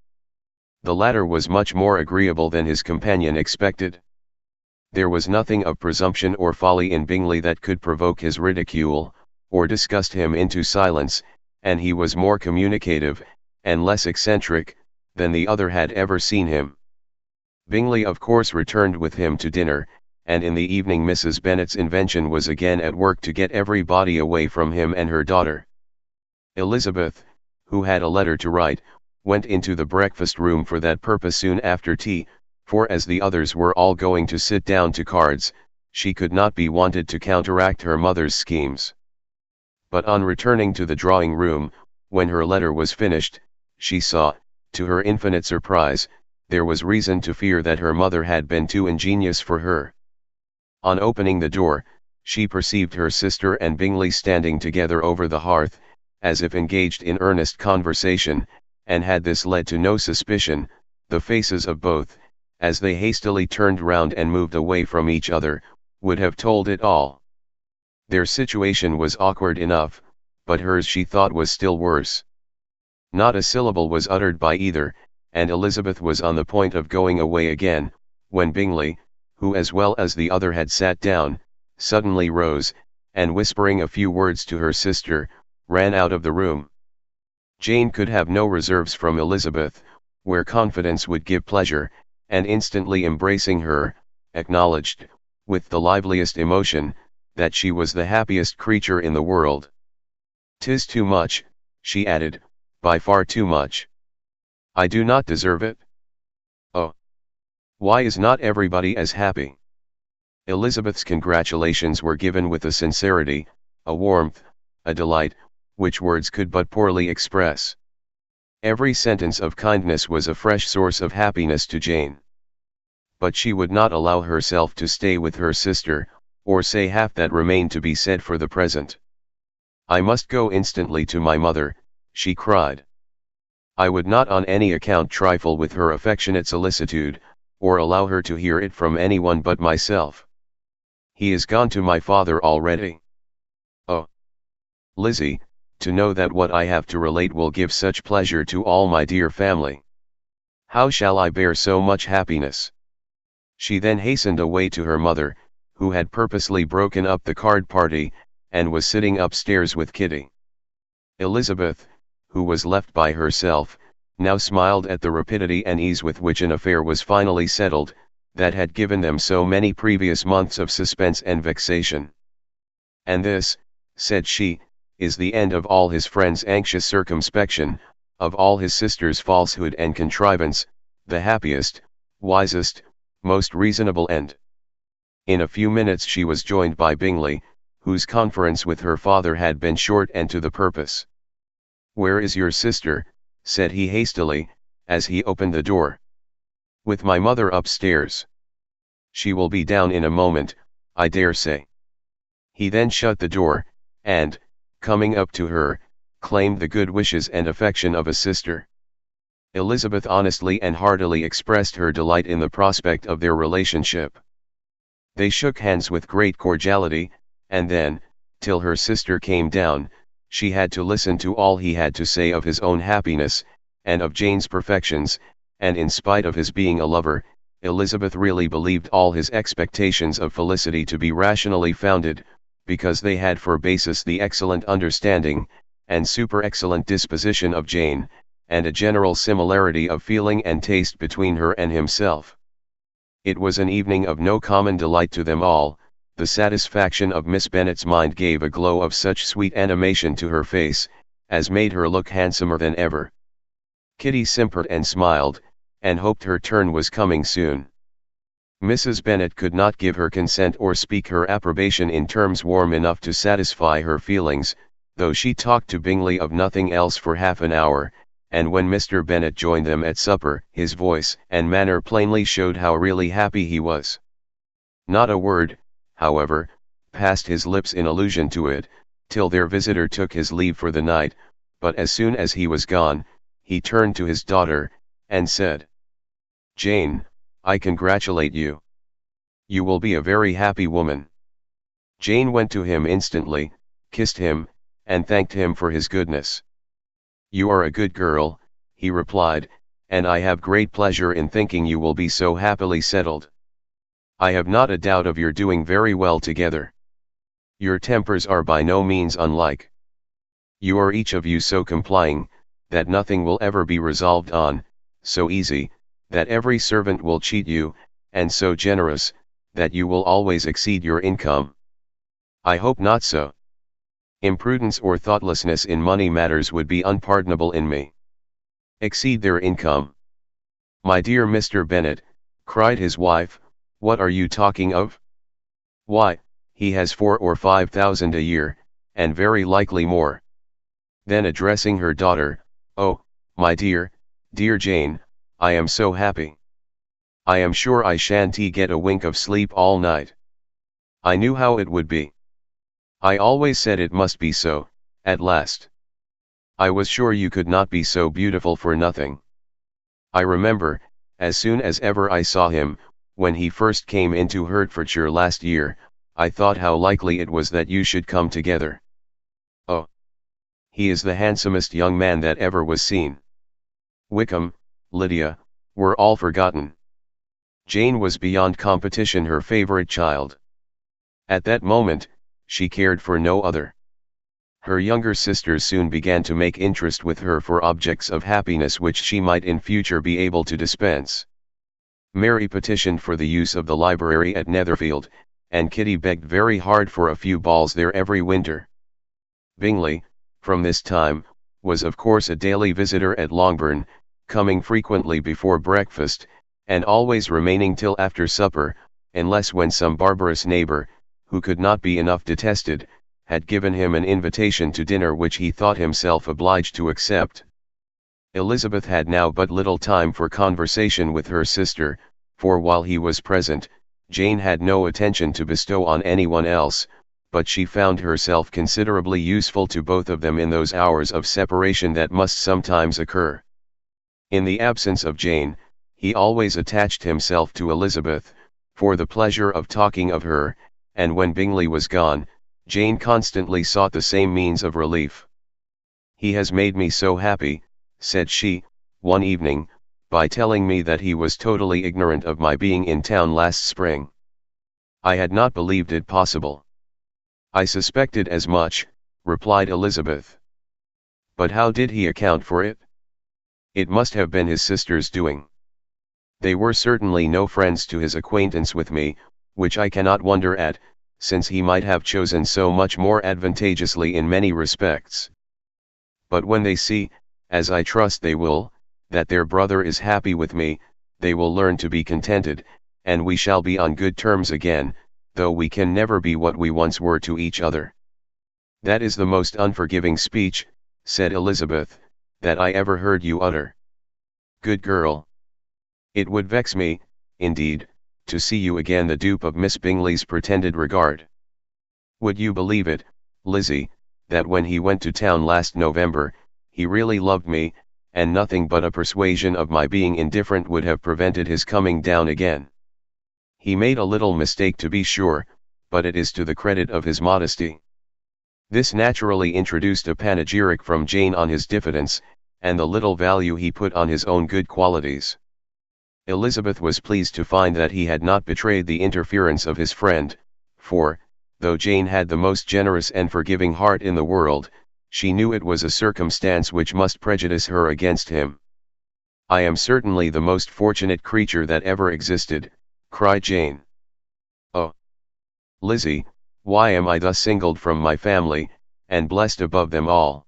The latter was much more agreeable than his companion expected. There was nothing of presumption or folly in Bingley that could provoke his ridicule, or disgust him into silence, and he was more communicative, and less eccentric, than the other had ever seen him. Bingley of course returned with him to dinner, and in the evening Mrs. Bennet's invention was again at work to get everybody away from him and her daughter. Elizabeth, who had a letter to write, went into the breakfast room for that purpose soon after tea, for as the others were all going to sit down to cards, she could not be wanted to counteract her mother's schemes. But on returning to the drawing room, when her letter was finished, she saw, to her infinite surprise, there was reason to fear that her mother had been too ingenious for her. On opening the door, she perceived her sister and Bingley standing together over the hearth, as if engaged in earnest conversation, and had this led to no suspicion, the faces of both, as they hastily turned round and moved away from each other, would have told it all. Their situation was awkward enough, but hers she thought was still worse. Not a syllable was uttered by either, and Elizabeth was on the point of going away again, when Bingley, who as well as the other had sat down, suddenly rose, and whispering a few words to her sister, ran out of the room. Jane could have no reserves from Elizabeth, where confidence would give pleasure, and instantly embracing her, acknowledged, with the liveliest emotion, that she was the happiest creature in the world. "'Tis too much," she added, "by far too much. I do not deserve it. Oh! Why is not everybody as happy?" Elizabeth's congratulations were given with a sincerity, a warmth, a delight, which words could but poorly express. Every sentence of kindness was a fresh source of happiness to Jane. But she would not allow herself to stay with her sister, or say half that remained to be said for the present. I must go instantly to my mother, she cried. I would not on any account trifle with her affectionate solicitude, or allow her to hear it from anyone but myself. He is gone to my father already. Oh, Lizzie, to know that what I have to relate will give such pleasure to all my dear family. How shall I bear so much happiness? She then hastened away to her mother, who had purposely broken up the card party, and was sitting upstairs with Kitty. Elizabeth, who was left by herself, now smiled at the rapidity and ease with which an affair was finally settled, that had given them so many previous months of suspense and vexation. And this, said she, is the end of all his friend's anxious circumspection, of all his sister's falsehood and contrivance, the happiest, wisest, most reasonable end. In a few minutes she was joined by Bingley, whose conference with her father had been short and to the purpose. "Where is your sister?" said he hastily, as he opened the door. "With my mother upstairs. She will be down in a moment, I dare say." He then shut the door, and, coming up to her, claimed the good wishes and affection of a sister. Elizabeth honestly and heartily expressed her delight in the prospect of their relationship. They shook hands with great cordiality, and then, till her sister came down, she had to listen to all he had to say of his own happiness, and of Jane's perfections, and in spite of his being a lover, Elizabeth really believed all his expectations of felicity to be rationally founded, because they had for basis the excellent understanding, and super-excellent disposition of Jane, and a general similarity of feeling and taste between her and himself. It was an evening of no common delight to them all. The satisfaction of Miss Bennet's mind gave a glow of such sweet animation to her face, as made her look handsomer than ever. Kitty simpered and smiled, and hoped her turn was coming soon. Mrs. Bennet could not give her consent or speak her approbation in terms warm enough to satisfy her feelings, though she talked to Bingley of nothing else for half an hour, and when Mr. Bennet joined them at supper, his voice and manner plainly showed how really happy he was. Not a word, however, passed his lips in allusion to it, till their visitor took his leave for the night, but as soon as he was gone, he turned to his daughter, and said, "Jane, I congratulate you. You will be a very happy woman." Jane went to him instantly, kissed him, and thanked him for his goodness. "You are a good girl," he replied, "and I have great pleasure in thinking you will be so happily settled. I have not a doubt of your doing very well together. Your tempers are by no means unlike. You are each of you so complying, that nothing will ever be resolved on, so easy, that every servant will cheat you, and so generous, that you will always exceed your income. I hope not so. Imprudence or thoughtlessness in money matters would be unpardonable in me. Exceed their income. My dear Mr. Bennet," cried his wife, "what are you talking of? Why, he has 4,000 or 5,000 a year, and very likely more." Then addressing her daughter, "Oh, my dear, dear Jane, I am so happy. I am sure I shan't get a wink of sleep all night. I knew how it would be. I always said it must be so, at last. I was sure you could not be so beautiful for nothing. I remember, as soon as ever I saw him, when he first came into Hertfordshire last year, I thought how likely it was that you should come together. Oh! He is the handsomest young man that ever was seen. Wickham, Lydia, were all forgotten. Jane was beyond competition her favourite child. At that moment, she cared for no other. Her younger sisters soon began to make interest with her for objects of happiness which she might in future be able to dispense. Mary petitioned for the use of the library at Netherfield, and Kitty begged very hard for a few balls there every winter. Bingley, from this time, was of course a daily visitor at Longbourn, coming frequently before breakfast, and always remaining till after supper, unless when some barbarous neighbour, who could not be enough detested, had given him an invitation to dinner which he thought himself obliged to accept. Elizabeth had now but little time for conversation with her sister, for while he was present, Jane had no attention to bestow on anyone else, but she found herself considerably useful to both of them in those hours of separation that must sometimes occur. In the absence of Jane, he always attached himself to Elizabeth, for the pleasure of talking of her, and when Bingley was gone, Jane constantly sought the same means of relief. "He has made me so happy," said she, one evening, by telling me that he was totally ignorant of my being in town last spring. "I had not believed it possible." "I suspected as much," replied Elizabeth. "But how did he account for it?" "It must have been his sister's doing. They were certainly no friends to his acquaintance with me, which I cannot wonder at, since he might have chosen so much more advantageously in many respects. But when they see, as I trust they will, that their brother is happy with me, they will learn to be contented, and we shall be on good terms again, though we can never be what we once were to each other." "That is the most unforgiving speech," said Elizabeth, "that I ever heard you utter. Good girl. It would vex me, indeed, to see you again the dupe of Miss Bingley's pretended regard. Would you believe it, Lizzie, that when he went to town last November, he really loved me, and nothing but a persuasion of my being indifferent would have prevented his coming down again. He made a little mistake to be sure, but it is to the credit of his modesty." This naturally introduced a panegyric from Jane on his diffidence, and the little value he put on his own good qualities. Elizabeth was pleased to find that he had not betrayed the interference of his friend, for, though Jane had the most generous and forgiving heart in the world, she knew it was a circumstance which must prejudice her against him. "I am certainly the most fortunate creature that ever existed," cried Jane. "Oh, Lizzie, why am I thus singled from my family, and blessed above them all?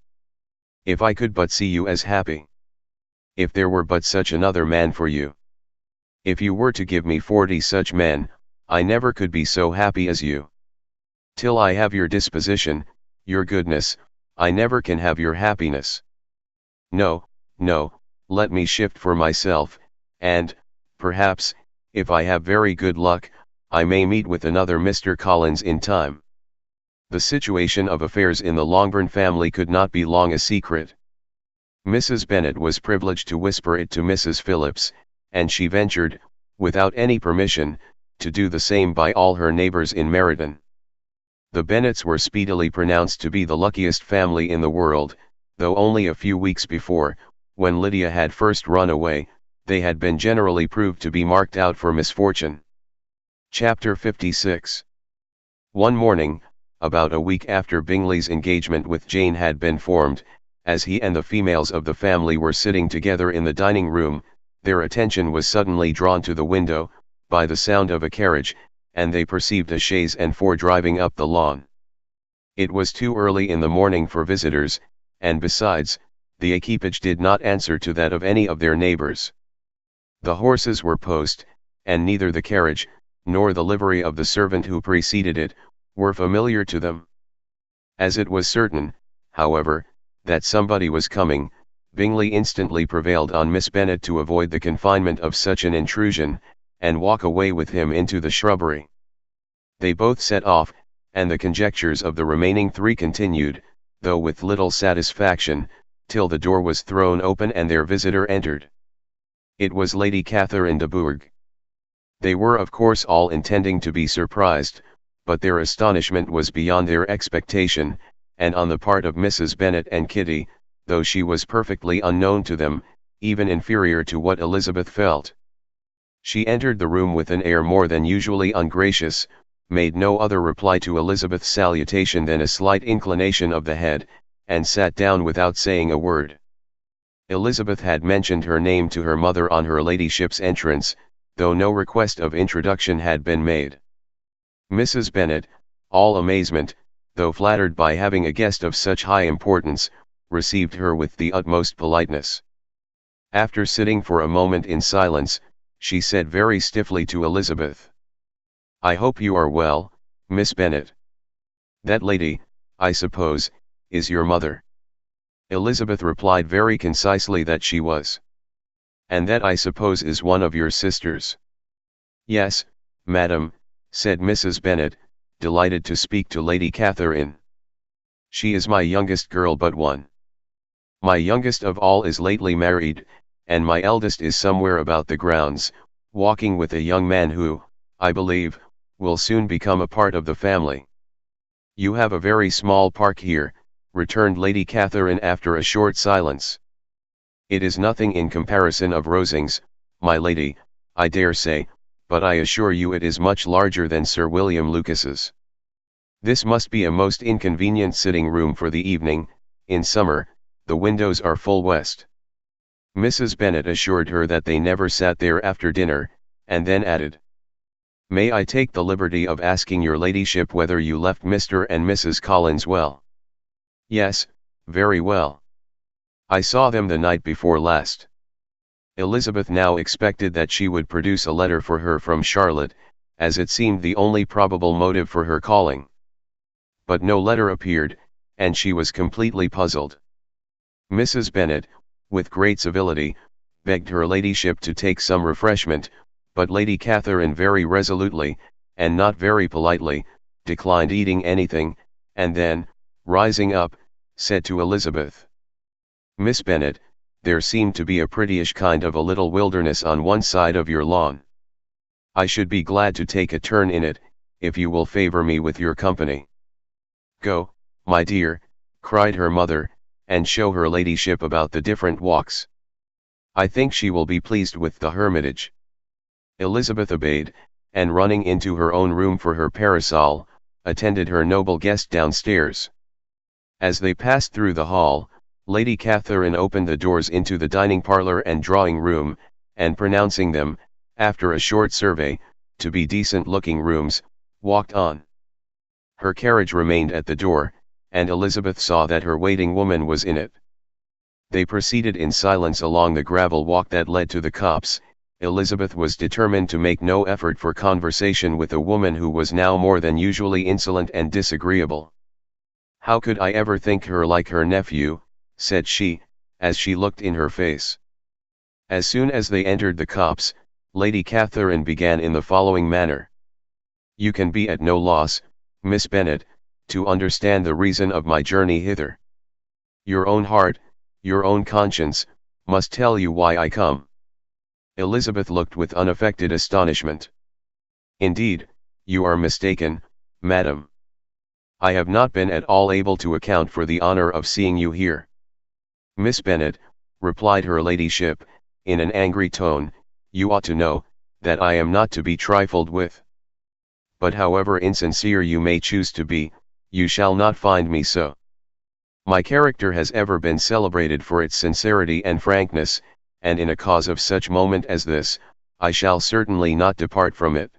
If I could but see you as happy! If there were but such another man for you! If you were to give me 40 such men, I never could be so happy as you. Till I have your disposition, your goodness, I never can have your happiness. No, no, let me shift for myself, and, perhaps, if I have very good luck, I may meet with another Mr. Collins in time." The situation of affairs in the Longbourn family could not be long a secret. Mrs. Bennet was privileged to whisper it to Mrs. Phillips, and she ventured, without any permission, to do the same by all her neighbours in Meryton. The Bennets were speedily pronounced to be the luckiest family in the world, though only a few weeks before, when Lydia had first run away, they had been generally proved to be marked out for misfortune. Chapter 56. One morning, about a week after Bingley's engagement with Jane had been formed, as he and the females of the family were sitting together in the dining room, their attention was suddenly drawn to the window, by the sound of a carriage, and they perceived a chaise and four driving up the lawn. It was too early in the morning for visitors, and besides, the equipage did not answer to that of any of their neighbours. The horses were post, and neither the carriage, nor the livery of the servant who preceded it, were familiar to them. As it was certain, however, that somebody was coming, Bingley instantly prevailed on Miss Bennet to avoid the confinement of such an intrusion, and walk away with him into the shrubbery. They both set off, and the conjectures of the remaining three continued, though with little satisfaction, till the door was thrown open and their visitor entered. It was Lady Catherine de Bourgh. They were of course all intending to be surprised, but their astonishment was beyond their expectation, and on the part of Mrs. Bennet and Kitty, though she was perfectly unknown to them, even inferior to what Elizabeth felt. She entered the room with an air more than usually ungracious, made no other reply to Elizabeth's salutation than a slight inclination of the head, and sat down without saying a word. Elizabeth had mentioned her name to her mother on her ladyship's entrance, though no request of introduction had been made. Mrs. Bennet, all amazement, though flattered by having a guest of such high importance, received her with the utmost politeness. After sitting for a moment in silence, she said very stiffly to Elizabeth, "I hope you are well, Miss Bennet. That lady, I suppose, is your mother?" Elizabeth replied very concisely that she was. "And that I suppose is one of your sisters?" "Yes, madam," said Mrs. Bennet, delighted to speak to Lady Catherine. She is my youngest girl but one. My youngest of all is lately married, and my eldest is somewhere about the grounds, walking with a young man who, I believe, will soon become a part of the family. You have a very small park here, returned Lady Catherine after a short silence. It is nothing in comparison of Rosings, my lady, I dare say, but I assure you it is much larger than Sir William Lucas's. This must be a most inconvenient sitting room for the evening. In summer, the windows are full west. Mrs. Bennet assured her that they never sat there after dinner, and then added, "May I take the liberty of asking your ladyship whether you left Mr. and Mrs. Collins well?" "Yes, very well. I saw them the night before last." Elizabeth now expected that she would produce a letter for her from Charlotte, as it seemed the only probable motive for her calling. But no letter appeared, and she was completely puzzled. Mrs. Bennet, with great civility, begged her ladyship to take some refreshment, but Lady Catherine very resolutely, and not very politely, declined eating anything, and then, rising up, said to Elizabeth, "Miss Bennet, there seemed to be a prettyish kind of a little wilderness on one side of your lawn. I should be glad to take a turn in it, if you will favor me with your company." "Go, my dear," cried her mother, "and show her ladyship about the different walks. I think she will be pleased with the hermitage." Elizabeth obeyed, and running into her own room for her parasol, attended her noble guest downstairs. As they passed through the hall, Lady Catherine opened the doors into the dining parlour and drawing room, and pronouncing them, after a short survey, to be decent-looking rooms, walked on. Her carriage remained at the door, and Elizabeth saw that her waiting woman was in it. They proceeded in silence along the gravel walk that led to the copse. Elizabeth was determined to make no effort for conversation with a woman who was now more than usually insolent and disagreeable. "How could I ever think her like her nephew?" said she, as she looked in her face. As soon as they entered the copse, Lady Catherine began in the following manner. "You can be at no loss, Miss Bennet, to understand the reason of my journey hither. Your own heart, your own conscience, must tell you why I come." Elizabeth looked with unaffected astonishment. "Indeed, you are mistaken, madam. I have not been at all able to account for the honor of seeing you here." "Miss Bennet," replied her ladyship, in an angry tone, "you ought to know, that I am not to be trifled with. But however insincere you may choose to be, you shall not find me so. My character has ever been celebrated for its sincerity and frankness, and in a cause of such moment as this, I shall certainly not depart from it.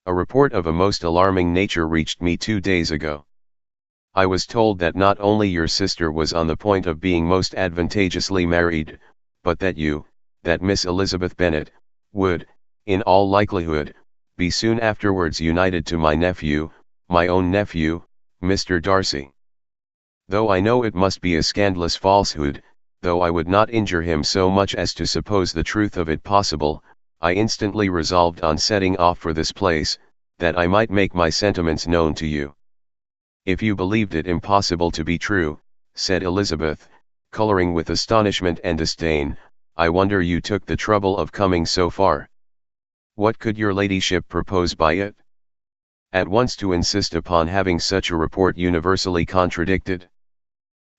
A report of a most alarming nature reached me 2 days ago. I was told that not only your sister was on the point of being most advantageously married, but that you, that Miss Elizabeth Bennet, would, in all likelihood, be soon afterwards united to my nephew, my own nephew, Mr. Darcy. Though I know it must be a scandalous falsehood, though I would not injure him so much as to suppose the truth of it possible, I instantly resolved on setting off for this place, that I might make my sentiments known to you." "If you believed it impossible to be true," said Elizabeth, colouring with astonishment and disdain, "I wonder you took the trouble of coming so far. What could your ladyship propose by it? At once to insist upon having such a report universally contradicted?"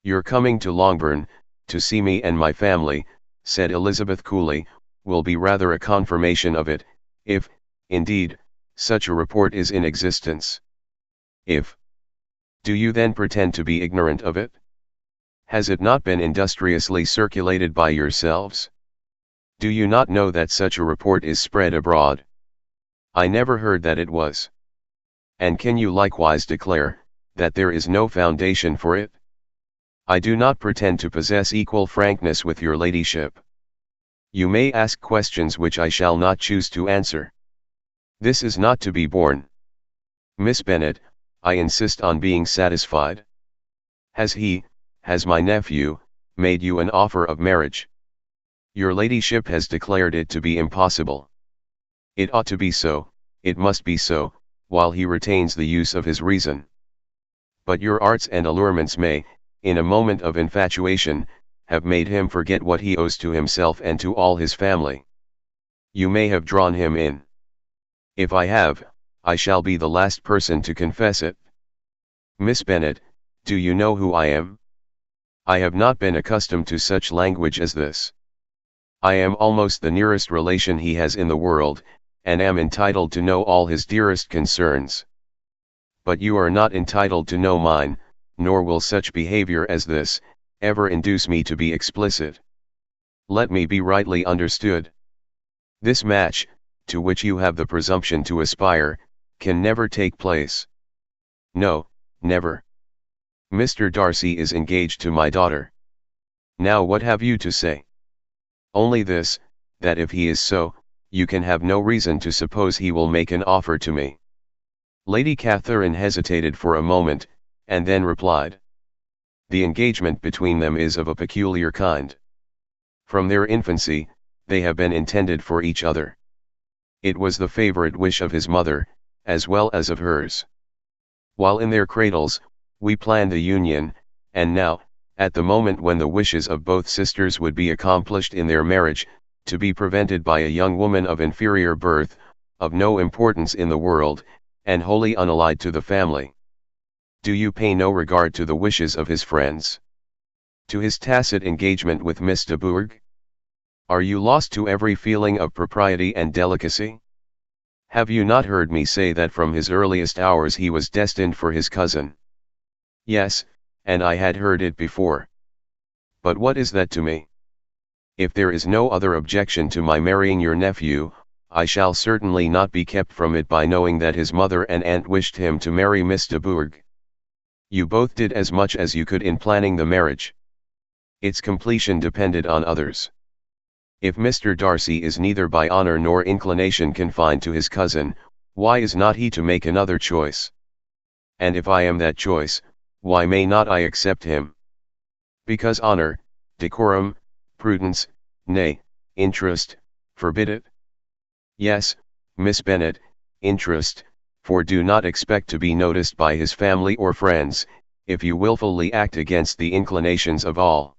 "Your coming to Longbourn, to see me and my family," said Elizabeth coolly, "will be rather a confirmation of it, if, indeed, such a report is in existence." "If? Do you then pretend to be ignorant of it? Has it not been industriously circulated by yourselves? Do you not know that such a report is spread abroad? I never heard that it was. And can you likewise declare, that there is no foundation for it? I do not pretend to possess equal frankness with your ladyship. You may ask questions which I shall not choose to answer. This is not to be borne. Miss Bennet, I insist on being satisfied. Has my nephew, made you an offer of marriage? Your ladyship has declared it to be impossible. It ought to be so, it must be so, while he retains the use of his reason. But your arts and allurements may, in a moment of infatuation, have made him forget what he owes to himself and to all his family. You may have drawn him in. If I have, I shall be the last person to confess it. Miss Bennet, do you know who I am? I have not been accustomed to such language as this. I am almost the nearest relation he has in the world, and am entitled to know all his dearest concerns. But you are not entitled to know mine, nor will such behavior as this ever induce me to be explicit. Let me be rightly understood. This match, to which you have the presumption to aspire, can never take place. No, never. Mr. Darcy is engaged to my daughter. Now what have you to say? Only this, that if he is so, you can have no reason to suppose he will make an offer to me. Lady Catherine hesitated for a moment, and then replied. The engagement between them is of a peculiar kind. From their infancy, they have been intended for each other. It was the favorite wish of his mother, as well as of hers. While in their cradles, we planned the union, and now, at the moment when the wishes of both sisters would be accomplished in their marriage, to be prevented by a young woman of inferior birth, of no importance in the world, and wholly unallied to the family. Do you pay no regard to the wishes of his friends? To his tacit engagement with Miss de Bourgh? Are you lost to every feeling of propriety and delicacy? Have you not heard me say that from his earliest hours he was destined for his cousin? Yes, and I had heard it before. But what is that to me? If there is no other objection to my marrying your nephew, I shall certainly not be kept from it by knowing that his mother and aunt wished him to marry Miss de Bourgh. You both did as much as you could in planning the marriage. Its completion depended on others. If Mr. Darcy is neither by honor nor inclination confined to his cousin, why is not he to make another choice? And if I am that choice, why may not I accept him? Because honor, decorum, prudence, nay, interest, forbid it? Yes, Miss Bennet, interest, for do not expect to be noticed by his family or friends, if you wilfully act against the inclinations of all.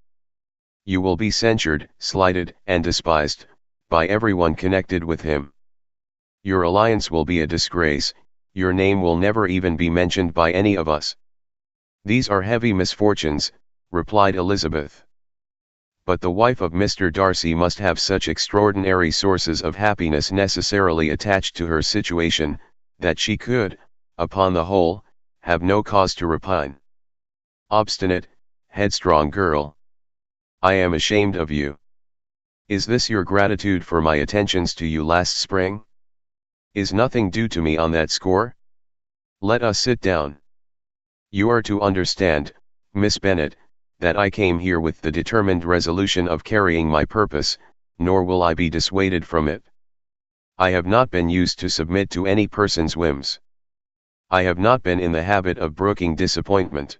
You will be censured, slighted, and despised, by everyone connected with him. Your alliance will be a disgrace, your name will never even be mentioned by any of us. These are heavy misfortunes, replied Elizabeth. But the wife of Mr. Darcy must have such extraordinary sources of happiness necessarily attached to her situation, that she could, upon the whole, have no cause to repine. Obstinate, headstrong girl! I am ashamed of you. Is this your gratitude for my attentions to you last spring? Is nothing due to me on that score? Let us sit down. You are to understand, Miss Bennet, that I came here with the determined resolution of carrying my purpose, nor will I be dissuaded from it. I have not been used to submit to any person's whims. I have not been in the habit of brooking disappointment.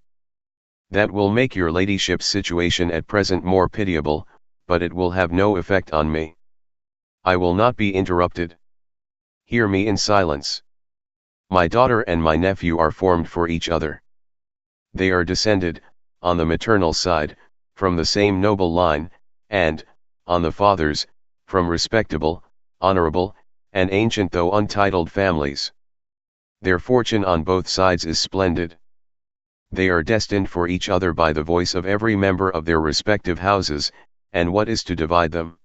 That will make your ladyship's situation at present more pitiable, but it will have no effect on me. I will not be interrupted. Hear me in silence. My daughter and my nephew are formed for each other. They are descended, on the maternal side, from the same noble line, and, on the father's, from respectable, honorable, and ancient though untitled families. Their fortune on both sides is splendid. They are destined for each other by the voice of every member of their respective houses, and what is to divide them?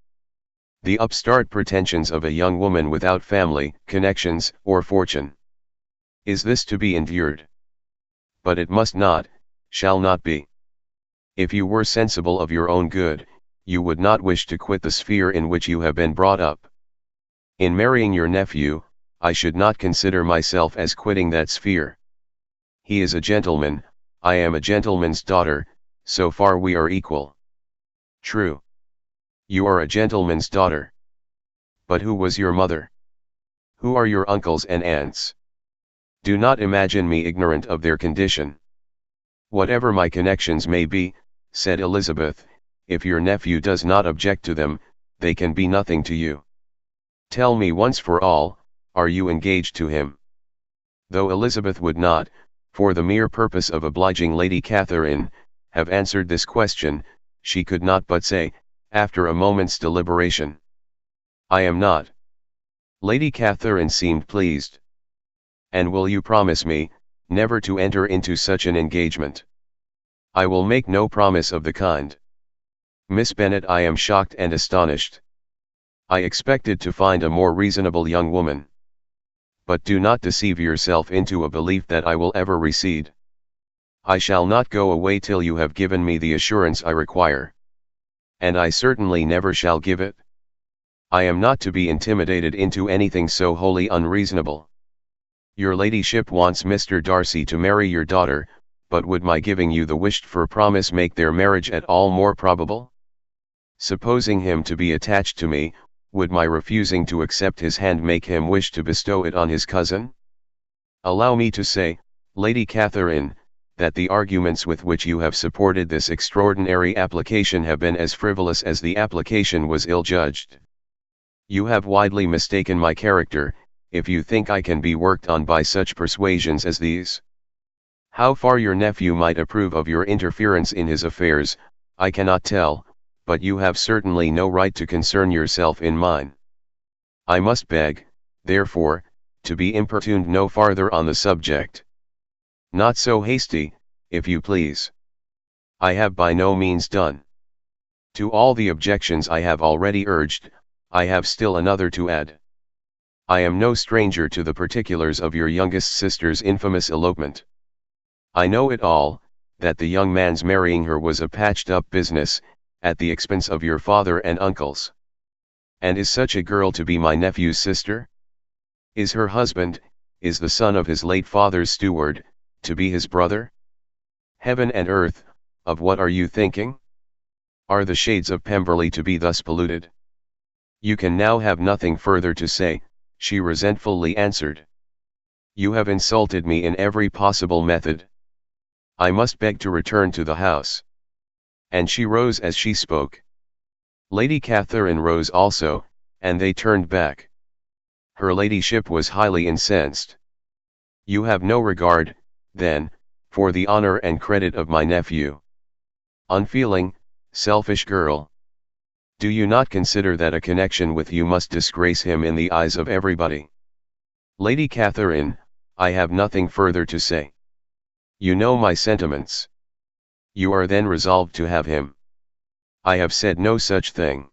The upstart pretensions of a young woman without family, connections, or fortune. Is this to be endured? But it must not, shall not be. If you were sensible of your own good, you would not wish to quit the sphere in which you have been brought up. In marrying your nephew, I should not consider myself as quitting that sphere. He is a gentleman, I am a gentleman's daughter, so far we are equal. True. You are a gentleman's daughter. But who was your mother? Who are your uncles and aunts? Do not imagine me ignorant of their condition. Whatever my connections may be, said Elizabeth, if your nephew does not object to them, they can be nothing to you. Tell me once for all, are you engaged to him? Though Elizabeth would not, for the mere purpose of obliging Lady Catherine, have answered this question, she could not but say, after a moment's deliberation, "I am not." Lady Catherine seemed pleased. "And will you promise me, never to enter into such an engagement?" "I will make no promise of the kind." "Miss Bennet, I am shocked and astonished. I expected to find a more reasonable young woman. But do not deceive yourself into a belief that I will ever recede. I shall not go away till you have given me the assurance I require. And I certainly never shall give it. I am not to be intimidated into anything so wholly unreasonable. Your ladyship wants Mr. Darcy to marry your daughter, but would my giving you the wished-for promise make their marriage at all more probable? Supposing him to be attached to me, would my refusing to accept his hand make him wish to bestow it on his cousin? Allow me to say, Lady Catherine, that the arguments with which you have supported this extraordinary application have been as frivolous as the application was ill-judged. You have widely mistaken my character, if you think I can be worked on by such persuasions as these. How far your nephew might approve of your interference in his affairs, I cannot tell, but you have certainly no right to concern yourself in mine. I must beg, therefore, to be importuned no farther on the subject. Not so hasty, if you please. I have by no means done. To all the objections I have already urged, I have still another to add. I am no stranger to the particulars of your youngest sister's infamous elopement. I know it all, that the young man's marrying her was a patched-up business, at the expense of your father and uncles. And is such a girl to be my nephew's sister? Is her husband, is the son of his late father's steward, to be his brother? Heaven and earth, of what are you thinking? Are the shades of Pemberley to be thus polluted? You can now have nothing further to say, she resentfully answered. You have insulted me in every possible method. I must beg to return to the house. And she rose as she spoke. Lady Catherine rose also, and they turned back. Her ladyship was highly incensed. You have no regard, then, for the honor and credit of my nephew. Unfeeling, selfish girl. Do you not consider that a connection with you must disgrace him in the eyes of everybody? Lady Catherine, I have nothing further to say. You know my sentiments. You are then resolved to have him. I have said no such thing.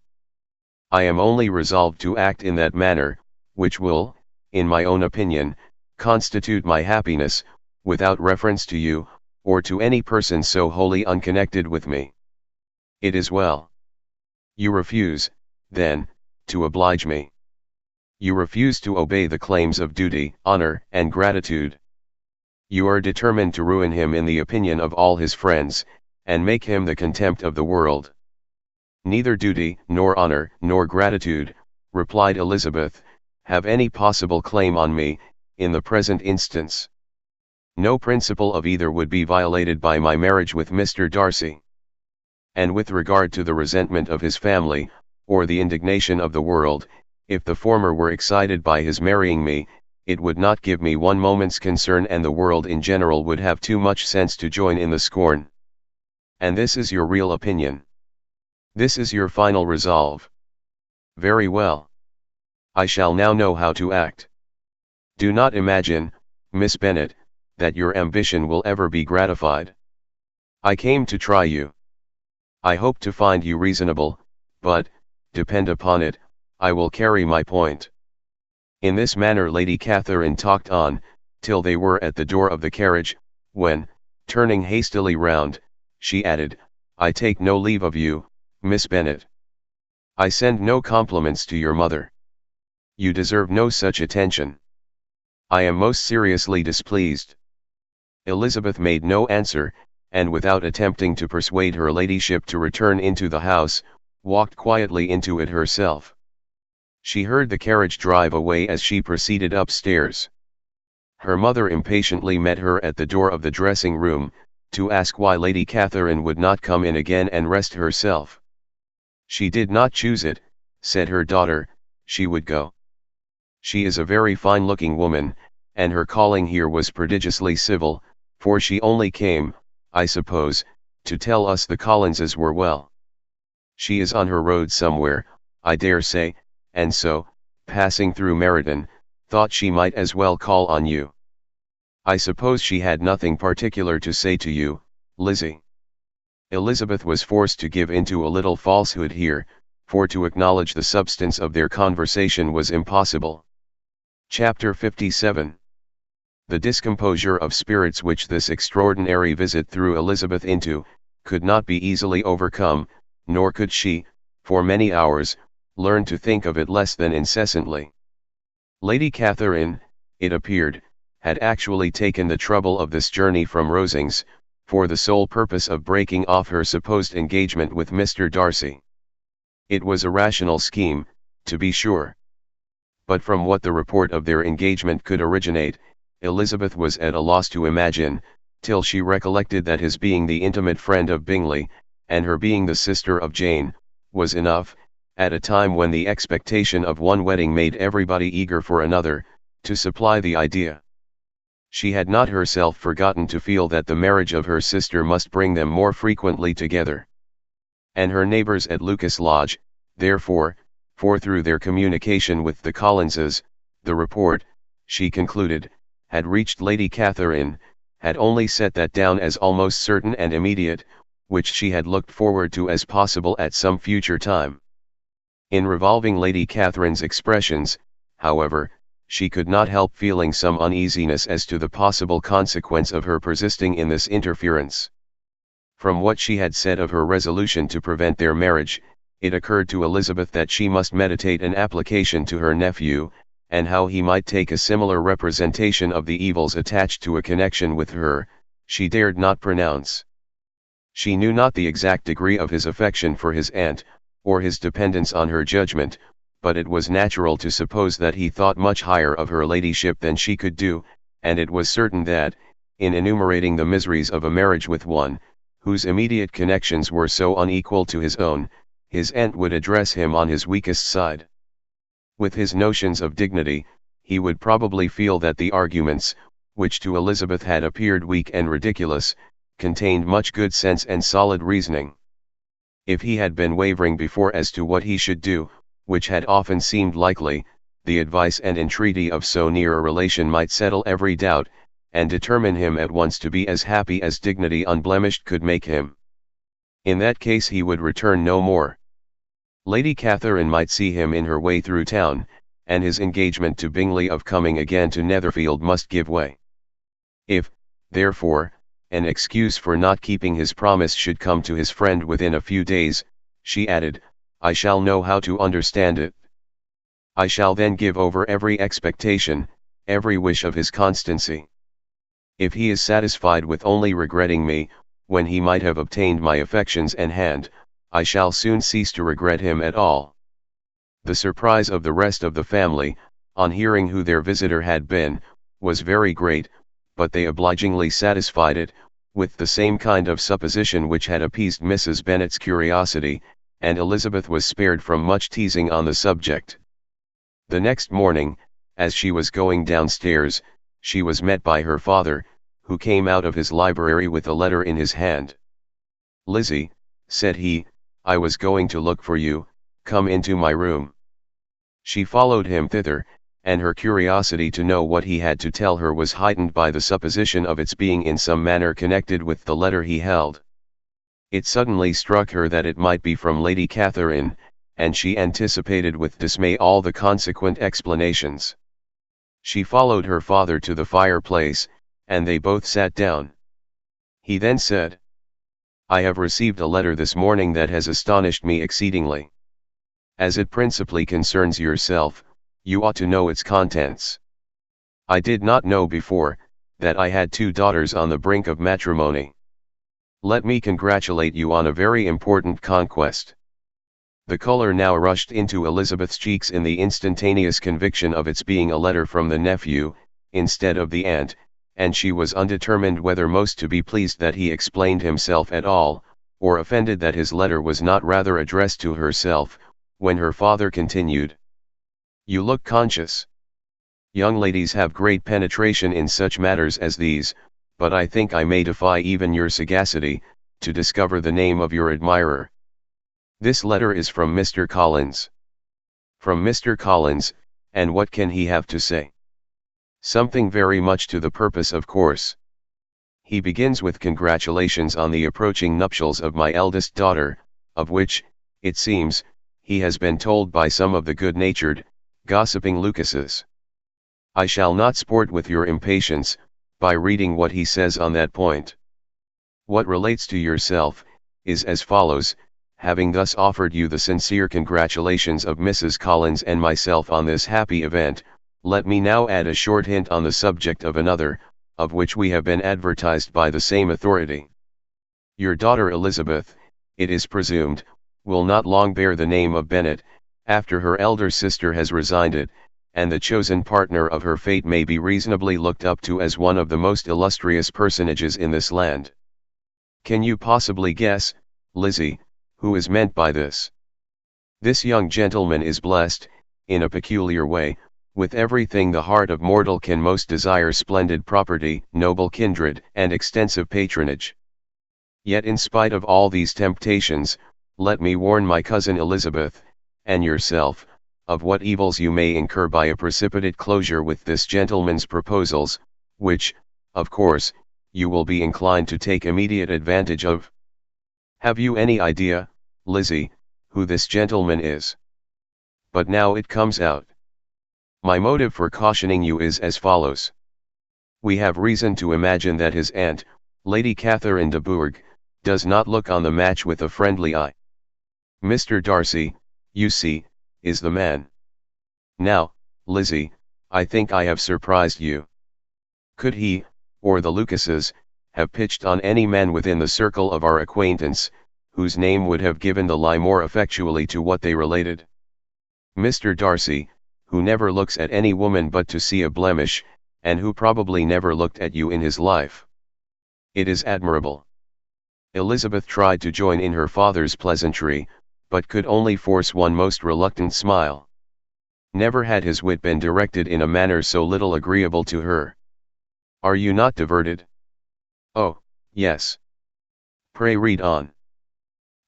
I am only resolved to act in that manner, which will, in my own opinion, constitute my happiness, without reference to you, or to any person so wholly unconnected with me. It is well. You refuse, then, to oblige me. You refuse to obey the claims of duty, honor, and gratitude. You are determined to ruin him in the opinion of all his friends, and make him the contempt of the world. Neither duty, nor honor, nor gratitude, replied Elizabeth, have any possible claim on me, in the present instance. No principle of either would be violated by my marriage with Mr. Darcy. And with regard to the resentment of his family, or the indignation of the world, if the former were excited by his marrying me, it would not give me one moment's concern, and the world in general would have too much sense to join in the scorn. And this is your real opinion. This is your final resolve. Very well. I shall now know how to act. Do not imagine, Miss Bennet, that your ambition will ever be gratified. I came to try you. I hope to find you reasonable, but, depend upon it, I will carry my point. In this manner Lady Catherine talked on, till they were at the door of the carriage, when, turning hastily round, she added, I take no leave of you, Miss Bennet. I send no compliments to your mother. You deserve no such attention. I am most seriously displeased. Elizabeth made no answer, and without attempting to persuade her ladyship to return into the house, walked quietly into it herself. She heard the carriage drive away as she proceeded upstairs. Her mother impatiently met her at the door of the dressing room, to ask why Lady Catherine would not come in again and rest herself. She did not choose it, said her daughter, she would go. She is a very fine-looking woman, and her calling here was prodigiously civil, for she only came, I suppose, to tell us the Collinses were well. She is on her road somewhere, I dare say, and so, passing through Meriden, thought she might as well call on you. I suppose she had nothing particular to say to you, Lizzie. Elizabeth was forced to give into a little falsehood here, for to acknowledge the substance of their conversation was impossible. Chapter 57. The discomposure of spirits which this extraordinary visit threw Elizabeth into, could not be easily overcome, nor could she, for many hours, learn to think of it less than incessantly. Lady Catherine, it appeared, had actually taken the trouble of this journey from Rosings, for the sole purpose of breaking off her supposed engagement with Mr. Darcy. It was a rational scheme, to be sure. But from what the report of their engagement could originate, Elizabeth was at a loss to imagine, till she recollected that his being the intimate friend of Bingley, and her being the sister of Jane, was enough, at a time when the expectation of one wedding made everybody eager for another, to supply the idea. She had not herself forgotten to feel that the marriage of her sister must bring them more frequently together. And her neighbours at Lucas Lodge, therefore, for through their communication with the Collinses, the report, she concluded, had reached Lady Catherine, had only set that down as almost certain and immediate, which she had looked forward to as possible at some future time. In revolving Lady Catherine's expressions, however, she could not help feeling some uneasiness as to the possible consequence of her persisting in this interference. From what she had said of her resolution to prevent their marriage, it occurred to Elizabeth that she must meditate an application to her nephew, and how he might take a similar representation of the evils attached to a connection with her, she dared not pronounce. She knew not the exact degree of his affection for his aunt, or his dependence on her judgment, but it was natural to suppose that he thought much higher of her ladyship than she could do, and it was certain that, in enumerating the miseries of a marriage with one, whose immediate connections were so unequal to his own, his aunt would address him on his weakest side. With his notions of dignity, he would probably feel that the arguments, which to Elizabeth had appeared weak and ridiculous, contained much good sense and solid reasoning. If he had been wavering before as to what he should do, which had often seemed likely, the advice and entreaty of so near a relation might settle every doubt, and determine him at once to be as happy as dignity unblemished could make him. In that case he would return no more. Lady Catherine might see him in her way through town, and his engagement to Bingley of coming again to Netherfield must give way. If, therefore, an excuse for not keeping his promise should come to his friend within a few days, she added, I shall know how to understand it. I shall then give over every expectation, every wish of his constancy. If he is satisfied with only regretting me, when he might have obtained my affections and hand, I shall soon cease to regret him at all. The surprise of the rest of the family, on hearing who their visitor had been, was very great, but they obligingly satisfied it, with the same kind of supposition which had appeased Mrs. Bennet's curiosity, and Elizabeth was spared from much teasing on the subject. The next morning, as she was going downstairs, she was met by her father, who came out of his library with a letter in his hand. Lizzie, said he, I was going to look for you, come into my room. She followed him thither, and her curiosity to know what he had to tell her was heightened by the supposition of its being in some manner connected with the letter he held. It suddenly struck her that it might be from Lady Catherine, and she anticipated with dismay all the consequent explanations. She followed her father to the fireplace, and they both sat down. He then said, I have received a letter this morning that has astonished me exceedingly. As it principally concerns yourself, you ought to know its contents. I did not know before, that I had 2 daughters on the brink of matrimony. Let me congratulate you on a very important conquest. The color now rushed into Elizabeth's cheeks in the instantaneous conviction of its being a letter from the nephew, instead of the aunt, and she was undetermined whether most to be pleased that he explained himself at all, or offended that his letter was not rather addressed to herself, when her father continued. You look conscious. Young ladies have great penetration in such matters as these, but I think I may defy even your sagacity, to discover the name of your admirer. This letter is from Mr. Collins. From Mr. Collins, and what can he have to say? Something very much to the purpose, of course. He begins with congratulations on the approaching nuptials of my eldest daughter, of which, it seems, he has been told by some of the good-natured, gossiping Lucases. I shall not sport with your impatience, by reading what he says on that point. What relates to yourself, is as follows: having thus offered you the sincere congratulations of Mrs. Collins and myself on this happy event, let me now add a short hint on the subject of another, of which we have been advertised by the same authority. Your daughter Elizabeth, it is presumed, will not long bear the name of Bennet, after her elder sister has resigned it, and the chosen partner of her fate may be reasonably looked up to as one of the most illustrious personages in this land. Can you possibly guess, Lizzie, who is meant by this? This young gentleman is blessed, in a peculiar way, with everything the heart of mortal can most desire: splendid property, noble kindred, and extensive patronage. Yet in spite of all these temptations, let me warn my cousin Elizabeth, and yourself, of what evils you may incur by a precipitate closure with this gentleman's proposals, which, of course, you will be inclined to take immediate advantage of. Have you any idea, Lizzie, who this gentleman is? But now it comes out. My motive for cautioning you is as follows. We have reason to imagine that his aunt, Lady Catherine de Bourgh, does not look on the match with a friendly eye. Mr. Darcy, you see, is the man. Now, Lizzie, I think I have surprised you. Could he, or the Lucases, have pitched on any man within the circle of our acquaintance, whose name would have given the lie more effectually to what they related? Mr. Darcy, who never looks at any woman but to see a blemish, and who probably never looked at you in his life. It is admirable. Elizabeth tried to join in her father's pleasantry, but could only force one most reluctant smile. Never had his wit been directed in a manner so little agreeable to her. Are you not diverted? Oh, yes. Pray read on.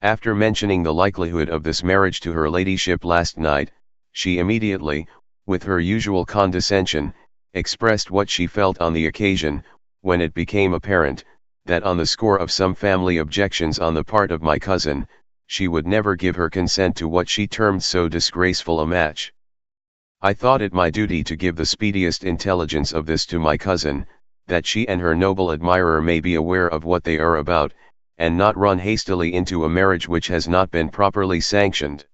After mentioning the likelihood of this marriage to her ladyship last night, she immediately, with her usual condescension, expressed what she felt on the occasion, when it became apparent, that on the score of some family objections on the part of my cousin, she would never give her consent to what she termed so disgraceful a match. I thought it my duty to give the speediest intelligence of this to my cousin, that she and her noble admirer may be aware of what they are about, and not run hastily into a marriage which has not been properly sanctioned.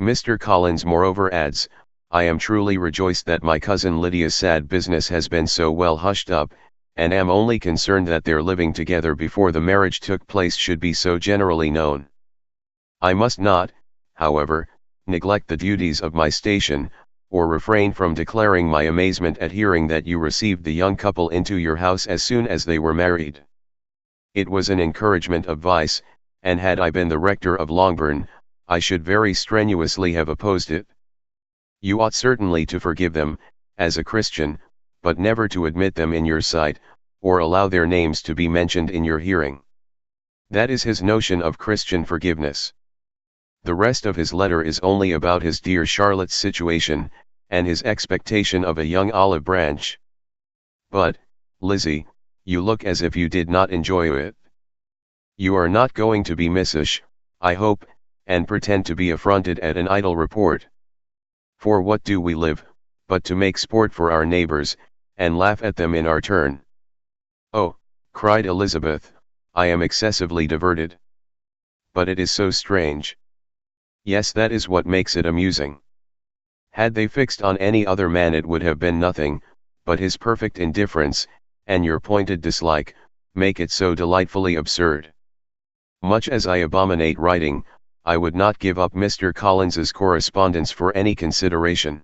Mr. Collins moreover adds, I am truly rejoiced that my cousin Lydia's sad business has been so well hushed up, and am only concerned that their living together before the marriage took place should be so generally known. I must not, however, neglect the duties of my station, or refrain from declaring my amazement at hearing that you received the young couple into your house as soon as they were married. It was an encouragement of vice, and had I been the rector of Longbourn, I should very strenuously have opposed it. You ought certainly to forgive them, as a Christian, but never to admit them in your sight, or allow their names to be mentioned in your hearing. That is his notion of Christian forgiveness. The rest of his letter is only about his dear Charlotte's situation, and his expectation of a young olive branch. But, Lizzie, you look as if you did not enjoy it. You are not going to be missish, I hope, and pretend to be affronted at an idle report. For what do we live, but to make sport for our neighbors, and laugh at them in our turn? Oh, cried Elizabeth, I am excessively diverted. But it is so strange. Yes, that is what makes it amusing. Had they fixed on any other man it would have been nothing, but his perfect indifference, and your pointed dislike, make it so delightfully absurd. Much as I abominate writing, I would not give up Mr. Collins's correspondence for any consideration.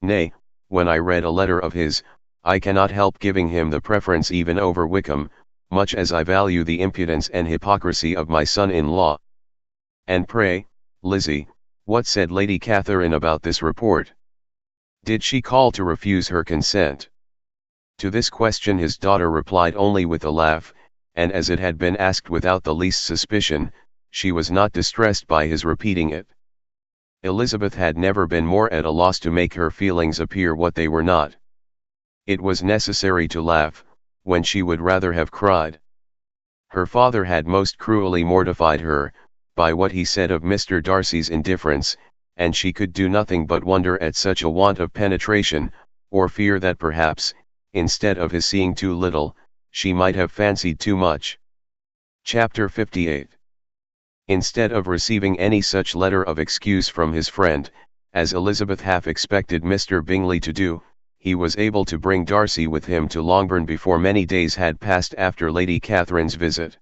Nay, when I read a letter of his, I cannot help giving him the preference even over Wickham, much as I value the impudence and hypocrisy of my son-in-law. And pray, Lizzie, what said Lady Catherine about this report? Did she call to refuse her consent? To this question his daughter replied only with a laugh, and as it had been asked without the least suspicion, she was not distressed by his repeating it. Elizabeth had never been more at a loss to make her feelings appear what they were not. It was necessary to laugh, when she would rather have cried. Her father had most cruelly mortified her, by what he said of Mr. Darcy's indifference, and she could do nothing but wonder at such a want of penetration, or fear that perhaps, instead of his seeing too little, she might have fancied too much. Chapter 58. Instead of receiving any such letter of excuse from his friend, as Elizabeth half expected Mr. Bingley to do, he was able to bring Darcy with him to Longbourn before many days had passed after Lady Catherine's visit.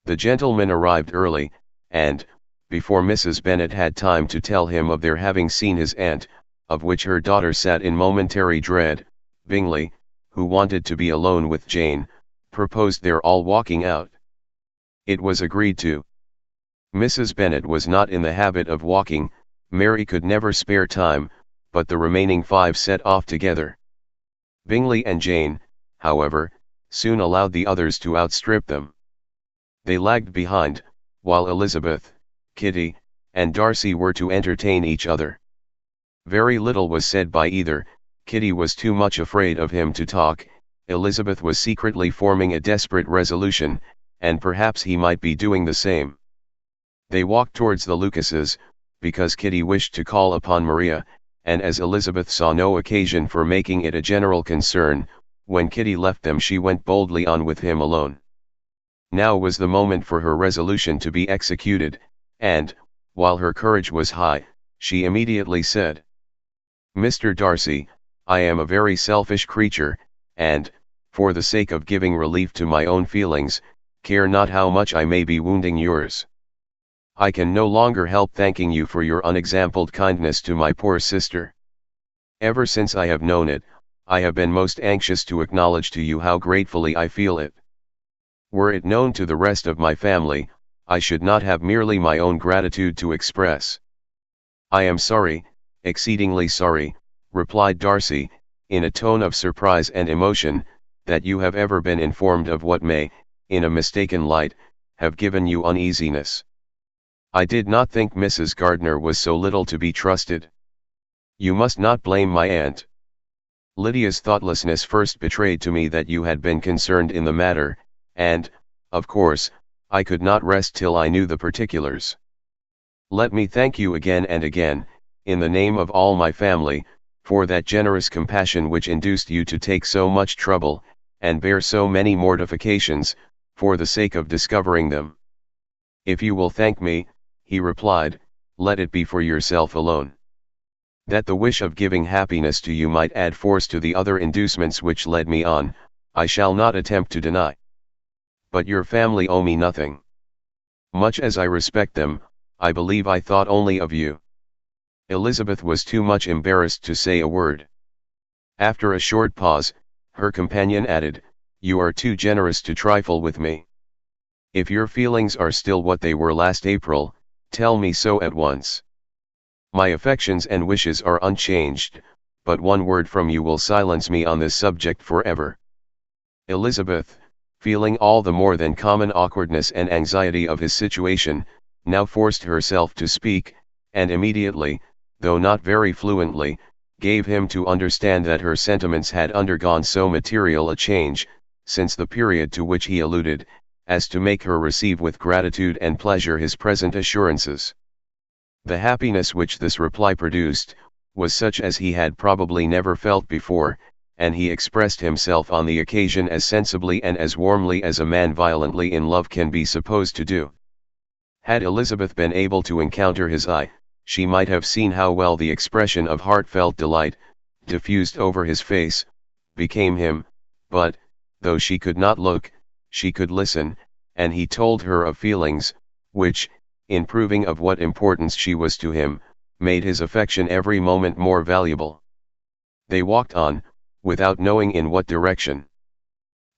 The gentleman arrived early, and, before Mrs. Bennet had time to tell him of their having seen his aunt, of which her daughter sat in momentary dread, Bingley, who wanted to be alone with Jane, proposed their all walking out. It was agreed to. Mrs. Bennet was not in the habit of walking, Mary could never spare time, but the remaining 5 set off together. Bingley and Jane, however, soon allowed the others to outstrip them. They lagged behind, while Elizabeth, Kitty, and Darcy were to entertain each other. Very little was said by either. Kitty was too much afraid of him to talk, Elizabeth was secretly forming a desperate resolution, and perhaps he might be doing the same. They walked towards the Lucases, because Kitty wished to call upon Maria, and as Elizabeth saw no occasion for making it a general concern, when Kitty left them she went boldly on with him alone. Now was the moment for her resolution to be executed, and, while her courage was high, she immediately said, "Mr. Darcy, I am a very selfish creature, and, for the sake of giving relief to my own feelings, care not how much I may be wounding yours. I can no longer help thanking you for your unexampled kindness to my poor sister. Ever since I have known it, I have been most anxious to acknowledge to you how gratefully I feel it. Were it known to the rest of my family, I should not have merely my own gratitude to express. I am sorry, exceedingly sorry," replied Darcy, in a tone of surprise and emotion, "that you have ever been informed of what may, in a mistaken light, have given you uneasiness. I did not think Mrs. Gardiner was so little to be trusted. You must not blame my aunt. Lydia's thoughtlessness first betrayed to me that you had been concerned in the matter, and, of course, I could not rest till I knew the particulars. Let me thank you again and again, in the name of all my family, for that generous compassion which induced you to take so much trouble, and bear so many mortifications, for the sake of discovering them. If you will thank me," he replied, "let it be for yourself alone. That the wish of giving happiness to you might add force to the other inducements which led me on, I shall not attempt to deny. But your family owe me nothing. Much as I respect them, I believe I thought only of you." Elizabeth was too much embarrassed to say a word. After a short pause, her companion added, "You are too generous to trifle with me. If your feelings are still what they were last April, tell me so at once. My affections and wishes are unchanged, but one word from you will silence me on this subject forever." Elizabeth, feeling all the more than common awkwardness and anxiety of his situation, now forced herself to speak, and immediately, though not very fluently, gave him to understand that her sentiments had undergone so material a change, since the period to which he alluded, as to make her receive with gratitude and pleasure his present assurances. The happiness which this reply produced, was such as he had probably never felt before, and he expressed himself on the occasion as sensibly and as warmly as a man violently in love can be supposed to do. Had Elizabeth been able to encounter his eye, she might have seen how well the expression of heartfelt delight, diffused over his face, became him, but, though she could not look, she could listen, and he told her of feelings, which, in proving of what importance she was to him, made his affection every moment more valuable. They walked on, without knowing in what direction.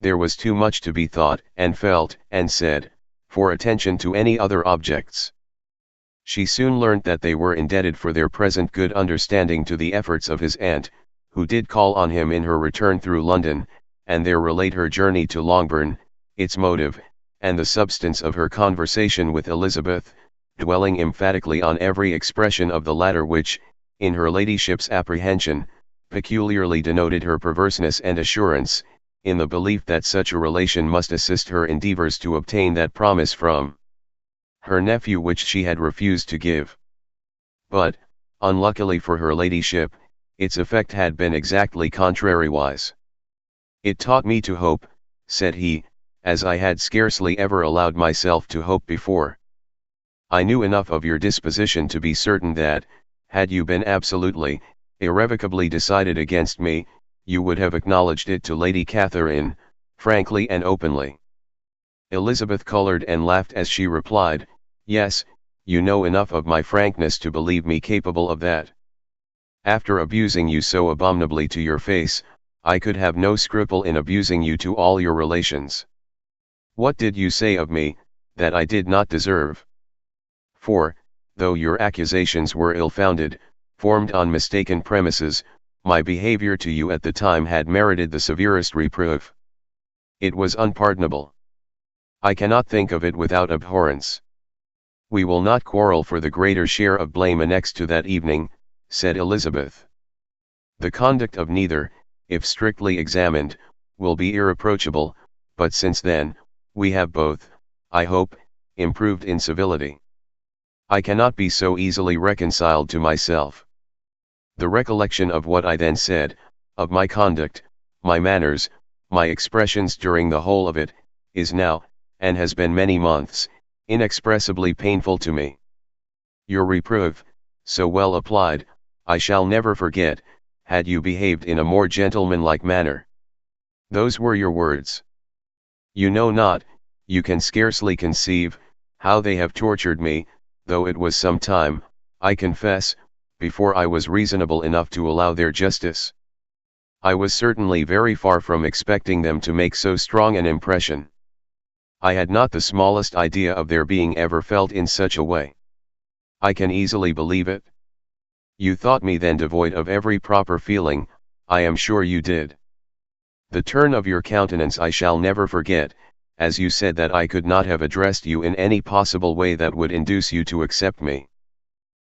There was too much to be thought and felt and said, for attention to any other objects. She soon learnt that they were indebted for their present good understanding to the efforts of his aunt, who did call on him in her return through London, and there relate her journey to Longbourn, its motive, and the substance of her conversation with Elizabeth, dwelling emphatically on every expression of the latter which, in her ladyship's apprehension, peculiarly denoted her perverseness and assurance, in the belief that such a relation must assist her endeavours to obtain that promise from her nephew which she had refused to give. But, unluckily for her ladyship, its effect had been exactly contrariwise. "It taught me to hope," said he, "as I had scarcely ever allowed myself to hope before. I knew enough of your disposition to be certain that, had you been absolutely, irrevocably decided against me, you would have acknowledged it to Lady Catherine, frankly and openly." Elizabeth coloured and laughed as she replied, "Yes, you know enough of my frankness to believe me capable of that. After abusing you so abominably to your face, I could have no scruple in abusing you to all your relations. What did you say of me, that I did not deserve? For, though your accusations were ill-founded, formed on mistaken premises, my behavior to you at the time had merited the severest reproof. It was unpardonable. I cannot think of it without abhorrence. We will not quarrel for the greater share of blame annexed to that evening," said Elizabeth. "The conduct of neither, if strictly examined, will be irreproachable, but since then, we have both, I hope, improved in civility. I cannot be so easily reconciled to myself. The recollection of what I then said, of my conduct, my manners, my expressions during the whole of it, is now, and has been many months, inexpressibly painful to me. Your reproof, so well applied, I shall never forget, had you behaved in a more gentlemanlike manner. Those were your words. You know not, you can scarcely conceive, how they have tortured me, though it was some time, I confess, before I was reasonable enough to allow their justice. I was certainly very far from expecting them to make so strong an impression. I had not the smallest idea of their being ever felt in such a way. I can easily believe it. You thought me then devoid of every proper feeling, I am sure you did. The turn of your countenance I shall never forget, as you said that I could not have addressed you in any possible way that would induce you to accept me.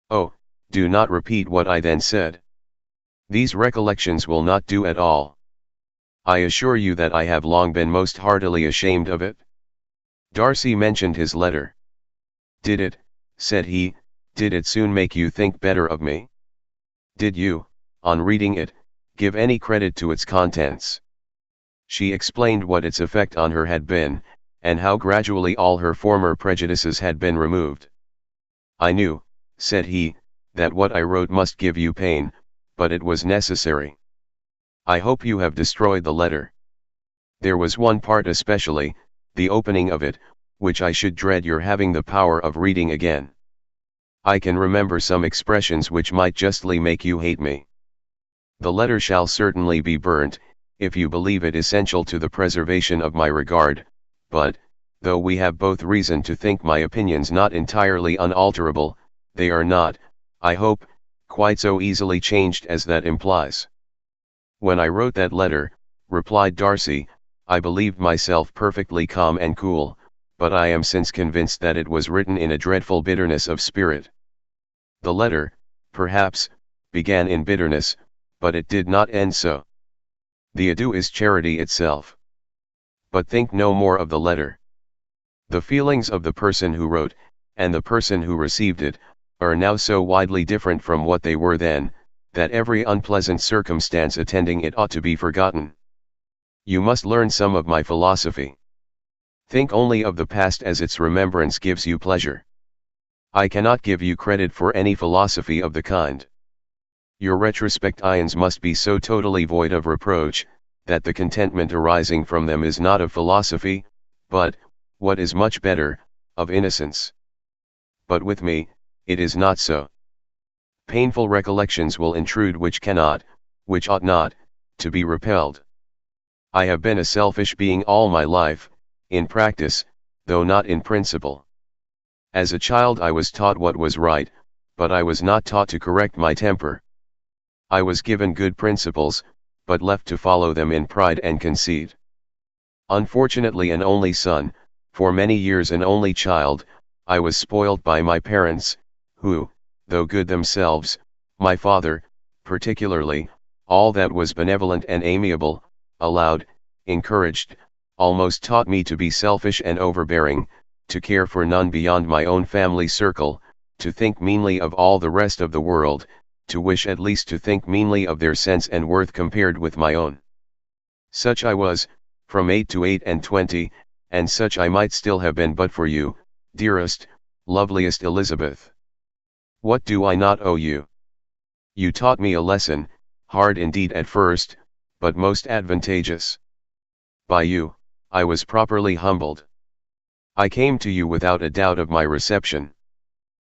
Oh, do not repeat what I then said. These recollections will not do at all. I assure you that I have long been most heartily ashamed of it." Darcy mentioned his letter. "Did it," said he, "did it soon make you think better of me? Did you, on reading it, give any credit to its contents?" She explained what its effect on her had been, and how gradually all her former prejudices had been removed. "I knew," said he, "that what I wrote must give you pain, but it was necessary. I hope you have destroyed the letter. There was one part especially, the opening of it, which I should dread your having the power of reading again. I can remember some expressions which might justly make you hate me. The letter shall certainly be burnt, if you believe it essential to the preservation of my regard, but, though we have both reason to think my opinions not entirely unalterable, they are not, I hope, quite so easily changed as that implies." "When I wrote that letter," replied Darcy, "I believed myself perfectly calm and cool, but I am since convinced that it was written in a dreadful bitterness of spirit. The letter, perhaps, began in bitterness, but it did not end so. The ado is charity itself. But think no more of the letter. The feelings of the person who wrote, and the person who received it, are now so widely different from what they were then, that every unpleasant circumstance attending it ought to be forgotten. You must learn some of my philosophy. Think only of the past as its remembrance gives you pleasure. I cannot give you credit for any philosophy of the kind. Your retrospections must be so totally void of reproach, that the contentment arising from them is not of philosophy, but, what is much better, of innocence. But with me, it is not so. Painful recollections will intrude which cannot, which ought not, to be repelled. I have been a selfish being all my life, in practice, though not in principle. As a child I was taught what was right, but I was not taught to correct my temper. I was given good principles, but left to follow them in pride and conceit. Unfortunately an only son, for many years an only child, I was spoilt by my parents, who, though good themselves, my father, particularly, all that was benevolent and amiable, allowed, encouraged, almost taught me to be selfish and overbearing, to care for none beyond my own family circle, to think meanly of all the rest of the world, to wish at least to think meanly of their sense and worth compared with my own. Such I was, from 8 to 28, and such I might still have been but for you, dearest, loveliest Elizabeth. What do I not owe you? You taught me a lesson, hard indeed at first, but most advantageous. By you, I was properly humbled. I came to you without a doubt of my reception.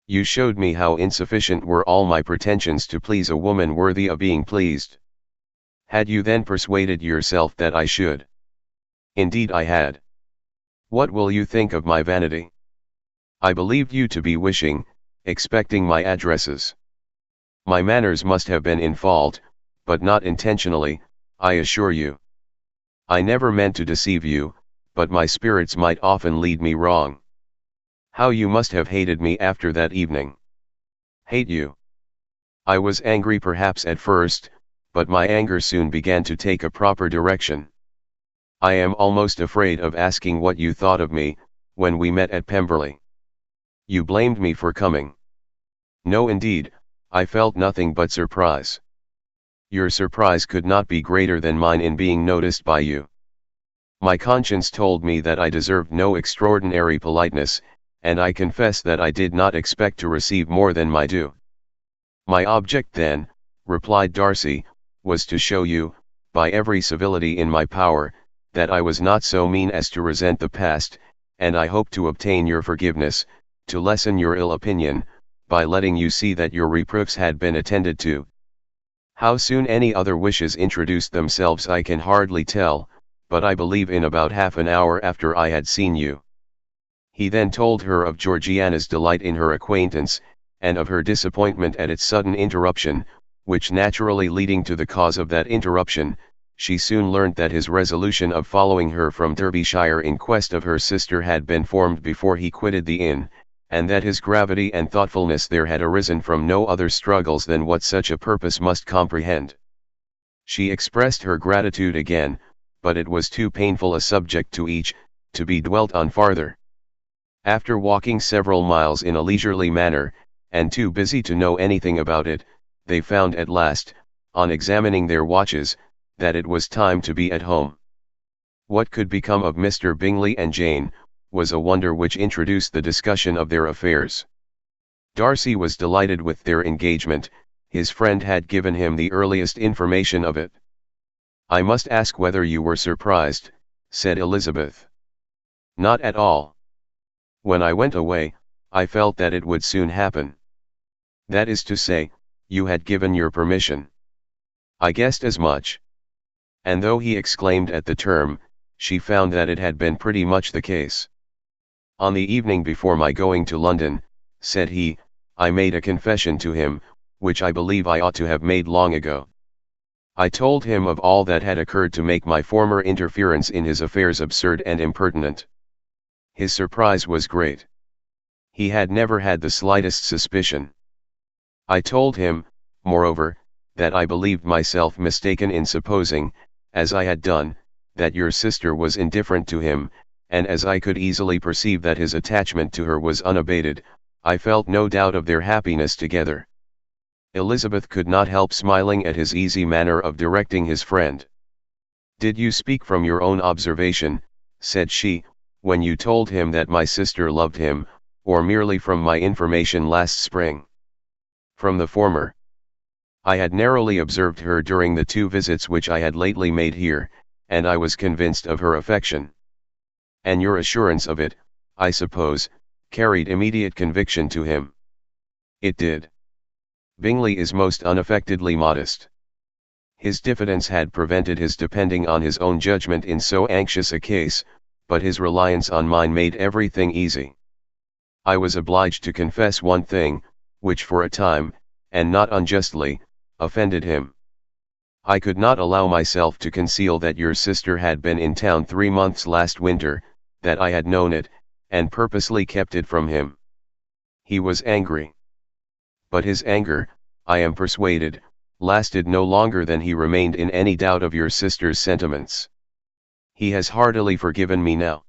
You showed me how insufficient were all my pretensions to please a woman worthy of being pleased. Had you then persuaded yourself that I should? Indeed I had. What will you think of my vanity? I believed you to be wishing, expecting my addresses. My manners must have been in fault, but not intentionally, I assure you. I never meant to deceive you, but my spirits might often lead me wrong. How you must have hated me after that evening. Hate you. I was angry perhaps at first, but my anger soon began to take a proper direction. I am almost afraid of asking what you thought of me, when we met at Pemberley. You blamed me for coming. No indeed, I felt nothing but surprise. Your surprise could not be greater than mine in being noticed by you. My conscience told me that I deserved no extraordinary politeness, and I confess that I did not expect to receive more than my due. My object then, replied Darcy, was to show you, by every civility in my power, that I was not so mean as to resent the past, and I hope to obtain your forgiveness, to lessen your ill opinion, by letting you see that your reproofs had been attended to. How soon any other wishes introduced themselves I can hardly tell, but I believe in about half an hour after I had seen you. He then told her of Georgiana's delight in her acquaintance, and of her disappointment at its sudden interruption, which naturally leading to the cause of that interruption, she soon learnt that his resolution of following her from Derbyshire in quest of her sister had been formed before he quitted the inn, and that his gravity and thoughtfulness there had arisen from no other struggles than what such a purpose must comprehend. She expressed her gratitude again, but it was too painful a subject to each, to be dwelt on farther. After walking several miles in a leisurely manner, and too busy to know anything about it, they found at last, on examining their watches, that it was time to be at home. What could become of Mr. Bingley and Jane, was a wonder which introduced the discussion of their affairs. Darcy was delighted with their engagement, his friend had given him the earliest information of it. I must ask whether you were surprised, said Elizabeth. Not at all. When I went away, I felt that it would soon happen. That is to say, you had given your permission. I guessed as much. And though he exclaimed at the term, she found that it had been pretty much the case. On the evening before my going to London, said he, I made a confession to him, which I believe I ought to have made long ago. I told him of all that had occurred to make my former interference in his affairs absurd and impertinent. His surprise was great. He had never had the slightest suspicion. I told him, moreover, that I believed myself mistaken in supposing, as I had done, that your sister was indifferent to him, and as I could easily perceive that his attachment to her was unabated, I felt no doubt of their happiness together. Elizabeth could not help smiling at his easy manner of directing his friend. Did you speak from your own observation, said she, when you told him that my sister loved him, or merely from my information last spring? From the former. I had narrowly observed her during the 2 visits which I had lately made here, and I was convinced of her affection. And your assurance of it, I suppose, carried immediate conviction to him. It did. Bingley is most unaffectedly modest. His diffidence had prevented his depending on his own judgment in so anxious a case, but his reliance on mine made everything easy. I was obliged to confess one thing, which for a time, and not unjustly, offended him. I could not allow myself to conceal that your sister had been in town 3 months last winter, that I had known it, and purposely kept it from him. He was angry. But his anger, I am persuaded, lasted no longer than he remained in any doubt of your sister's sentiments. He has heartily forgiven me now.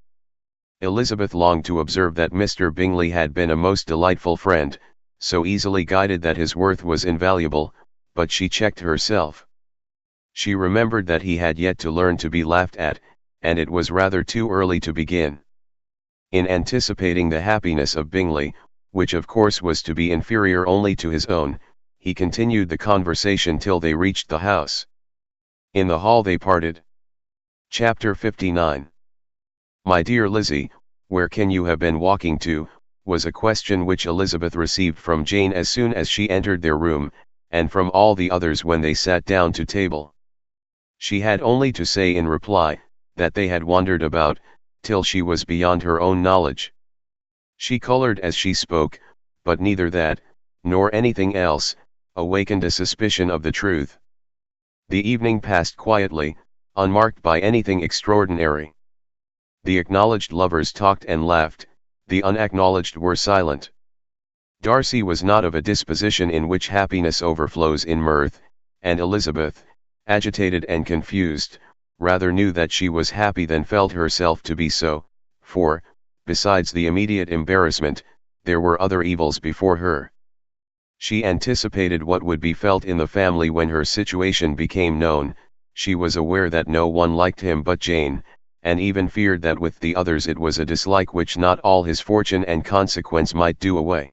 Elizabeth longed to observe that Mr. Bingley had been a most delightful friend, so easily guided that his worth was invaluable, but she checked herself. She remembered that he had yet to learn to be laughed at, and it was rather too early to begin. In anticipating the happiness of Bingley, which of course was to be inferior only to his own, he continued the conversation till they reached the house. In the hall they parted. Chapter 59. "My dear Lizzie, where can you have been walking to?" was a question which Elizabeth received from Jane as soon as she entered their room, and from all the others when they sat down to table. She had only to say in reply, that they had wandered about, till she was beyond her own knowledge. She colored as she spoke, but neither that, nor anything else, awakened a suspicion of the truth. The evening passed quietly, unmarked by anything extraordinary. The acknowledged lovers talked and laughed, the unacknowledged were silent. Darcy was not of a disposition in which happiness overflows in mirth, and Elizabeth, agitated and confused, rather knew that she was happy than felt herself to be so, for, besides the immediate embarrassment, there were other evils before her. She anticipated what would be felt in the family when her situation became known. She was aware that no one liked him but Jane, and even feared that with the others it was a dislike which not all his fortune and consequence might do away.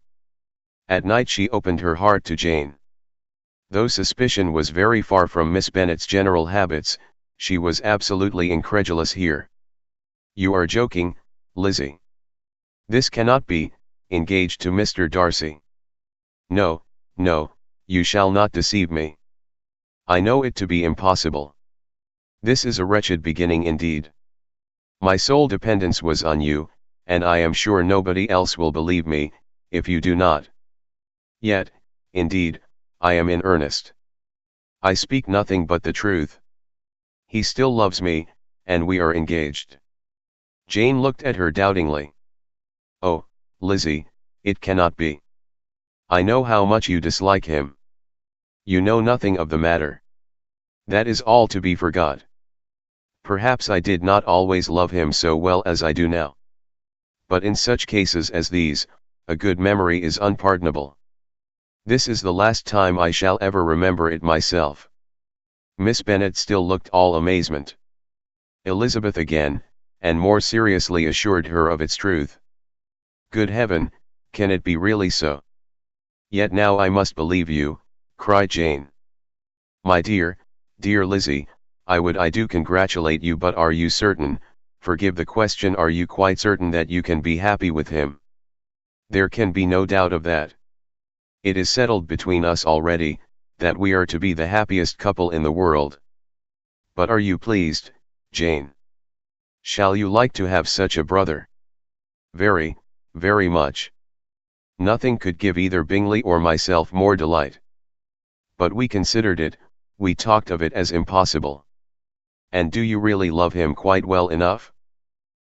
At night she opened her heart to Jane. Though suspicion was very far from Miss Bennet's general habits, she was absolutely incredulous here. "You are joking, Lizzie. This cannot be, engaged to Mr. Darcy. No, no, you shall not deceive me. I know it to be impossible. This is a wretched beginning indeed. My sole dependence was on you, and I am sure nobody else will believe me, if you do not. Yet, indeed, I am in earnest. I speak nothing but the truth. He still loves me, and we are engaged." Jane looked at her doubtingly. "Oh, Lizzie, it cannot be. I know how much you dislike him. You know nothing of the matter. That is all to be forgot. Perhaps I did not always love him so well as I do now. But in such cases as these, a good memory is unpardonable. This is the last time I shall ever remember it myself." Miss Bennet still looked all amazement. Elizabeth again, and more seriously assured her of its truth. "Good heaven, can it be really so? Yet now I must believe you," cried Jane. "My dear, dear Lizzie, I do congratulate you, but are you certain, forgive the question, are you quite certain that you can be happy with him?" "There can be no doubt of that. It is settled between us already, that we are to be the happiest couple in the world. But are you pleased, Jane? Shall you like to have such a brother?" "Very, very much. Nothing could give either Bingley or myself more delight. But we considered it, we talked of it as impossible." "And do you really love him quite well enough?"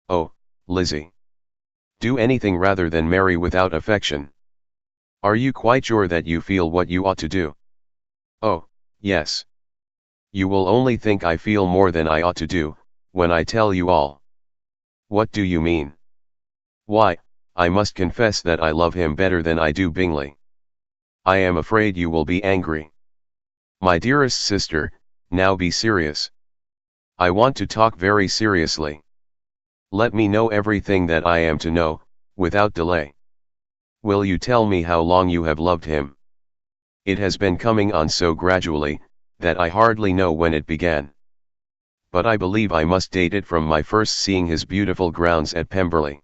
"Oh, Lizzie! Do anything rather than marry without affection. Are you quite sure that you feel what you ought to do?" "Oh, yes. You will only think I feel more than I ought to do, when I tell you all." "What do you mean?" "Why, I must confess that I love him better than I do Bingley. I am afraid you will be angry." "My dearest sister, now be serious." "I want to talk very seriously. Let me know everything that I am to know, without delay. Will you tell me how long you have loved him? It has been coming on so gradually, that I hardly know when it began. But I believe I must date it from my first seeing his beautiful grounds at Pemberley."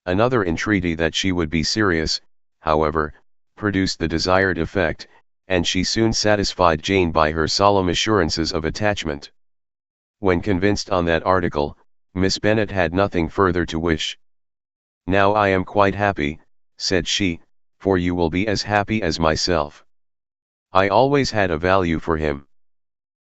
Another entreaty that she would be serious, however, produced the desired effect, and she soon satisfied Jane by her solemn assurances of attachment. When convinced on that article, Miss Bennet had nothing further to wish. Now I am quite happy, said she, for you will be as happy as myself. I always had a value for him.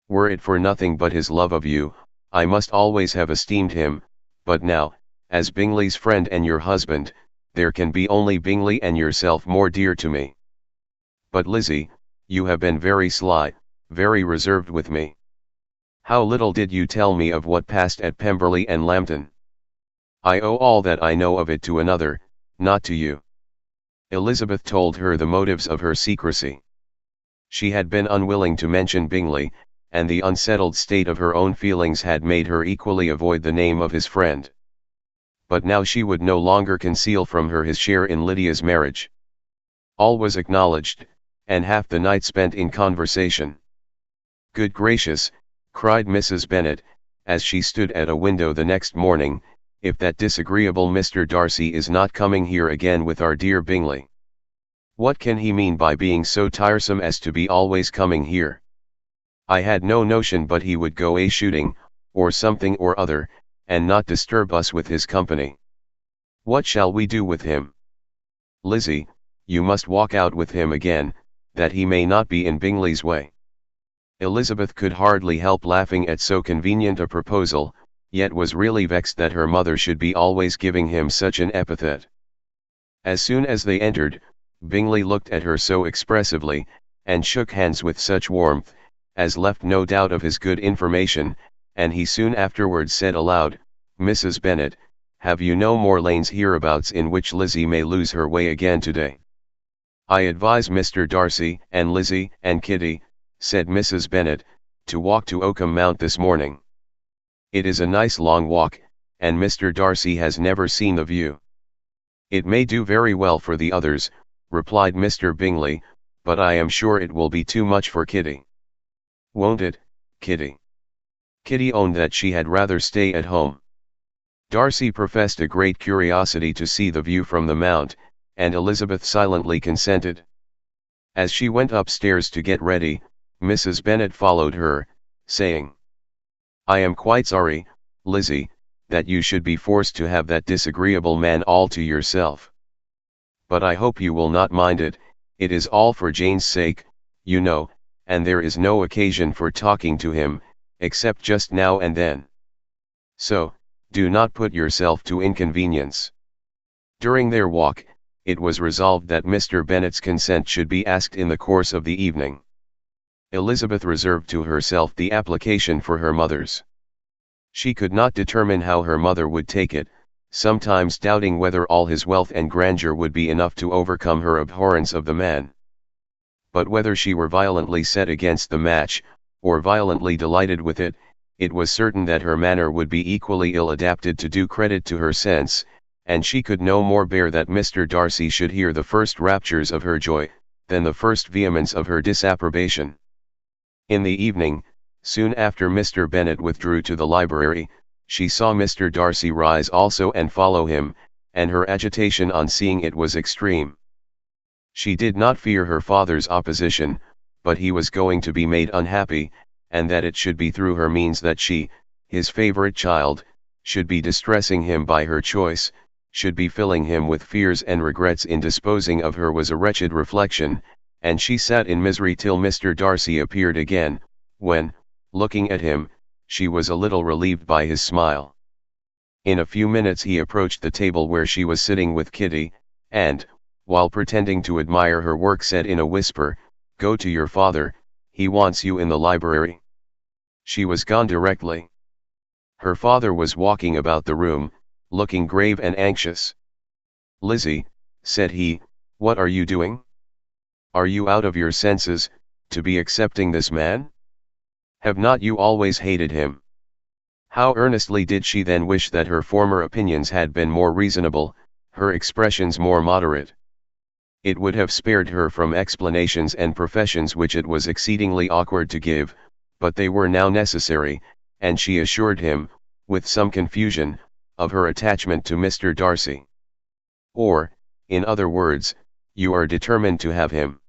Were it for nothing but his love of you, I must always have esteemed him, but now, as Bingley's friend and your husband, there can be only Bingley and yourself more dear to me. But Lizzie, you have been very sly, very reserved with me. How little did you tell me of what passed at Pemberley and Lambton? I owe all that I know of it to another, not to you. Elizabeth told her the motives of her secrecy. She had been unwilling to mention Bingley, and the unsettled state of her own feelings had made her equally avoid the name of his friend. But now she would no longer conceal from her his share in Lydia's marriage. All was acknowledged, and half the night spent in conversation. Good gracious, cried Mrs. Bennet, as she stood at a window the next morning, if that disagreeable Mr. Darcy is not coming here again with our dear Bingley. What can he mean by being so tiresome as to be always coming here? I had no notion but he would go a-shooting, or something or other, and not disturb us with his company. What shall we do with him? Lizzie, you must walk out with him again, that he may not be in Bingley's way. Elizabeth could hardly help laughing at so convenient a proposal, yet was really vexed that her mother should be always giving him such an epithet. As soon as they entered, Bingley looked at her so expressively, and shook hands with such warmth, as left no doubt of his good information, and he soon afterwards said aloud, Mrs. Bennet, have you no more lanes hereabouts in which Lizzie may lose her way again today? I advise Mr. Darcy and Lizzie and Kitty, said Mrs. Bennet, to walk to Oakham Mount this morning. It is a nice long walk, and Mr. Darcy has never seen the view. It may do very well for the others, replied Mr. Bingley, but I am sure it will be too much for Kitty. Won't it, Kitty? Kitty owned that she had rather stay at home. Darcy professed a great curiosity to see the view from the mount, and Elizabeth silently consented. As she went upstairs to get ready, Mrs. Bennet followed her, saying, I am quite sorry, Lizzie, that you should be forced to have that disagreeable man all to yourself. But I hope you will not mind it, it is all for Jane's sake, you know, and there is no occasion for talking to him, except just now and then. So, do not put yourself to inconvenience. During their walk, it was resolved that Mr. Bennet's consent should be asked in the course of the evening. Elizabeth reserved to herself the application for her mother's. She could not determine how her mother would take it, sometimes doubting whether all his wealth and grandeur would be enough to overcome her abhorrence of the man. But whether she were violently set against the match, or violently delighted with it, it was certain that her manner would be equally ill adapted to do credit to her sense, and she could no more bear that Mr. Darcy should hear the first raptures of her joy, than the first vehemence of her disapprobation. In the evening, soon after Mr. Bennet withdrew to the library, she saw Mr. Darcy rise also and follow him, and her agitation on seeing it was extreme. She did not fear her father's opposition, but he was going to be made unhappy, and that it should be through her means that she, his favourite child, should be distressing him by her choice, should be filling him with fears and regrets in disposing of her was a wretched reflection, and she sat in misery till Mr. Darcy appeared again, when, looking at him, she was a little relieved by his smile. In a few minutes he approached the table where she was sitting with Kitty, and, while pretending to admire her work, said in a whisper, Go to your father, he wants you in the library. She was gone directly. Her father was walking about the room, looking grave and anxious. Lizzie, said he, what are you doing? Are you out of your senses, to be accepting this man? Have not you always hated him? How earnestly did she then wish that her former opinions had been more reasonable, her expressions more moderate. It would have spared her from explanations and professions which it was exceedingly awkward to give, but they were now necessary, and she assured him, with some confusion, of her attachment to Mr. Darcy. Or, in other words, you are determined to have him.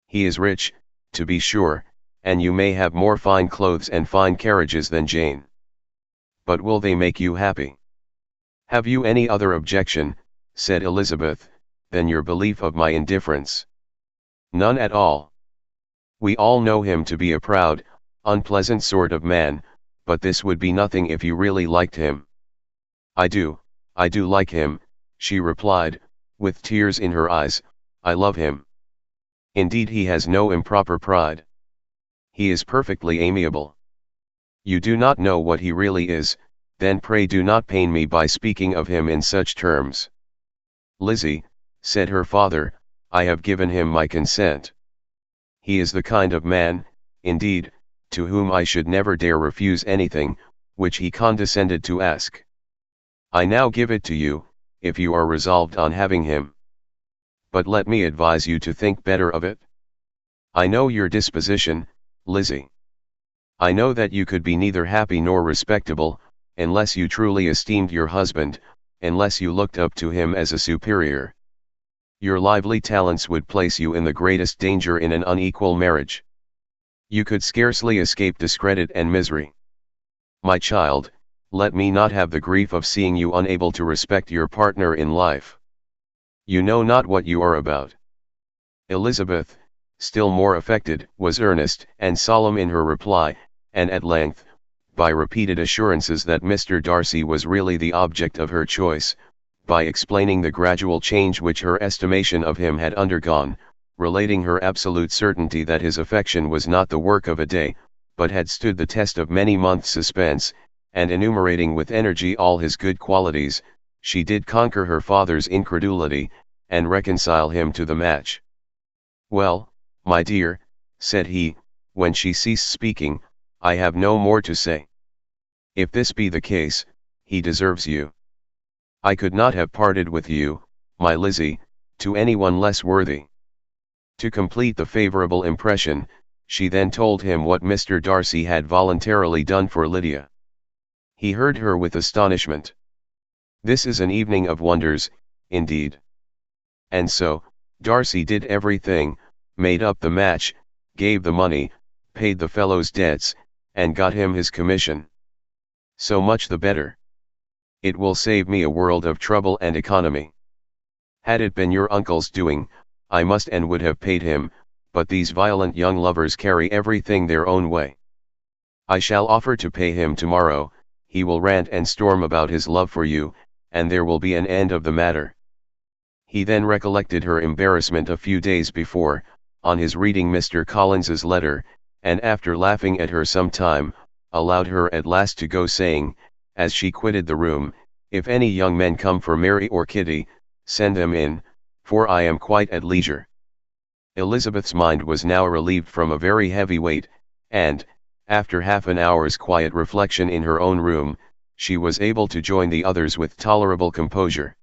He is rich, to be sure, and you may have more fine clothes and fine carriages than Jane. But will they make you happy? Have you any other objection, said Elizabeth, than your belief of my indifference. None at all. We all know him to be a proud, unpleasant sort of man, but this would be nothing if you really liked him. I do like him, she replied, with tears in her eyes. I love him. Indeed, he has no improper pride. He is perfectly amiable. You do not know what he really is, then pray do not pain me by speaking of him in such terms. Lizzie, said her father, I have given him my consent. He is the kind of man, indeed, to whom I should never dare refuse anything, which he condescended to ask. I now give it to you, if you are resolved on having him. But let me advise you to think better of it. I know your disposition, Lizzie. I know that you could be neither happy nor respectable, unless you truly esteemed your husband, unless you looked up to him as a superior. Your lively talents would place you in the greatest danger in an unequal marriage. You could scarcely escape discredit and misery. My child, let me not have the grief of seeing you unable to respect your partner in life. You know not what you are about. Elizabeth, still more affected, was earnest and solemn in her reply, and at length, by repeated assurances that Mr. Darcy was really the object of her choice, by explaining the gradual change which her estimation of him had undergone, relating her absolute certainty that his affection was not the work of a day, but had stood the test of many months' suspense, and enumerating with energy all his good qualities, she did conquer her father's incredulity, and reconcile him to the match. Well, my dear, said he, when she ceased speaking, I have no more to say. If this be the case, he deserves you. I could not have parted with you, my Lizzie, to anyone less worthy. To complete the favorable impression, she then told him what Mr. Darcy had voluntarily done for Lydia. He heard her with astonishment. This is an evening of wonders, indeed. And so, Darcy did everything, made up the match, gave the money, paid the fellow's debts, and got him his commission. So much the better. It will save me a world of trouble and economy. Had it been your uncle's doing, I must and would have paid him, but these violent young lovers carry everything their own way. I shall offer to pay him tomorrow, he will rant and storm about his love for you, and there will be an end of the matter. He then recollected her embarrassment a few days before, on his reading Mr. Collins's letter, and after laughing at her some time, allowed her at last to go, saying, as she quitted the room, if any young men come for Mary or Kitty, send them in, for I am quite at leisure. Elizabeth's mind was now relieved from a very heavy weight, and, after half an hour's quiet reflection in her own room, she was able to join the others with tolerable composure.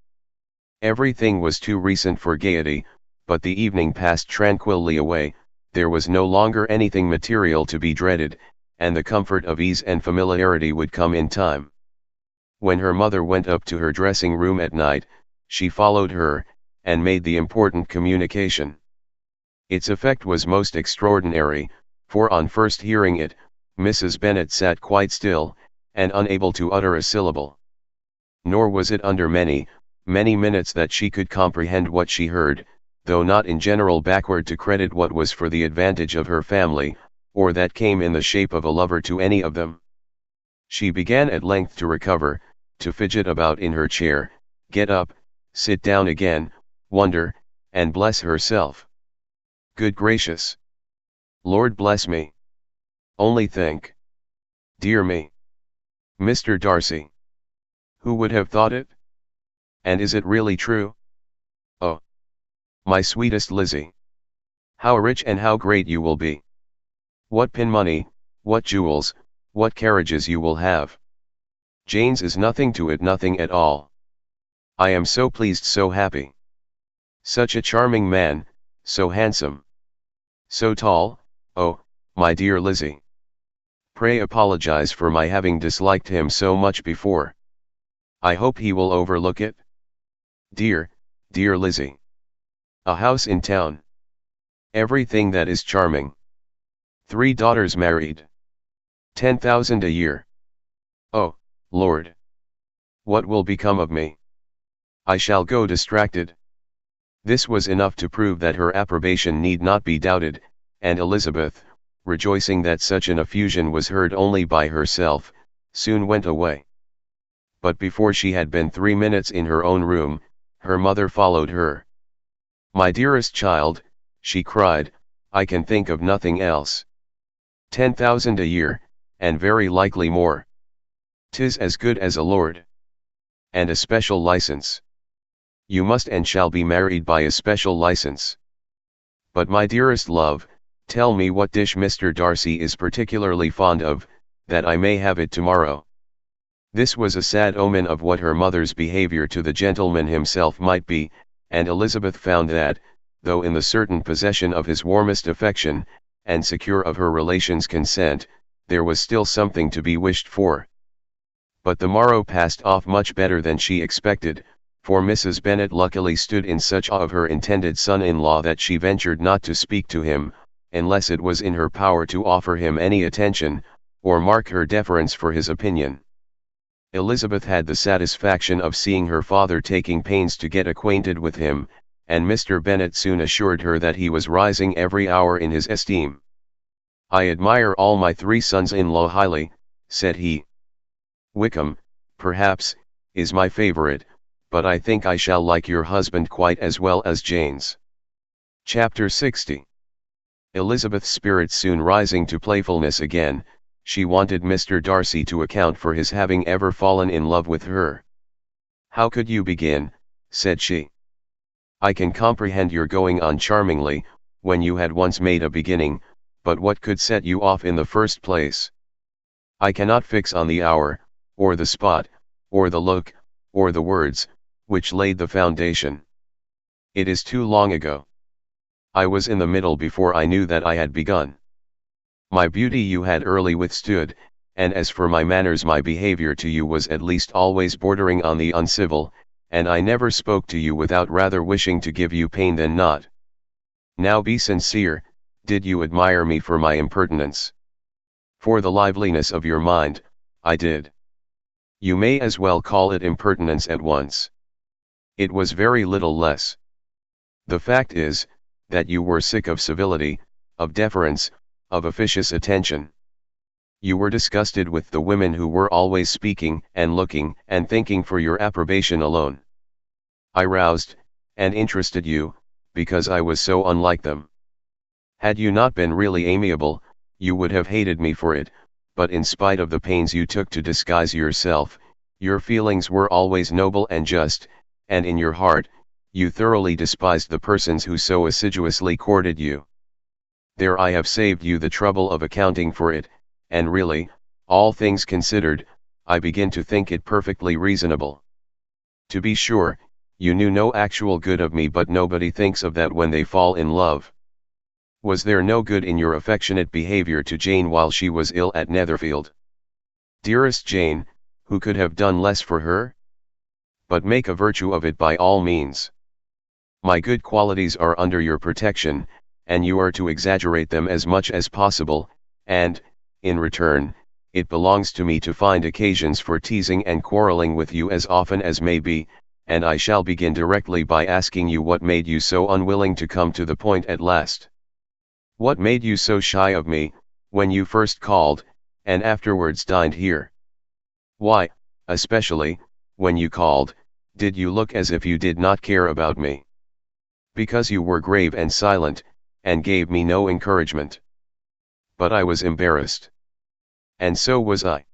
Everything was too recent for gaiety, but the evening passed tranquilly away, there was no longer anything material to be dreaded, and the comfort of ease and familiarity would come in time. When her mother went up to her dressing room at night, she followed her, and made the important communication. Its effect was most extraordinary, for on first hearing it, Mrs. Bennet sat quite still, and unable to utter a syllable. Nor was it under many minutes that she could comprehend what she heard, though not in general backward to credit what was for the advantage of her family, or that came in the shape of a lover to any of them. She began at length to recover, to fidget about in her chair, get up, sit down again, wonder, and bless herself. Good gracious! Lord bless me! Only think! Dear me! Mr. Darcy! Who would have thought it? And is it really true? Oh! My sweetest Lizzie! How rich and how great you will be! What pin money, what jewels, what carriages you will have! Jane's is nothing to it, nothing at all. I am so pleased, so happy. Such a charming man, so handsome. So tall, oh, my dear Lizzie. Pray apologize for my having disliked him so much before. I hope he will overlook it. Dear, dear Lizzie. A house in town. Everything that is charming. 3 daughters married. 10,000 a year. Oh, Lord! What will become of me? I shall go distracted." This was enough to prove that her approbation need not be doubted, and Elizabeth, rejoicing that such an effusion was heard only by herself, soon went away. But before she had been 3 minutes in her own room, her mother followed her. "My dearest child," she cried, "I can think of nothing else. 10,000 a year, and very likely more. 'Tis as good as a lord. And a special license. You must and shall be married by a special license. But my dearest love, tell me what dish Mr. Darcy is particularly fond of, that I may have it tomorrow." This was a sad omen of what her mother's behavior to the gentleman himself might be, and Elizabeth found that, though in the certain possession of his warmest affection, and secure of her relations' consent, there was still something to be wished for. But the morrow passed off much better than she expected, for Mrs. Bennet luckily stood in such awe of her intended son-in-law that she ventured not to speak to him, unless it was in her power to offer him any attention, or mark her deference for his opinion. Elizabeth had the satisfaction of seeing her father taking pains to get acquainted with him, and Mr. Bennet soon assured her that he was rising every hour in his esteem. "I admire all my 3 sons-in-law highly," said he. "Wickham, perhaps, is my favourite, but I think I shall like your husband quite as well as Jane's." Chapter 60. Elizabeth's spirits soon rising to playfulness again, she wanted Mr. Darcy to account for his having ever fallen in love with her. "How could you begin?" said she. "I can comprehend your going on charmingly, when you had once made a beginning, but what could set you off in the first place? I cannot fix on the hour, or the spot, or the look, or the words, which laid the foundation. It is too long ago. I was in the middle before I knew that I had begun. My beauty you had early withstood, and as for my manners, my behavior to you was at least always bordering on the uncivil, and I never spoke to you without rather wishing to give you pain than not. Now be sincere, did you admire me for my impertinence? For the liveliness of your mind, I did. You may as well call it impertinence at once. It was very little less. The fact is, that you were sick of civility, of deference, of officious attention. You were disgusted with the women who were always speaking and looking and thinking for your approbation alone. I roused and interested you, because I was so unlike them. Had you not been really amiable, you would have hated me for it, but in spite of the pains you took to disguise yourself, your feelings were always noble and just, and in your heart, you thoroughly despised the persons who so assiduously courted you. There I have saved you the trouble of accounting for it, and really, all things considered, I begin to think it perfectly reasonable. To be sure, you knew no actual good of me, but nobody thinks of that when they fall in love. Was there no good in your affectionate behavior to Jane while she was ill at Netherfield? Dearest Jane, who could have done less for her? But make a virtue of it by all means. My good qualities are under your protection, and you are to exaggerate them as much as possible, and, in return, it belongs to me to find occasions for teasing and quarreling with you as often as may be, and I shall begin directly by asking you what made you so unwilling to come to the point at last. What made you so shy of me, when you first called, and afterwards dined here? Why, especially, when you called, did you look as if you did not care about me? Because you were grave and silent, and gave me no encouragement. But I was embarrassed. And so was I.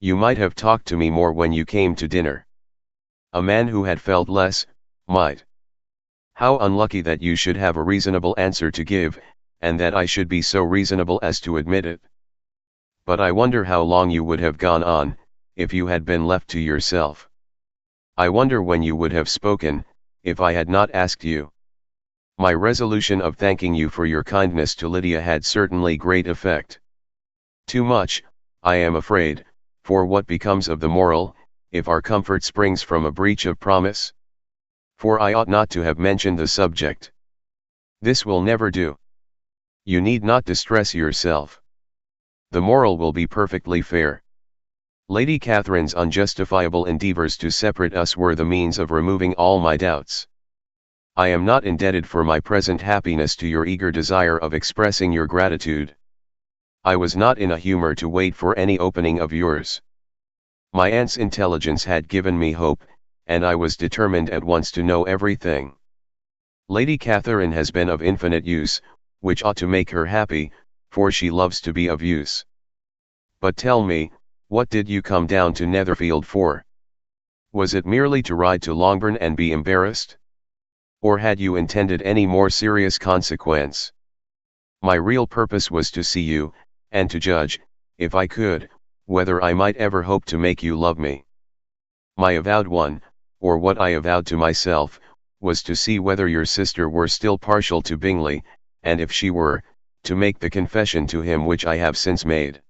You might have talked to me more when you came to dinner. A man who had felt less, might. How unlucky that you should have a reasonable answer to give, and that I should be so reasonable as to admit it. But I wonder how long you would have gone on, if you had been left to yourself. I wonder when you would have spoken, if I had not asked you. My resolution of thanking you for your kindness to Lydia had certainly great effect. Too much, I am afraid, for what becomes of the moral, if our comfort springs from a breach of promise? For I ought not to have mentioned the subject. This will never do. You need not distress yourself. The moral will be perfectly fair. Lady Catherine's unjustifiable endeavours to separate us were the means of removing all my doubts. I am not indebted for my present happiness to your eager desire of expressing your gratitude. I was not in a humour to wait for any opening of yours. My aunt's intelligence had given me hope, and I was determined at once to know everything. Lady Catherine has been of infinite use, which ought to make her happy, for she loves to be of use. But tell me, what did you come down to Netherfield for? Was it merely to ride to Longbourn and be embarrassed? Or had you intended any more serious consequence? My real purpose was to see you, and to judge, if I could, whether I might ever hope to make you love me. My avowed one, or what I avowed to myself, was to see whether your sister were still partial to Bingley, and if she were, to make the confession to him which I have since made.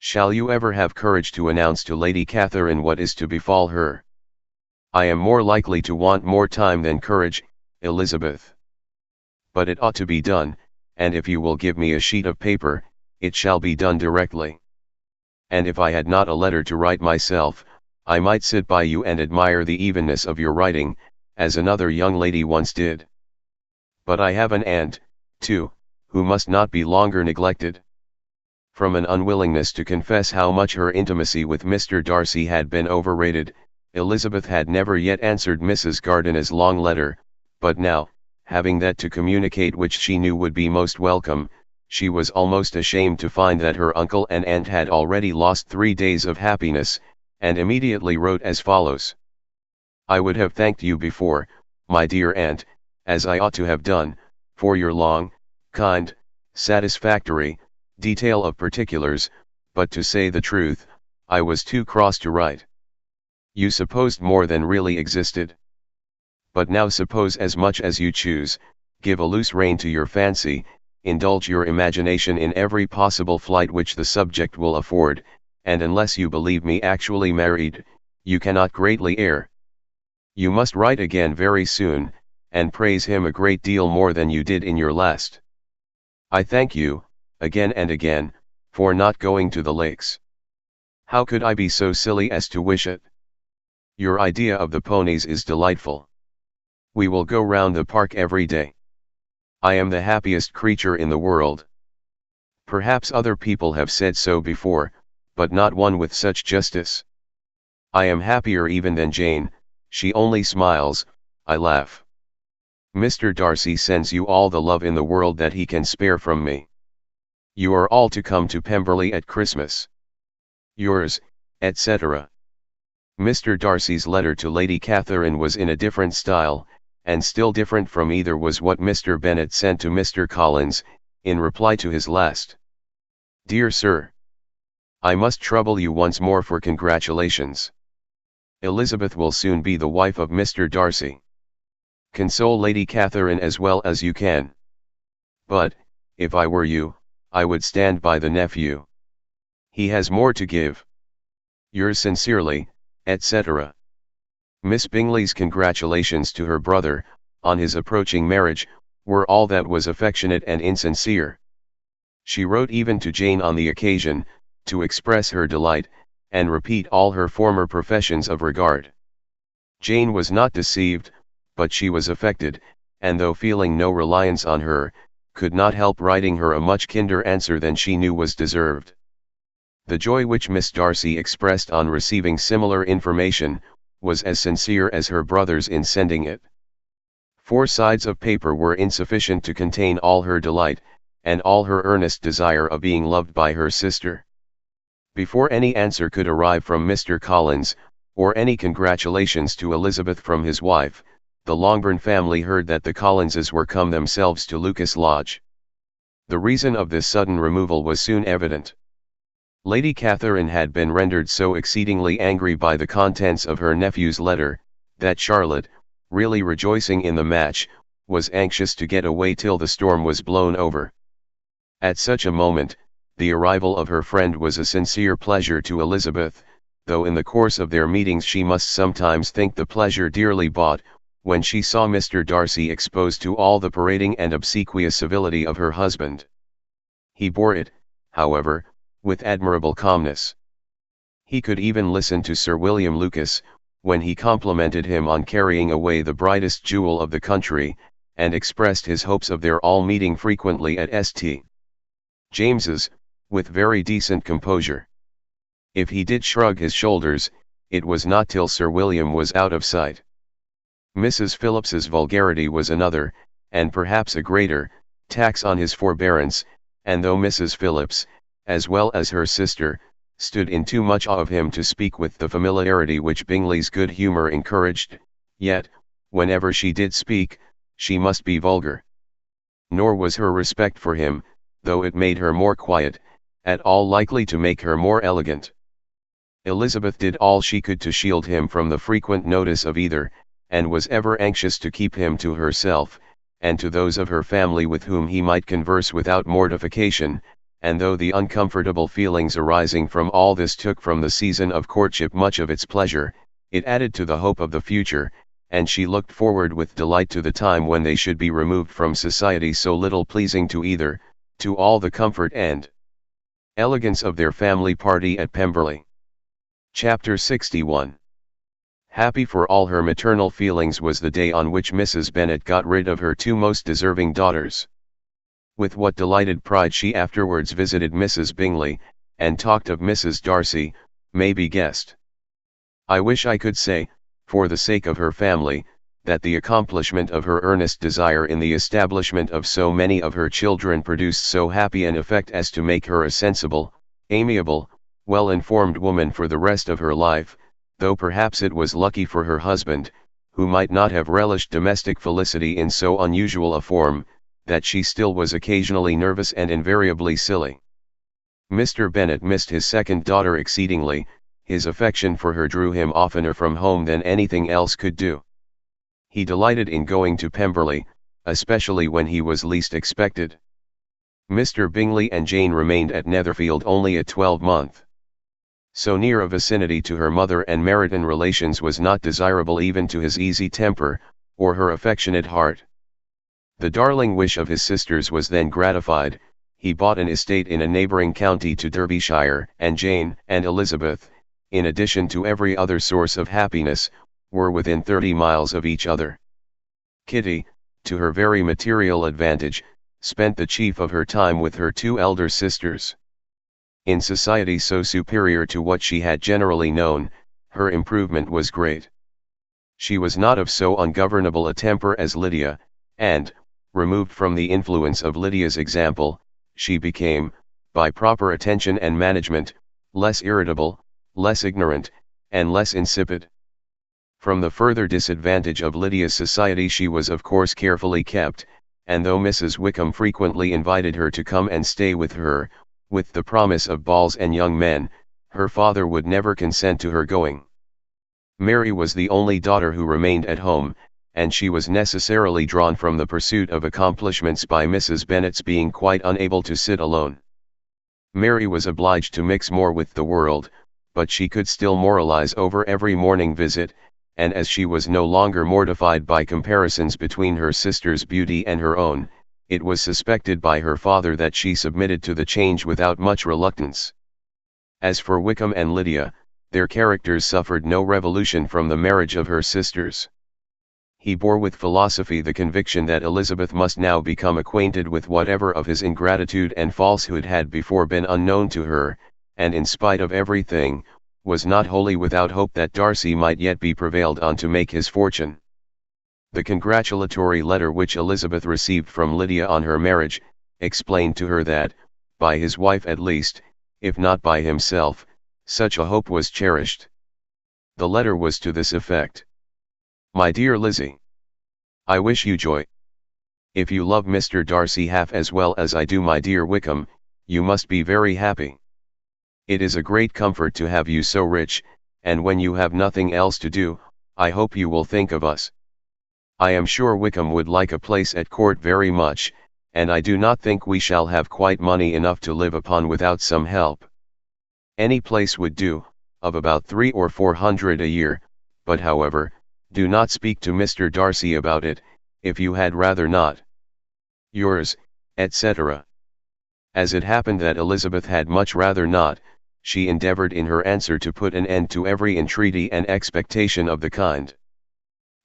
Shall you ever have courage to announce to Lady Catherine what is to befall her? I am more likely to want more time than courage, Elizabeth. But it ought to be done, and if you will give me a sheet of paper, it shall be done directly. And if I had not a letter to write myself, I might sit by you and admire the evenness of your writing, as another young lady once did. But I have an aunt, too, who must not be longer neglected. From an unwillingness to confess how much her intimacy with Mr. Darcy had been overrated, Elizabeth had never yet answered Mrs. Gardiner's long letter, but now, having that to communicate which she knew would be most welcome, she was almost ashamed to find that her uncle and aunt had already lost 3 days of happiness, and immediately wrote as follows. I would have thanked you before, my dear aunt, as I ought to have done, for your long, kind, satisfactory, detail of particulars, but to say the truth, I was too cross to write. You supposed more than really existed. But now suppose as much as you choose, give a loose rein to your fancy, indulge your imagination in every possible flight which the subject will afford, and unless you believe me actually married, you cannot greatly err. You must write again very soon, and praise him a great deal more than you did in your last. I thank you, again and again, for not going to the Lakes. How could I be so silly as to wish it? Your idea of the ponies is delightful. We will go round the park every day. I am the happiest creature in the world. Perhaps other people have said so before, but not one with such justice. I am happier even than Jane, she only smiles, I laugh. Mr. Darcy sends you all the love in the world that he can spare from me. You are all to come to Pemberley at Christmas. Yours, etc. Mr. Darcy's letter to Lady Catherine was in a different style, and still different from either was what Mr. Bennet sent to Mr. Collins, in reply to his last. Dear Sir, I must trouble you once more for congratulations. Elizabeth will soon be the wife of Mr. Darcy. Console Lady Catherine as well as you can. But, if I were you, I would stand by the nephew. He has more to give. Yours sincerely, etc. Miss Bingley's congratulations to her brother, on his approaching marriage, were all that was affectionate and insincere. She wrote even to Jane on the occasion, to express her delight, and repeat all her former professions of regard. Jane was not deceived, but she was affected, and though feeling no reliance on her, could not help writing her a much kinder answer than she knew was deserved. The joy which Miss Darcy expressed on receiving similar information, was as sincere as her brother's in sending it. 4 sides of paper were insufficient to contain all her delight, and all her earnest desire of being loved by her sister. Before any answer could arrive from Mr. Collins, or any congratulations to Elizabeth from his wife, the Longbourn family heard that the Collinses were come themselves to Lucas Lodge. The reason of this sudden removal was soon evident. Lady Catherine had been rendered so exceedingly angry by the contents of her nephew's letter, that Charlotte, really rejoicing in the match, was anxious to get away till the storm was blown over. At such a moment, the arrival of her friend was a sincere pleasure to Elizabeth, though in the course of their meetings she must sometimes think the pleasure dearly bought, when she saw Mr. Darcy exposed to all the parading and obsequious civility of her husband. He bore it, however, with admirable calmness. He could even listen to Sir William Lucas, when he complimented him on carrying away the brightest jewel of the country, and expressed his hopes of their all meeting frequently at St. James's, with very decent composure. If he did shrug his shoulders, it was not till Sir William was out of sight. Mrs. Phillips's vulgarity was another, and perhaps a greater, tax on his forbearance, and though Mrs. Phillips, as well as her sister, stood in too much awe of him to speak with the familiarity which Bingley's good humour encouraged, yet, whenever she did speak, she must be vulgar. Nor was her respect for him, though it made her more quiet, at all likely to make her more elegant. Elizabeth did all she could to shield him from the frequent notice of either, and was ever anxious to keep him to herself, and to those of her family with whom he might converse without mortification, and though the uncomfortable feelings arising from all this took from the season of courtship much of its pleasure, it added to the hope of the future, and she looked forward with delight to the time when they should be removed from society so little pleasing to either, to all the comfort and elegance of their family party at Pemberley. Chapter 61. Happy for all her maternal feelings was the day on which Mrs. Bennet got rid of her two most deserving daughters. With what delighted pride she afterwards visited Mrs. Bingley, and talked of Mrs. Darcy, may be guessed. I wish I could say, for the sake of her family, that the accomplishment of her earnest desire in the establishment of so many of her children produced so happy an effect as to make her a sensible, amiable, well-informed woman for the rest of her life, though perhaps it was lucky for her husband, who might not have relished domestic felicity in so unusual a form, that she still was occasionally nervous and invariably silly. Mr. Bennet missed his second daughter exceedingly. His affection for her drew him oftener from home than anything else could do. He delighted in going to Pemberley, especially when he was least expected. Mr. Bingley and Jane remained at Netherfield only a 12-month. So near a vicinity to her mother and Meryton relations was not desirable even to his easy temper, or her affectionate heart. The darling wish of his sisters was then gratified. He bought an estate in a neighbouring county to Derbyshire, and Jane and Elizabeth, in addition to every other source of happiness, were within 30 miles of each other. Kitty, to her very material advantage, spent the chief of her time with her two elder sisters. In society so superior to what she had generally known, her improvement was great. She was not of so ungovernable a temper as Lydia, and, removed from the influence of Lydia's example, she became, by proper attention and management, less irritable, less ignorant, and less insipid. From the further disadvantage of Lydia's society she was of course carefully kept, and though Mrs. Wickham frequently invited her to come and stay with her, with the promise of balls and young men, her father would never consent to her going. Mary was the only daughter who remained at home, and she was necessarily drawn from the pursuit of accomplishments by Mrs. Bennet's being quite unable to sit alone. Mary was obliged to mix more with the world, but she could still moralize over every morning visit, and as she was no longer mortified by comparisons between her sister's beauty and her own, it was suspected by her father that she submitted to the change without much reluctance. As for Wickham and Lydia, their characters suffered no revolution from the marriage of her sisters. He bore with philosophy the conviction that Elizabeth must now become acquainted with whatever of his ingratitude and falsehood had before been unknown to her, and in spite of everything, was not wholly without hope that Darcy might yet be prevailed on to make his fortune. The congratulatory letter which Elizabeth received from Lydia on her marriage, explained to her that, by his wife at least, if not by himself, such a hope was cherished. The letter was to this effect: My dear Lizzie, I wish you joy. If you love Mr. Darcy half as well as I do my dear Wickham, you must be very happy. It is a great comfort to have you so rich, and when you have nothing else to do, I hope you will think of us. I am sure Wickham would like a place at court very much, and I do not think we shall have quite money enough to live upon without some help. Any place would do, of about 300 or 400 a year, but however, do not speak to Mr. Darcy about it, if you had rather not. Yours, etc. As it happened that Elizabeth had much rather not, she endeavored in her answer to put an end to every entreaty and expectation of the kind.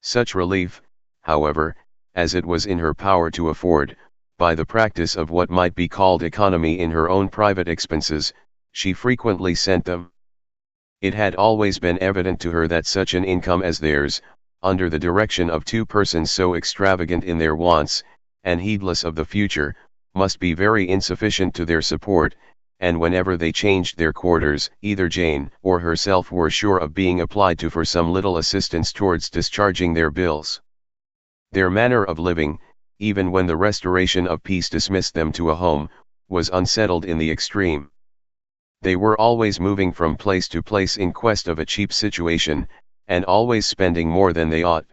Such relief, however, as it was in her power to afford, by the practice of what might be called economy in her own private expenses, she frequently sent them. It had always been evident to her that such an income as theirs, under the direction of two persons so extravagant in their wants, and heedless of the future, must be very insufficient to their support, and whenever they changed their quarters, either Jane or herself were sure of being applied to for some little assistance towards discharging their bills. Their manner of living, even when the restoration of peace dismissed them to a home, was unsettled in the extreme. They were always moving from place to place in quest of a cheap situation, and always spending more than they ought.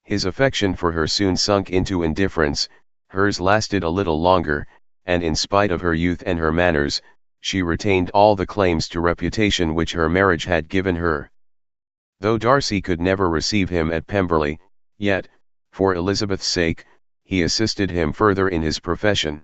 His affection for her soon sunk into indifference, hers lasted a little longer, and in spite of her youth and her manners, she retained all the claims to reputation which her marriage had given her. Though Darcy could never receive him at Pemberley, yet, for Elizabeth's sake, he assisted him further in his profession.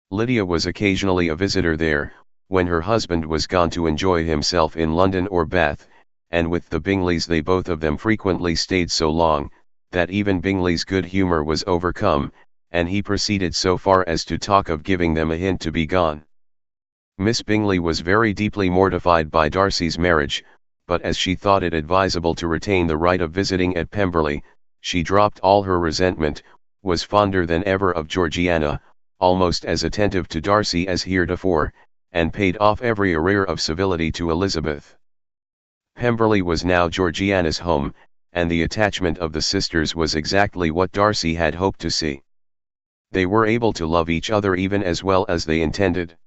Lydia was occasionally a visitor there, when her husband was gone to enjoy himself in London or Bath, and with the Bingleys they both of them frequently stayed so long, that even Bingley's good humour was overcome, and he proceeded so far as to talk of giving them a hint to be gone. Miss Bingley was very deeply mortified by Darcy's marriage, but as she thought it advisable to retain the right of visiting at Pemberley, she dropped all her resentment, was fonder than ever of Georgiana, almost as attentive to Darcy as heretofore, and paid off every arrear of civility to Elizabeth. Pemberley was now Georgiana's home, and the attachment of the sisters was exactly what Darcy had hoped to see. They were able to love each other even as well as they intended.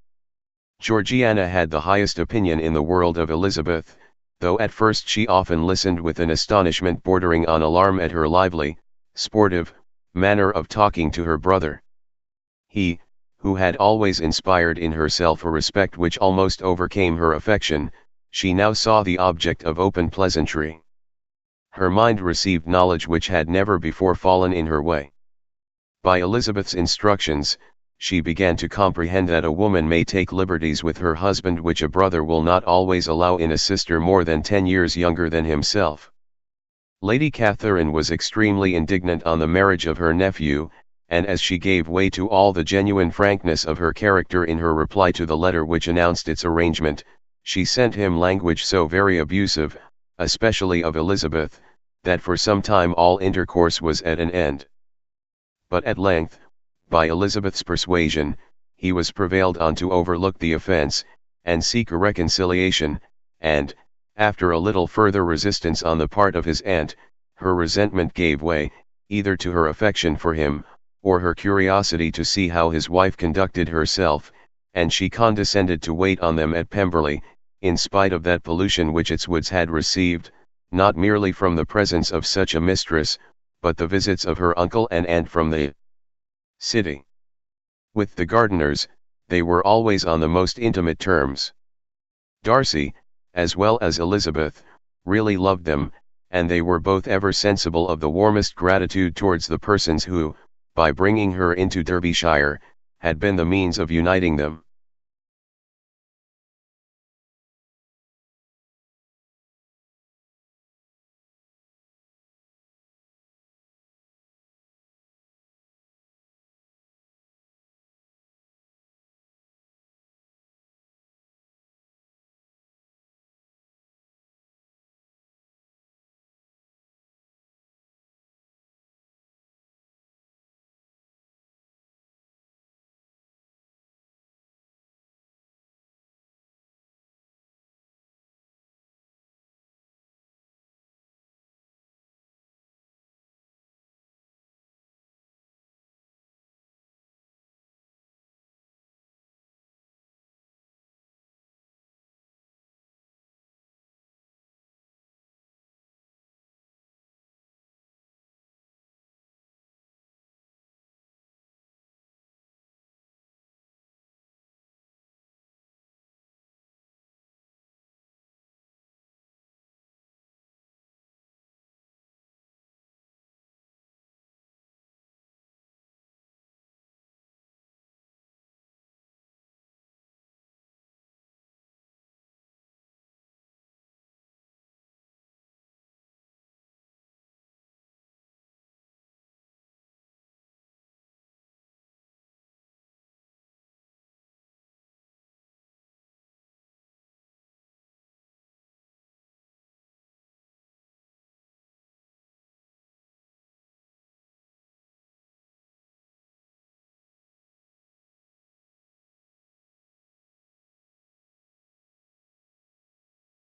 Georgiana had the highest opinion in the world of Elizabeth, though at first she often listened with an astonishment bordering on alarm at her lively, sportive, manner of talking to her brother. He, who had always inspired in herself a respect which almost overcame her affection, she now saw the object of open pleasantry. Her mind received knowledge which had never before fallen in her way. By Elizabeth's instructions, she began to comprehend that a woman may take liberties with her husband which a brother will not always allow in a sister more than 10 years younger than himself. Lady Catherine was extremely indignant on the marriage of her nephew, and as she gave way to all the genuine frankness of her character in her reply to the letter which announced its arrangement, she sent him language so very abusive, especially of Elizabeth, that for some time all intercourse was at an end. But at length, by Elizabeth's persuasion, he was prevailed on to overlook the offence, and seek a reconciliation, and, after a little further resistance on the part of his aunt, her resentment gave way, either to her affection for him, or her curiosity to see how his wife conducted herself, and she condescended to wait on them at Pemberley, in spite of that pollution which its woods had received, not merely from the presence of such a mistress, but the visits of her uncle and aunt from the city. With the Gardiners, they were always on the most intimate terms. Darcy, as well as Elizabeth, really loved them, and they were both ever sensible of the warmest gratitude towards the persons who, by bringing her into Derbyshire, had been the means of uniting them.